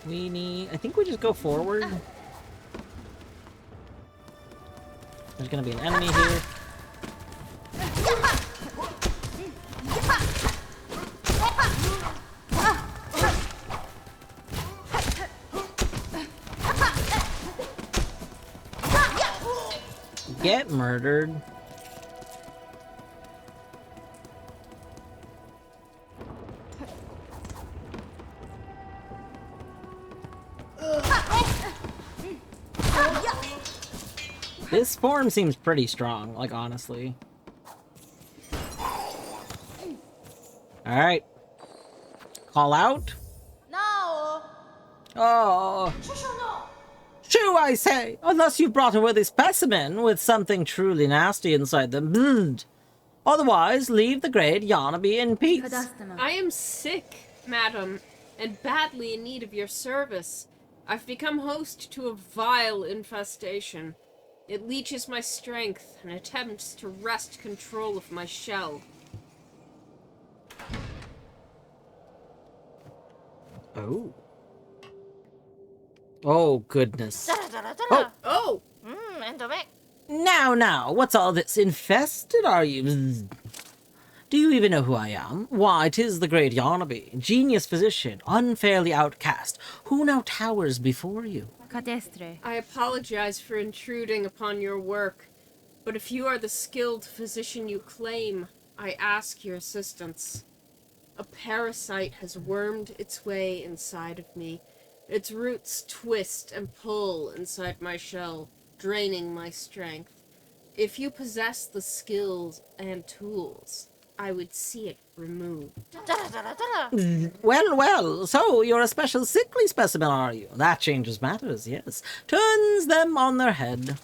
we need... I think we just go forward. There's gonna be an enemy here. Get murdered. This form seems pretty strong, like, honestly. Alright. Call out? No. Oh. Shoo, I say! Unless you brought a worthy specimen with something truly nasty inside them. Bleh. Otherwise, leave the great Yarnaby in peace. I am sick, madam, and badly in need of your service. I've become host to a vile infestation. It leeches my strength and attempts to wrest control of my shell. Oh. Oh, goodness. Oh! Now, what's all this? Infested, are you? Bzz. Do you even know who I am? Why, 'tis the great Yarnaby, genius physician, unfairly outcast, who now towers before you. I apologize for intruding upon your work, but if you are the skilled physician you claim, I ask your assistance. A parasite has wormed its way inside of me. Its roots twist and pull inside my shell, draining my strength. If you possess the skills and tools, I would see it removed. Well, so you're a special sickly specimen, are you? That changes matters, yes. Turns them on their head.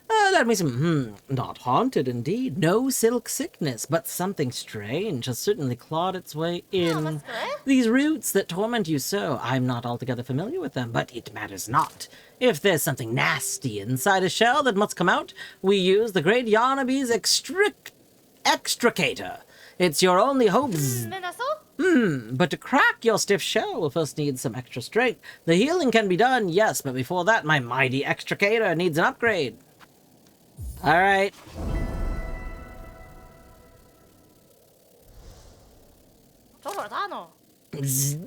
Let me see. Not haunted, indeed. No silk sickness, but something strange has certainly clawed its way in. These roots that torment you so, I'm not altogether familiar with them, but it matters not. If there's something nasty inside a shell that must come out, we use the great Yarnaby's extricator. It's your only hope. But to crack your stiff shell will first need some extra strength. The healing can be done, yes, but before that, my mighty extricator needs an upgrade. All right.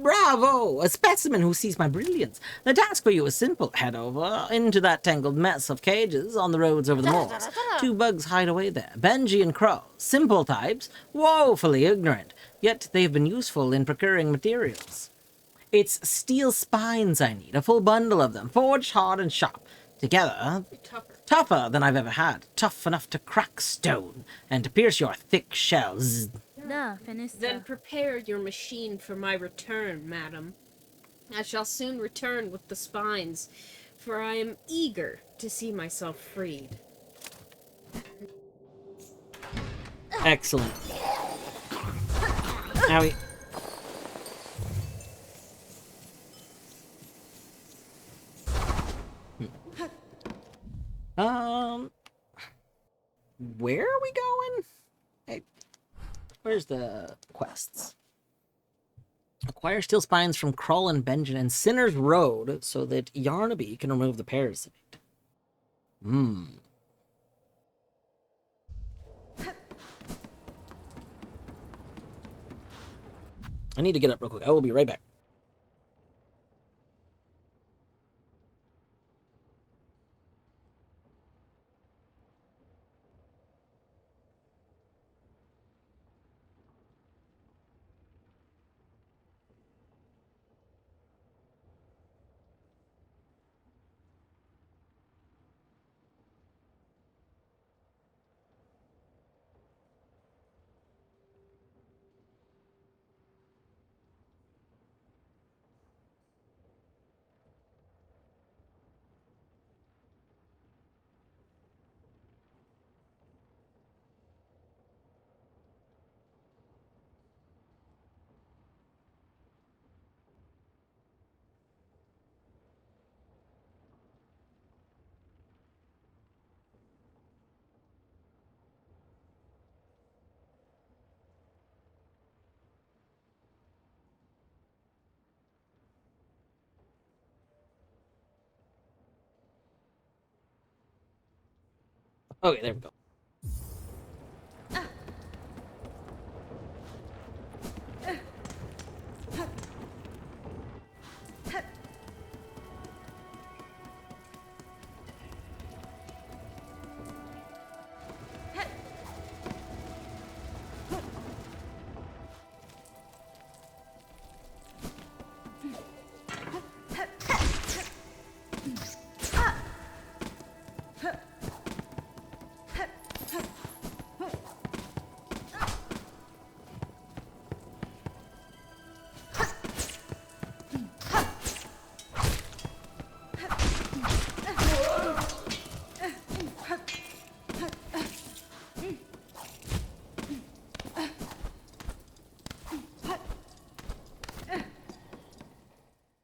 Bravo! A specimen who sees my brilliance. The task for you is simple. Head over into that tangled mess of cages on the roads over the moors. Two bugs hide away there, Benji and Crow. Simple types, woefully ignorant, yet they've been useful in procuring materials. It's steel spines I need, a full bundle of them, forged hard and sharp. Together, tougher than I've ever had. Tough enough to crack stone and to pierce your thick shells. Then prepare your machine for my return, madam. I shall soon return with the spines, for I am eager to see myself freed. Excellent. Owie. Where are we going? Hey, where's the quests? Acquire steel spines from Krull and Benjamin and Sinner's Road so that Yarnaby can remove the parasite. I need to get up real quick. I will be right back. Okay, there we go.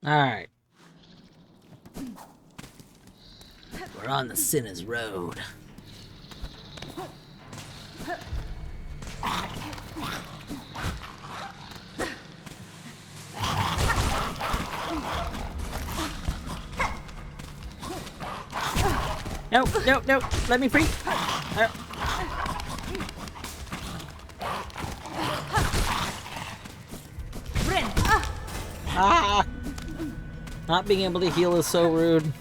Alright. We're on the Sinner's Road. Nope, nope, nope. Let me free. Ah! Not being able to heal is so rude.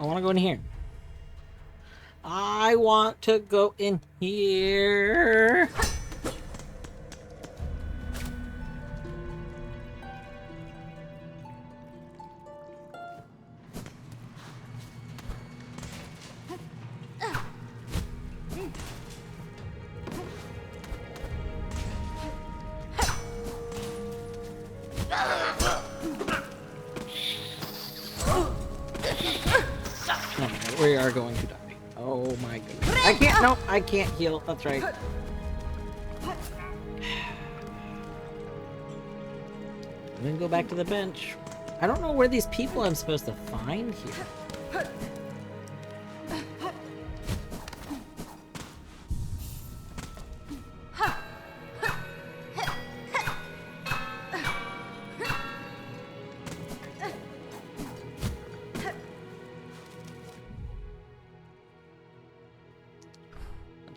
I want to go in here. I want to go in here. We are going to die. Oh my goodness. I can't, nope, I can't heal. That's right. I'm gonna go back to the bench. I don't know where these people I'm supposed to find here.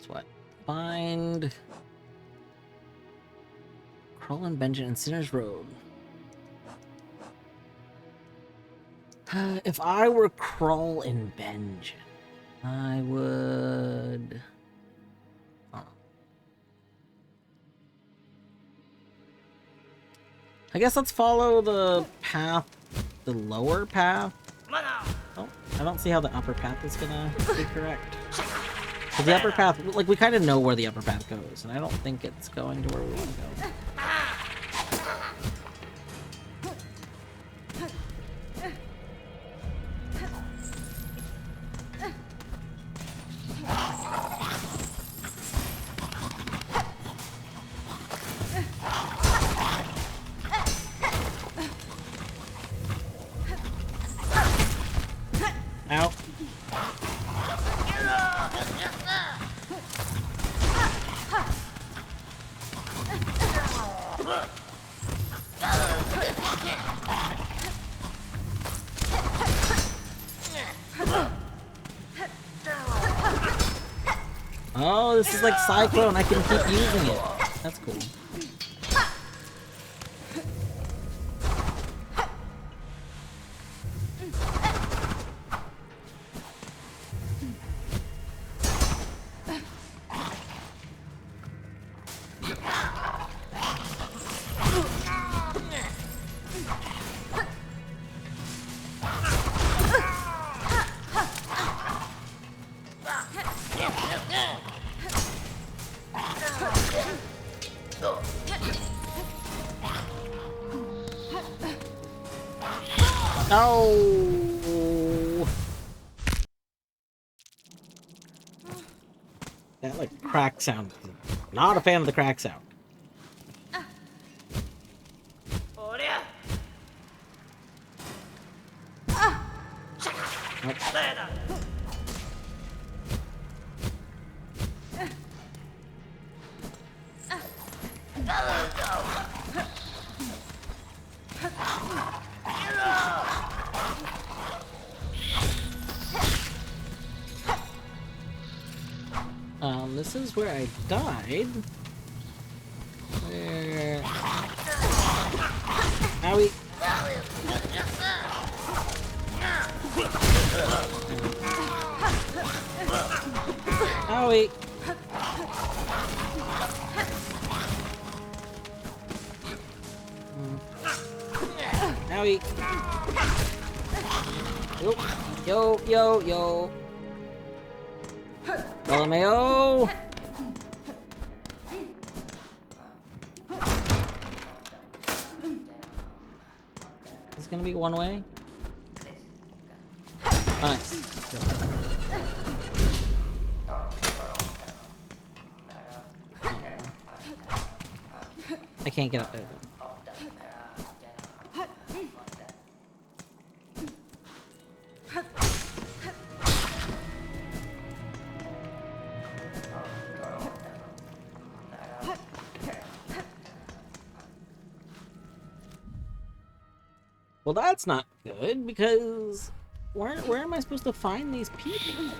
What? Find Crawl and Benjamin and Sinners Road. If I were Crawl and Benjamin, I would. I guess let's follow the path, the lower path. Oh, I don't see how the upper path is gonna be correct. The upper path, like, we kind of know where the upper path goes, and I don't think it's going to where we want to go. Ow. Oh, this is like Cyclone. I can keep using it. That's cool. Oh, that like crack sound. Not a fan of the crack sound. Nope. This is where I died. Where? Owie. Owie. Owie. Yo, yo, yo. LMAO. Is it gonna be one way? Nice. I can't get up there. Well, that's not good, because where am I supposed to find these people?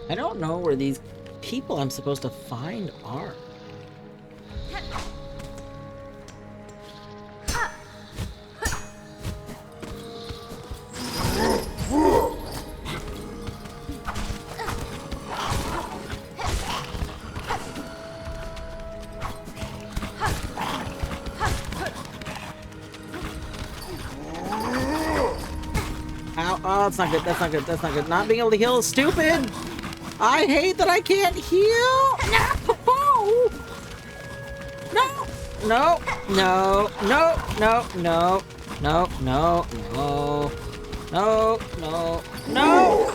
I don't know where these people I'm supposed to find are. Ow, oh, that's not good, that's not good, that's not good. Not being able to heal is stupid! I hate that I can't heal! No! No! No! No! No! No! No! No! No! No! No! No!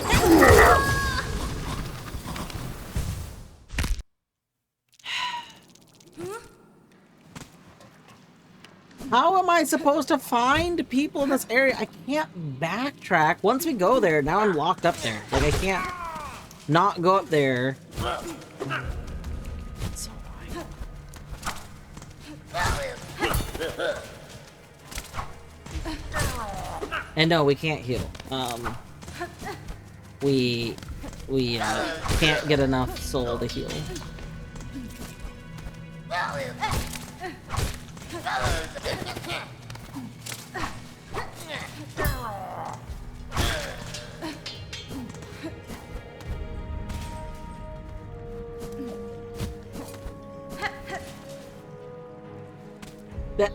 How am I supposed to find people in this area? I can't backtrack. Once we go there, now I'm locked up there. Like, I can't not go up there. It's so annoying. And no, we can't heal. We can't get enough soul to heal.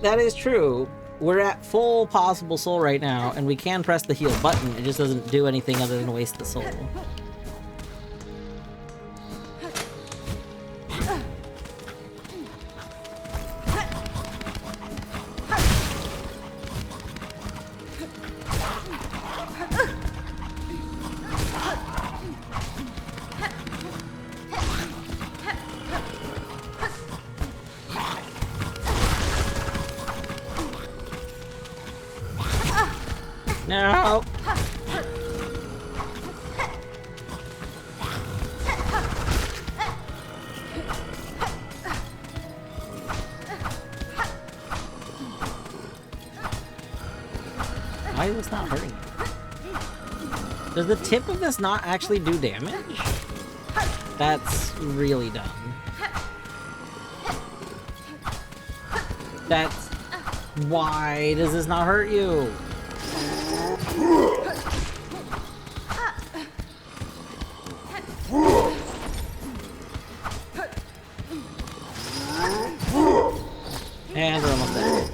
That is true. We're at full possible soul right now, and we can press the heal button. It just doesn't do anything other than waste the soul. No! Why is this not hurting you? Does the tip of this not actually do damage? That's really dumb. That's... Why does this not hurt you? And we're almost there.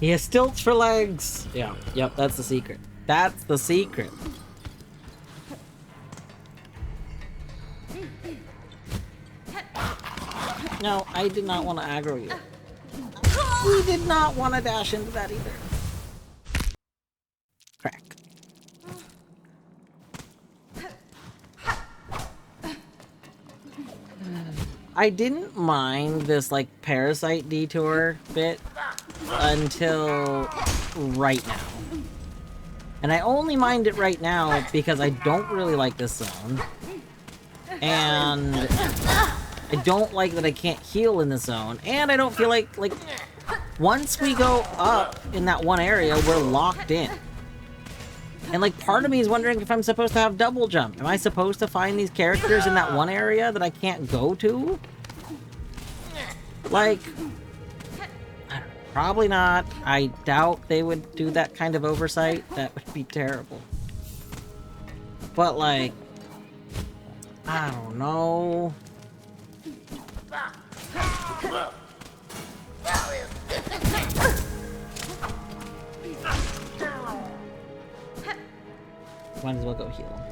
He has stilts for legs! Yeah, yep, that's the secret. That's the secret. No, I did not want to aggro you. We did not want to dash into that either. Crack. I didn't mind this, like, parasite detour bit until right now. And I only mind it right now because I don't really like this zone. And I don't like that I can't heal in the zone, and I don't feel like once we go up in that one area, we're locked in. And like part of me is wondering if I'm supposed to have double jump. Am I supposed to find these characters in that one area that I can't go to? Like, I don't know, probably not. I doubt they would do that kind of oversight. That would be terrible. But like, I don't know. Might as well go heal.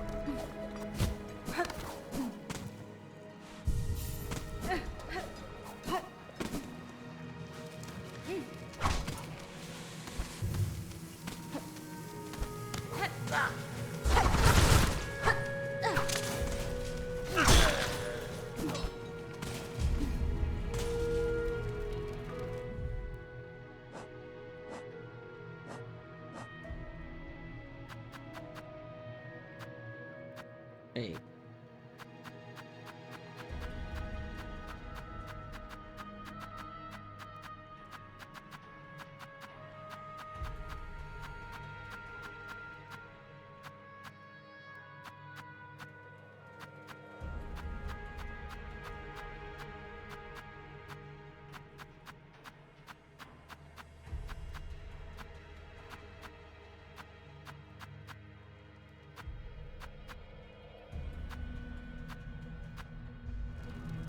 Hey.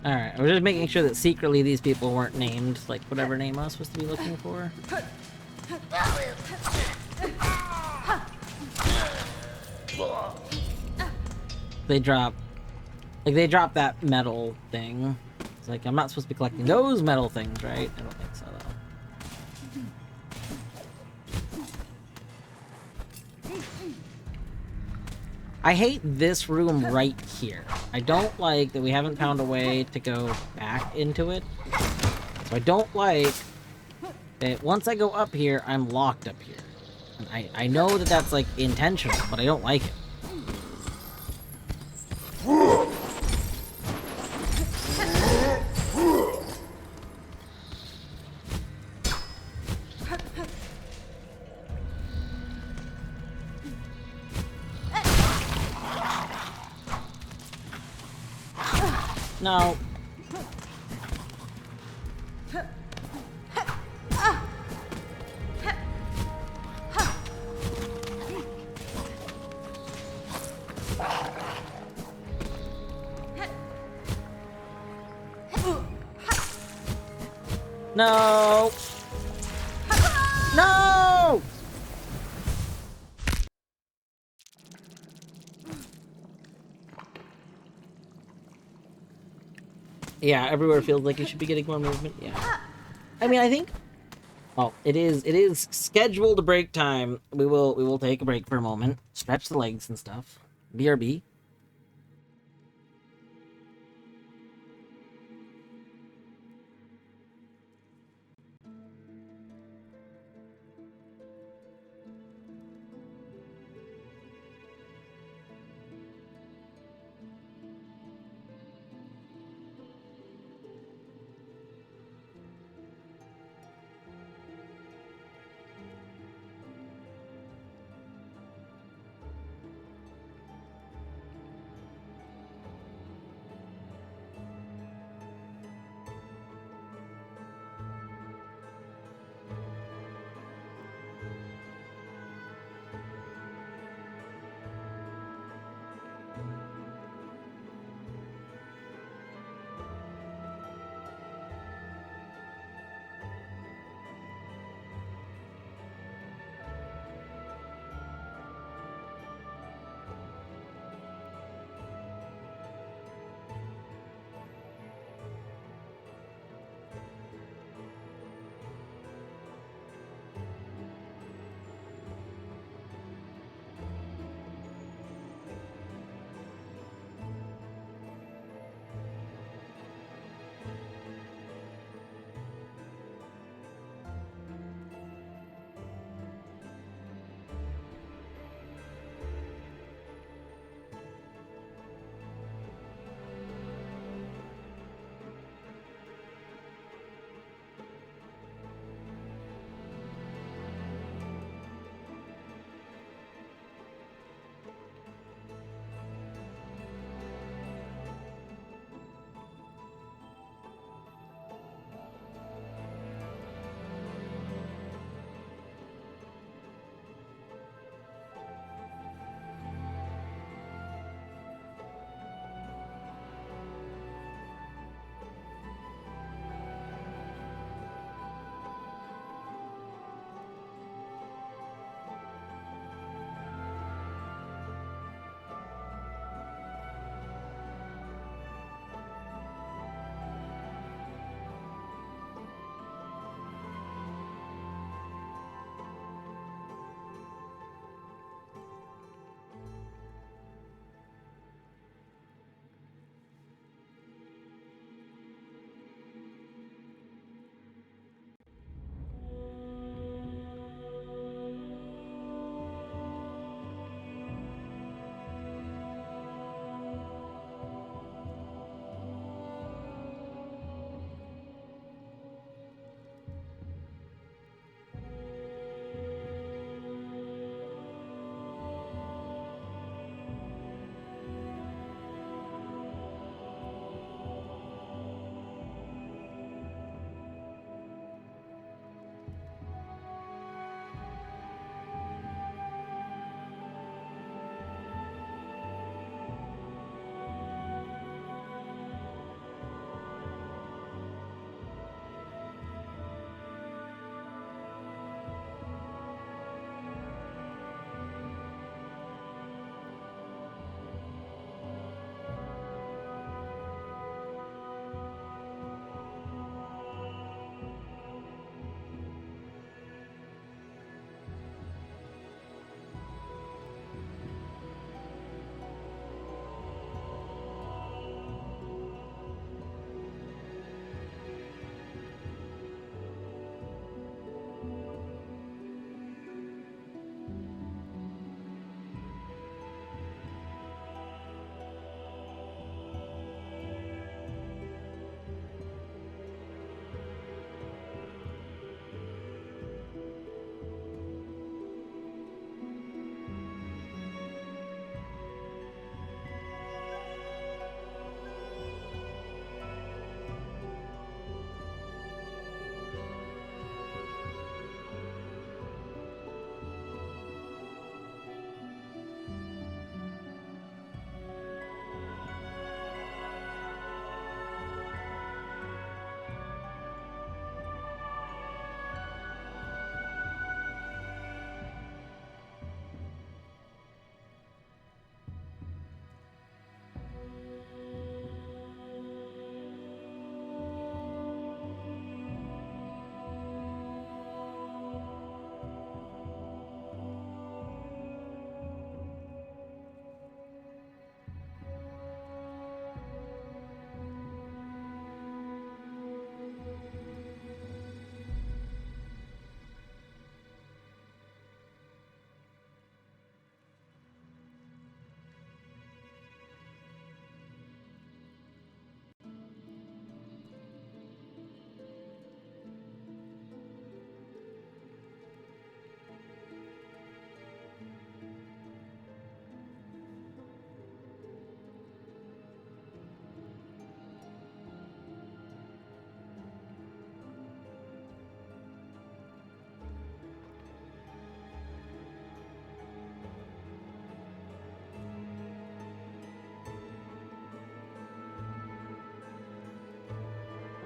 Alright, I was just making sure that secretly these people weren't named, like, whatever name I was supposed to be looking for. They drop that metal thing. It's like, I'm not supposed to be collecting those metal things, right? I don't think so, though. I hate this room right here. I don't like that we haven't found a way to go back into it. So I don't like that once I go up here, I'm locked up here. And I know that that's, like, intentional, but I don't like it. No. No. No. Yeah, everywhere feels like you should be getting more movement. Yeah. I mean, I think. Well, it is scheduled break time. We will take a break for a moment, stretch the legs and stuff. BRB.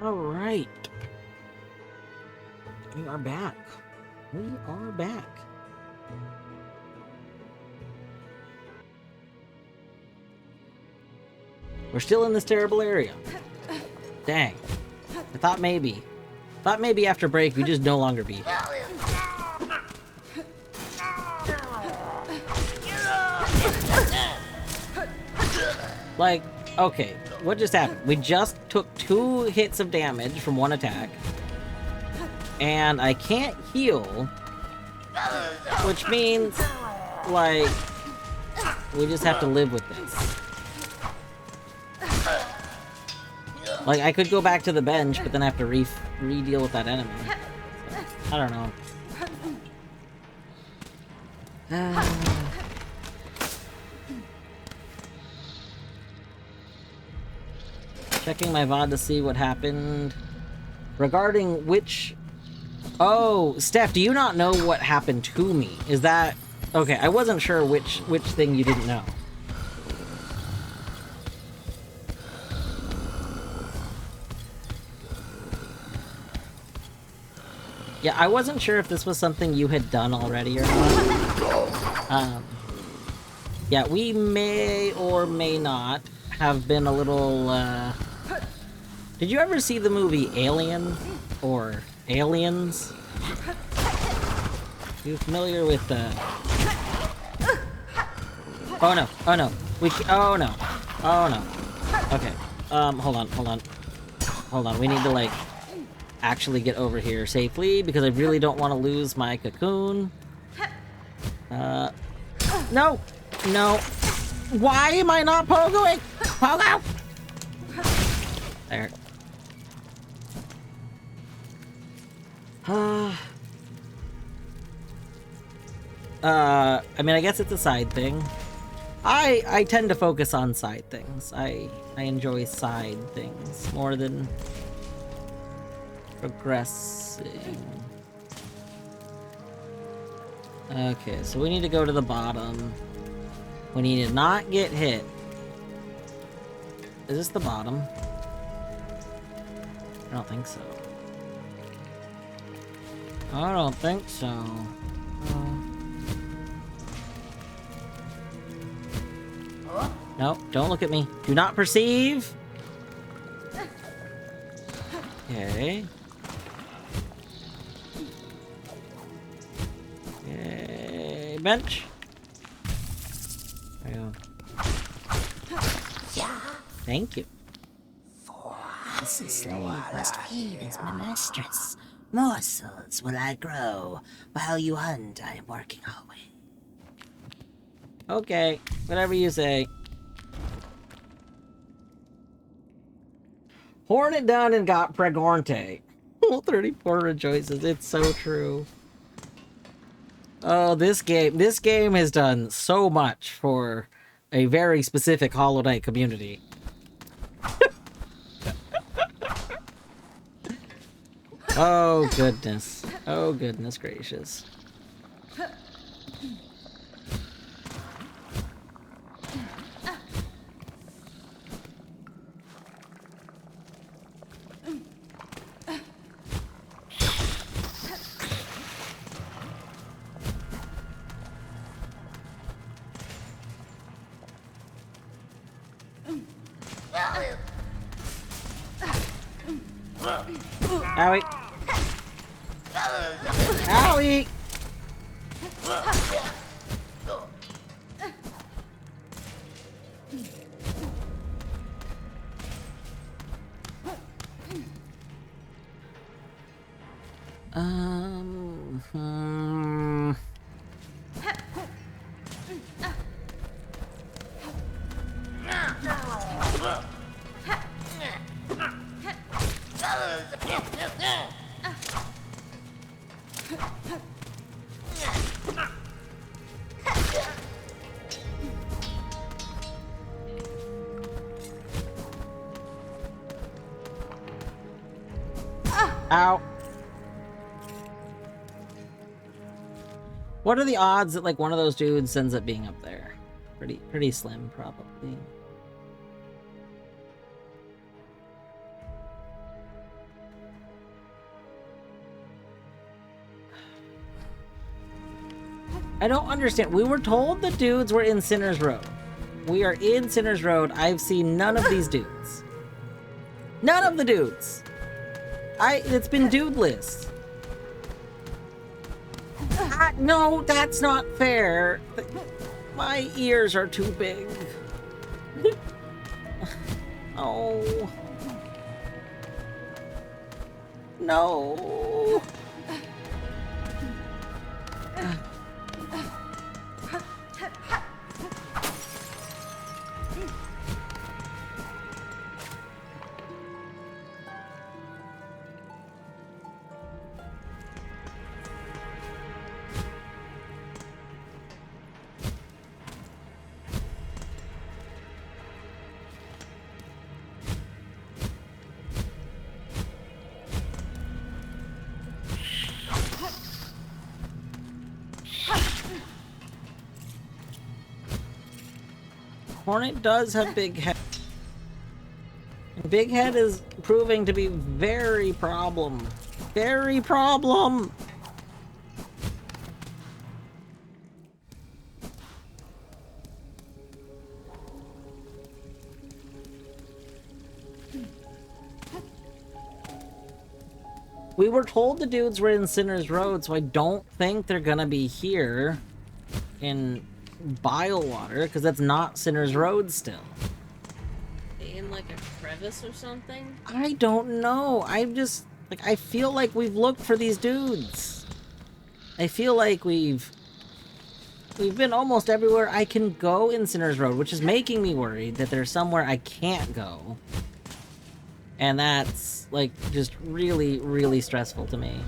Alright. We are back. We are back. We're still in this terrible area. Dang. I thought maybe. After break we'd just no longer be here. Like, okay, what just happened? We just took 2 hits of damage from 1 attack. And I can't heal. Which means, like, we just have to live with this. Like, I could go back to the bench, but then I have to re-deal with that enemy. So, I don't know. Checking my VOD to see what happened. Regarding which... Oh, Steph, do you not know what happened to me? Is that... Okay, I wasn't sure which thing you didn't know. Yeah, I wasn't sure if this was something you had done already or not. Yeah, we may or may not have been a little, Did you ever see the movie Alien? Or Aliens? You familiar with, Oh no, oh no. Oh no. Oh no. Okay. Hold on, we need to, like, actually get over here safely, because I really don't want to lose my cocoon. No! No! Why am I not pogoing? Pogo! There. I mean, I guess it's a side thing. I tend to focus on side things. I enjoy side things more than progressing. Okay, so we need to go to the bottom. We need to not get hit. Is this the bottom? I don't think so. I don't think so. No, don't look at me. Do not perceive. Okay. Okay, bench. There you go. Thank you. This slave must feed his mistress. Morsels will I grow. While you hunt, I am working always. Okay, whatever you say. Horn it done and got pregorte. 34 rejoices. It's so true. Oh, this game has done so much for a very specific Hollow Knight community. Oh goodness. Oh goodness gracious. Owie. Owie! Ow. What are the odds that, like, one of those dudes ends up being up there? Pretty slim, probably. I don't understand. We were told the dudes were in Sinner's Road. We are in Sinner's Road. I've seen none of these dudes. None of the dudes. It's been dudeless. No, that's not fair. My ears are too big. Oh. No. Hornet does have big head. Big head is proving to be very problem. Very problem. We were told the dudes were in Sinner's Road, so I don't think they're gonna be here in Bilewater, because that's not Sinner's Road still. In like a crevice or something? I don't know. I'm just like, I feel like we've looked for these dudes. I feel like we've been almost everywhere I can go in Sinner's Road, which is making me worried that there's somewhere I can't go. And that's like just really, really stressful to me.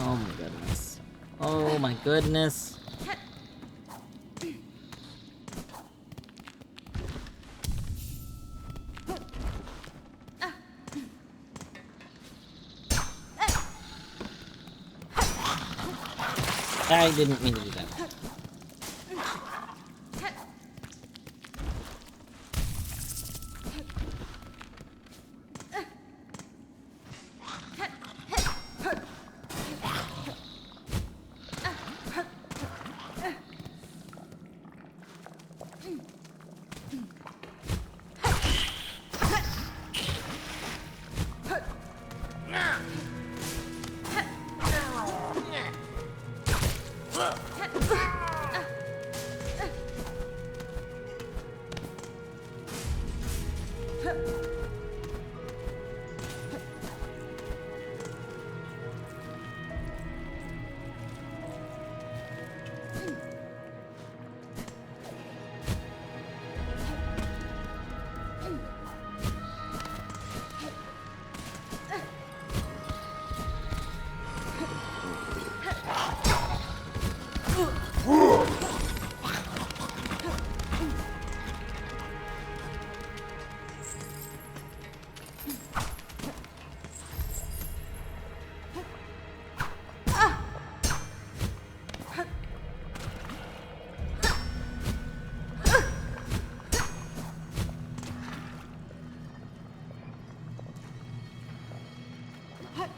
Oh my goodness. Oh my goodness. I didn't mean to do that.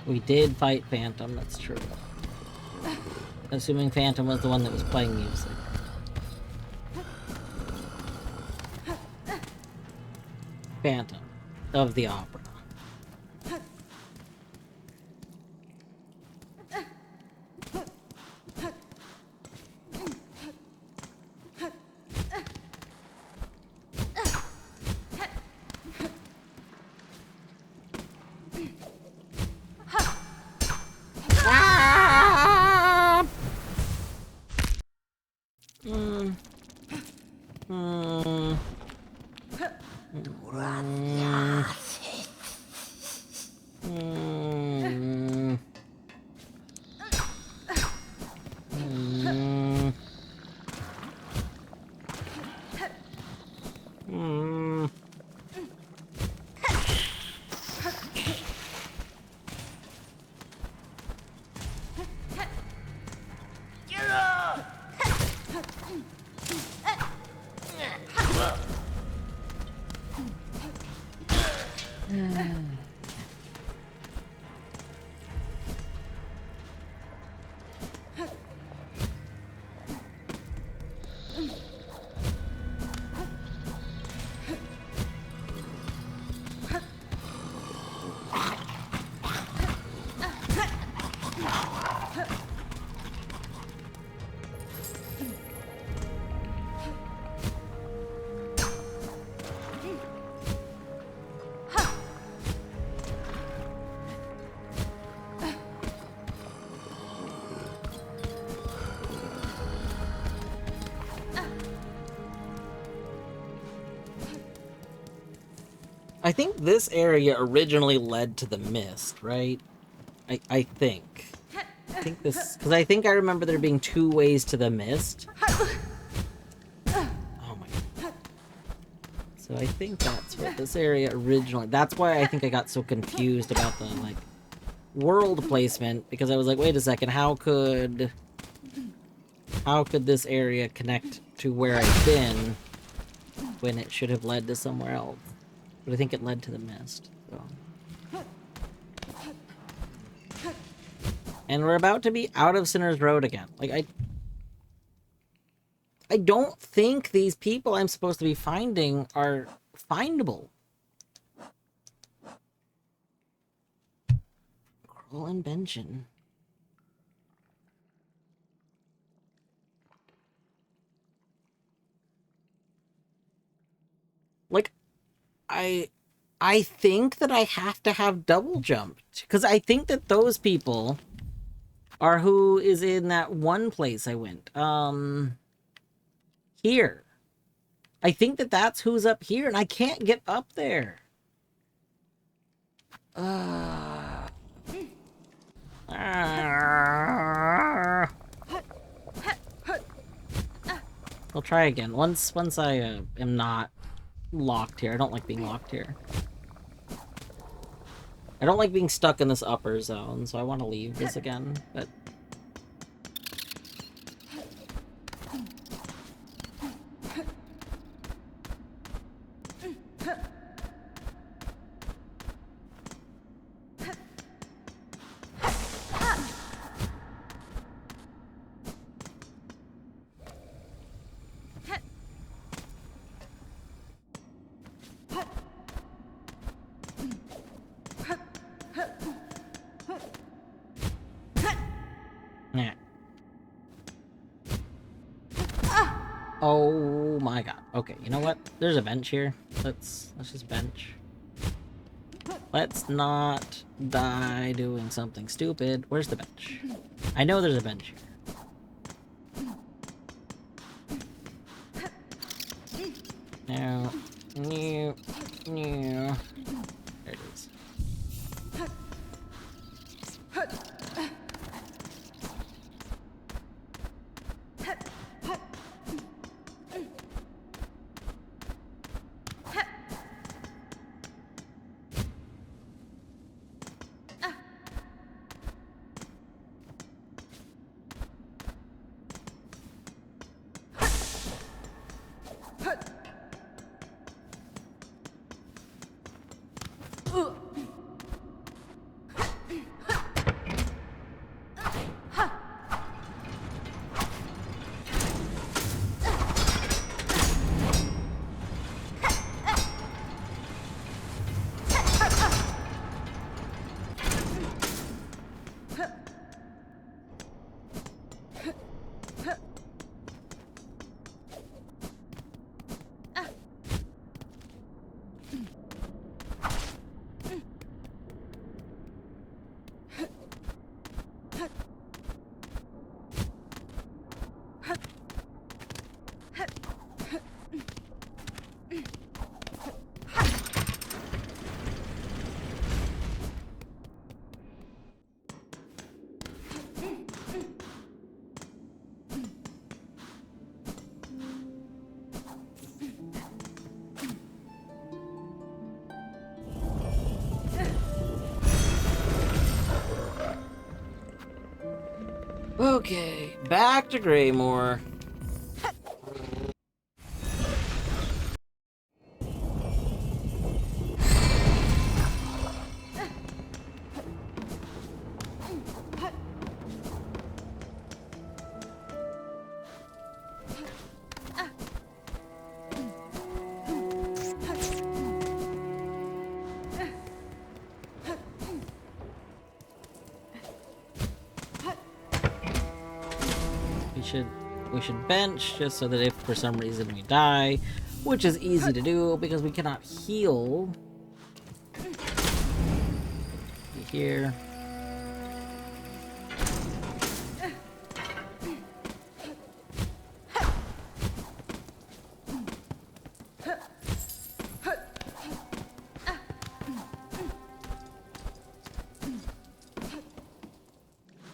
We did fight Phantom, that's true. Assuming Phantom was the one that was playing music. Phantom of the Opera. I think this area originally led to the mist, right? I think. I think this... Because I think I remember there being 2 ways to the mist. Oh my god. So I think that's what this area originally... That's why I think I got so confused about the, like, world placement. Because I was like, wait a second, how could this area connect to where I've been when it should have led to somewhere else? But I think it led to the mist, so... And we're about to be out of Sinner's Road again. Like, I don't think these people I'm supposed to be finding are findable. Kroll and Benjen. Like, I think that I have to have double jumped. Because I think that those people are who is in that one place I went. Here. I think that that's who's up here, and I can't get up there. I'll try again. Once I am not locked here. I don't like being locked here. I don't like being stuck in this upper zone, so I want to leave this again, but... Yeah. Oh my god. Okay, you know what? There's a bench here. Let's just bench. Let's not die doing something stupid. Where's the bench? I know there's a bench here. No. No. No. There it is. Okay, back to Greymore. We should bench just so that if for some reason we die, which is easy to do because we cannot heal here.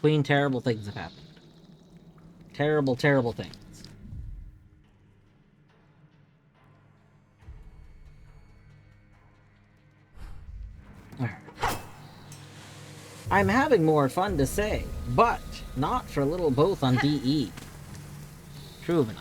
Queen, terrible things have happened. Terrible, terrible things. Alright. I'm having more fun to say, but not for little both on DE. True, Vinage.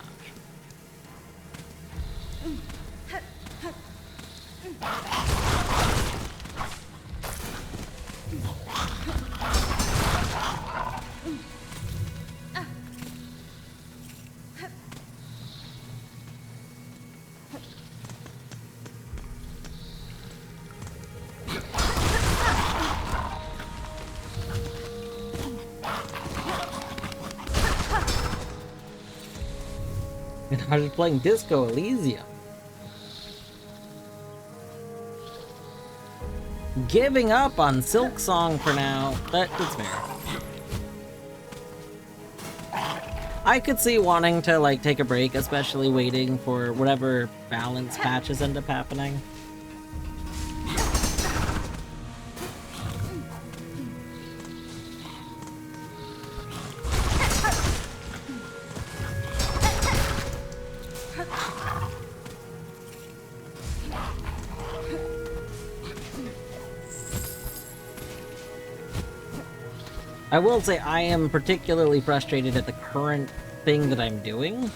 I was playing Disco Elysium. Giving up on Silksong for now, but it's fair. I could see wanting to, like, take a break, especially waiting for whatever balance patches end up happening. I will say I am particularly frustrated at the current thing that I'm doing.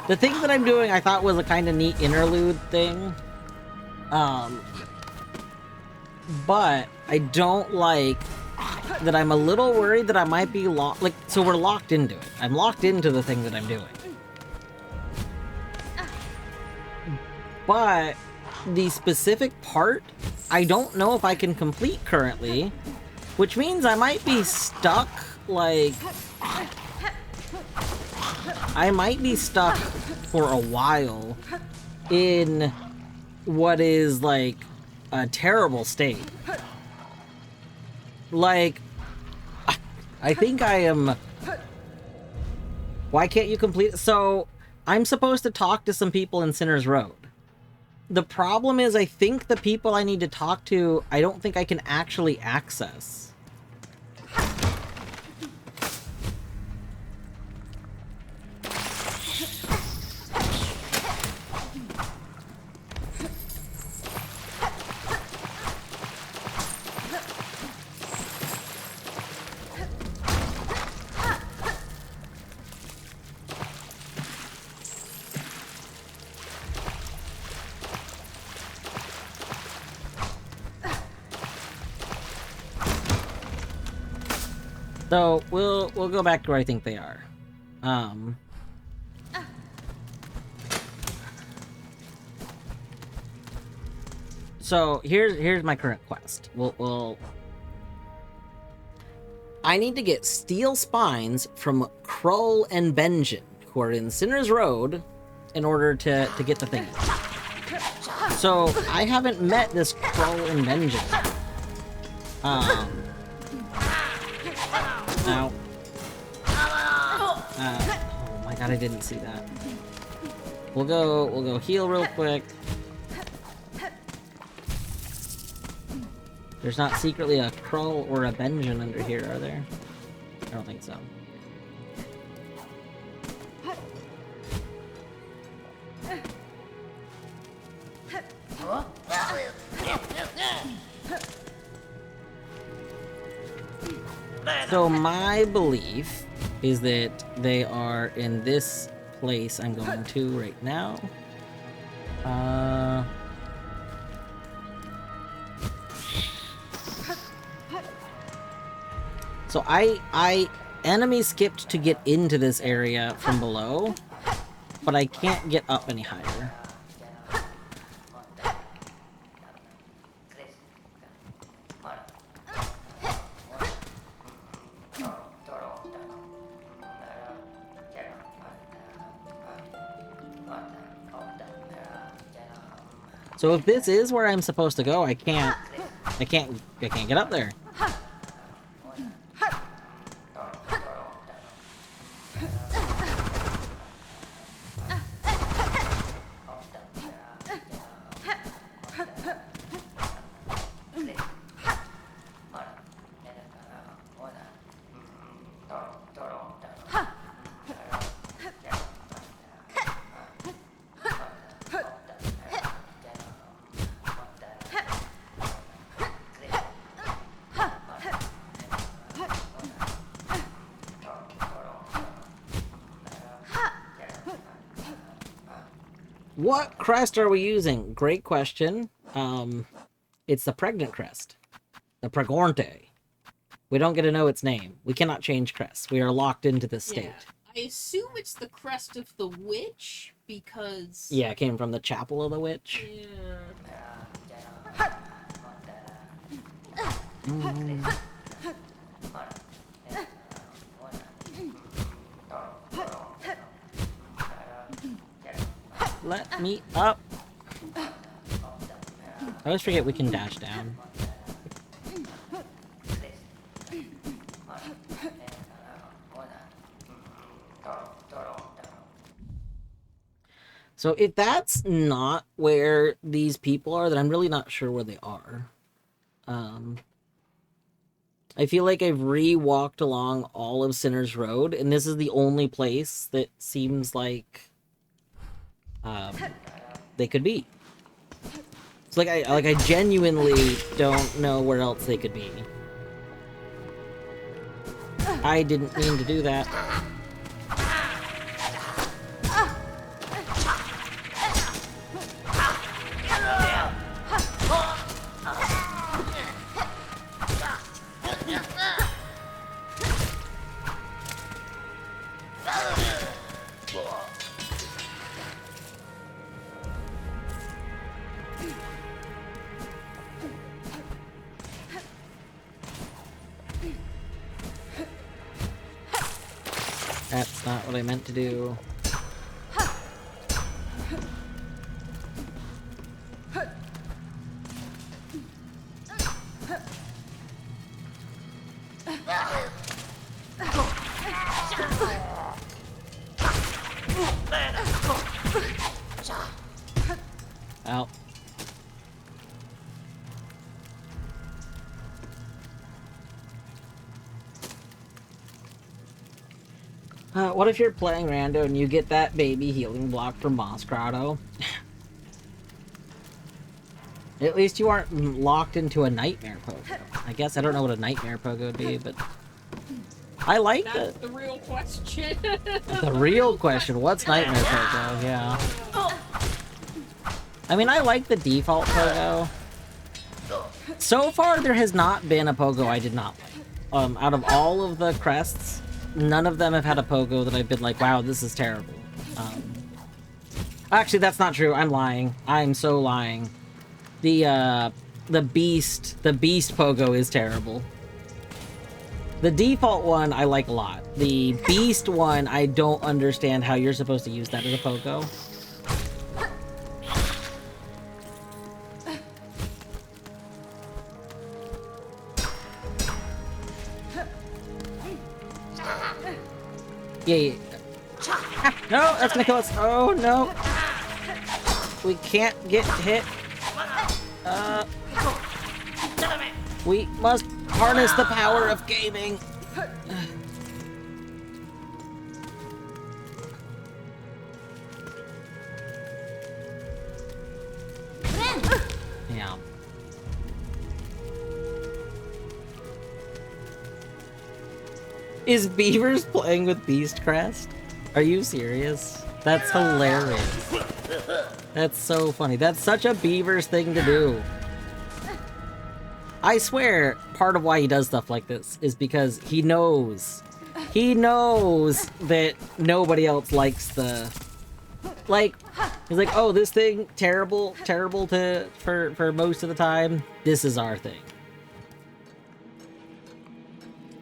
The thing that I'm doing I thought was a kind of neat interlude thing. But I don't like that. I'm a little worried that I might be locked. Like, so we're locked into it. I'm locked into the thing that I'm doing. But the specific part, I don't know if I can complete currently. Which means I might be stuck, like... I might be stuck for a while in what is, like, a terrible state. Like, I think I am... Why can't you complete... So, I'm supposed to talk to some people in Sinner's Road. The problem is I think the people I need to talk to, I don't think I can actually access. So we'll go back to where I think they are. So here's my current quest. I need to get steel spines from Krull and Benjen, who are in Sinner's Road, in order to get the thing. So I haven't met this Krull and Benjen. Ow. Oh my god, I didn't see that. We'll go heal real quick. There's not secretly a Krull or a Benjen under here, are there? I don't think so. So my belief is that they are in this place I'm going to right now. So I enemy skipped to get into this area from below, but I can't get up any higher. So if this is where I'm supposed to go, I can't get up there. What crest are we using? Great question. It's the pregnant crest. The Pregornte. We don't get to know its name. We cannot change crests. We are locked into this state. I assume it's the crest of the witch, because... Yeah, it came from the Chapel of the Witch. Yeah. Let me up. I always forget we can dash down. So if that's not where these people are, then I'm really not sure where they are. I feel like I've re-walked along all of Sinner's Road, and this is the only place that seems like they could be. It's like I genuinely don't know where else they could be. I didn't mean to do that. That's not what I meant to do. Ow. What if you're playing rando and you get that baby healing block from Moss Grotto? At least you aren't locked into a nightmare pogo. I guess I don't know what a nightmare pogo would be, but I like That's the real question. the real question. What's nightmare pogo? Yeah. I mean, I like the default pogo. So far, there has not been a pogo I did not like. Out of all of the crests, none of them have had a pogo that I've been like, wow, this is terrible. Actually, that's not true. I'm lying. I'm so lying. The beast pogo is terrible. The default one I like a lot. The beast one, I don't understand how you're supposed to use that as a pogo. Yeah. No, that's gonna kill us. Oh, no. We can't get hit. We must harness the power of gaming. Yeah. Is Beavers playing with Beast Crest? Are you serious? That's hilarious. That's so funny. That's such a Beavers thing to do. I swear, part of why he does stuff like this is because he knows. He knows that nobody else likes the... Like, he's like, oh, this thing, terrible for most of the time. This is our thing.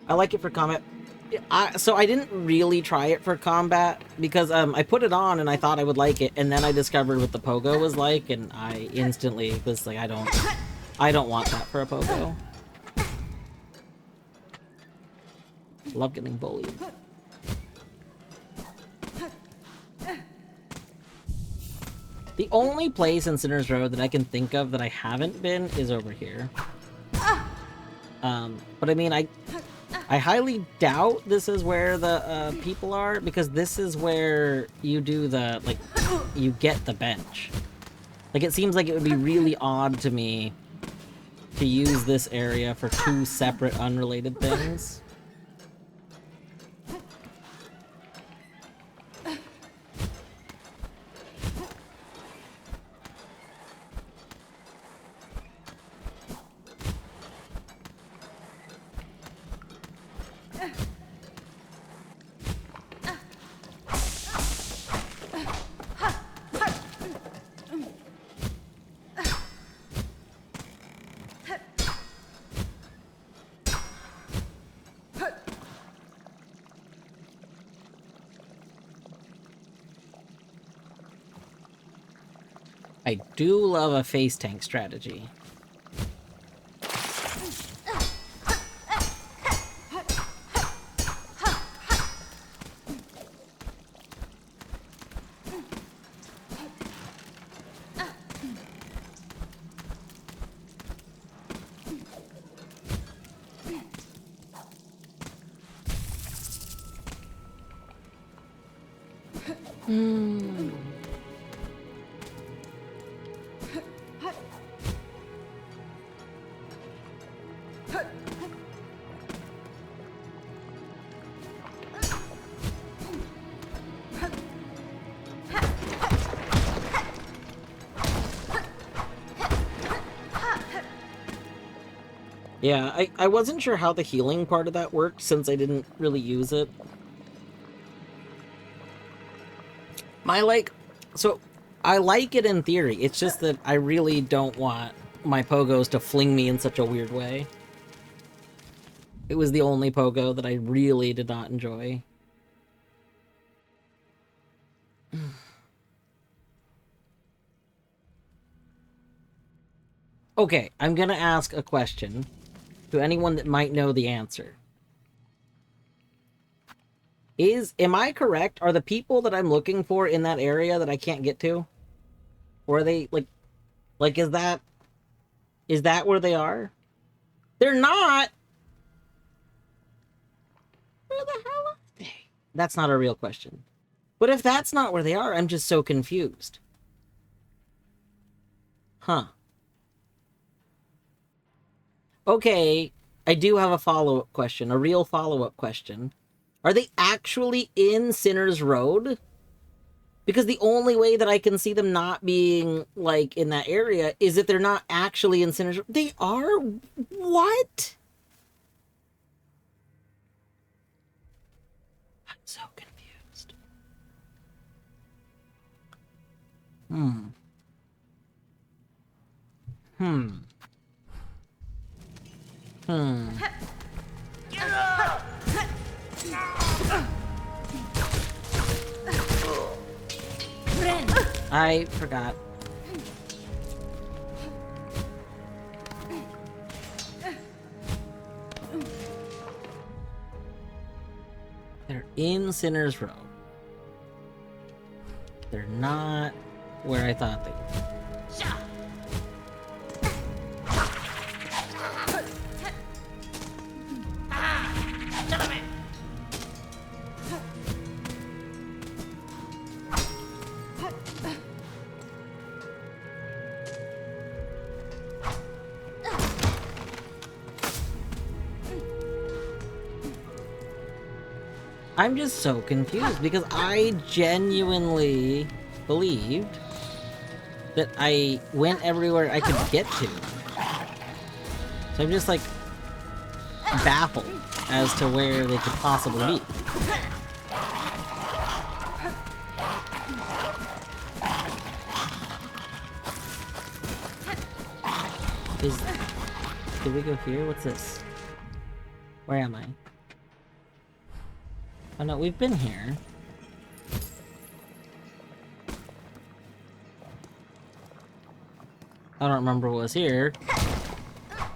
I like it for combat. So I didn't really try it for combat because I put it on and I thought I would like it, and then I discovered what the pogo was like, and I instantly was like, I don't want that for a pogo. Love getting bullied. The only place in Sinner's Road that I can think of that I haven't been is over here. But I mean, I highly doubt this is where the people are, because this is where you do the, like, you get the bench. Like, it seems like it would be really odd to me to use this area for two separate, unrelated things. I do love a face tank strategy. Yeah, I wasn't sure how the healing part of that worked since I didn't really use it. So I like it in theory. It's just that I really don't want my pogos to fling me in such a weird way. It was the only pogo that I really did not enjoy. Okay, I'm gonna ask a question to anyone that might know the answer. Am I correct? Are the people that I'm looking for in that area that I can't get to? Or are they, like, is that where they are? They're not! Where the hell are they? That's not a real question. But if that's not where they are, I'm just so confused. Huh. Okay, I do have a follow-up question, a real follow-up question. Are they actually in Sinner's Road? Because the only way that I can see them not being, like, in that area is if they're not actually in Sinner's Road. They are? What? I'm so confused. Hmm. I forgot. They're in Sinner's Row. They're not where I thought they were. I'm just so confused because I genuinely believed that I went everywhere I could get to. So I'm just like baffled as to where they could possibly be. Did we go here? What's this? Where am I? Oh no, we've been here. I don't remember what was here.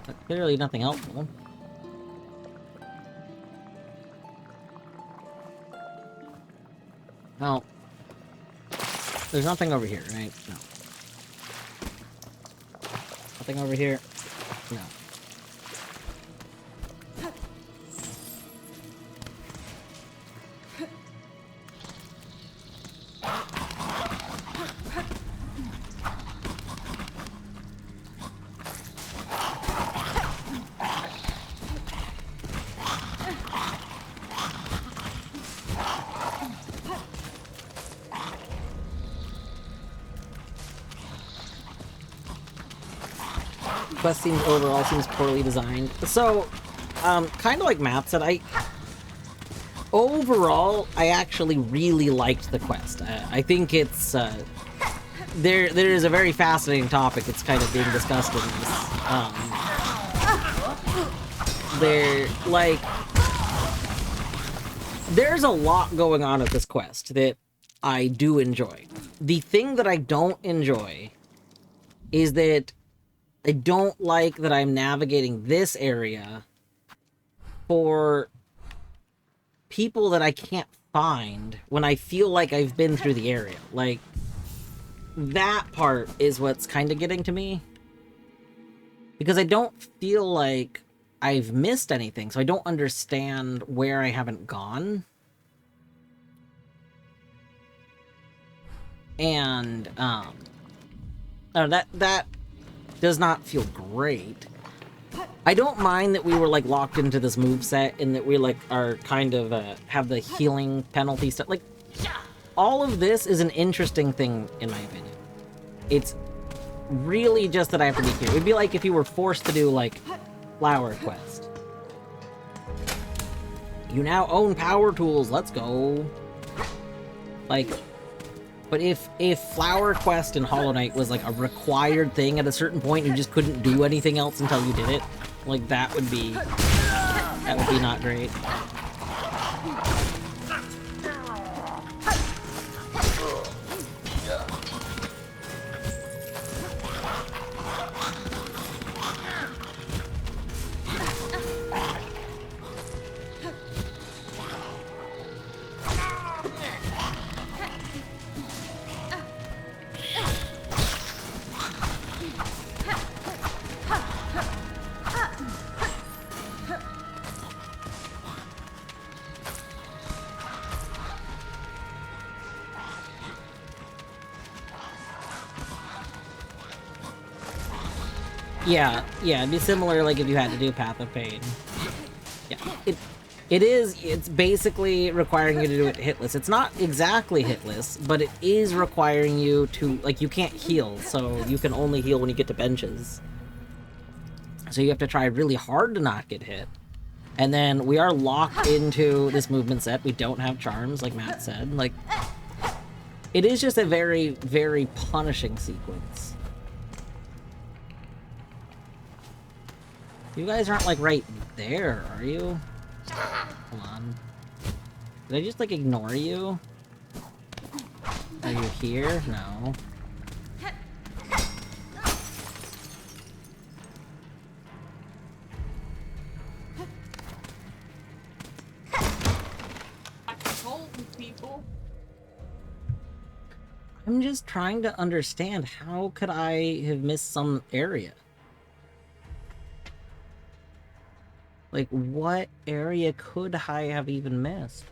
But clearly nothing helpful. No. There's nothing over here, right? No. Nothing over here? No. Quest overall seems poorly designed. So, kind of like Matt said, overall, I actually really liked the quest. I think it's there is a very fascinating topic that's kind of being discussed in this. There's a lot going on at this quest that I do enjoy. The thing that I don't enjoy is that I don't like that I'm navigating this area for people that I can't find when I feel like I've been through the area. Like, that part is what's kind of getting to me. Because I don't feel like I've missed anything, so I don't understand where I haven't gone. And, that does not feel great. I don't mind that we were, like, locked into this moveset and that we, like, are kind of, have the healing penalty stuff. Like, all of this is an interesting thing, in my opinion. It's really just that I have to be here. It'd be like if you were forced to do, like, Flower Quest. You now own power tools, let's go. Like, but if Flower Quest and Hollow Knight was, like, a required thing at a certain point, you just couldn't do anything else until you did it, like, that would be not great. Yeah, it'd be similar, like, if you had to do Path of Pain. Yeah, it's basically requiring you to do it hitless. It's not exactly hitless, but it is requiring you to, like, you can't heal, so you can only heal when you get to benches. So you have to try really hard to not get hit. And then we are locked into this movement set. We don't have charms, like Matt said. Like, it is just a very, very punishing sequence. You guys aren't, like, right there, are you? Hold on. Did I just, like, ignore you? Are you here? No. People. I'm just trying to understand, how could I have missed some area? Like, what area could I have even missed?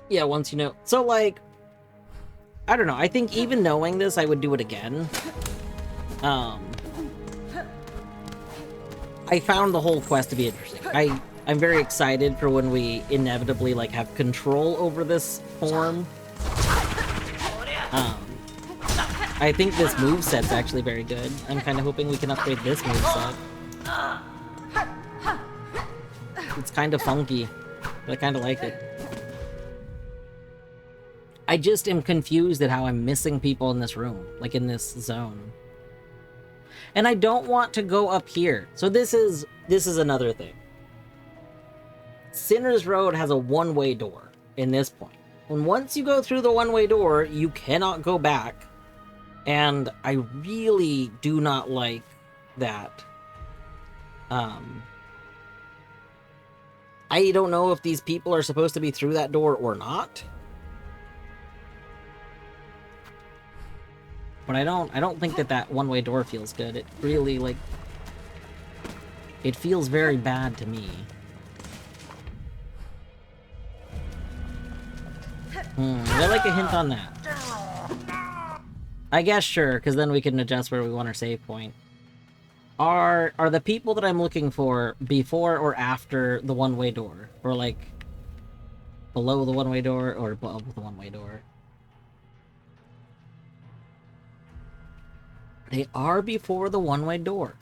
Yeah, once you know. So, like, I don't know. I think even knowing this, I would do it again. I found the whole quest to be interesting. I'm very excited for when we inevitably, like, have control over this form. I think this moveset's actually very good. I'm kind of hoping we can upgrade this moveset. It's kind of funky, but I kind of like it. I just am confused at how I'm missing people in this room, like in this zone. And I don't want to go up here. So this is another thing. Sinner's Road has a one-way door in this point. And once you go through the one-way door, you cannot go back. And I really do not like that. I don't know if these people are supposed to be through that door or not. But I don't think that one-way door feels good. It really, like, it feels very bad to me. Would I like a hint on that? I guess sure, because then we can adjust where we want our save point. Are the people that I'm looking for before or after the one-way door? Or, like, below the one-way door or above the one-way door? They are before the one-way door.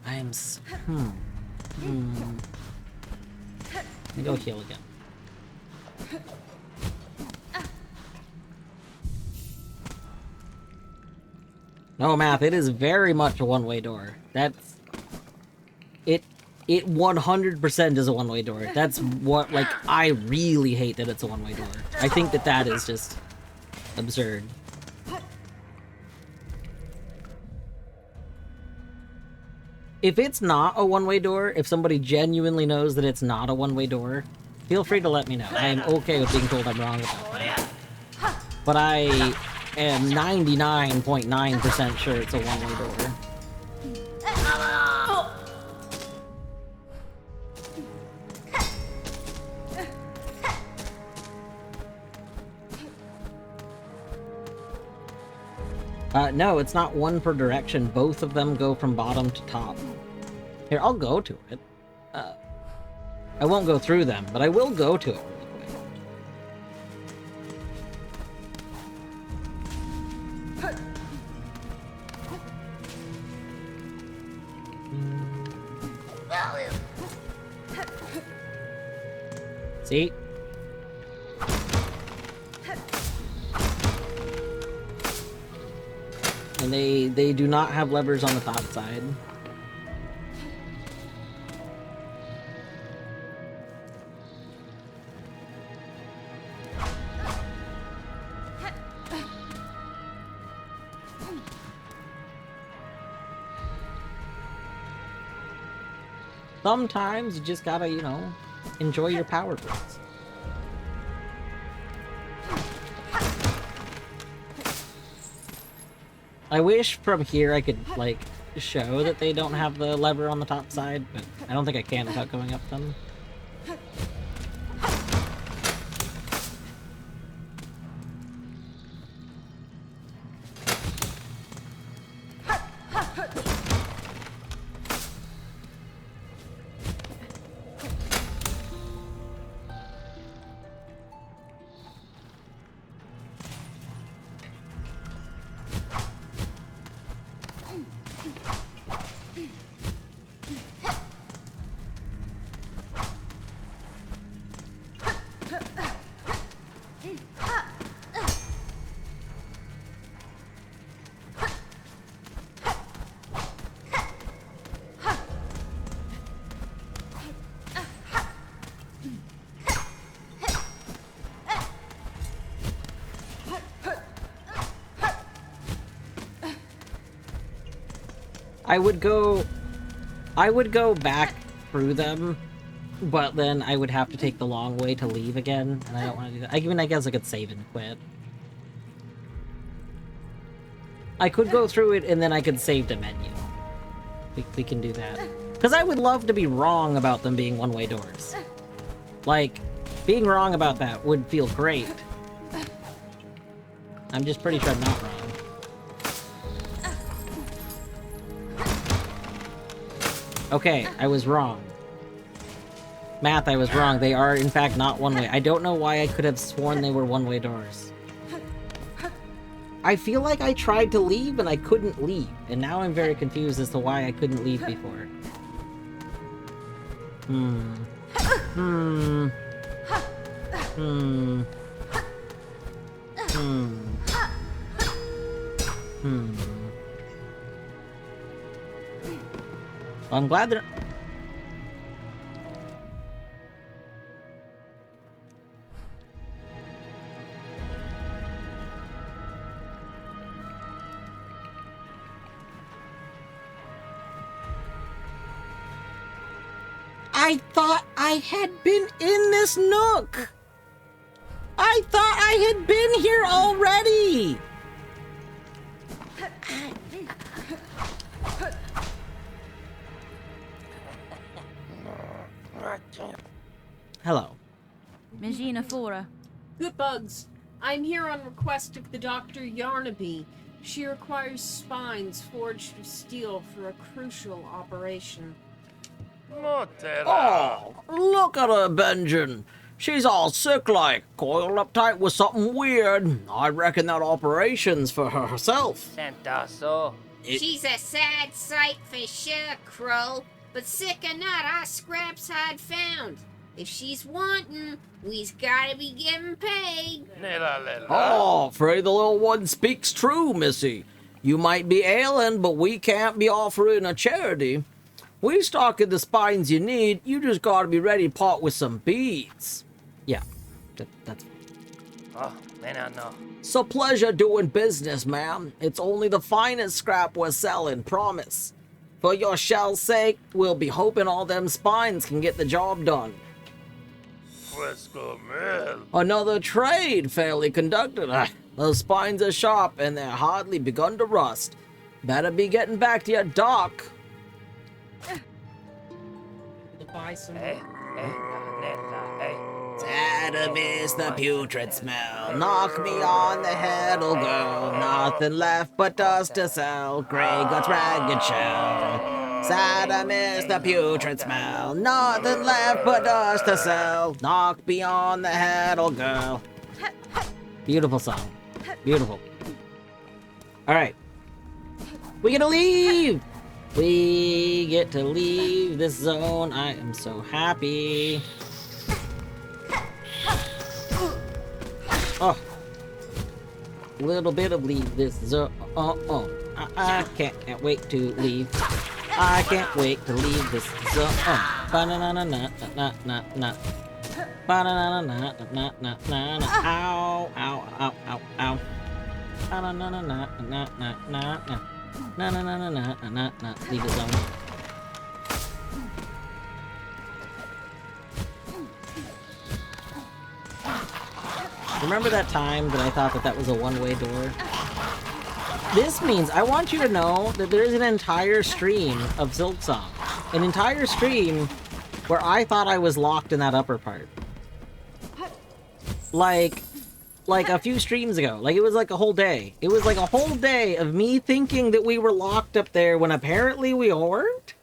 Let me go heal again. No, Math, it is very much a one-way door. That's... It 100% is a one-way door. That's what, like, I really hate that it's a one-way door. I think that that is just absurd. If it's not a one-way door, if somebody genuinely knows that it's not a one-way door, feel free to let me know. I am okay with being told I'm wrong about that. But I am 99.9% sure it's a one-way door. No, it's not one per direction. Both of them go from bottom to top. Here, I'll go to it. I won't go through them, but I will go to it really quick. See? And they do not have levers on the top side. Sometimes you just gotta, you know, enjoy your power grids. I wish from here I could, like, show that they don't have the lever on the top side, but I don't think I can without going up them. I would go back through them, but then I would have to take the long way to leave again, and I don't want to do that. I mean, I guess I could save and quit. I could go through it, and then I could save the menu. We can do that. Because I would love to be wrong about them being one-way doors. Like, being wrong about that would feel great. I'm just pretty sure I'm not wrong. Okay, I was wrong. Math, I was wrong. They are, in fact, not one-way. I don't know why I could have sworn they were one-way doors. I feel like I tried to leave and I couldn't leave, and now I'm very confused as to why I couldn't leave before. Well, I'm glad that... I thought I had been in this nook! I thought I had been here already! Hello. Magina Fora. Good bugs. I'm here on request of the Dr. Yarnaby. She requires spines forged of steel for a crucial operation. Oh, look at her, Benjamin. She's all sick-like, coiled up tight with something weird. I reckon that operation's for her herself. She's a sad sight for sure, Crow. But sick or not, our scraps I'd found. If she's wantin', we's gotta be getting paid. Oh, afraid the little one speaks true, missy. You might be ailing, but we can't be offering a charity. We stocking the spines you need, you just gotta be ready to part with some beads. Yeah, that's Oh, man, I know. It's a pleasure doing business, ma'am. It's only the finest scrap we're selling, promise. For your shell's sake, we'll be hoping all them spines can get the job done. Another trade fairly conducted. Those spines are sharp and they're hardly begun to rust. Better be getting back to your dock. Buy some. Adamus, the putrid smell. Knock me on the head, old girl. Nothing left but dust to sell. Grey guts, ragged shell. Sadamus, the putrid smell. Nothing left but dust to sell. Knock me on the head, old girl. Beautiful song. Beautiful. Alright. We get to leave! We get to leave this zone. I am so happy. Oh. Little bit of leave this zone. I can't wait to leave. I can't wait to leave this zone. Ba-na-na-na-na-na-na-na. Ba-na-na-na-na-na-na-na. Ow, ow, ow, ow, ow. Ba-na-na-na-na-na-na-na. Na-na-na-na-na-na-na. Leave the zone. Remember that time that I thought that was a one-way door? This means I want you to know that there's an entire stream of Silksong. An entire stream where I thought I was locked in that upper part. Like a few streams ago. Like, it was like a whole day. It was like a whole day of me thinking that we were locked up there when apparently we weren't.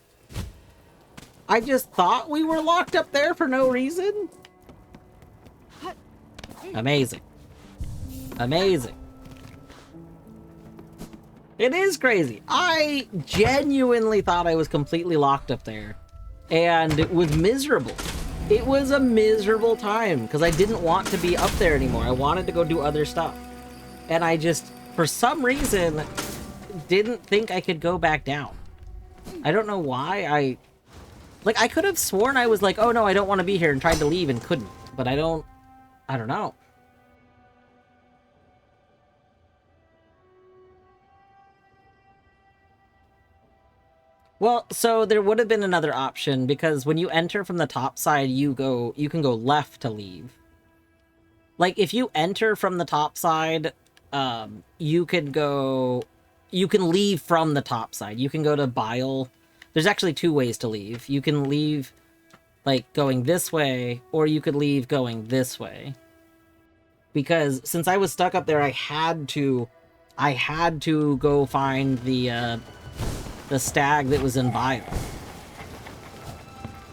I just thought we were locked up there for no reason. Amazing. Amazing. It is crazy. I genuinely thought I was completely locked up there. And it was miserable. It was a miserable time because I didn't want to be up there anymore. I wanted to go do other stuff. And I just, for some reason, didn't think I could go back down. I don't know why. I could have sworn I was like, oh no, I don't want to be here, and tried to leave and couldn't. But I don't know. Well, so there would have been another option, because when you enter from the top side, you can go left to leave. Like, if you enter from the top side, you can leave from the top side. You can go to Bile. There's actually two ways to leave. You can leave, like, going this way, or you could leave going this way. Because since I was stuck up there, I had to go find the stag that was in Bile.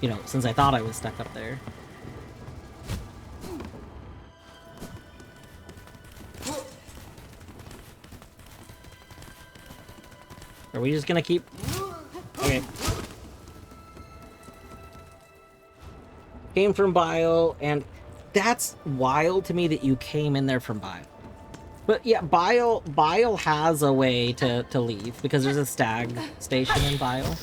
You know, since I thought I was stuck up there. Are we just gonna keep... Okay. Came from Bile, and that's wild to me that you came in there from Bile. But yeah, Bile has a way to leave, because there's a stag station in Bile.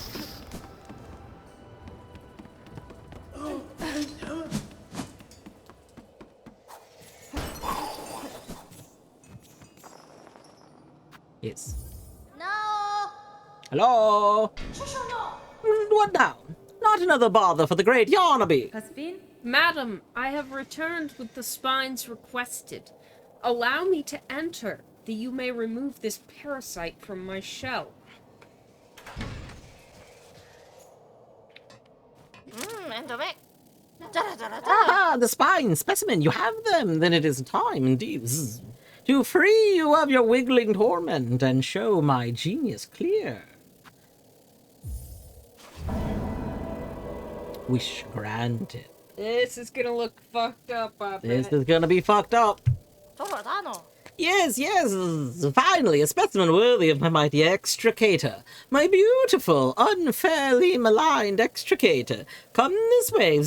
Yes. No! Hello? What now? Not another bother for the great Yarnaby. Madam, I have returned with the spines requested. Allow me to enter, that you may remove this parasite from my shell. Enter back. Ah, the spine specimen. You have them. Then it is time, indeed, to free you of your wiggling torment and show my genius clear. Wish granted. This is gonna look fucked up, I bet. This is gonna be fucked up. Yes, yes, finally, a specimen worthy of my mighty extricator. My beautiful, unfairly maligned extricator. Come this way.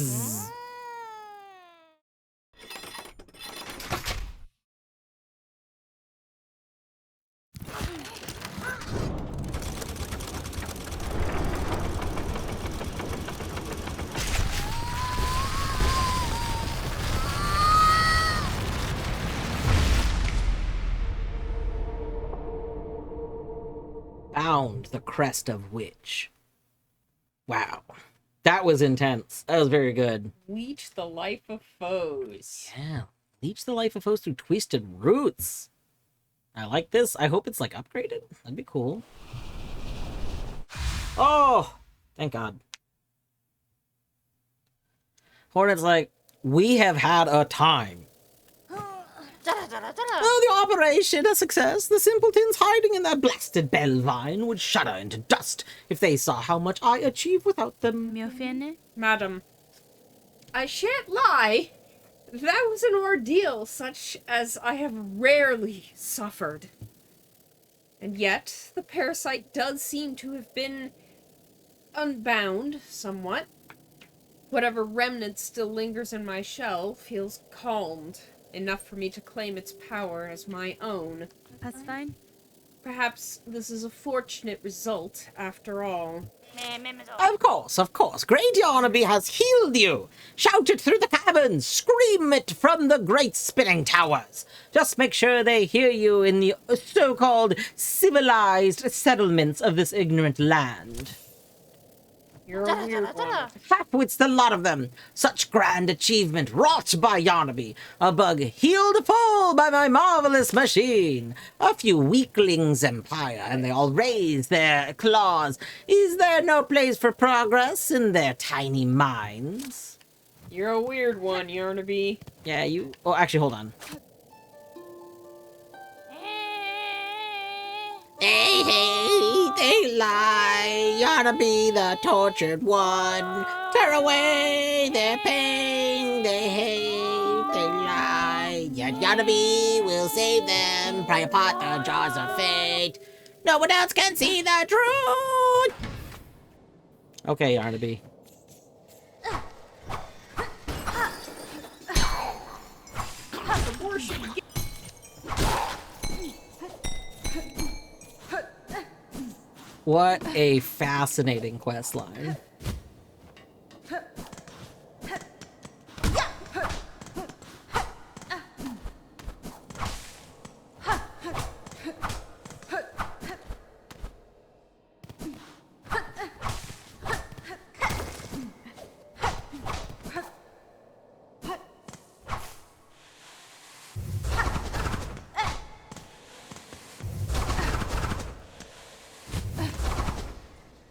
Found the crest of witch. Wow. That was intense. That was very good. Leech the life of foes. Yeah. Leech the life of foes through twisted roots. I like this. I hope it's like upgraded. That'd be cool. Oh, thank God. Hornet's like, we have had a time. Oh, the operation a success. The simpletons hiding in that blasted bell vine would shudder into dust if they saw how much I achieve without them. Madam, I shan't lie. That was an ordeal such as I have rarely suffered. And yet, the parasite does seem to have been unbound somewhat. Whatever remnant still lingers in my shell feels calmed. Enough for me to claim its power as my own. That's fine. Perhaps this is a fortunate result, after all. Of course. Great Yarnaby has healed you. Shout it through the caverns. Scream it from the great spinning towers. Just make sure they hear you in the so-called civilized settlements of this ignorant land. You're a weird one. Halfwits the lot of them. Such grand achievement wrought by Yarnaby. A bug healed full by my marvelous machine. A few weaklings empire, and they all raise their claws. Is there no place for progress in their tiny minds? You're a weird one, Yarnaby. Yeah, you... Oh, actually, hold on. Hey, hey, they lie. Yarnaby, the tortured one. Tear away their pain. They hate, they lie. Yet Yarnaby will save them. Pry apart the jaws of fate. No one else can see the truth. Okay, Yarnaby. What a fascinating quest line.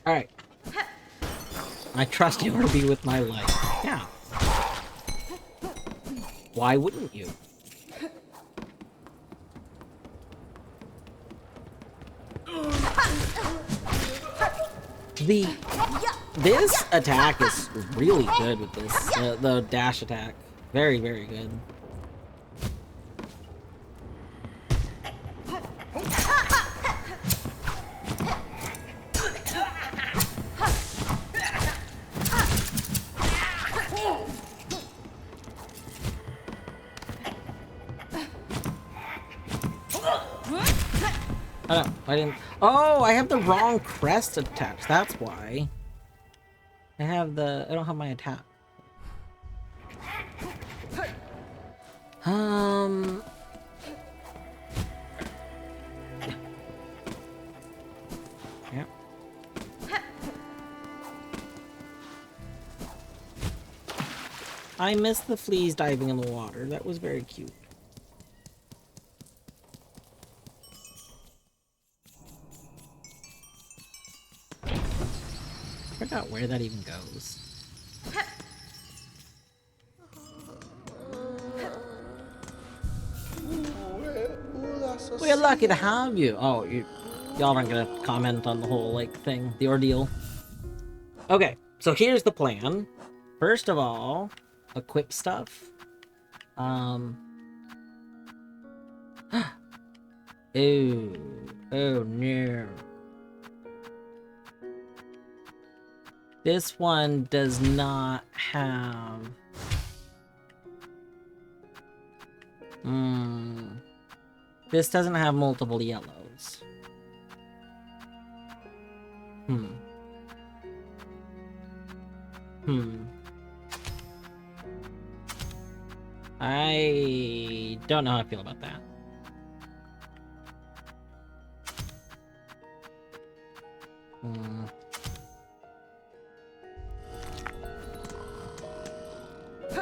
Alright. I trust you to be with my life. Yeah. Why wouldn't you? This attack is really good with this. The dash attack. Very, very good. Oh, no, I didn't. Oh, I have the wrong crest attached. That's why. I don't have my attack. Yep. I missed the fleas diving in the water. That was very cute. I forgot where that even goes. lucky to have you. Oh, y'all aren't gonna comment on the whole, like, thing, the ordeal. Okay, so here's the plan. First of all, equip stuff. Oh, oh no. This one does not have... This doesn't have multiple yellows. I don't know how I feel about that.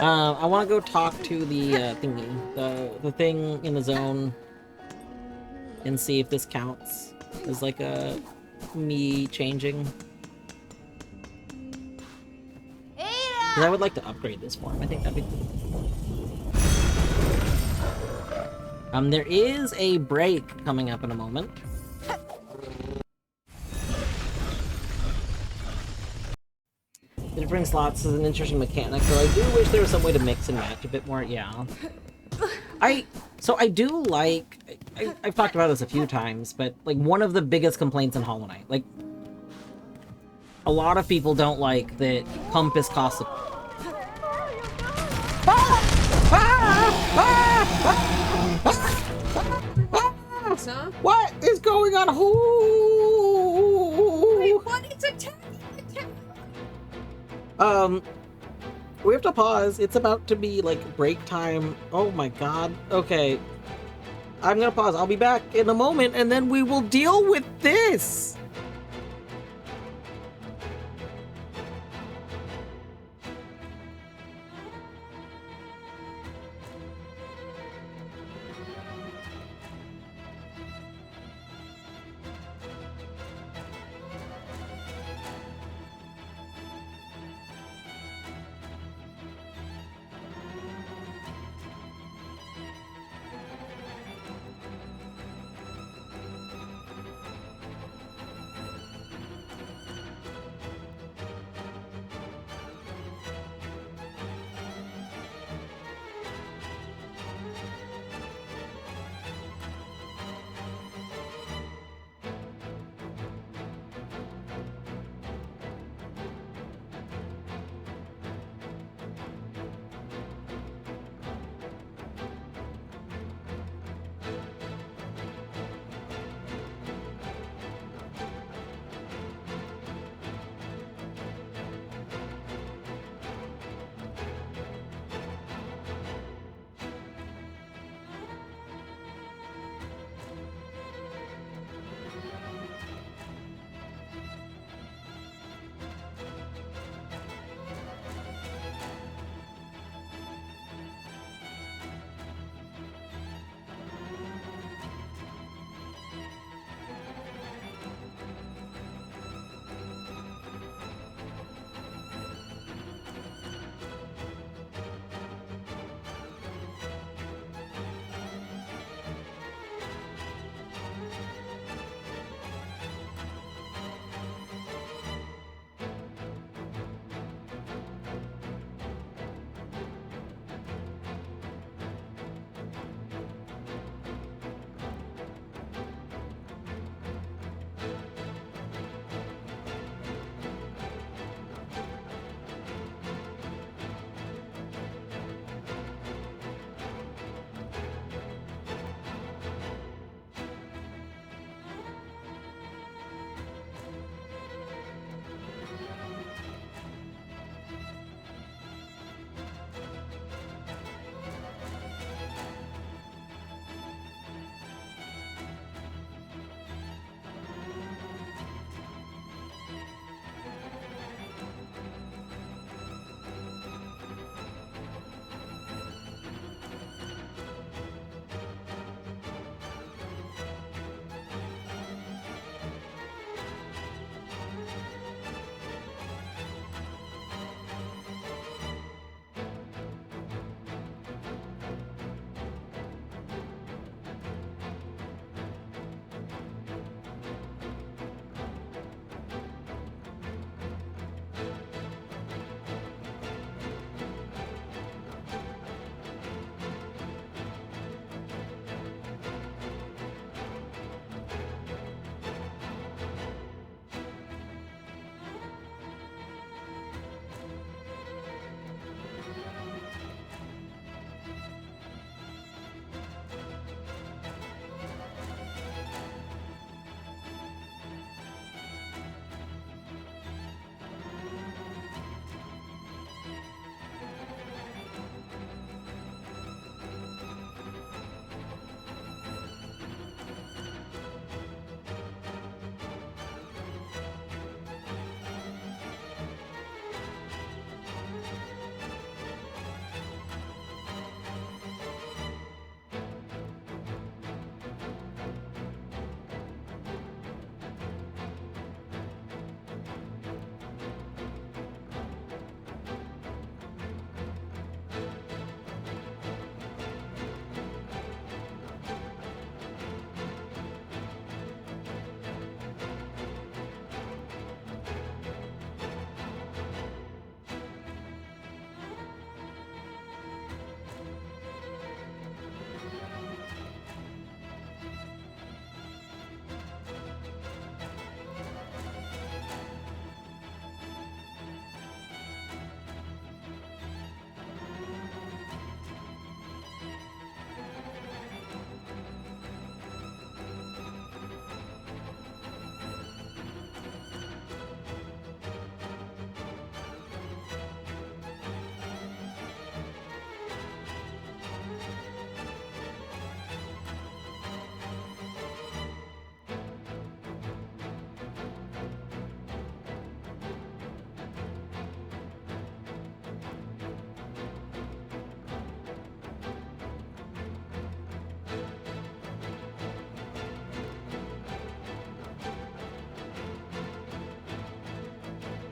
I want to go talk to the thingy, the thing in the zone, and see if this counts as like a me changing. Because I would like to upgrade this form. I think that'd be cool. There is a break coming up in a moment. Different slots is an interesting mechanic, though I do wish there was some way to mix and match a bit more. Yeah. So I do like... I've talked about this a few times, but like one of the biggest complaints in Hollow Knight, like a lot of people don't like that compass costs What is going on? Wait, what? It's attacking! We have to pause. It's about to be like break time. Oh my god. Okay. I'm gonna pause. I'll be back in a moment and then we will deal with this.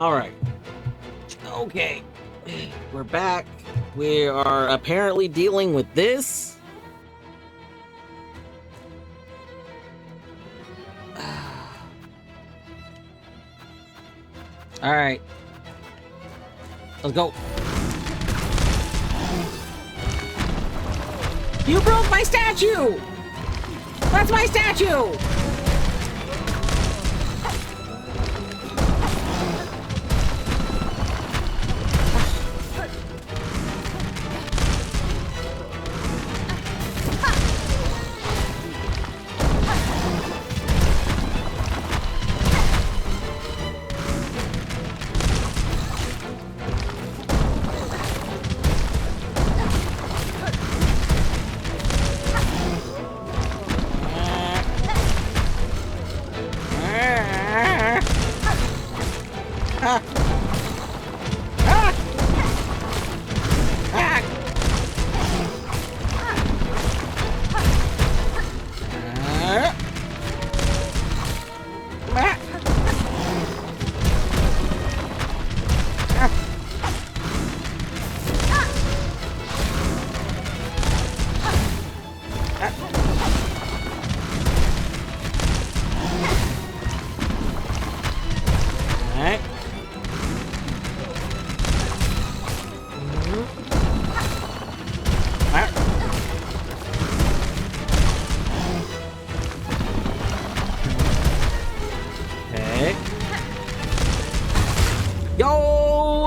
All right. Okay. We're back. We are apparently dealing with this. All right. Let's go. You broke my statue! That's my statue!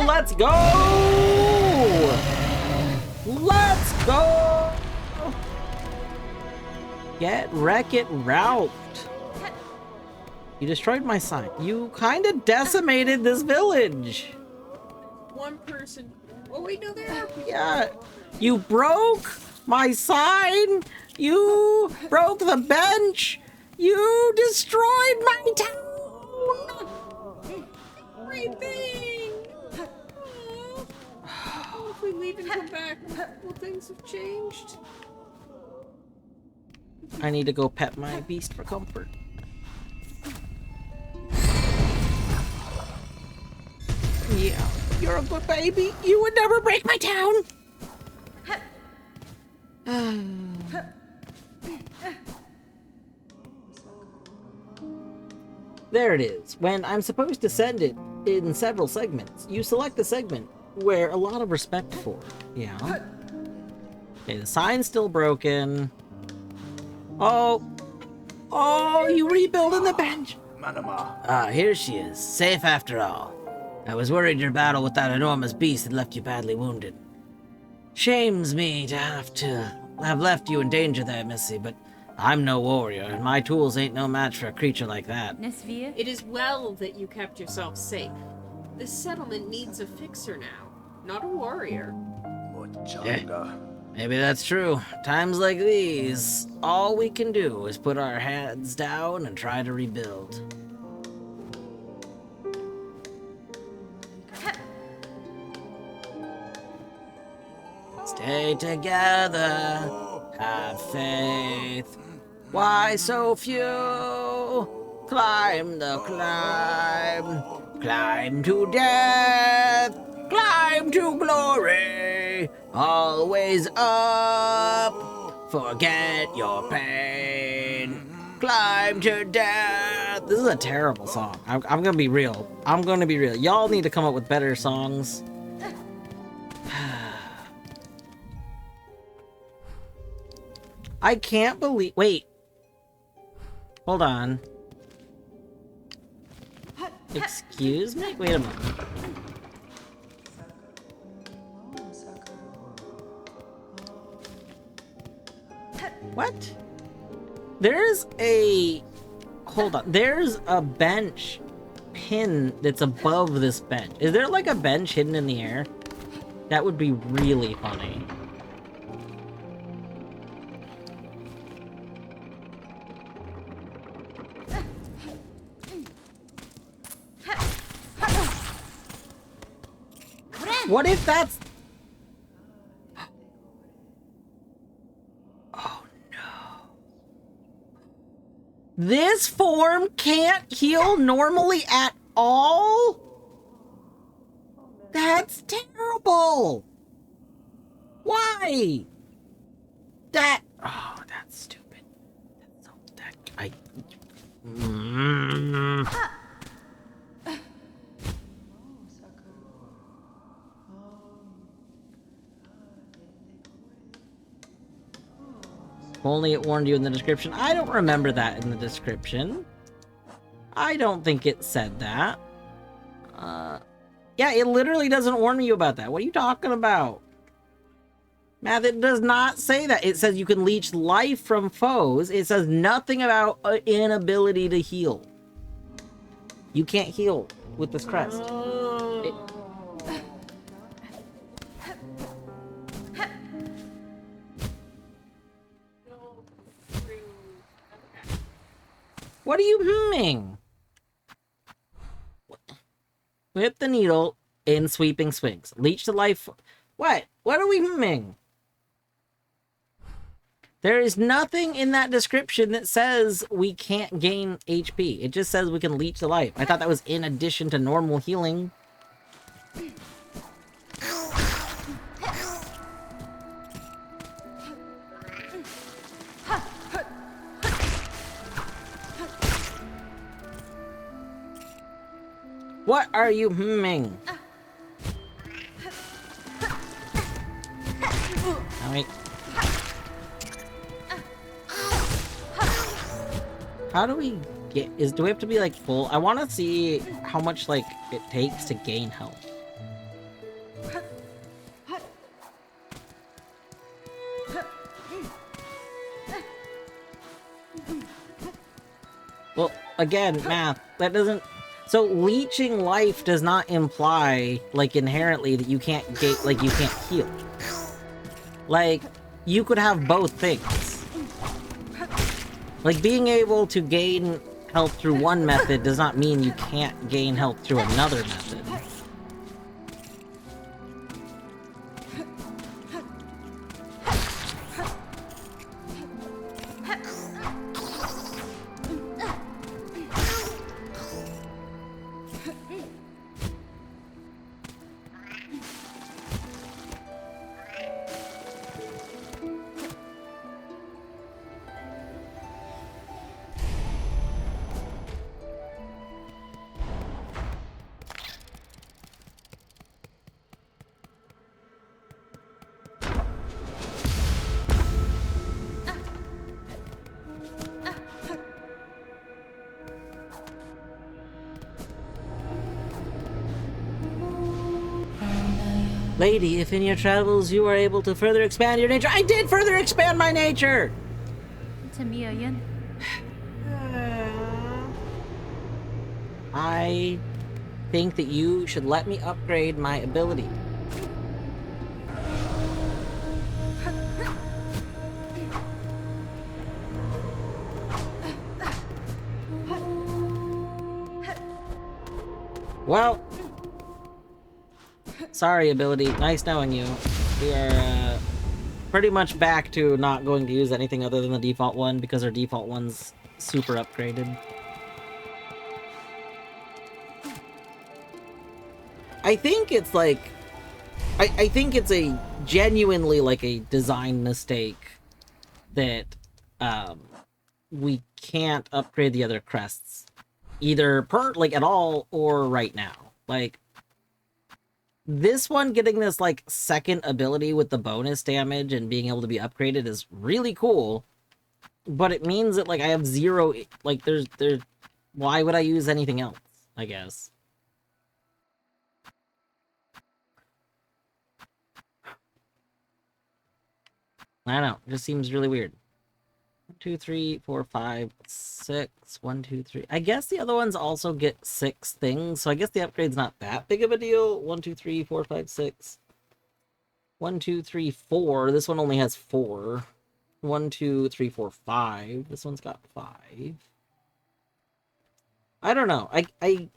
Let's go! Let's go! Get Wreck-It Ralphed. You destroyed my sign. You kind of decimated this village. One person. Oh wait, no, there are people. Yeah. You broke my sign. You broke the bench. You destroyed my town. Everything. If we leave and come back, will things have changed? I need to go pet my beast for comfort. Yeah, you're a good baby. You would never break my town. There it is. When I'm supposed to send it in several segments, you select the segment where a lot of respect for. Yeah. Okay, the sign's still broken. Oh, you rebuilding the bench. Ah, here she is, safe after all. I was worried your battle with that enormous beast had left you badly wounded. Shames me to have left you in danger there, Missy, but I'm no warrior, and my tools ain't no match for a creature like that. Nesvia? It is well that you kept yourself safe. This settlement needs a fixer now, not a warrior. Maybe that's true. Times like these, all we can do is put our heads down and try to rebuild. Stay together, have faith. Why so few? Climb the climb, climb to death, climb to glory. Always up, forget your pain. Climb to death. This is a terrible song. I'm gonna be real. Y'all need to come up with better songs. I can't believe. Wait. Hold on. Excuse me? Wait a minute. What? There's a... Hold on. There's a bench pin that's above this bench. Is there like a bench hidden in the air? That would be really funny. What if that's... Oh no. This form can't heal normally at all? That's terrible! Why? Oh, that's stupid. That's so... If only it warned you in the description. I don't remember that in the description. I don't think it said that. Yeah, it literally doesn't warn you about that. What are you talking about? Math, it does not say that. It says you can leech life from foes. It says nothing about inability to heal. You can't heal with this crest. What are you humming? Whip the needle in sweeping swings. Leech the life... What? What are we humming? There is nothing in that description that says we can't gain HP. It just says we can leech the life. I thought that was in addition to normal healing. What are you humming? Alright. How do we get... do we have to be, like, full? I want to see how much, like, it takes to gain health. Well, again, math. That doesn't... So, leeching life does not imply, like, inherently that you can't like, you can't heal. Like, you could have both things. Like, being able to gain health through one method does not mean you can't gain health through another method. Lady, if in your travels you are able to further expand your nature... I did further expand my nature! To me again. I think that you should let me upgrade my ability. Well... Sorry, ability. Nice knowing you. We are pretty much back to not going to use anything other than the default one because our default one's super upgraded. I think it's like... I think it's a genuinely like a design mistake that we can't upgrade the other crests either like at all or right now. Like, this one getting this, like, second ability with the bonus damage and being able to be upgraded is really cool. But it means that, like, I have zero... Like, there's... Why would I use anything else, I guess? I don't know. It just seems really weird. 1, 2, 3, 4, 5, 6. 1, 2, 3. I guess the other ones also get 6 things, so I guess the upgrade's not that big of a deal. 1, 2, 3, 4, 5, 6. 1, 2, 3, 4. This one only has 4. 1, 2, 3, 4, 5. This one's got 5. I don't know. I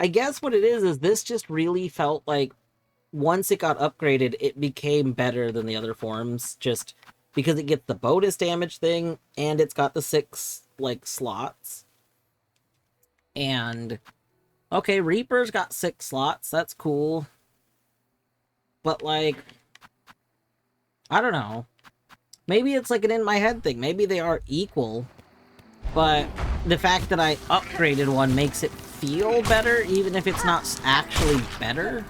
guess what it is this just really felt like once it got upgraded, it became better than the other forms, just because it gets the bonus damage thing, and it's got the 6, like, slots. And Okay, Reaper's got 6 slots. That's cool. But, like, I don't know. Maybe it's like an in my head thing. Maybe they are equal. But the fact that I upgraded one makes it feel better, even if it's not actually better.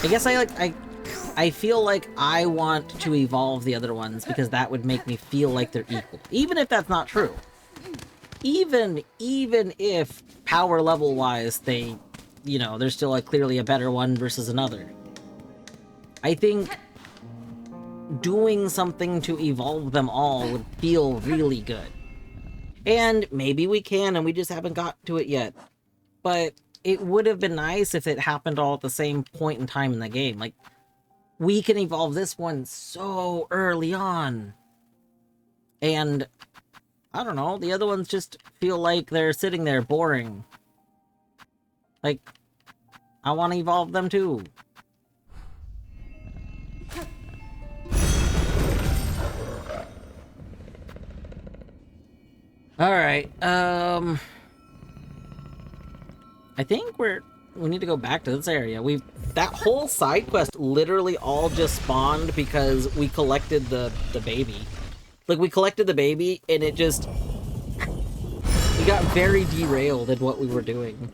I guess I feel like I want to evolve the other ones because that would make me feel like they're equal. Even if that's not true. Even if power level wise they, you know, there's still like clearly a better one versus another. I think doing something to evolve them all would feel really good. And maybe we can and we just haven't got to it yet. But it would have been nice if it happened all at the same point in time in the game. Like, we can evolve this one so early on. And I don't know, the other ones just feel like they're sitting there boring. Like, I want to evolve them too. Alright, I think we need to go back to this area. That whole side quest literally all just spawned because we collected the baby. Like, we collected the baby, and it just... We got very derailed in what we were doing.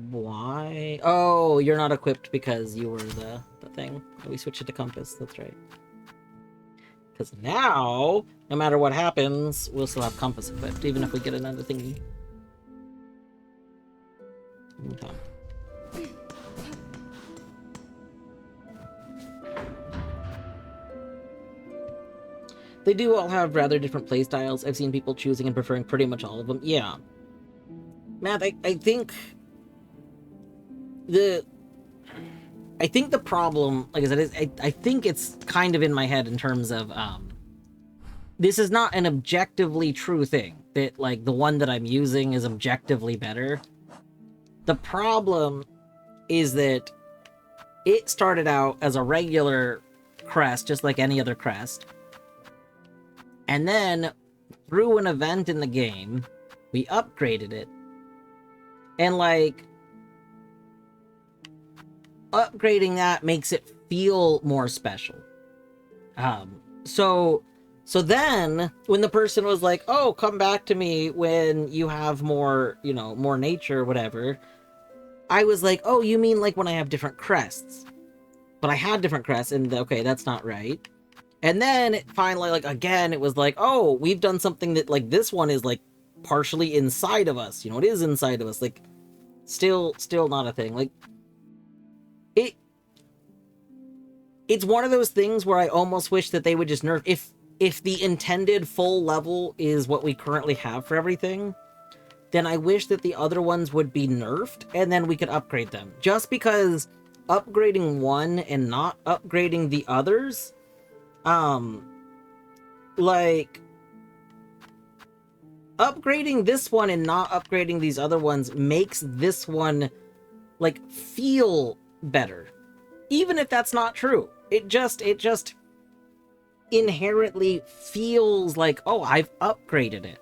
Why? Oh, you're not equipped because you were the thing. We switched it to compass, that's right. Because now, no matter what happens, we'll still have compass equipped, even if we get another thingy. Okay. They do all have rather different playstyles. I've seen people choosing and preferring pretty much all of them. Yeah. Matt, I think the problem, like I said, is I think it's kind of in my head in terms of, this is not an objectively true thing, that, like, the one that I'm using is objectively better. The problem is that it started out as a regular crest, just like any other crest. And then, through an event in the game, we upgraded it. And, like, upgrading that makes it feel more special. So then, when the person was like, oh, come back to me when you have more, you know, more nature or whatever, I was like, oh, you mean like when I have different crests? But I had different crests, and okay, that's not right. And then, it finally, like, again, it was like, oh, we've done something that, like, this one is, like, partially inside of us. You know, it is inside of us. Like, still not a thing. Like, it's one of those things where I almost wish that they would just nerf... If the intended full level is what we currently have for everything, then I wish that the other ones would be nerfed, and then we could upgrade them. Just because upgrading one and not upgrading the others, like, upgrading this one and not upgrading these other ones makes this one, like, feel better. Even if that's not true. It just inherently feels like, oh, I've upgraded it.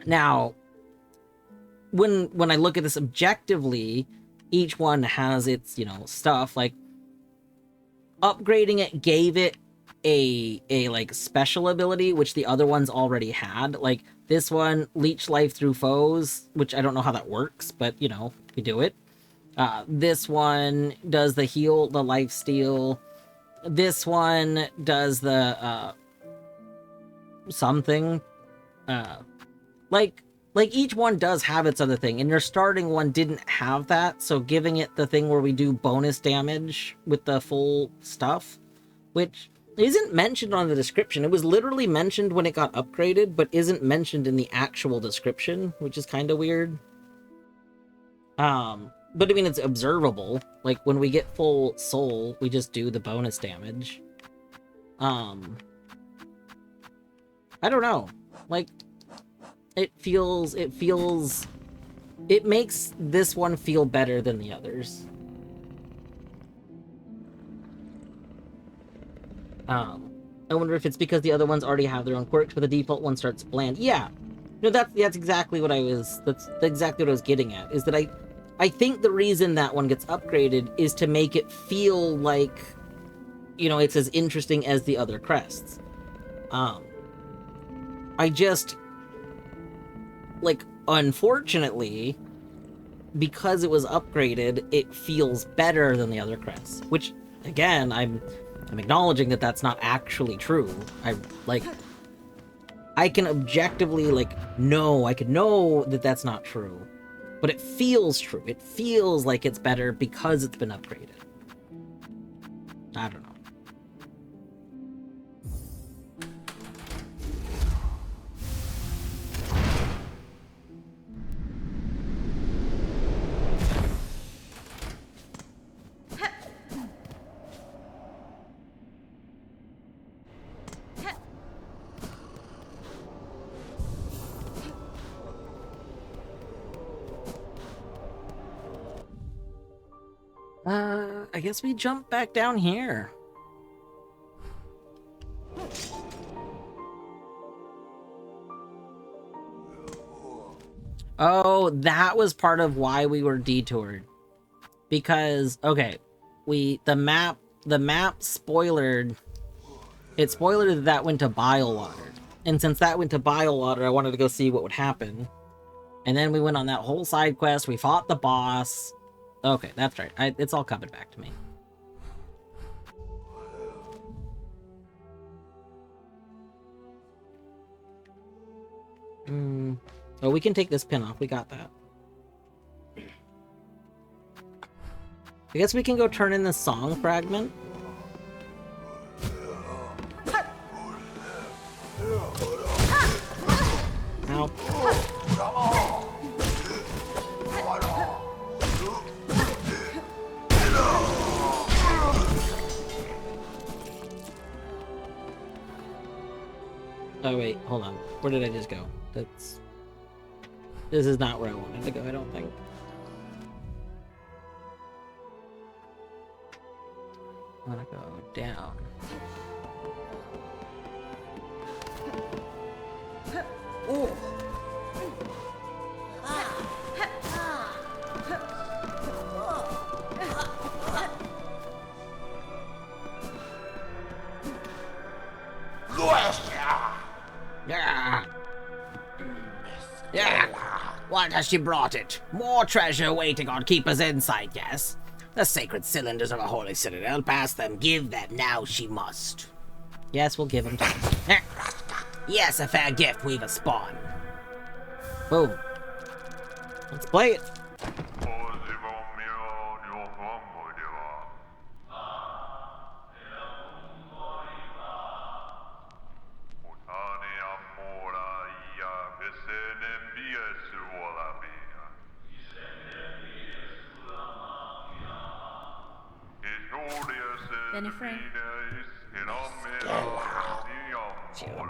Now, when I look at this objectively, each one has its, you know, stuff. Like, upgrading it gave it a like special ability, which the other ones already had. Like, this one, leech life through foes, which I don't know how that works, but, you know, we do it. This one does the heal, the life steal. This one does the, something. Like each one does have its other thing, and your starting one didn't have that, so giving it the thing where we do bonus damage with the full stuff, which isn't mentioned on the description. It was literally mentioned when it got upgraded, but isn't mentioned in the actual description, which is kind of weird. But I mean, it's observable. Like, when we get full soul, we just do the bonus damage. I don't know. Like, it feels it makes this one feel better than the others. I wonder if it's because the other ones already have their own quirks, but the default one starts bland. Yeah. No, that's exactly what that's exactly what I was getting at, is that I think the reason that one gets upgraded is to make it feel like, you know, it's as interesting as the other crests. I just, like, unfortunately, because it was upgraded, it feels better than the other crests, which, again, I'm acknowledging that that's not actually true. I can objectively, like, I could know that that's not true, but it feels true. It feels like it's better because it's been upgraded. I don't know. I guess we jump back down here. Oh, that was part of why we were detoured. Because, okay, the map spoilered. It spoilered that went to Bilewater. And since that went to Bilewater, I wanted to go see what would happen. And then we went on that whole side quest, we fought the boss. Okay, that's right. It's all coming back to me. Oh, we can take this pin off. We got that. I guess we can go turn in the song fragment. Ow. Oh wait, hold on. Where did I just go? This is not where I wanted to go, I don't think. I want to go down. Oh! Yeah. Yeah. What has she brought it? More treasure waiting on Keeper's Insight, yes? The sacred cylinders of a holy citadel, pass them, give them, now she must. Yes, we'll give them to her. Yes, a fair gift, we've a spawn. Boom. Let's play it.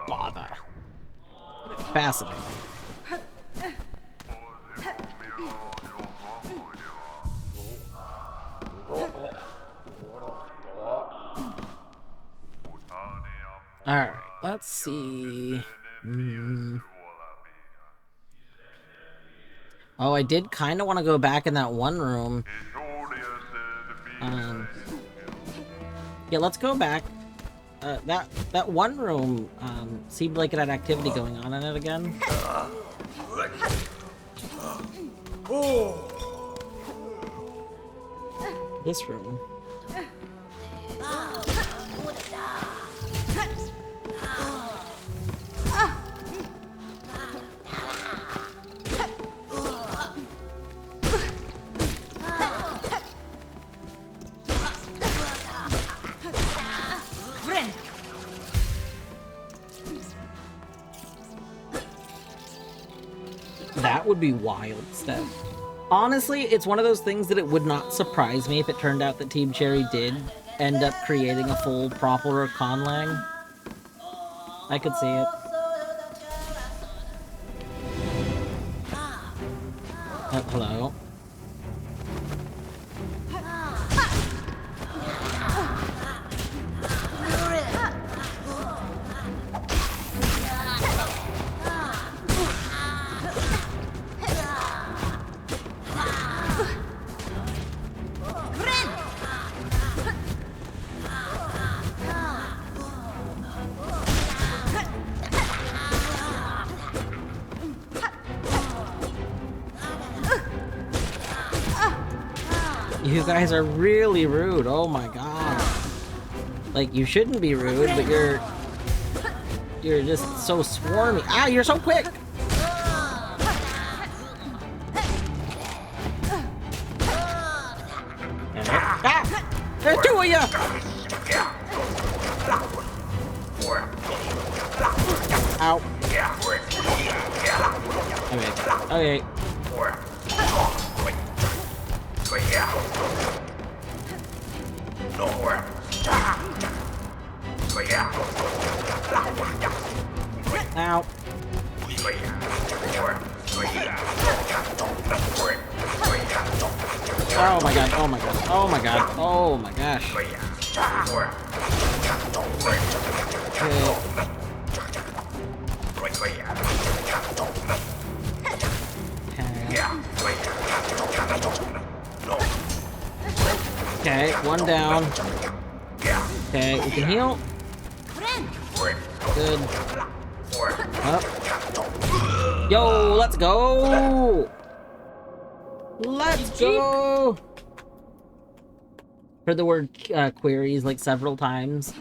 Bother. Fascinating. Alright, let's see. Oh, I did kind of want to go back in that one room. Yeah, let's go back. That one room seemed like it had activity going on in it again. This room. That would be wild stuff. Honestly, it's one of those things that it would not surprise me if it turned out that Team Cherry did end up creating a full proper conlang. I could see it. Hello. You guys are really rude. Oh my god. Like, you shouldn't be rude, but you're just so swarmy. Ah, you're so quick. Ah! There's two of you. Ow. Okay. Okay. Ow. Oh my god, oh my god, oh my god, oh my gosh. Okay, one down. Okay, we can heal. Good. Up. Yo, let's go! Let's go! Heard the word queries like several times.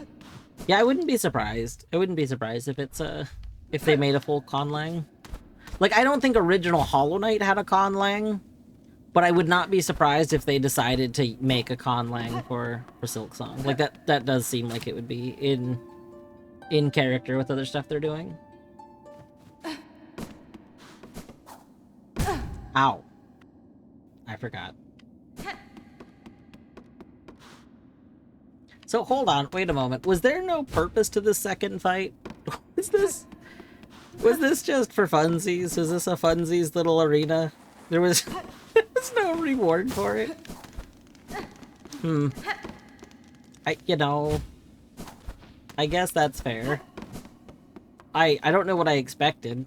Yeah, I wouldn't be surprised. I wouldn't be surprised if it's if they made a full conlang. Like, I don't think original Hollow Knight had a conlang, but I would not be surprised if they decided to make a conlang for Silksong. Like, that does seem like it would be in character with other stuff they're doing. Ow. I forgot. So, hold on. Wait a moment. Was there no purpose to this second fight? Was this just for funsies? Was this a funsies little arena? There was no reward for it? You know... I guess that's fair. I don't know what I expected.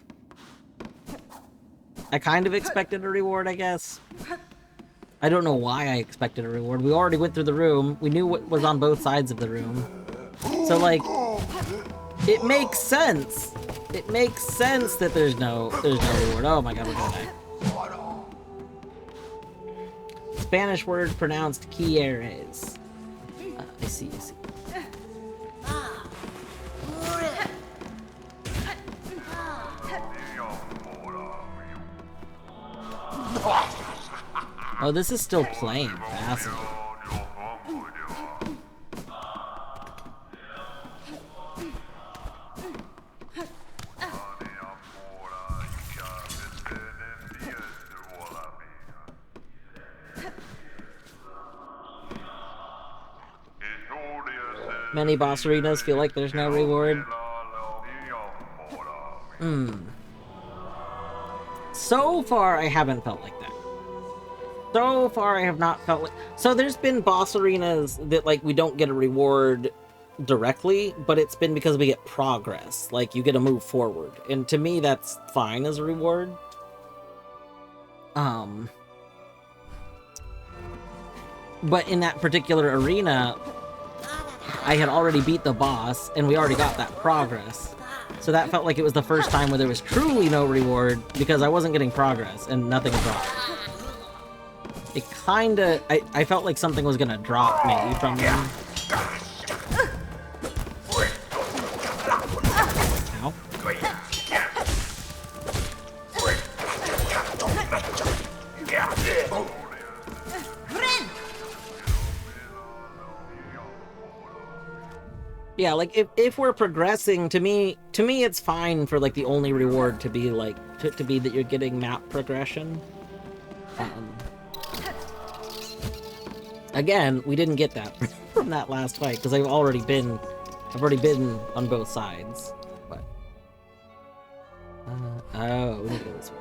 I kind of expected a reward, I guess. I don't know why I expected a reward. We already went through the room. We knew what was on both sides of the room. So, like, it makes sense. It makes sense that there's no reward. Oh my god, we're gonna die. Spanish word pronounced quieres. I see. Oh, this is still playing. Fascinating. Many boss arenas feel like there's no reward. So far, I haven't felt like that. So far, I have not felt like... So there's been boss arenas that, like, we don't get a reward directly, but it's been because we get progress. Like, you get to move forward. And to me, that's fine as a reward. But in that particular arena, I had already beat the boss, and we already got that progress. So that felt like it was the first time where there was truly no reward, because I wasn't getting progress, and nothing dropped. It kinda... I felt like something was gonna drop me from them. Ow. Yeah, like, if we're progressing, to me it's fine for, like, the only reward to be, like, to be that you're getting map progression. Again, we didn't get that from that last fight, because I've already been on both sides. But, oh, we need to go this way.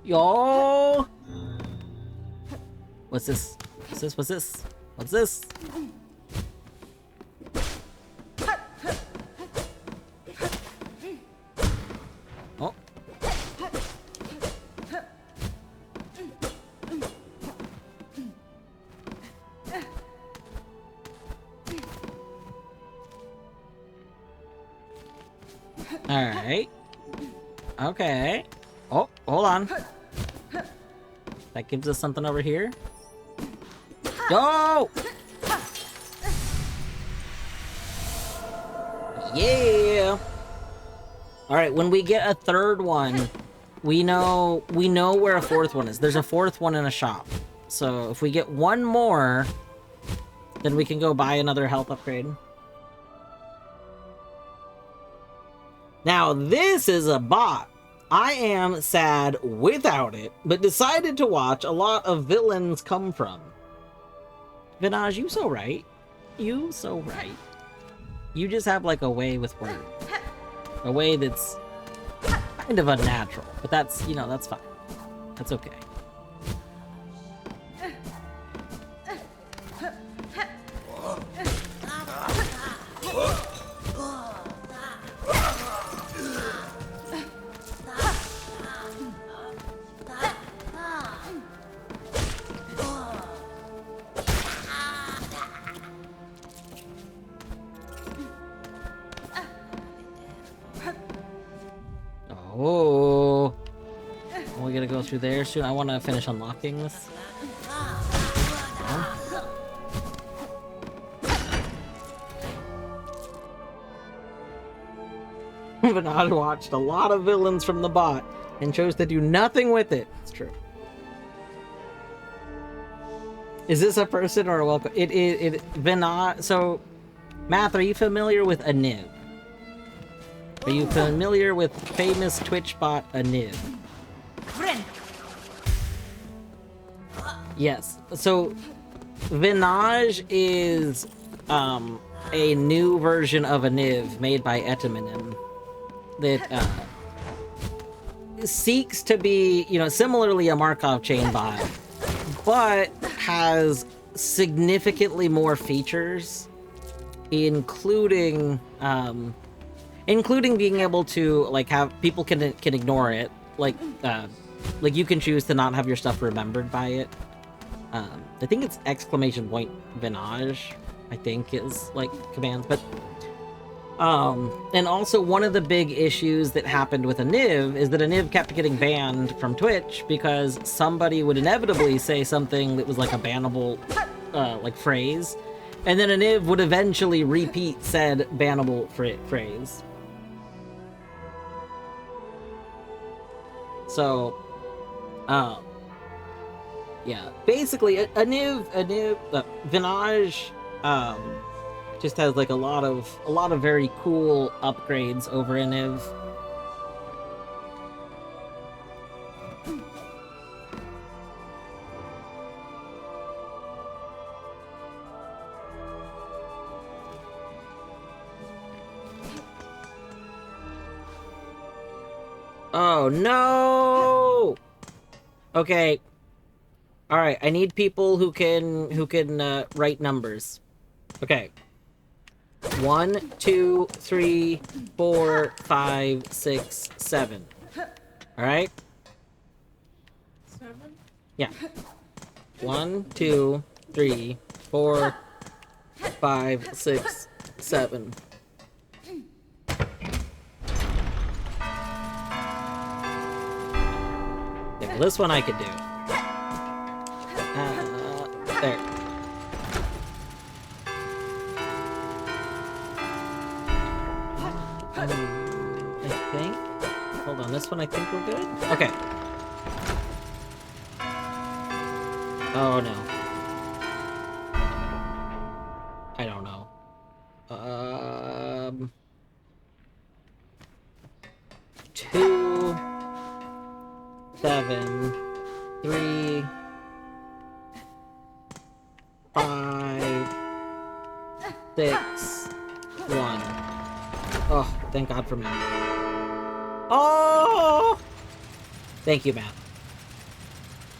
Yo! What's this? What's this? What's this? What's this? Oh. Alright. Okay. Oh, hold on. That gives us something over here. Go! Yeah! Alright, when we get a third one, we know where a fourth one is. There's a fourth one in a shop. So if we get one more, then we can go buy another health upgrade. Now, this is a bot. I am sad without it, but decided to watch a lot of villains come from. Vinaj, you so right. You so right. You just have like a way with words. A way that's kind of unnatural, but that's, you know, that's fine. That's okay. Oh, we gotta go through there soon. I want to finish unlocking this. Vinod watched a lot of villains from the bot and chose to do nothing with it. It's true. Is this a person or a welcome? It Vinod. So, Math, are you familiar with Aniv? Are you familiar with famous Twitch bot Aniv? Yes. So, Vinaj is a new version of Aniv made by Etiminim that seeks to be, you know, similarly a Markov chain bot, but has significantly more features, including being able to like have people can ignore it, like you can choose to not have your stuff remembered by it. I think it's exclamation point Vinaj, I think is like commands, but and also one of the big issues that happened with Aniv is that Aniv kept getting banned from Twitch because somebody would inevitably say something that was like a bannable like phrase, and then Aniv would eventually repeat said bannable phrase. So, yeah, basically, Vinaj, just has like a lot of very cool upgrades over Aniv. Oh no! Okay. All right, I need people who can write numbers. Okay. 1, 2, 3, 4, 5, 6, 7. All right? 7? Yeah. 1, 2, 3, 4, 5, 6, 7. Yeah, well, this one I could do. There. I think. Hold on, this one I think we're good? Okay. Oh no. I don't know. 2, 7, 3, 5, 6, 1. Oh, thank God for math. Oh! Thank you, math.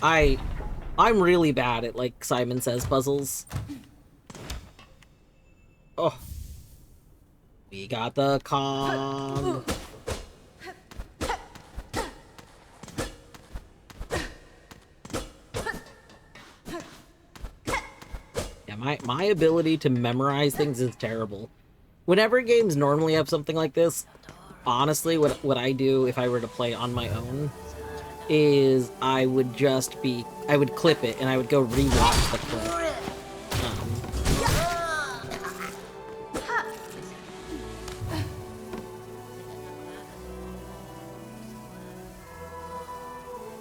I'm really bad at, like, Simon Says puzzles. Oh. We got the con. Yeah, my ability to memorize things is terrible. Whenever games normally have something like this, honestly, what I do if I were to play on my own is I would clip it and I would go rewatch the clip.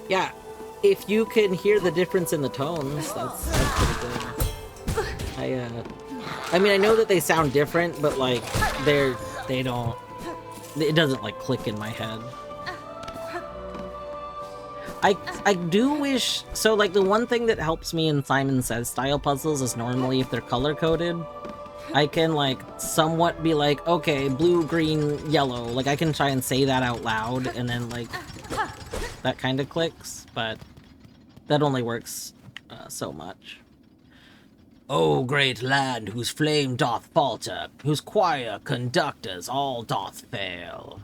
Yeah, if you can hear the difference in the tones, that's pretty good. I mean, I know that they sound different, but like they don't. It doesn't like click in my head. I do wish, so like the one thing that helps me in Simon Says style puzzles is normally if they're color coded, I can like somewhat be like, okay, blue, green, yellow. Like I can try and say that out loud and then like that kind of clicks, but that only works so much. O great land whose flame doth falter, whose choir conductors all doth fail.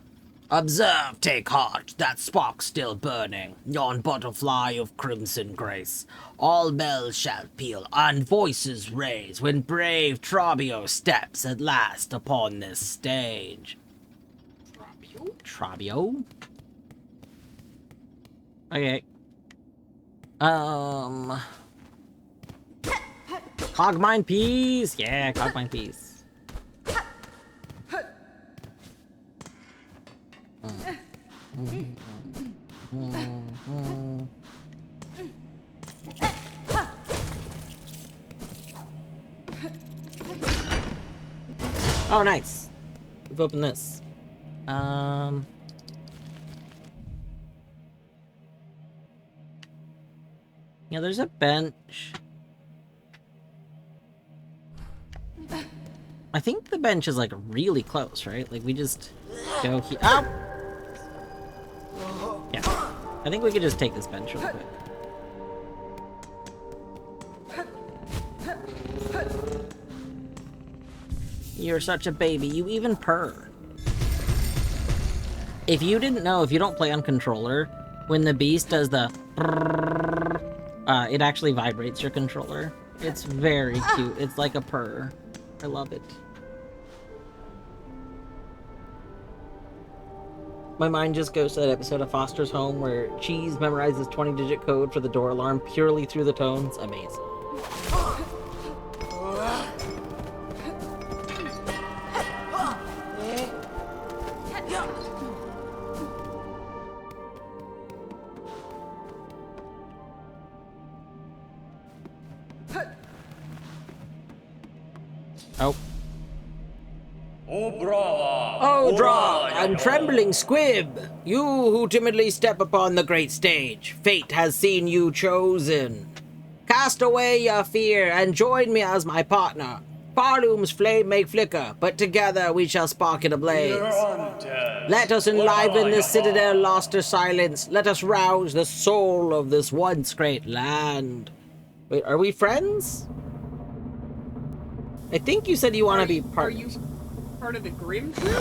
Observe, take heart, that spark still burning, yon butterfly of crimson grace. All bells shall peal, and voices raise, when brave Trabio steps at last upon this stage. Trabio? Okay. Cogmine piece! Yeah, Cogmine piece. Oh, nice. We've opened this. Yeah, there's a bench. I think the bench is like really close, right? Like we just go here. Oh! Yeah. I think we could just take this bench real quick. You're such a baby. You even purr. If you didn't know, if you don't play on controller, when the beast does the it actually vibrates your controller. It's very cute. It's like a purr. I love it. My mind just goes to that episode of Foster's Home where Cheese memorizes 20-digit code for the door alarm purely through the tones. Amazing. Oh. O Draw, and trembling squib, you who timidly step upon the great stage, fate has seen you chosen. Cast away your fear and join me as my partner. Barloom's flame may flicker, but together we shall spark it ablaze. Let us enliven this citadel lost to silence. Let us rouse the soul of this once great land. Wait, are we friends? I think you said you want to be part. Are you part of the Grim Troop?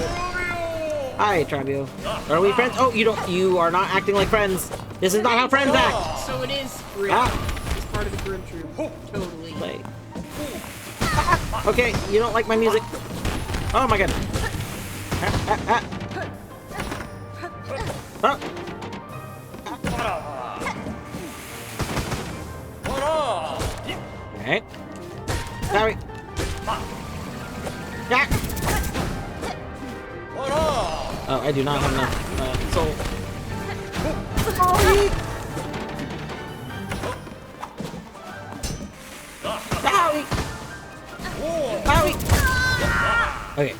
Hi, Trabio. Are we friends? Oh, you are not acting like friends. This is not how friends act. So it is Grim. It's part of the Grim Troop. Totally. Wait. Okay, you don't like my music. Oh my god. Oh. Okay. Sorry. Yeah. Oh, I do not have enough soul. Sorry. Okay.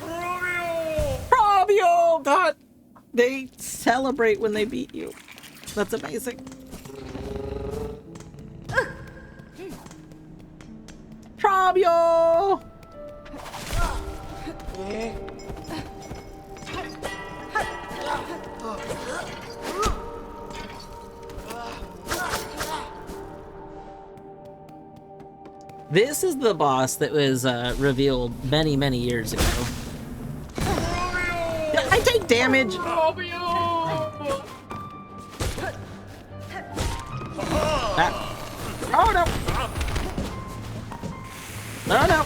Fabio! God! They celebrate when they beat you. That's amazing. Fabio! This is the boss that was revealed many, many years ago. I take damage! Oh no! No, no!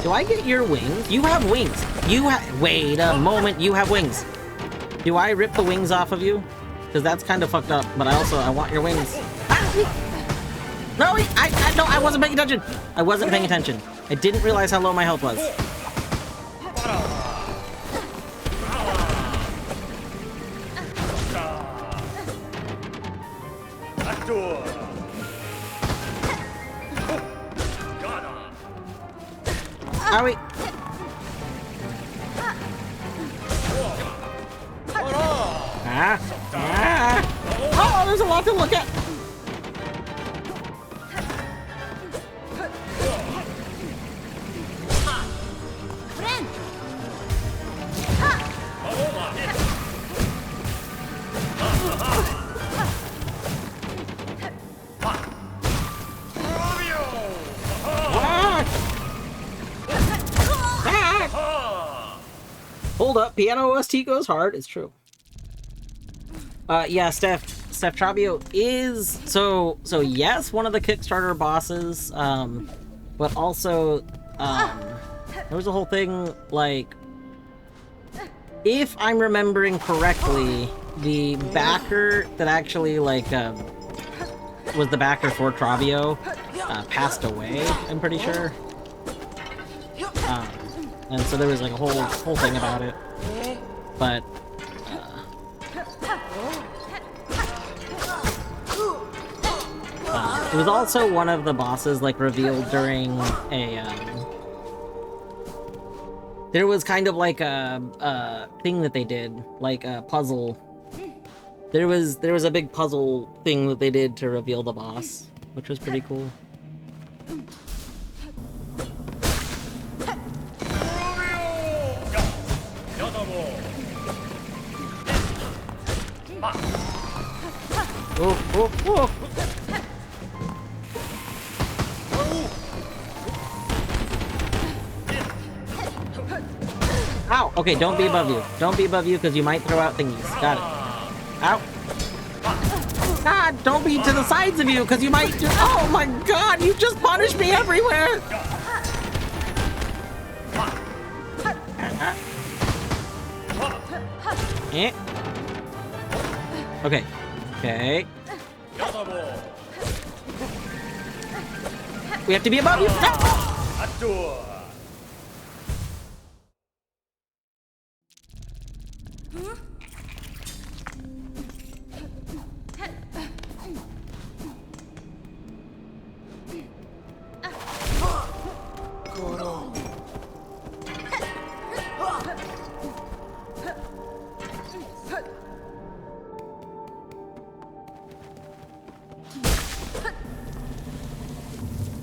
Do I get your wings? You have wings. Wait a moment, you have wings. Do I rip the wings off of you? Because that's kind of fucked up, but I want your wings. No, no, I wasn't paying attention. I wasn't paying attention. I didn't realize how low my health was. Owie. Oh, there's a lot to look at. Hold up, piano OST goes hard. It's true. Yeah, Steph Trabio is so yes, one of the Kickstarter bosses. But also, there was a whole thing like, if I'm remembering correctly, the backer that actually like was the backer for Trabio passed away. I'm pretty sure. And so there was like a whole thing about it, but it was also one of the bosses like revealed during a there was kind of like a thing that they did, like a puzzle. There was a big puzzle thing that they did to reveal the boss, which was pretty cool. Oh, oh, oh. Ow! Okay, don't be above you. Don't be above you because you might throw out thingies. Got it. Ow. God, don't be to the sides of you because you might just... Oh my god, you just punished me everywhere! Eh. Okay. Okay. We have to be above you. No!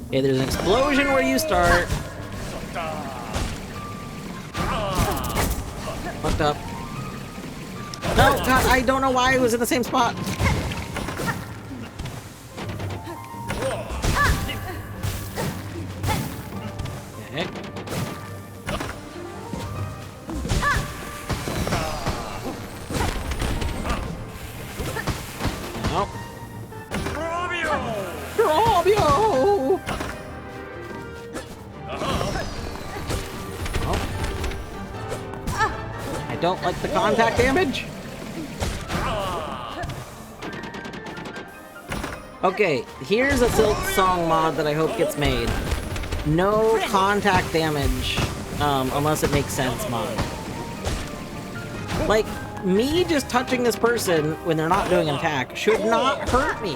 Okay, there's an explosion where you start. Fucked up. No, God, I don't know why I was in the same spot. Okay. No. Robio! I don't like the contact damage. Okay, here's a Silksong mod that I hope gets made. No contact damage, unless it makes sense mod. Like, me just touching this person when they're not doing an attack should not hurt me.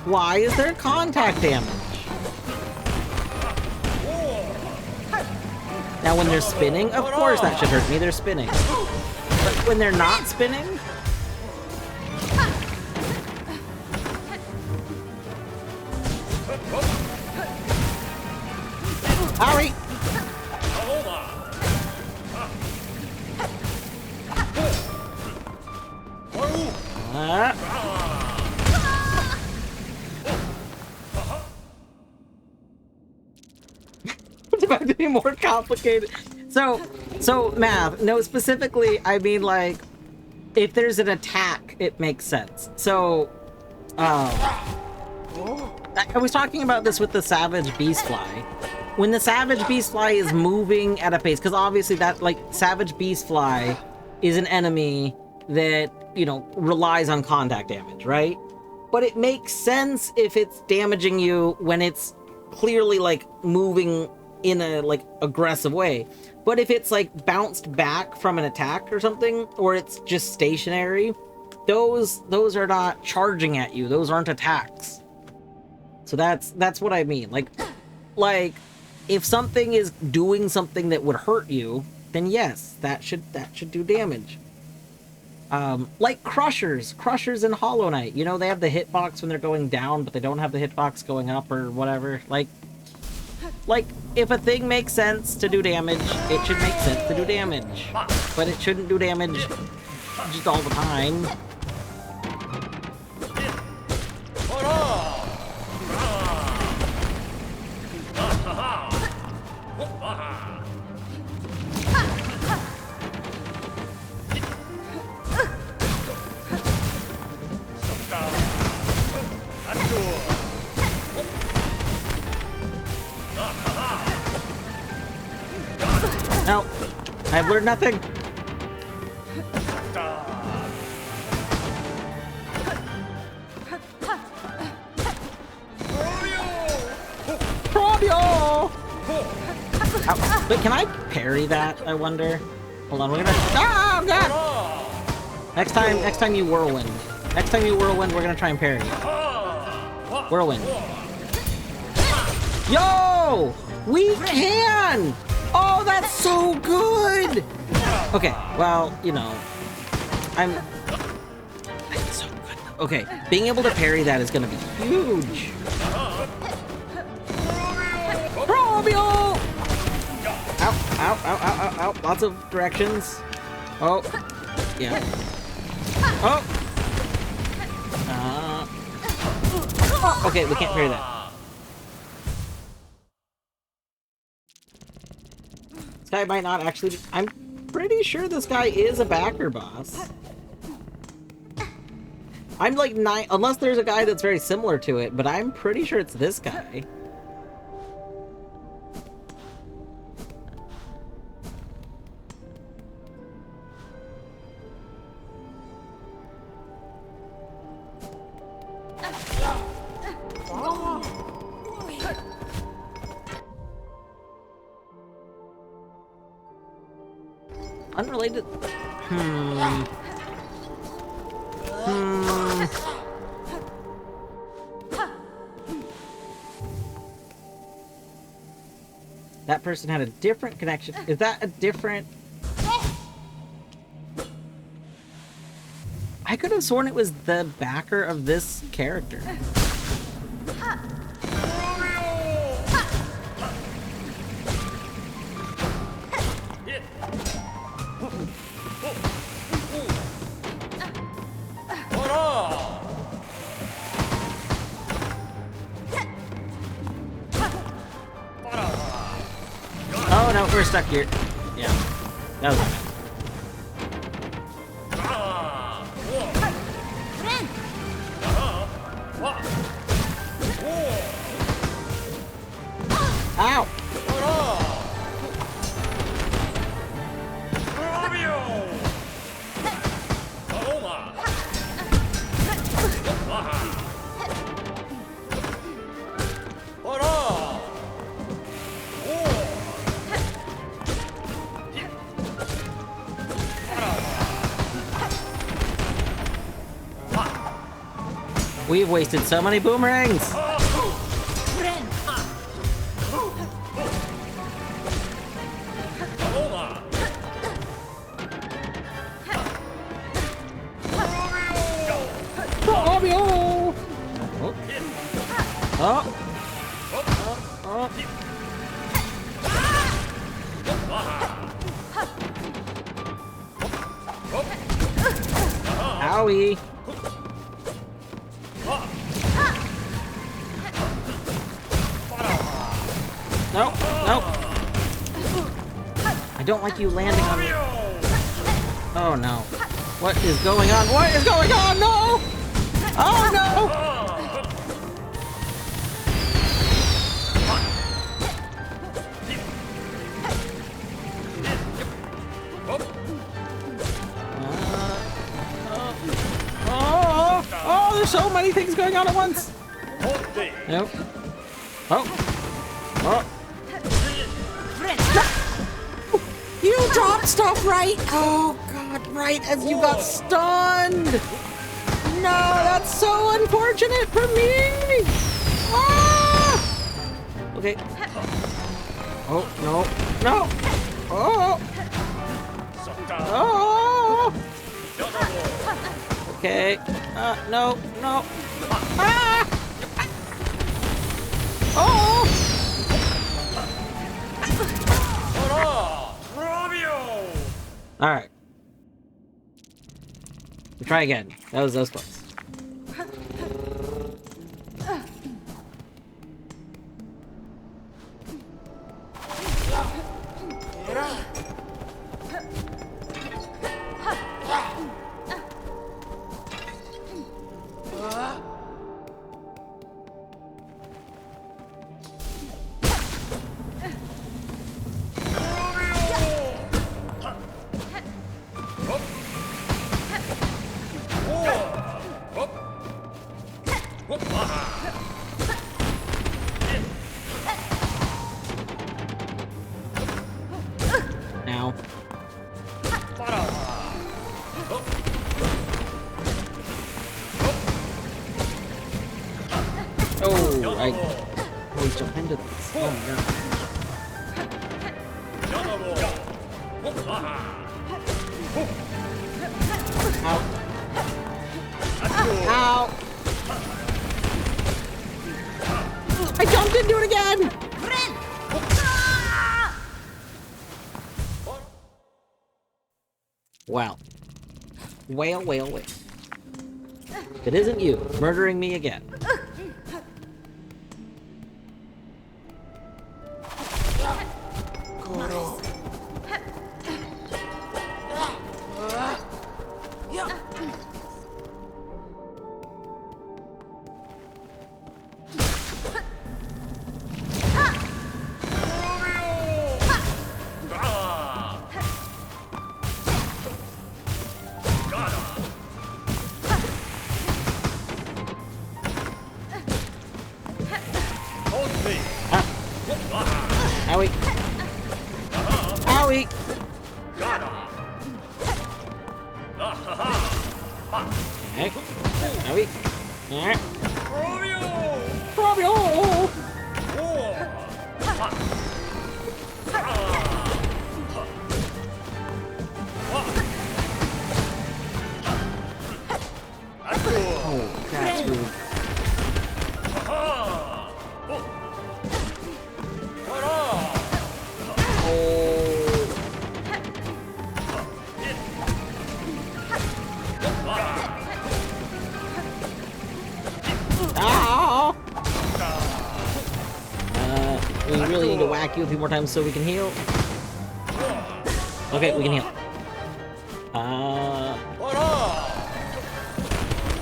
Why is there contact damage? Now when they're spinning, of course that should hurt me, they're spinning. But when they're not spinning? Owie! It's about to be more complicated. So math. No, specifically, I mean like, if there's an attack, it makes sense. So, I was talking about this with the Savage Beastfly. When the Savage Beastfly is moving at a pace, because obviously that, like, Savage Beastfly is an enemy that, you know, relies on contact damage, right? But it makes sense if it's damaging you when it's clearly, like, moving in a, like, aggressive way. But if it's, like, bounced back from an attack or something, or it's just stationary, those are not charging at you. Those aren't attacks. So that's what I mean. Like, if something is doing something that would hurt you, then yes, that should do damage. Like Crushers in Hollow Knight. You know, they have the hitbox when they're going down, but they don't have the hitbox going up or whatever. Like, if a thing makes sense to do damage, it should make sense to do damage. But it shouldn't do damage just all the time. No, I've learned nothing. Probio! Oh, wait, can I parry that, I wonder? Hold on, we're gonna... Oh, God! Next time you whirlwind. Next time you whirlwind, we're gonna try and parry. Whirlwind. Yo! We can! Oh, that's so good! Okay, well, you know, I'm so good. Okay, being able to parry that is gonna be huge. Probio! Ow, ow, ow, ow, ow, ow. Lots of directions. Oh, yeah. Oh! Okay, we can't parry that. This guy might not actually... I'm pretty sure this guy is a backer boss. I'm like unless there's a guy that's very similar to it, but I'm pretty sure it's this guy. Unrelated. That person had a different connection. Is that a different... I could have sworn it was the backer of this character. Oh no, we're stuck here. Yeah, that was bad. Ow! We've wasted so many boomerangs! Owie! I don't like you landing on me. Oh no. What is going on? What is going on? No! Oh no! Oh, there's so many things going on at once. Nope. Oh. You dropped stuff right. Oh god, right as you got stunned. No, that's so unfortunate for me. Ah! Okay. Oh no. Oh. Oh. Okay. No. Ah! Oh! Alright. We'll try again. That was close. Now. Oh, I always jump into this. Oh my god. Ow. I jumped into it again! Wow. Whale. It isn't you murdering me again. Owie. Owie. Okay. Owie. Alright. Fabio! Oh, that's rude. We really need to whack you a few more times so we can heal. Okay, we can heal.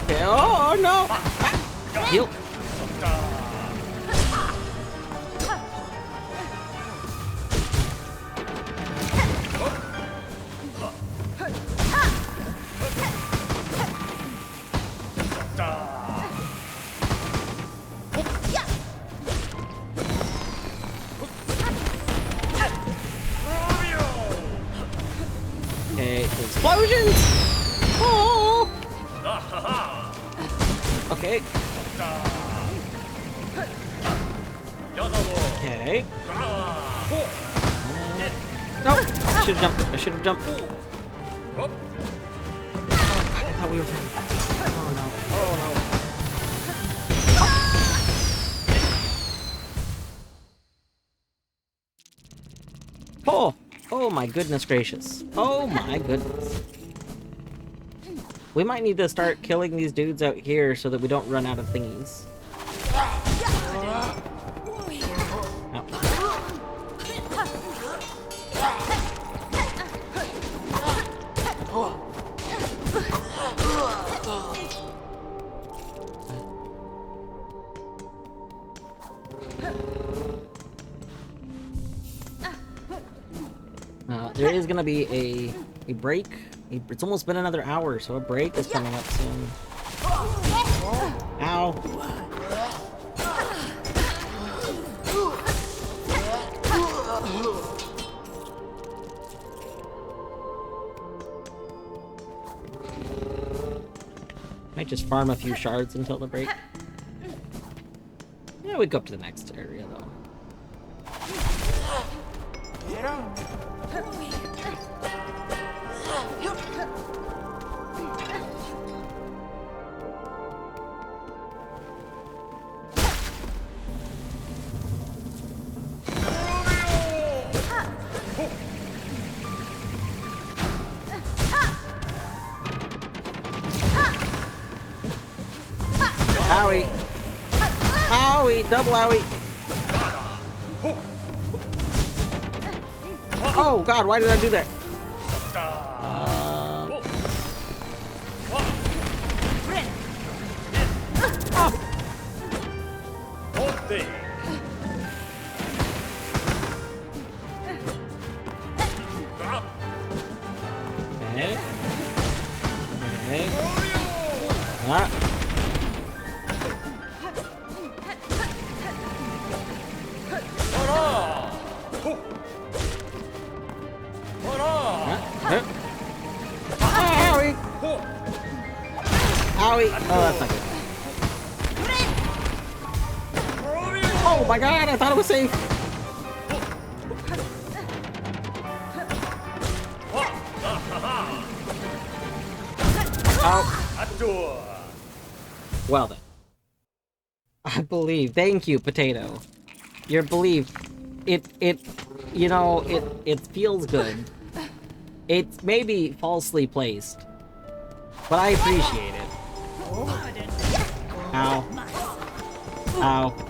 Okay, oh no! Heal. Okay, explosions! Oh! Okay. Okay. No! I should have jumped. Oh, I thought we were done. Oh no. Oh! Oh my goodness gracious. Oh my goodness. We might need to start killing these dudes out here so that we don't run out of thingies. There is gonna be a break. It's almost been another hour, so a break is coming up soon. Ow. Might just farm a few shards until the break. Yeah, we go up to the next area though. Owie! Owie! Double owie! Oh god, why did I do that? Okay. Okay. Ah. Owie! Owie! Oh, that's not good. Oh my god, I thought it was safe! Oh. Well then. I believe. Thank you, Potato. Your belief. You know, it feels good. It's maybe falsely placed, but I appreciate it. Ow. Ow.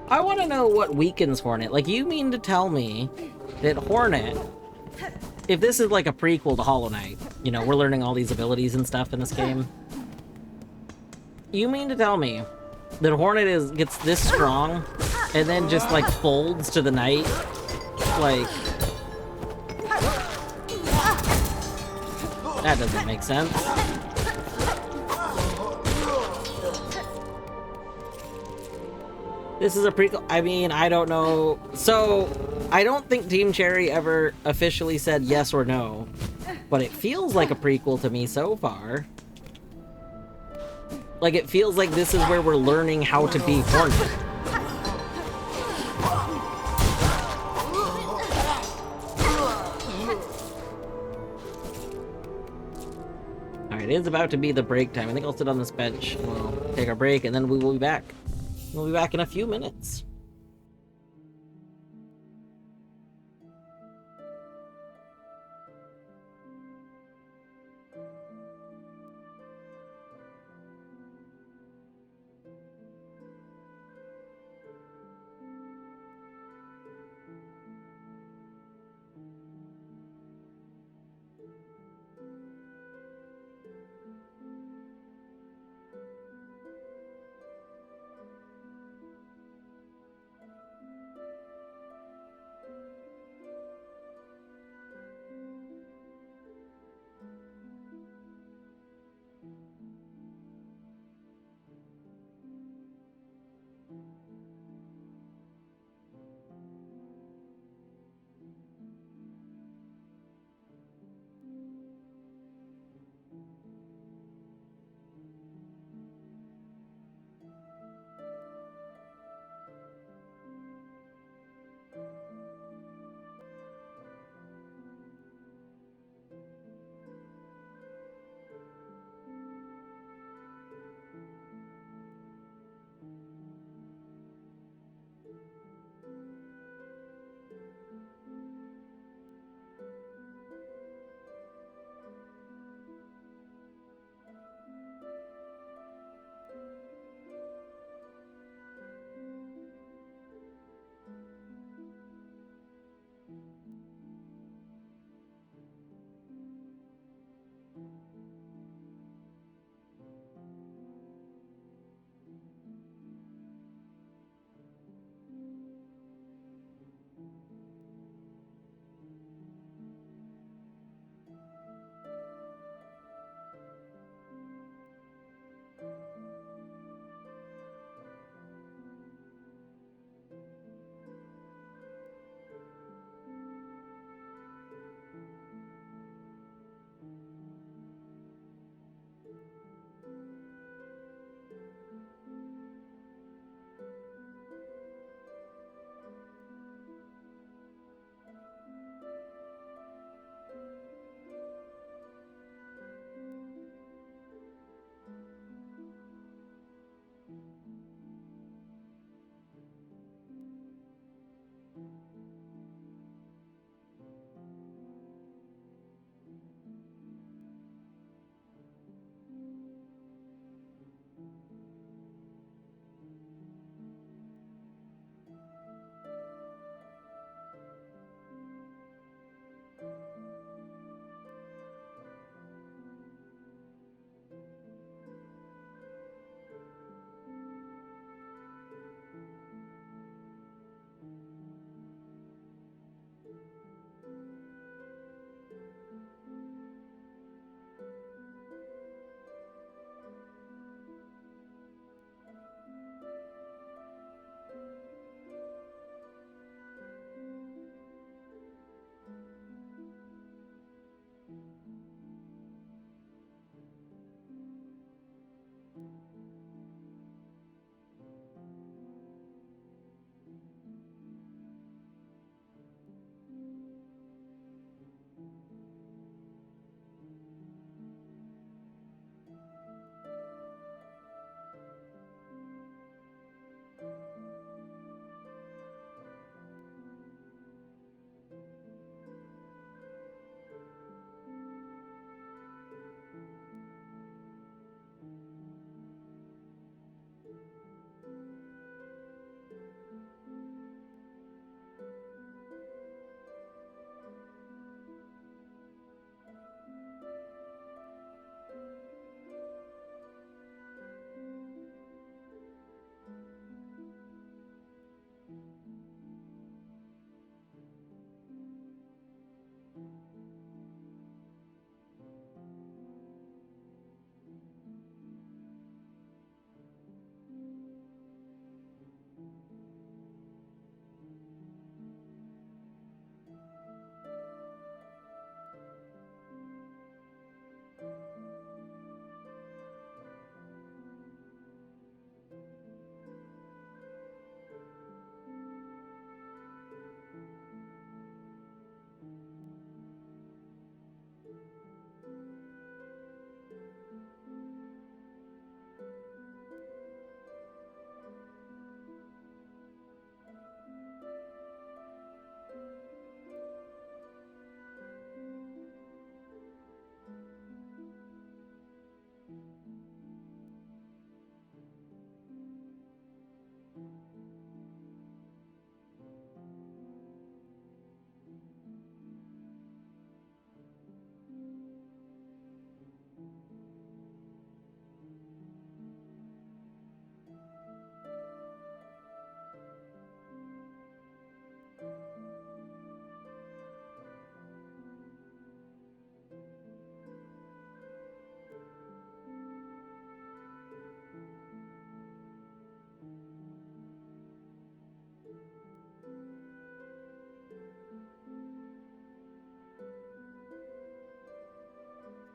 I want to know what weakens Hornet. Like, you mean to tell me that Hornet, if this is like a prequel to Hollow Knight, you know, we're learning all these abilities and stuff in this game. You mean to tell me that Hornet gets this strong and then just like folds to the Knight? Like, that doesn't make sense. This is a prequel. I mean, I don't know. So, I don't think Team Cherry ever officially said yes or no, but it feels like a prequel to me so far. Like, it feels like this is where we're learning how to be Hornet. Alright, it is about to be the break time. I think I'll sit on this bench. We'll take our break, and then we will be back. We'll be back in a few minutes.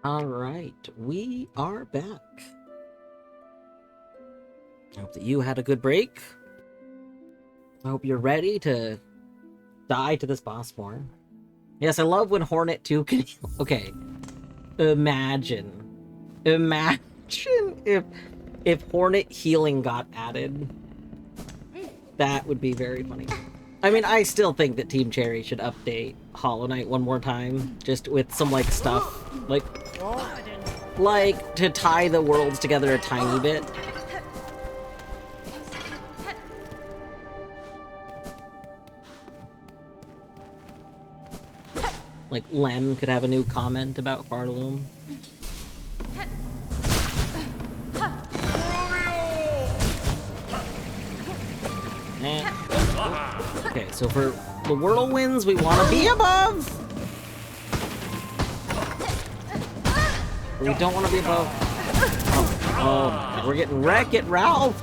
Alright, we are back. I hope that you had a good break. I hope you're ready to die to this boss form. Yes, I love when Hornet 2 can... Okay. Imagine if Hornet healing got added. That would be very funny. I mean, I still think that Team Cherry should update Hollow Knight one more time, just with some, like, stuff, like to tie the worlds together a tiny bit. Like, Lem could have a new comment about Farloom. Okay, so for the whirlwinds, we want to be above! But we don't want to be above. Oh, we're getting Wreck-It Ralph!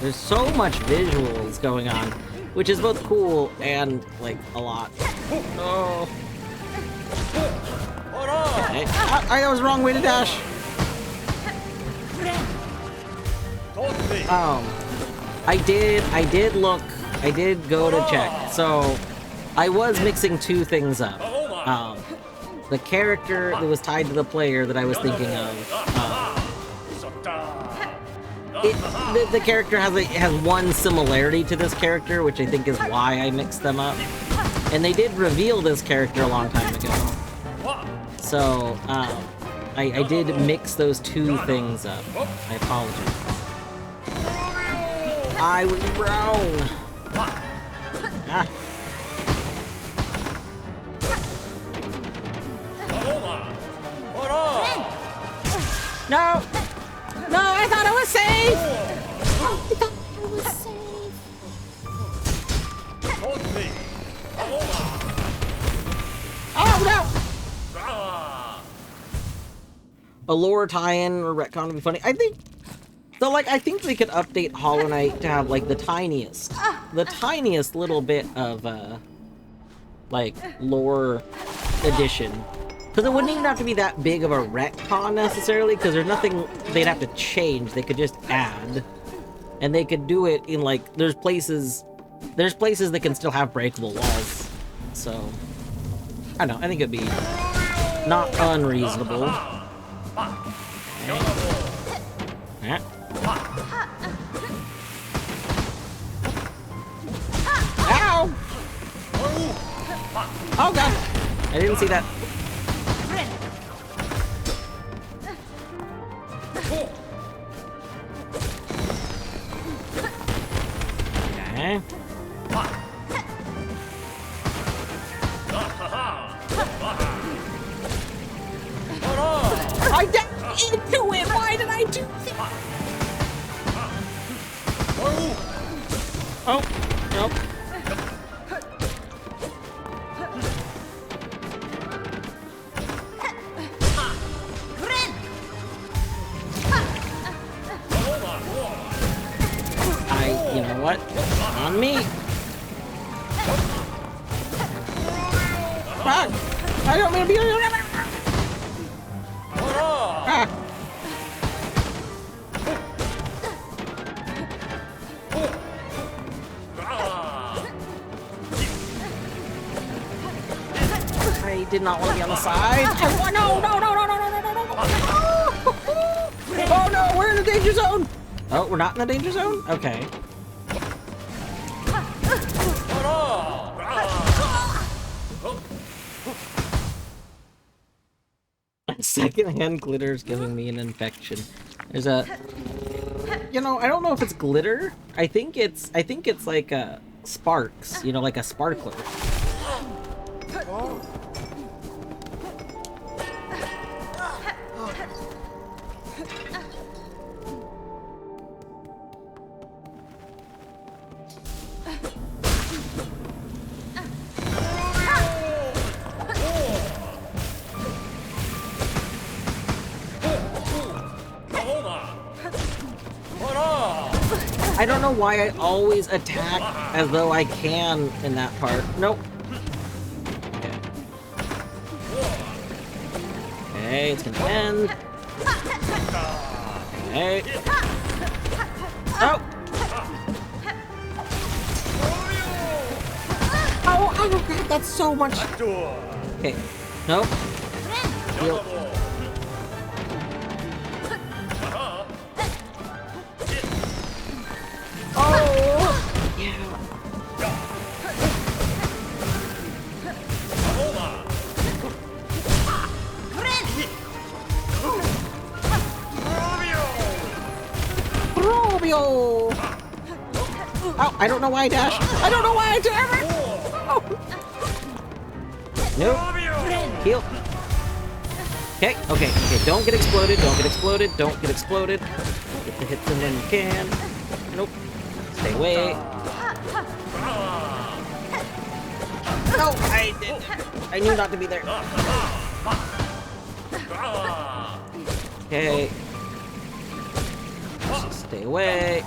There's so much visuals going on, which is both cool and, like, a lot. Oh. Okay. I was the wrong way to dash. I did go to check. So, I was mixing two things up. The character that was tied to the player that I was thinking of, the character has one similarity to this character, which I think is why I mixed them up. And they did reveal this character a long time ago. So, I did mix those two things up. I apologize. I was wrong! Ah. No! No, I thought it was safe! I thought it was safe. Oh, no! A lore tie-in or retcon would be funny. I think... So, like, I think they could update Hollow Knight to have, like, the tiniest little bit of, like, lore addition. Because it wouldn't even have to be that big of a retcon, necessarily, because there's nothing they'd have to change. They could just add. And they could do it in, like, there's places that can still have breakable walls. So, I don't know, I think it'd be not unreasonable. Okay. Yeah. Ow! Oh god! I didn't see that. Okay. I got into it! Why did I do that? Oh, nope. You know what? On me. Fuck! I don't mean to be here. Ah. I did not want to be on the side. No! Oh no, we're in the danger zone! Oh, we're not in the danger zone? Okay. Secondhand glitter's giving me an infection. There's a... You know, I don't know if it's glitter. I think it's like sparks, you know, like a sparkler. I don't know why I always attack as though I can in that part. Nope. Okay. Okay, it's gonna end. Okay. Oh! Oh, oh god, that's so much. Okay. Nope. Heal. Oh! Yeah. Romeo! Oh, I don't know why I dashed. I don't know why I dashed. Oh. Nope. Heal. Okay, okay, okay. Don't get exploded. Don't get exploded. Don't get exploded. Get the hits in when you can. Nope. Stay away. No, I knew not to be there. Okay. Just stay away.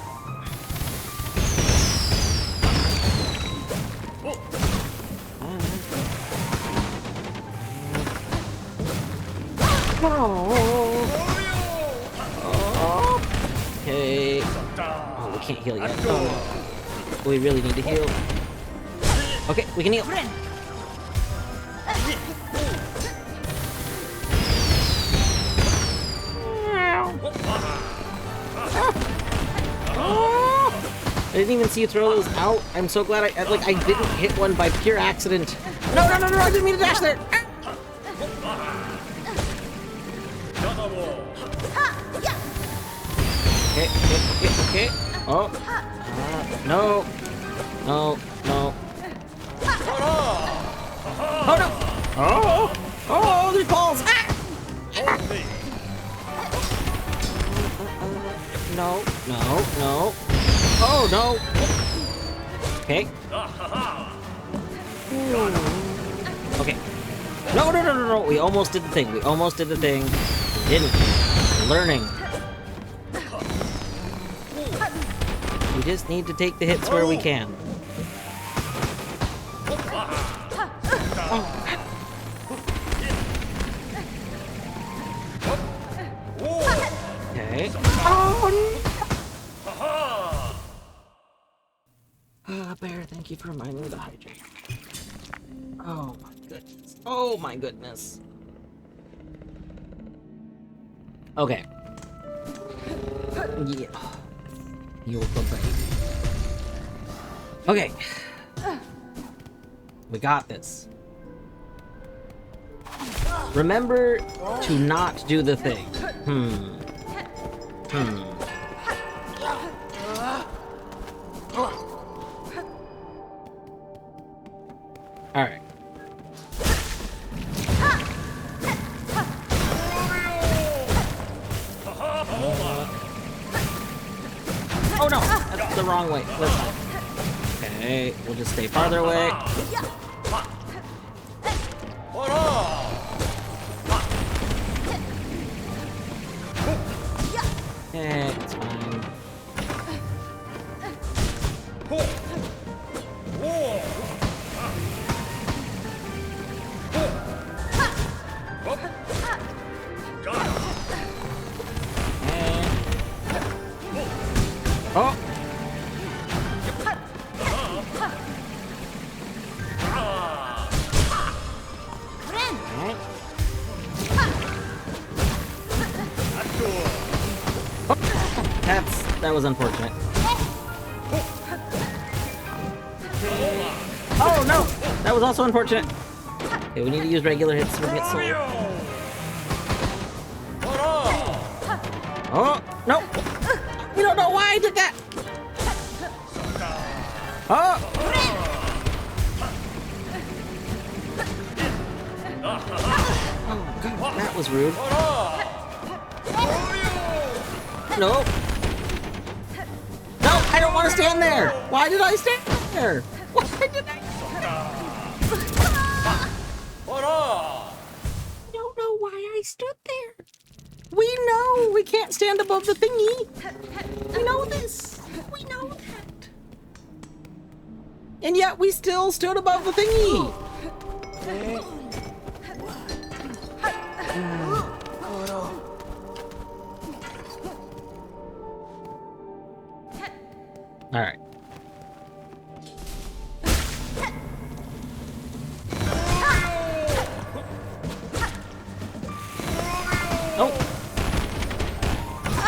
Oh. Okay. Oh, we can't heal yet. Oh. We really need to heal. Okay, we can heal. I didn't even see you throw those out. I'm so glad I didn't hit one by pure accident. No, no, no, no, I didn't mean to dash there. Okay, okay, okay, okay. Oh. No. No, no. Oh, no. Oh. Oh, there's balls. Ah. No, no, no. Oh, no. Okay. Okay. No, no, no, no, no. We almost did the thing. We almost did the thing. We didn't. We're learning. We just need to take the hits where we can. Oh. Okay. Oh, Bear, thank you for reminding me to hydrate. Oh my goodness. Oh my goodness. Okay. Yeah. You're the baby. Okay. We got this. Remember to not do the thing. Alright. Oh no! That's the wrong way. Okay, we'll just stay farther away. Okay, it's fine. Oh! That was unfortunate. Oh no! That was also unfortunate. Okay, we need to use regular hits to get soul. Oh no! We don't know why I did that. Oh! Oh god, that was rude. No! No, I don't want to stand there! Why did I stand there? Why did I? I don't know why I stood there. We know we can't stand above the thingy. We know this. We know that. And yet we still stood above the thingy. Oh!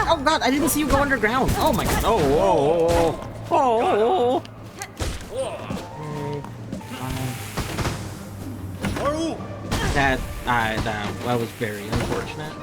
Oh god, I didn't see you go underground! Oh my god! Oh! Oh! That was very unfortunate.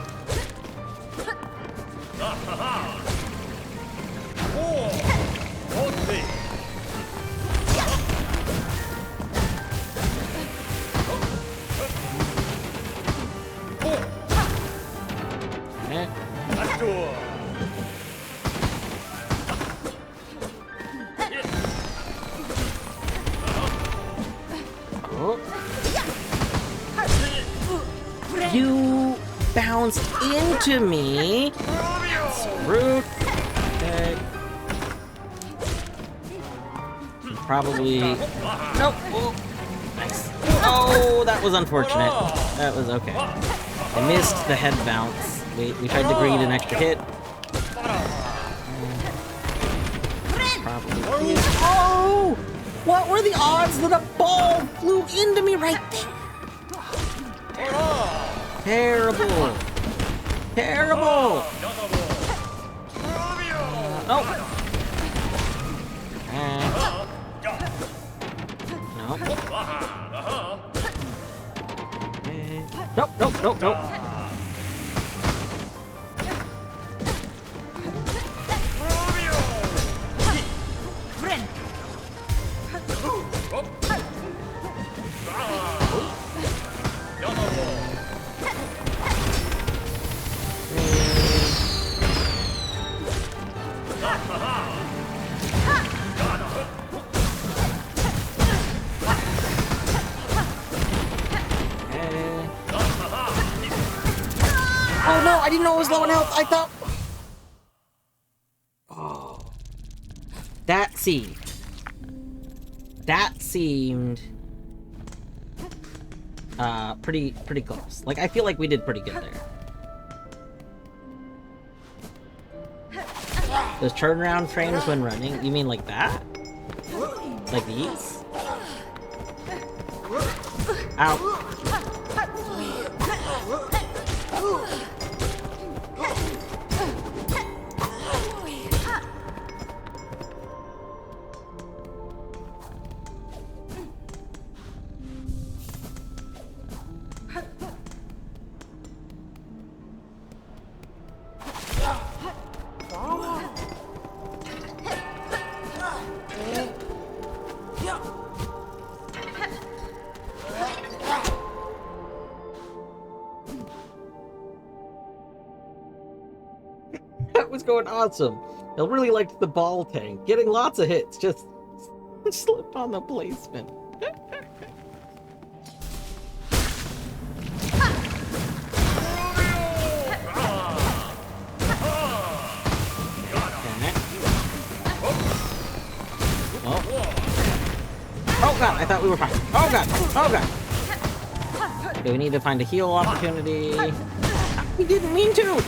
You bounced into me. That's rude. Okay. Probably. Nope. Oh, nice. Oh, that was unfortunate. That was okay. I missed the head bounce. We tried to greed an extra hit. Probably. Oh! What were the odds that a ball flew into me right there? Terrible. Terrible. Oh. No. Nope, nope, nope, nope. Oh no, I didn't know it was low in health. I thought. Oh. That seemed pretty close. Like, I feel like we did pretty good there. Those turnaround frames when running, you mean like that? Like these? Ow. That was going awesome. I really liked the ball tank. Getting lots of hits, just slipped on the placement. Oh god, I thought we were fine. Oh god, oh god. Okay, we need to find a heal opportunity. We didn't mean to!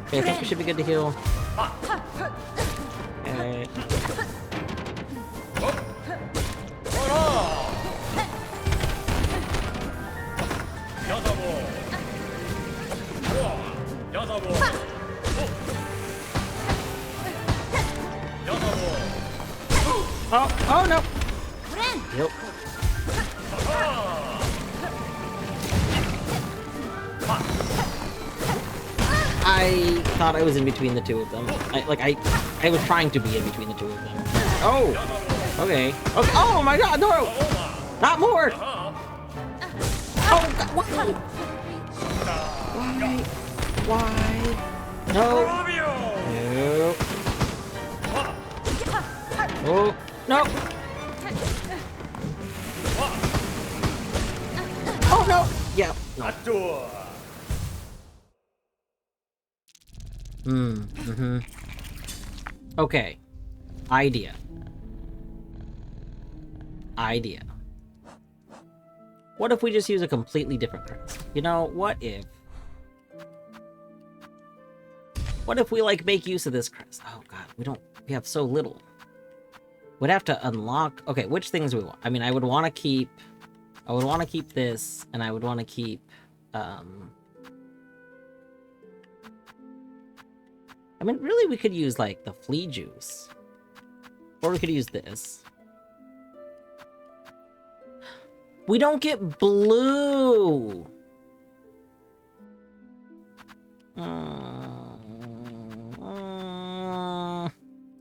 Okay, I think we should be good to heal. Okay. Oh no! Yep. I thought I was in between the two of them. I was trying to be in between the two of them. Oh! Okay. Okay. Oh my god, no! Not more! Oh god, why? Why? No! No! Oh! No! Oh no! Yeah. No. Okay. Idea. What if we just use a completely different crest? You know, what if we, like, make use of this crest? Oh god, we have so little. We'd have to unlock... Okay, which things do we want? I mean, I would want to keep this, and I would want to keep, I mean, really, we could use, like, the flea juice. Or we could use this. We don't get blue!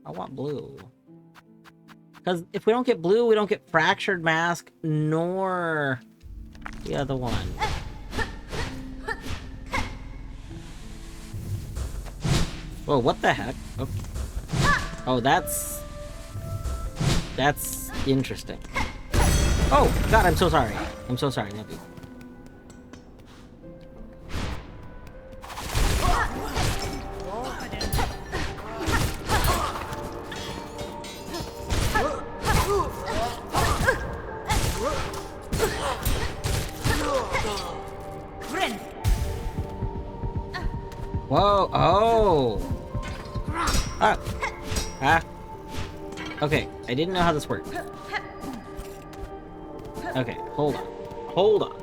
I want blue. Because if we don't get blue, we don't get Fractured Mask, nor the other one. Whoa, what the heck? Oh, oh that's interesting. Oh, God, I'm so sorry. I'm so sorry, love you. Whoa, oh! Ah! Ah! Okay, I didn't know how this worked. Okay, hold on. Hold on.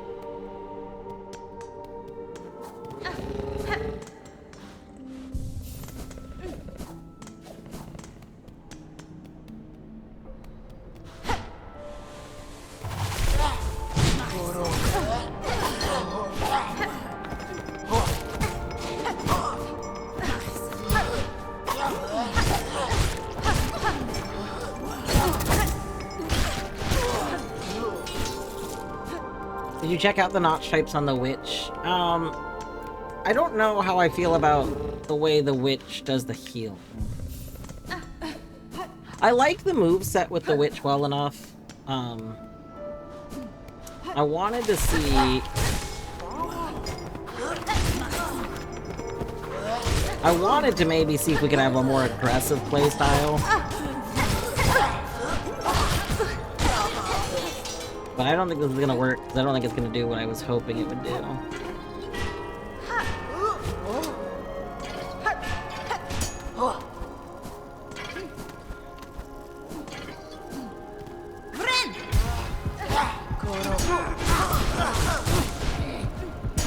Did you check out the notch types on the witch? I don't know how I feel about the way the witch does the heal. I like the moveset with the witch well enough. I wanted to see... I wanted to maybe see if we could have a more aggressive playstyle. But I don't think this is gonna work, because I don't think it's gonna do what I was hoping it would do.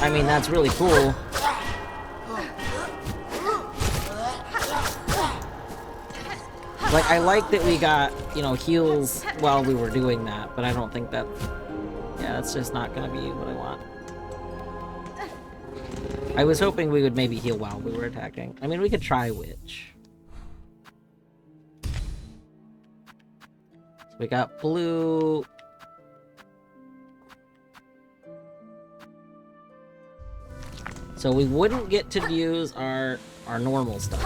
I mean, that's really cool. Like, I like that we got, you know, heals while we were doing that, but I don't think that... Yeah, that's just not gonna be what I want. I was hoping we would maybe heal while we were attacking. I mean, we could try Witch. So we got blue... So we wouldn't get to use our normal stuff.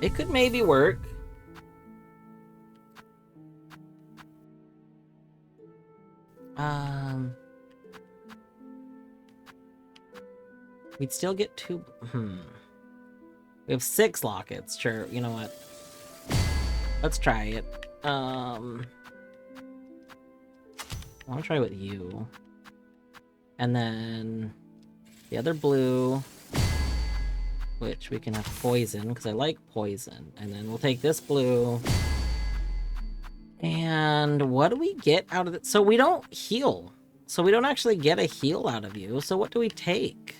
It could maybe work. We'd still get 2... We have 6 lockets. Sure, you know what? Let's try it. I want to try with you. And then... the other blue... which we can have poison, because I like poison. And then we'll take this blue. And what do we get out of it? So we don't heal. So we don't actually get a heal out of you. So what do we take?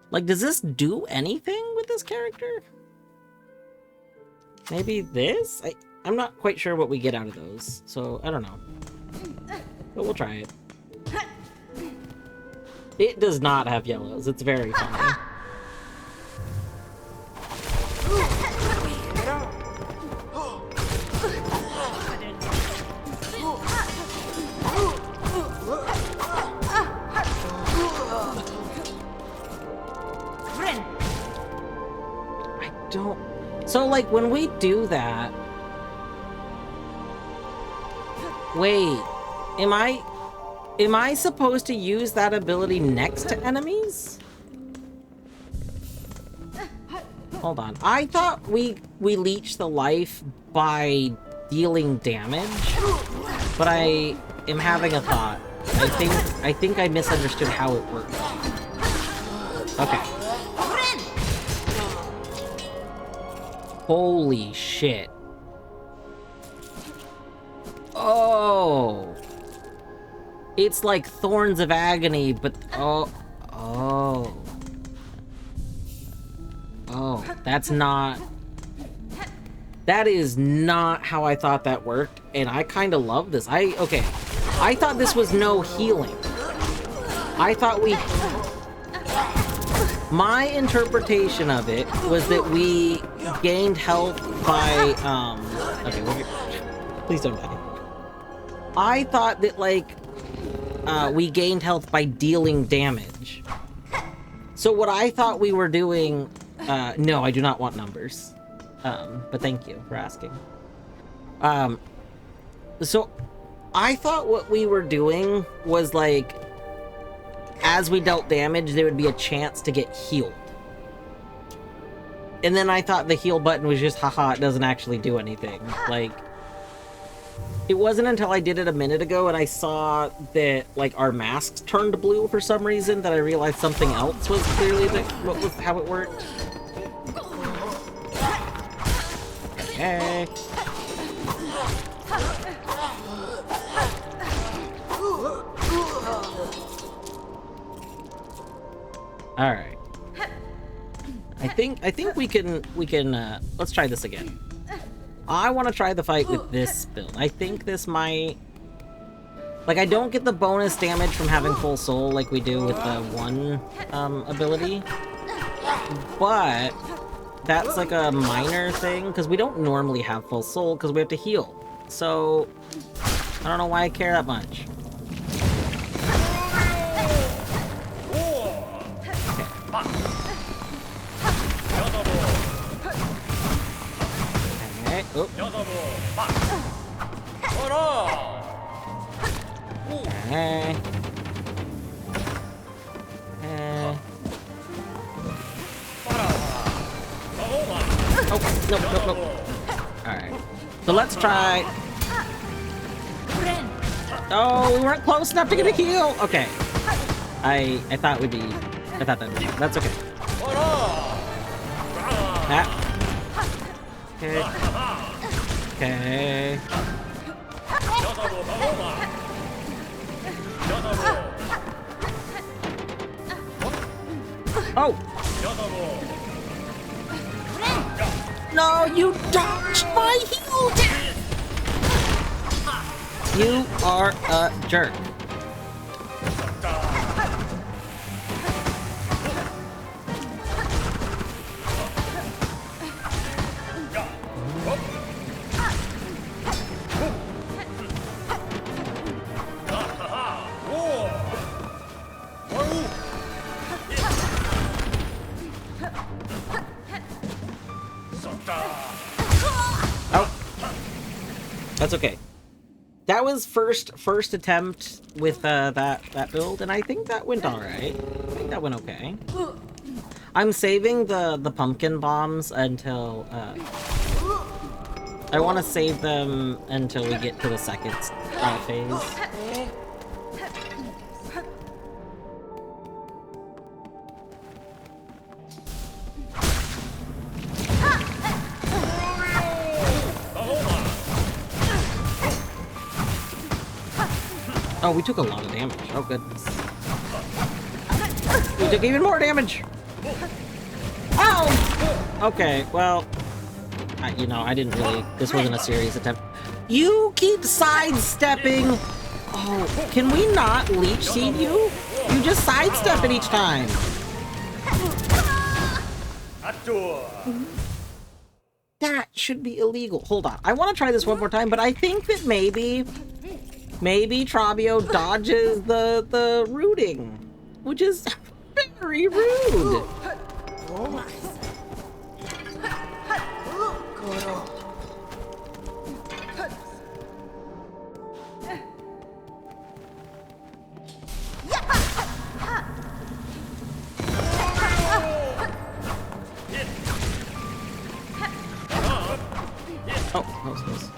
Like, does this do anything with this character? Maybe this? I'm not quite sure what we get out of those. So, I don't know. But we'll try it. It does not have yellows. It's very funny. I don't... So, like, when we do that... Wait... Am I supposed to use that ability next to enemies? Hold on. I thought we leech the life by dealing damage, but I am having a thought. I think I misunderstood how it worked. Okay. Holy shit. Oh. It's like Thorns of Agony, but oh, that's not. That is not how I thought that worked, and I kind of love this. Okay, I thought this was no healing. I thought my interpretation of it was that we gained health by, okay, please don't die. I thought that, like, we gained health by dealing damage. So what I thought we were doing, no, I do not want numbers. But thank you for asking. So I thought what we were doing was, like, as we dealt damage, there would be a chance to get healed. And then I thought the heal button was just, haha, it doesn't actually do anything. Like, it wasn't until I did it a minute ago and I saw that, like, our masks turned blue for some reason that I realized something else was clearly how it worked. Okay. All right. I think we can let's try this again. I want to try the fight with this build. I think this might, like, I don't get the bonus damage from having full soul like we do with the one ability, but that's like a minor thing because we don't normally have full soul because we have to heal. So I don't know why I care that much. Okay. Oh. Okay. Oh, no. Alright. So let's try. Oh, we weren't close enough to get a heal. Okay. I thought we'd be. I thought that'd be. That's okay. Ah. Okay. Okay. Oh! No, you dodged my heal! You are a jerk. That's okay. That was first attempt with that build, and I think that went alright. I think that went okay. I'm saving the pumpkin bombs until I want to save them until we get to the second phase. Oh, we took a lot of damage. Oh, goodness. We took even more damage! Ow! Okay, well... you know, I didn't really... This wasn't a serious attempt. You keep sidestepping! Oh, can we not leech seed you? You just sidestep it each time! That should be illegal. Hold on. I want to try this one more time, but I think that maybe Trabio dodges the rooting, which is very rude. Oh, that was close.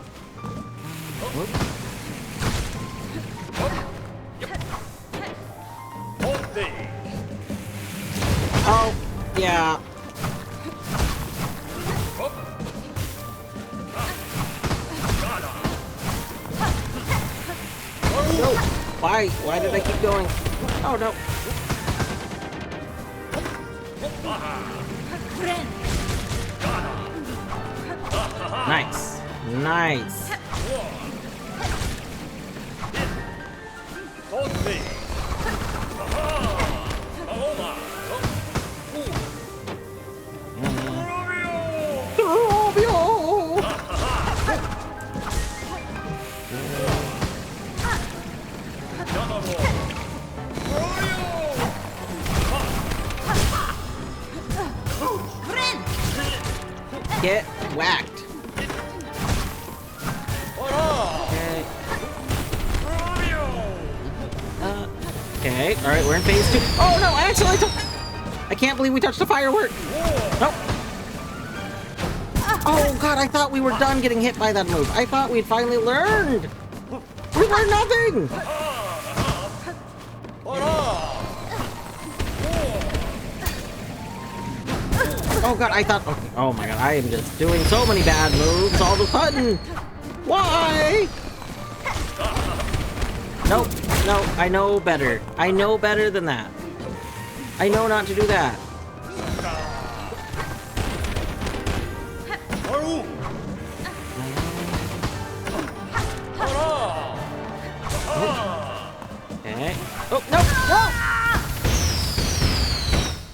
Oh, yeah. No. Why? Why did I keep going? Oh, no. Nice. Nice. Get whacked. Okay. Okay, alright, we're in phase 2. Oh no, I accidentally took... I can't believe we touched a firework. Nope. Oh god, I thought we were done getting hit by that move. I thought we'd finally learned. We learned nothing. Oh god, I thought... Okay. Oh my god, I am just doing so many bad moves all of a sudden. Why? Nope, no, I know better. I know better than that. I know not to do that. Okay. Oh, no, no!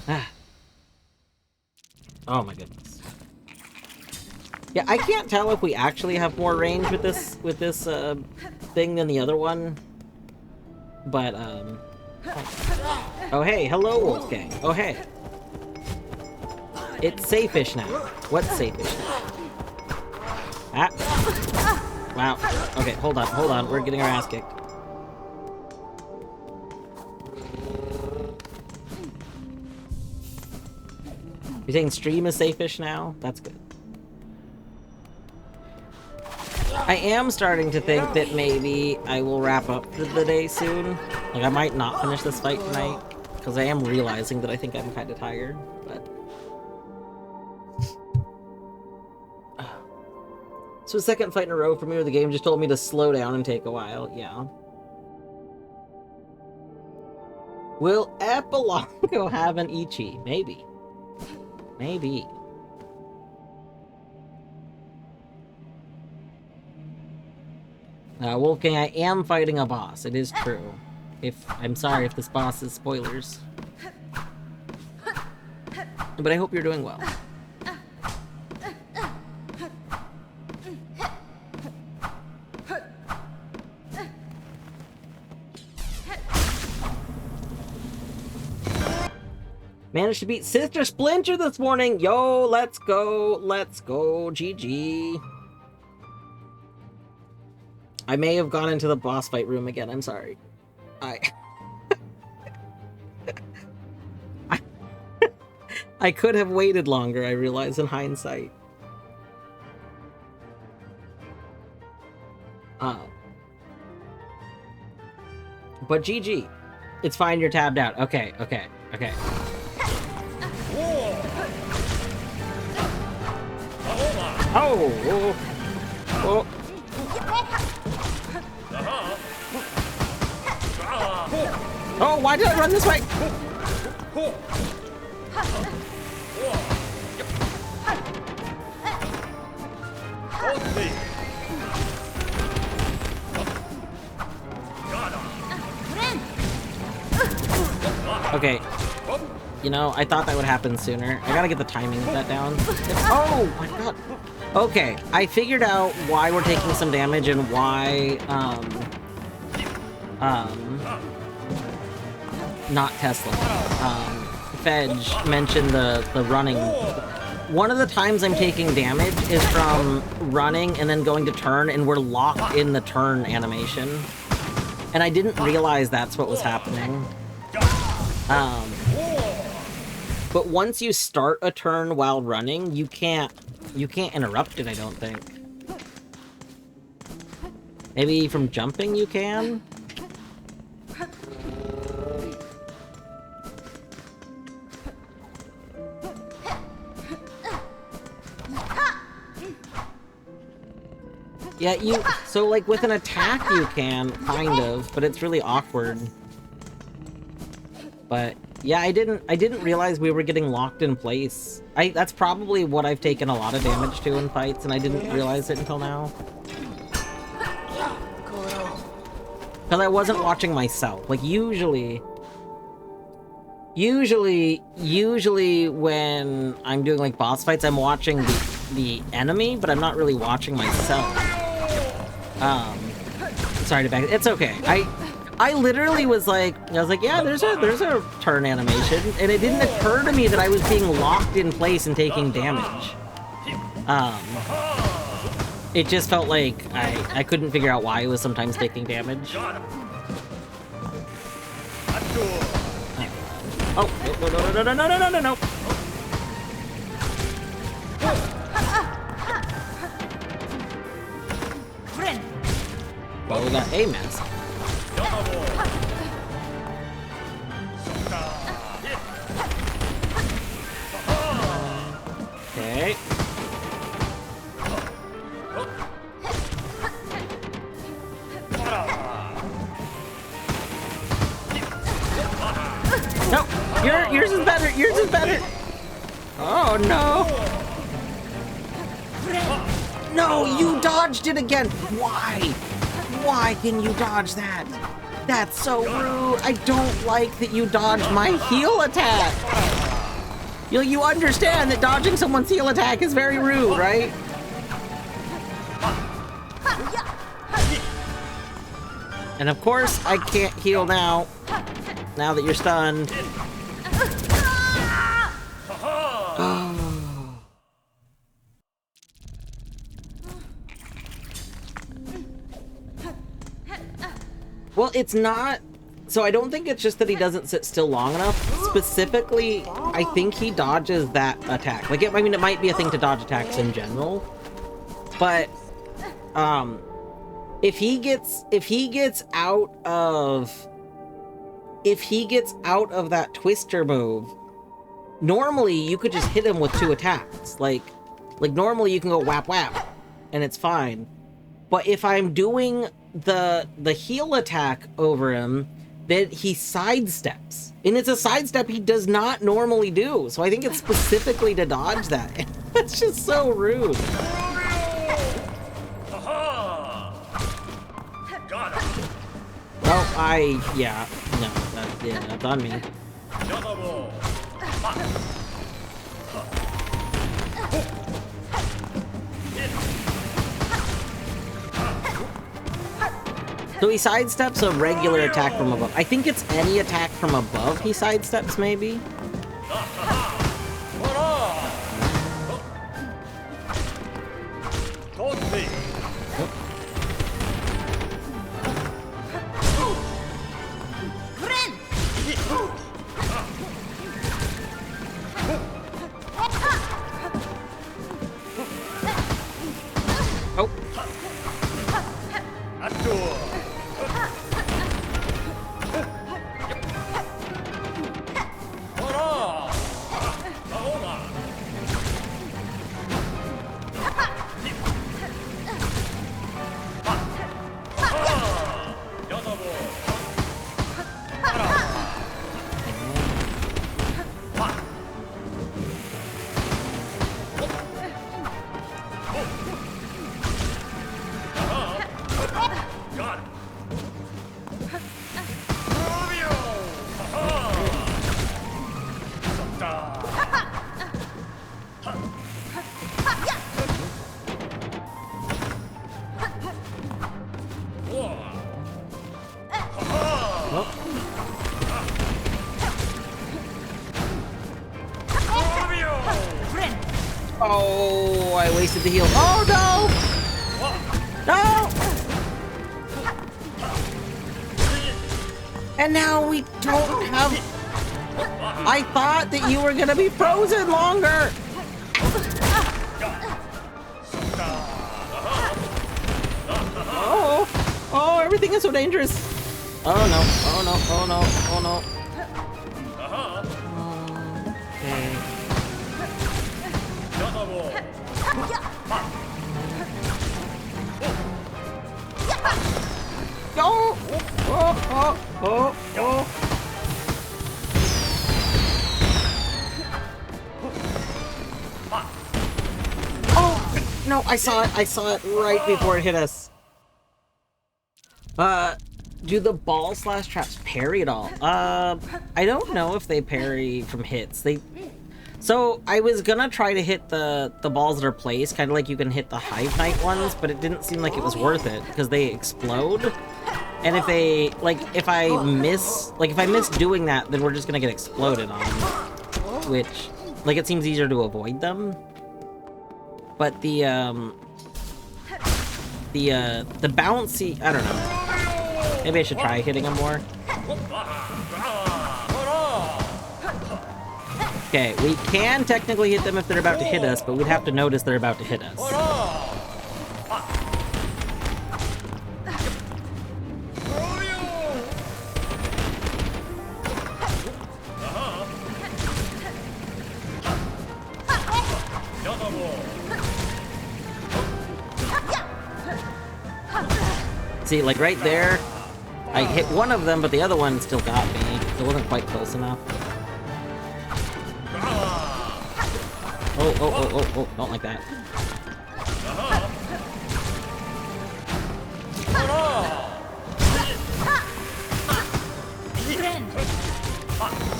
Ah. Oh my goodness. Yeah, I can't tell if we actually have more range with this thing than the other one. But oh hey, hello Wolfgang. Oh hey. It's safe-ish now. What's safe-ish now? Ah. Wow. Okay, hold on. We're getting our ass kicked. You're saying stream is safe-ish now? That's good. I am starting to think that maybe I will wrap up for the day soon. Like, I might not finish this fight tonight, because I am realizing that I think I'm kind of tired, but... So, second fight in a row for me where the game just told me to slow down and take a while, yeah. Will Epilogo have an Ichi? Maybe. Maybe. Wolfgang, I am fighting a boss. It is true. I'm sorry if this boss is spoilers. But I hope you're doing well. Managed to beat Sister Splinter this morning! Yo, let's go! Let's go! GG! I may have gone into the boss fight room again, I'm sorry. I could have waited longer, I realize in hindsight. But GG. It's fine, you're tabbed out. Okay. Oh! Oh, why did I run this way? Okay. You know, I thought that would happen sooner. I gotta get the timing of that down. Oh my god. Okay, I figured out why we're taking some damage and why, not Tesla. Fedge mentioned the running. One of the times I'm taking damage is from running and then going to turn, and we're locked in the turn animation. And I didn't realize that's what was happening. But once you start a turn while running, you can't interrupt it, I don't think. Maybe from jumping you can? Yeah, so like with an attack you can, kind of, but it's really awkward. But yeah, I didn't realize we were getting locked in place. That's probably what I've taken a lot of damage to in fights, and I didn't realize it until now. Because I wasn't watching myself. Like usually when I'm doing like boss fights, I'm watching the enemy, but I'm not really watching myself. Sorry to back. It's okay. I literally was like, yeah, there's a turn animation, and it didn't occur to me that I was being locked in place and taking damage. It just felt like I couldn't figure out why I was sometimes taking damage. Oh, no. Well, we got a mask. Okay. No, yours is better. Yours is better. Oh no! No, you dodged it again. Why? Why can you dodge that? That's so rude. I don't like that you dodged my heal attack. You understand that dodging someone's heal attack is very rude, right? And of course, I can't heal now. Now that you're stunned. Oh. Well, it's not... So I don't think it's just that he doesn't sit still long enough. Specifically, I think he dodges that attack. Like, I mean, it might be a thing to dodge attacks in general. But, if he gets out of that twister move, normally you could just hit him with 2 attacks. Like normally you can go whap whap and it's fine. But if I'm doing the heal attack over him, then he sidesteps. And it's a sidestep he does not normally do. So I think it's specifically to dodge that. That's just so rude. Oh, yeah, no, that's on me. So he sidesteps a regular attack from above. I think it's any attack from above he sidesteps, maybe? Oh, I wasted the heal. Oh, no! No! And now we don't have... I thought that you were gonna be frozen longer! Oh! Oh, everything is so dangerous! Oh no, oh no, oh no, oh no. Okay. No, I saw it. I saw it right before it hit us. Do the ball slash traps parry at all? I don't know if they parry from hits. So I was gonna try to hit the balls that are placed, kind of like you can hit the Hive Knight ones, but it didn't seem like it was worth it because they explode. And if they, like, if I miss doing that, then we're just gonna get exploded on. Which, like, it seems easier to avoid them. But the bouncy, I don't know. Maybe I should try hitting them more. Okay, we can technically hit them if they're about to hit us, but we'd have to notice they're about to hit us. See, like right there, I hit one of them, but the other one still got me. It wasn't quite close enough. Oh, don't like that.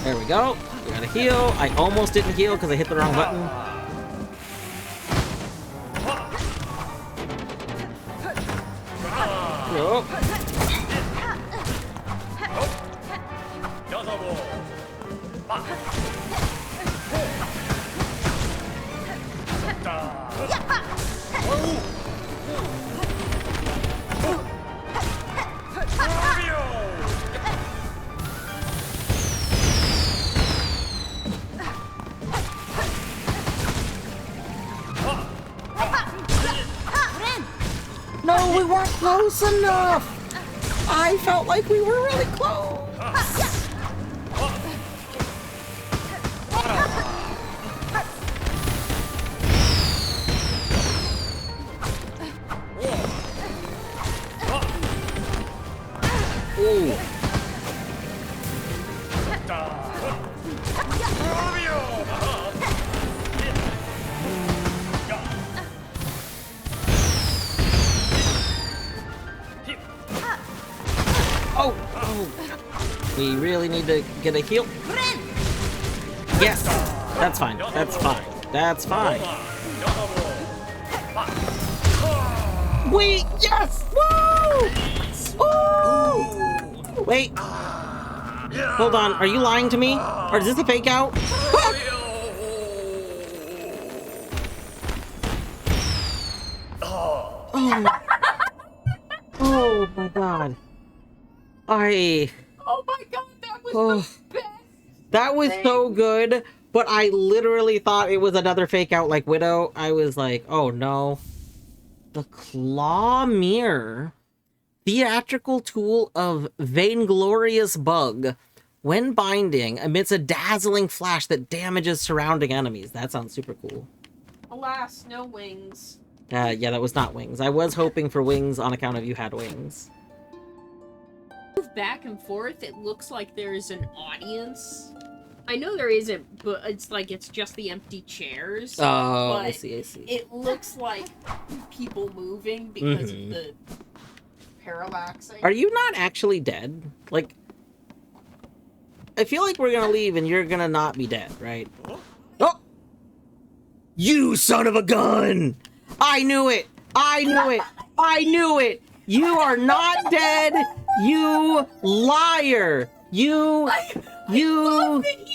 There we go. We gotta heal. I almost didn't heal because I hit the wrong button. Oh. No, we weren't close enough! I felt like we were really close! Ooh. We really need to get a heal. Yes! That's fine. That's fine. That's fine. Wait! Yes! Woo! Woo! Wait. Hold on. Are you lying to me? Or is this a fake out? Oh my god. Oh my god, that was the best. That was so good, but I literally thought it was another fake out like Widow. I was like, oh no. The Claw Mirror. Theatrical tool of Vainglorious Bug. When binding, emits a dazzling flash that damages surrounding enemies. That sounds super cool. Alas, no wings. Yeah, that was not wings. I was hoping for wings on account of you had wings. Move back and forth, it looks like there is an audience. I know there isn't, but it's like it's just the empty chairs. Oh, I see. It looks like people moving because of the parallaxing. Are you not actually dead? Like, I feel like we're gonna leave and you're gonna not be dead, right? Oh! You son of a gun! I knew it! I knew it! I knew it! You are not dead! You liar! You love that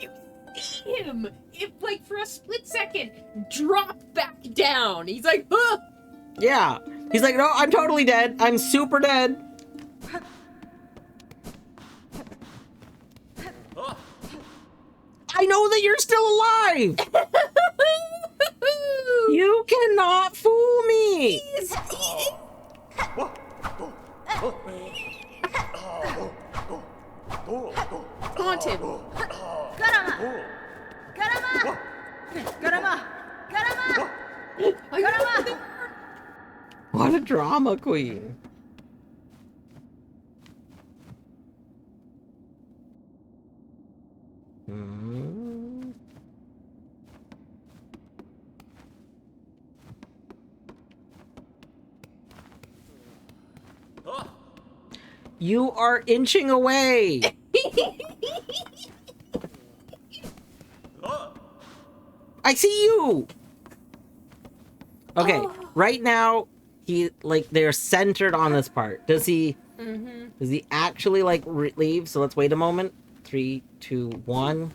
you see him, if like for a split second, drop back down. He's like, huh! Yeah. He's like, no, I'm totally dead. I'm super dead. I know that you're still alive! You cannot fool me! Taunt him! Garama! Garama! Garama! Garama! Garama! What a drama queen. You are inching away. I see you. Okay, right now they're centered on this part. Does he? Does he actually leave? So let's wait a moment. 3, 2, 1.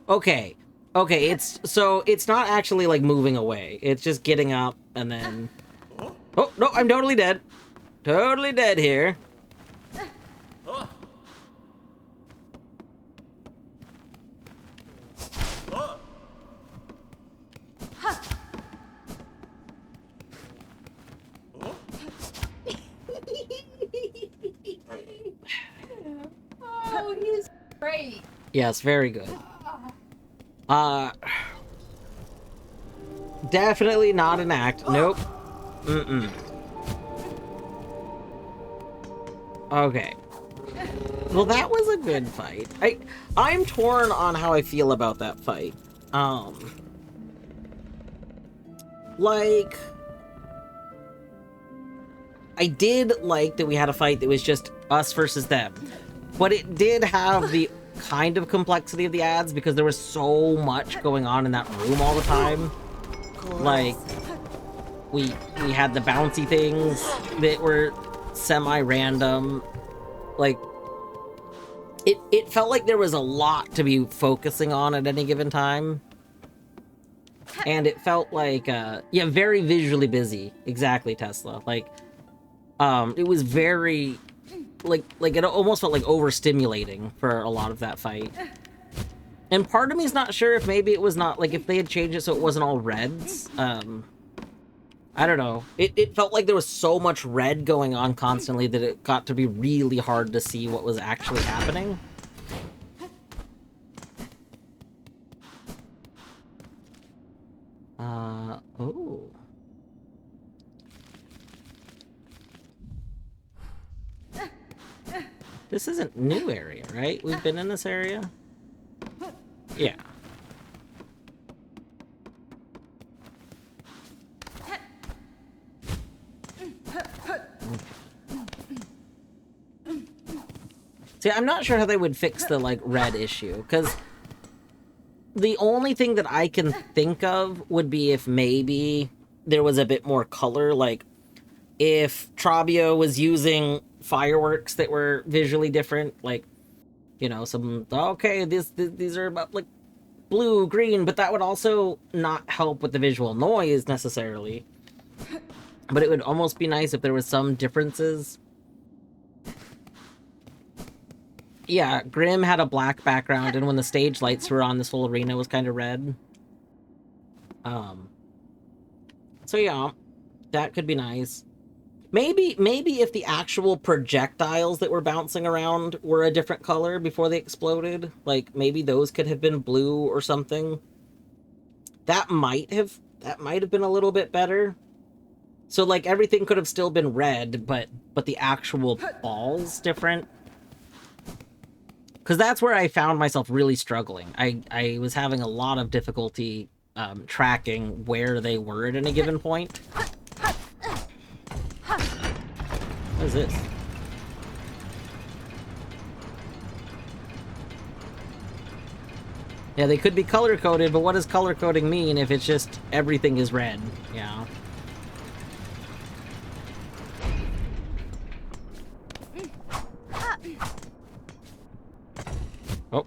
Okay. Okay, it's not actually moving away. It's just getting up and then. Oh no, I'm totally dead. Totally dead here. Oh, he's great. Yes, very good. Definitely not an act. Nope. Okay. Well, that was a good fight. I'm torn on how I feel about that fight. I did like that we had a fight that was just us versus them. But it did have the kind of complexity of the ads because there was so much going on in that room all the time. We had the bouncy things that were semi-random. It felt like there was a lot to be focusing on at any given time. And it felt yeah, very visually busy. Exactly, Tesla. It was very, it almost felt overstimulating for a lot of that fight. And part of me is not sure if maybe it was not, if they had changed it so it wasn't all reds. I don't know. It felt like there was so much red going on constantly that it got to be really hard to see what was actually happening. Oh. This isn't new area, right? We've been in this area? Yeah. See, I'm not sure how they would fix the, red issue, because the only thing that I can think of would be if maybe there was a bit more color, if Trabio was using fireworks that were visually different, okay, these are about, blue, green, but that would also not help with the visual noise, necessarily. But it would almost be nice if there was some differences. Yeah, Grim had a black background, and when the stage lights were on, this whole arena was kind of red. So yeah, that could be nice. Maybe if the actual projectiles that were bouncing around were a different color before they exploded, maybe those could have been blue or something. That might have been a little bit better. So everything could have still been red, but the actual ball's different. Because that's where I found myself really struggling. I was having a lot of difficulty tracking where they were at any given point. What is this? Yeah, they could be color-coded, but what does color-coding mean if it's just everything is red? Yeah. Oh.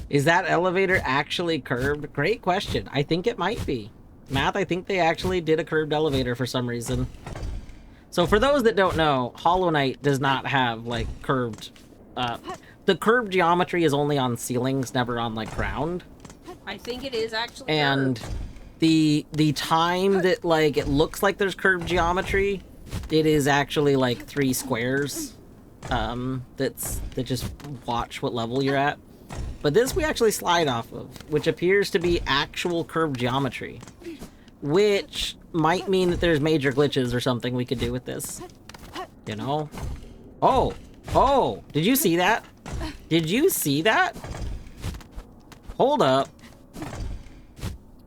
Is that elevator actually curved? Great question. I think it might be. Math, I think they actually did a curved elevator for some reason. So for those that don't know, Hollow Knight does not have, curved... the curved geometry is only on ceilings, never on, like, ground. I think it is actually And curved. the time that, like, it looks like there's curved geometry, it is actually, like, 3 squares. That just watch what level you're at. But this we actually slide off of, which appears to be actual curved geometry. Which might mean that there's major glitches or something we could do with this. You know? Oh! Oh! Did you see that? Did you see that? Hold up.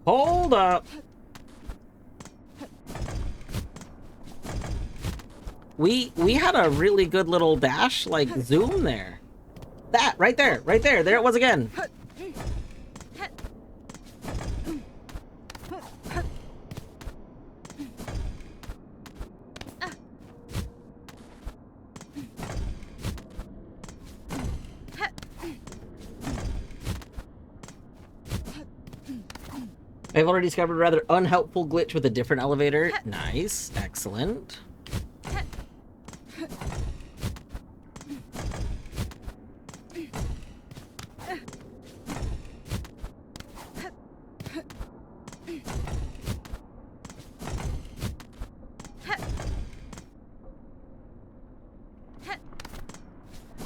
Hold up. We had a really good little dash, like, zoom there. That, right there, right there. There it was again. I've already discovered a rather unhelpful glitch with a different elevator. Nice. Excellent.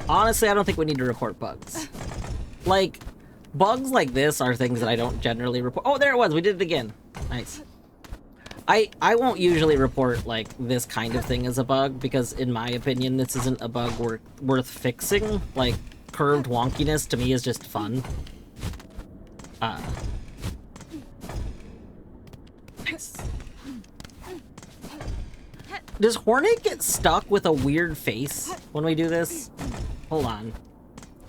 Honestly, I don't think we need to report bugs. Like, bugs like this are things that I don't generally report. Oh, there it was. We did it again. Nice. I won't usually report, like, this kind of thing as a bug, because in my opinion, this isn't a bug worth fixing. Like, curved wonkiness to me is just fun. Nice. Does Hornet get stuck with a weird face when we do this? Hold on.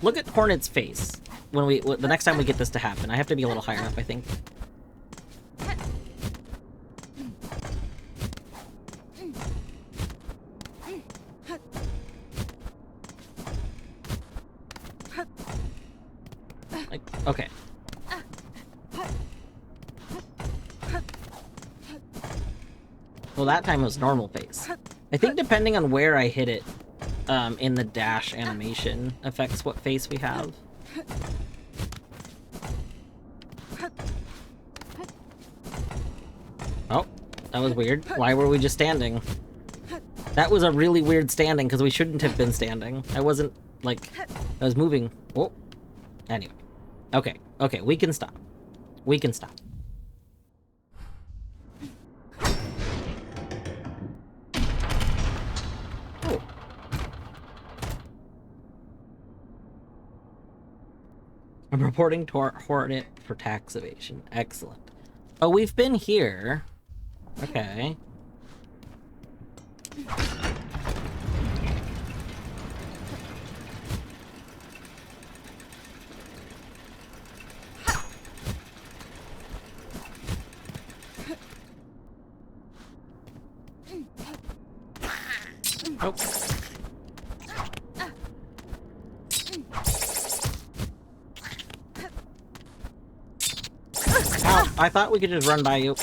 Look at Hornet's face when the next time we get this to happen. I have to be a little higher up, I think. Like, okay. Well, that time it was normal face. I think depending on where I hit it, in the dash animation affects what face we have. Oh, that was weird. Why were we just standing? That was a really weird standing, because we shouldn't have been standing. I wasn't, like, I was moving. Oh. Anyway. Okay, okay, we can stop. We can stop. Oh. I'm reporting to our Hornet for tax evasion. Excellent. Oh, we've been here. Okay. Oh. Ow, I thought we could just run by you.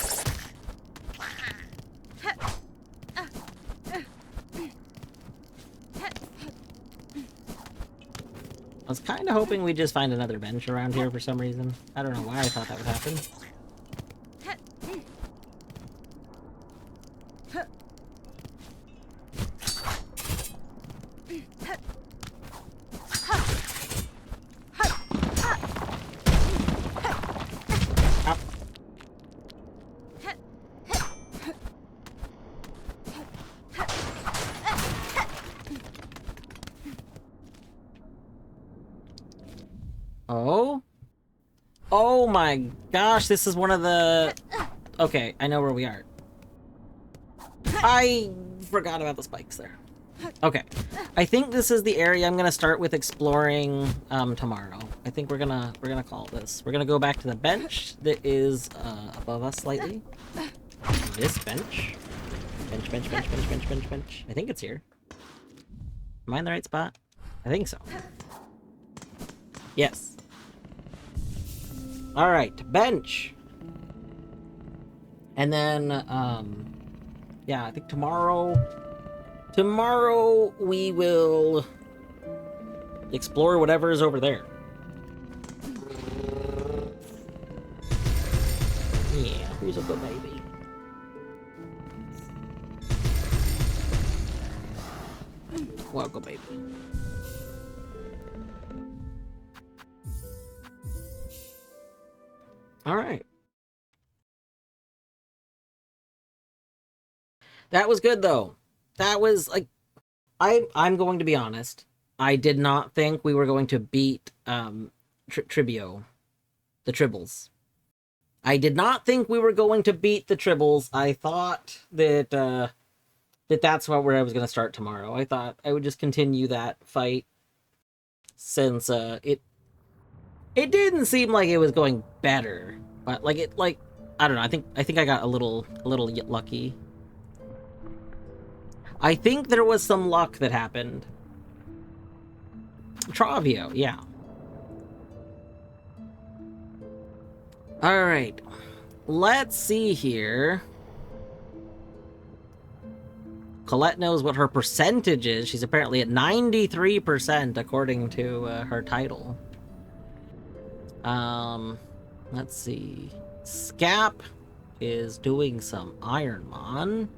I was kind of hoping we'd just find another bench around here for some reason. I don't know why I thought that would happen. Oh? Oh my gosh, this is one of the... Okay, I know where we are. I forgot about the spikes there. Okay, I think this is the area I'm gonna start with exploring tomorrow. I think we're gonna call this. We're gonna go back to the bench that is above us slightly. This bench. Bench, bench, bench, bench, bench, bench, bench. I think it's here. Am I in the right spot? I think so. Yes. Alright, bench! And then, yeah, I think tomorrow we will explore whatever is over there. Yeah, who's a good baby? Welcome, baby. All right. That was good, though. That was, like, I'm going to be honest. I did not think we were going to beat, Tribio. The Tribbles. I did not think we were going to beat the Tribbles. I thought that, that's where I was going to start tomorrow. I thought I would just continue that fight since it didn't seem like it was going better, but I don't know. I think I got a little lucky. I think there was some luck that happened. Travio, yeah. All right, let's see here. Colette knows what her percentage is. She's apparently at 93% according to her title. Let's see. Scap is doing some Ironmon.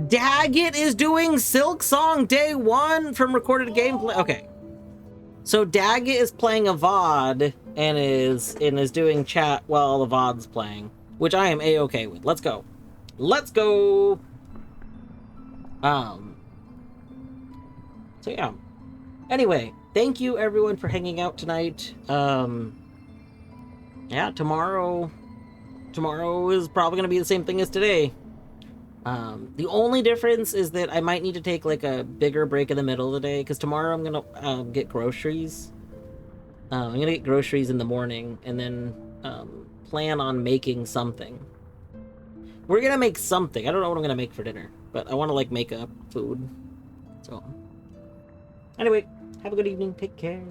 Daggett is doing Silksong Day 1 from recorded gameplay. Okay. So Daggett is playing a VOD and is doing chat while the VOD's playing, which I am A-okay with. Let's go. Let's go. So yeah. Anyway, thank you everyone for hanging out tonight. Yeah, tomorrow is probably gonna be the same thing as today. The only difference is that I might need to take like a bigger break in the middle of the day, because tomorrow I'm gonna get groceries. I'm gonna get groceries in the morning and then plan on making something. We're gonna make something. I don't know what I'm gonna make for dinner, but I want to like make up food. So anyway, have a good evening. Take care.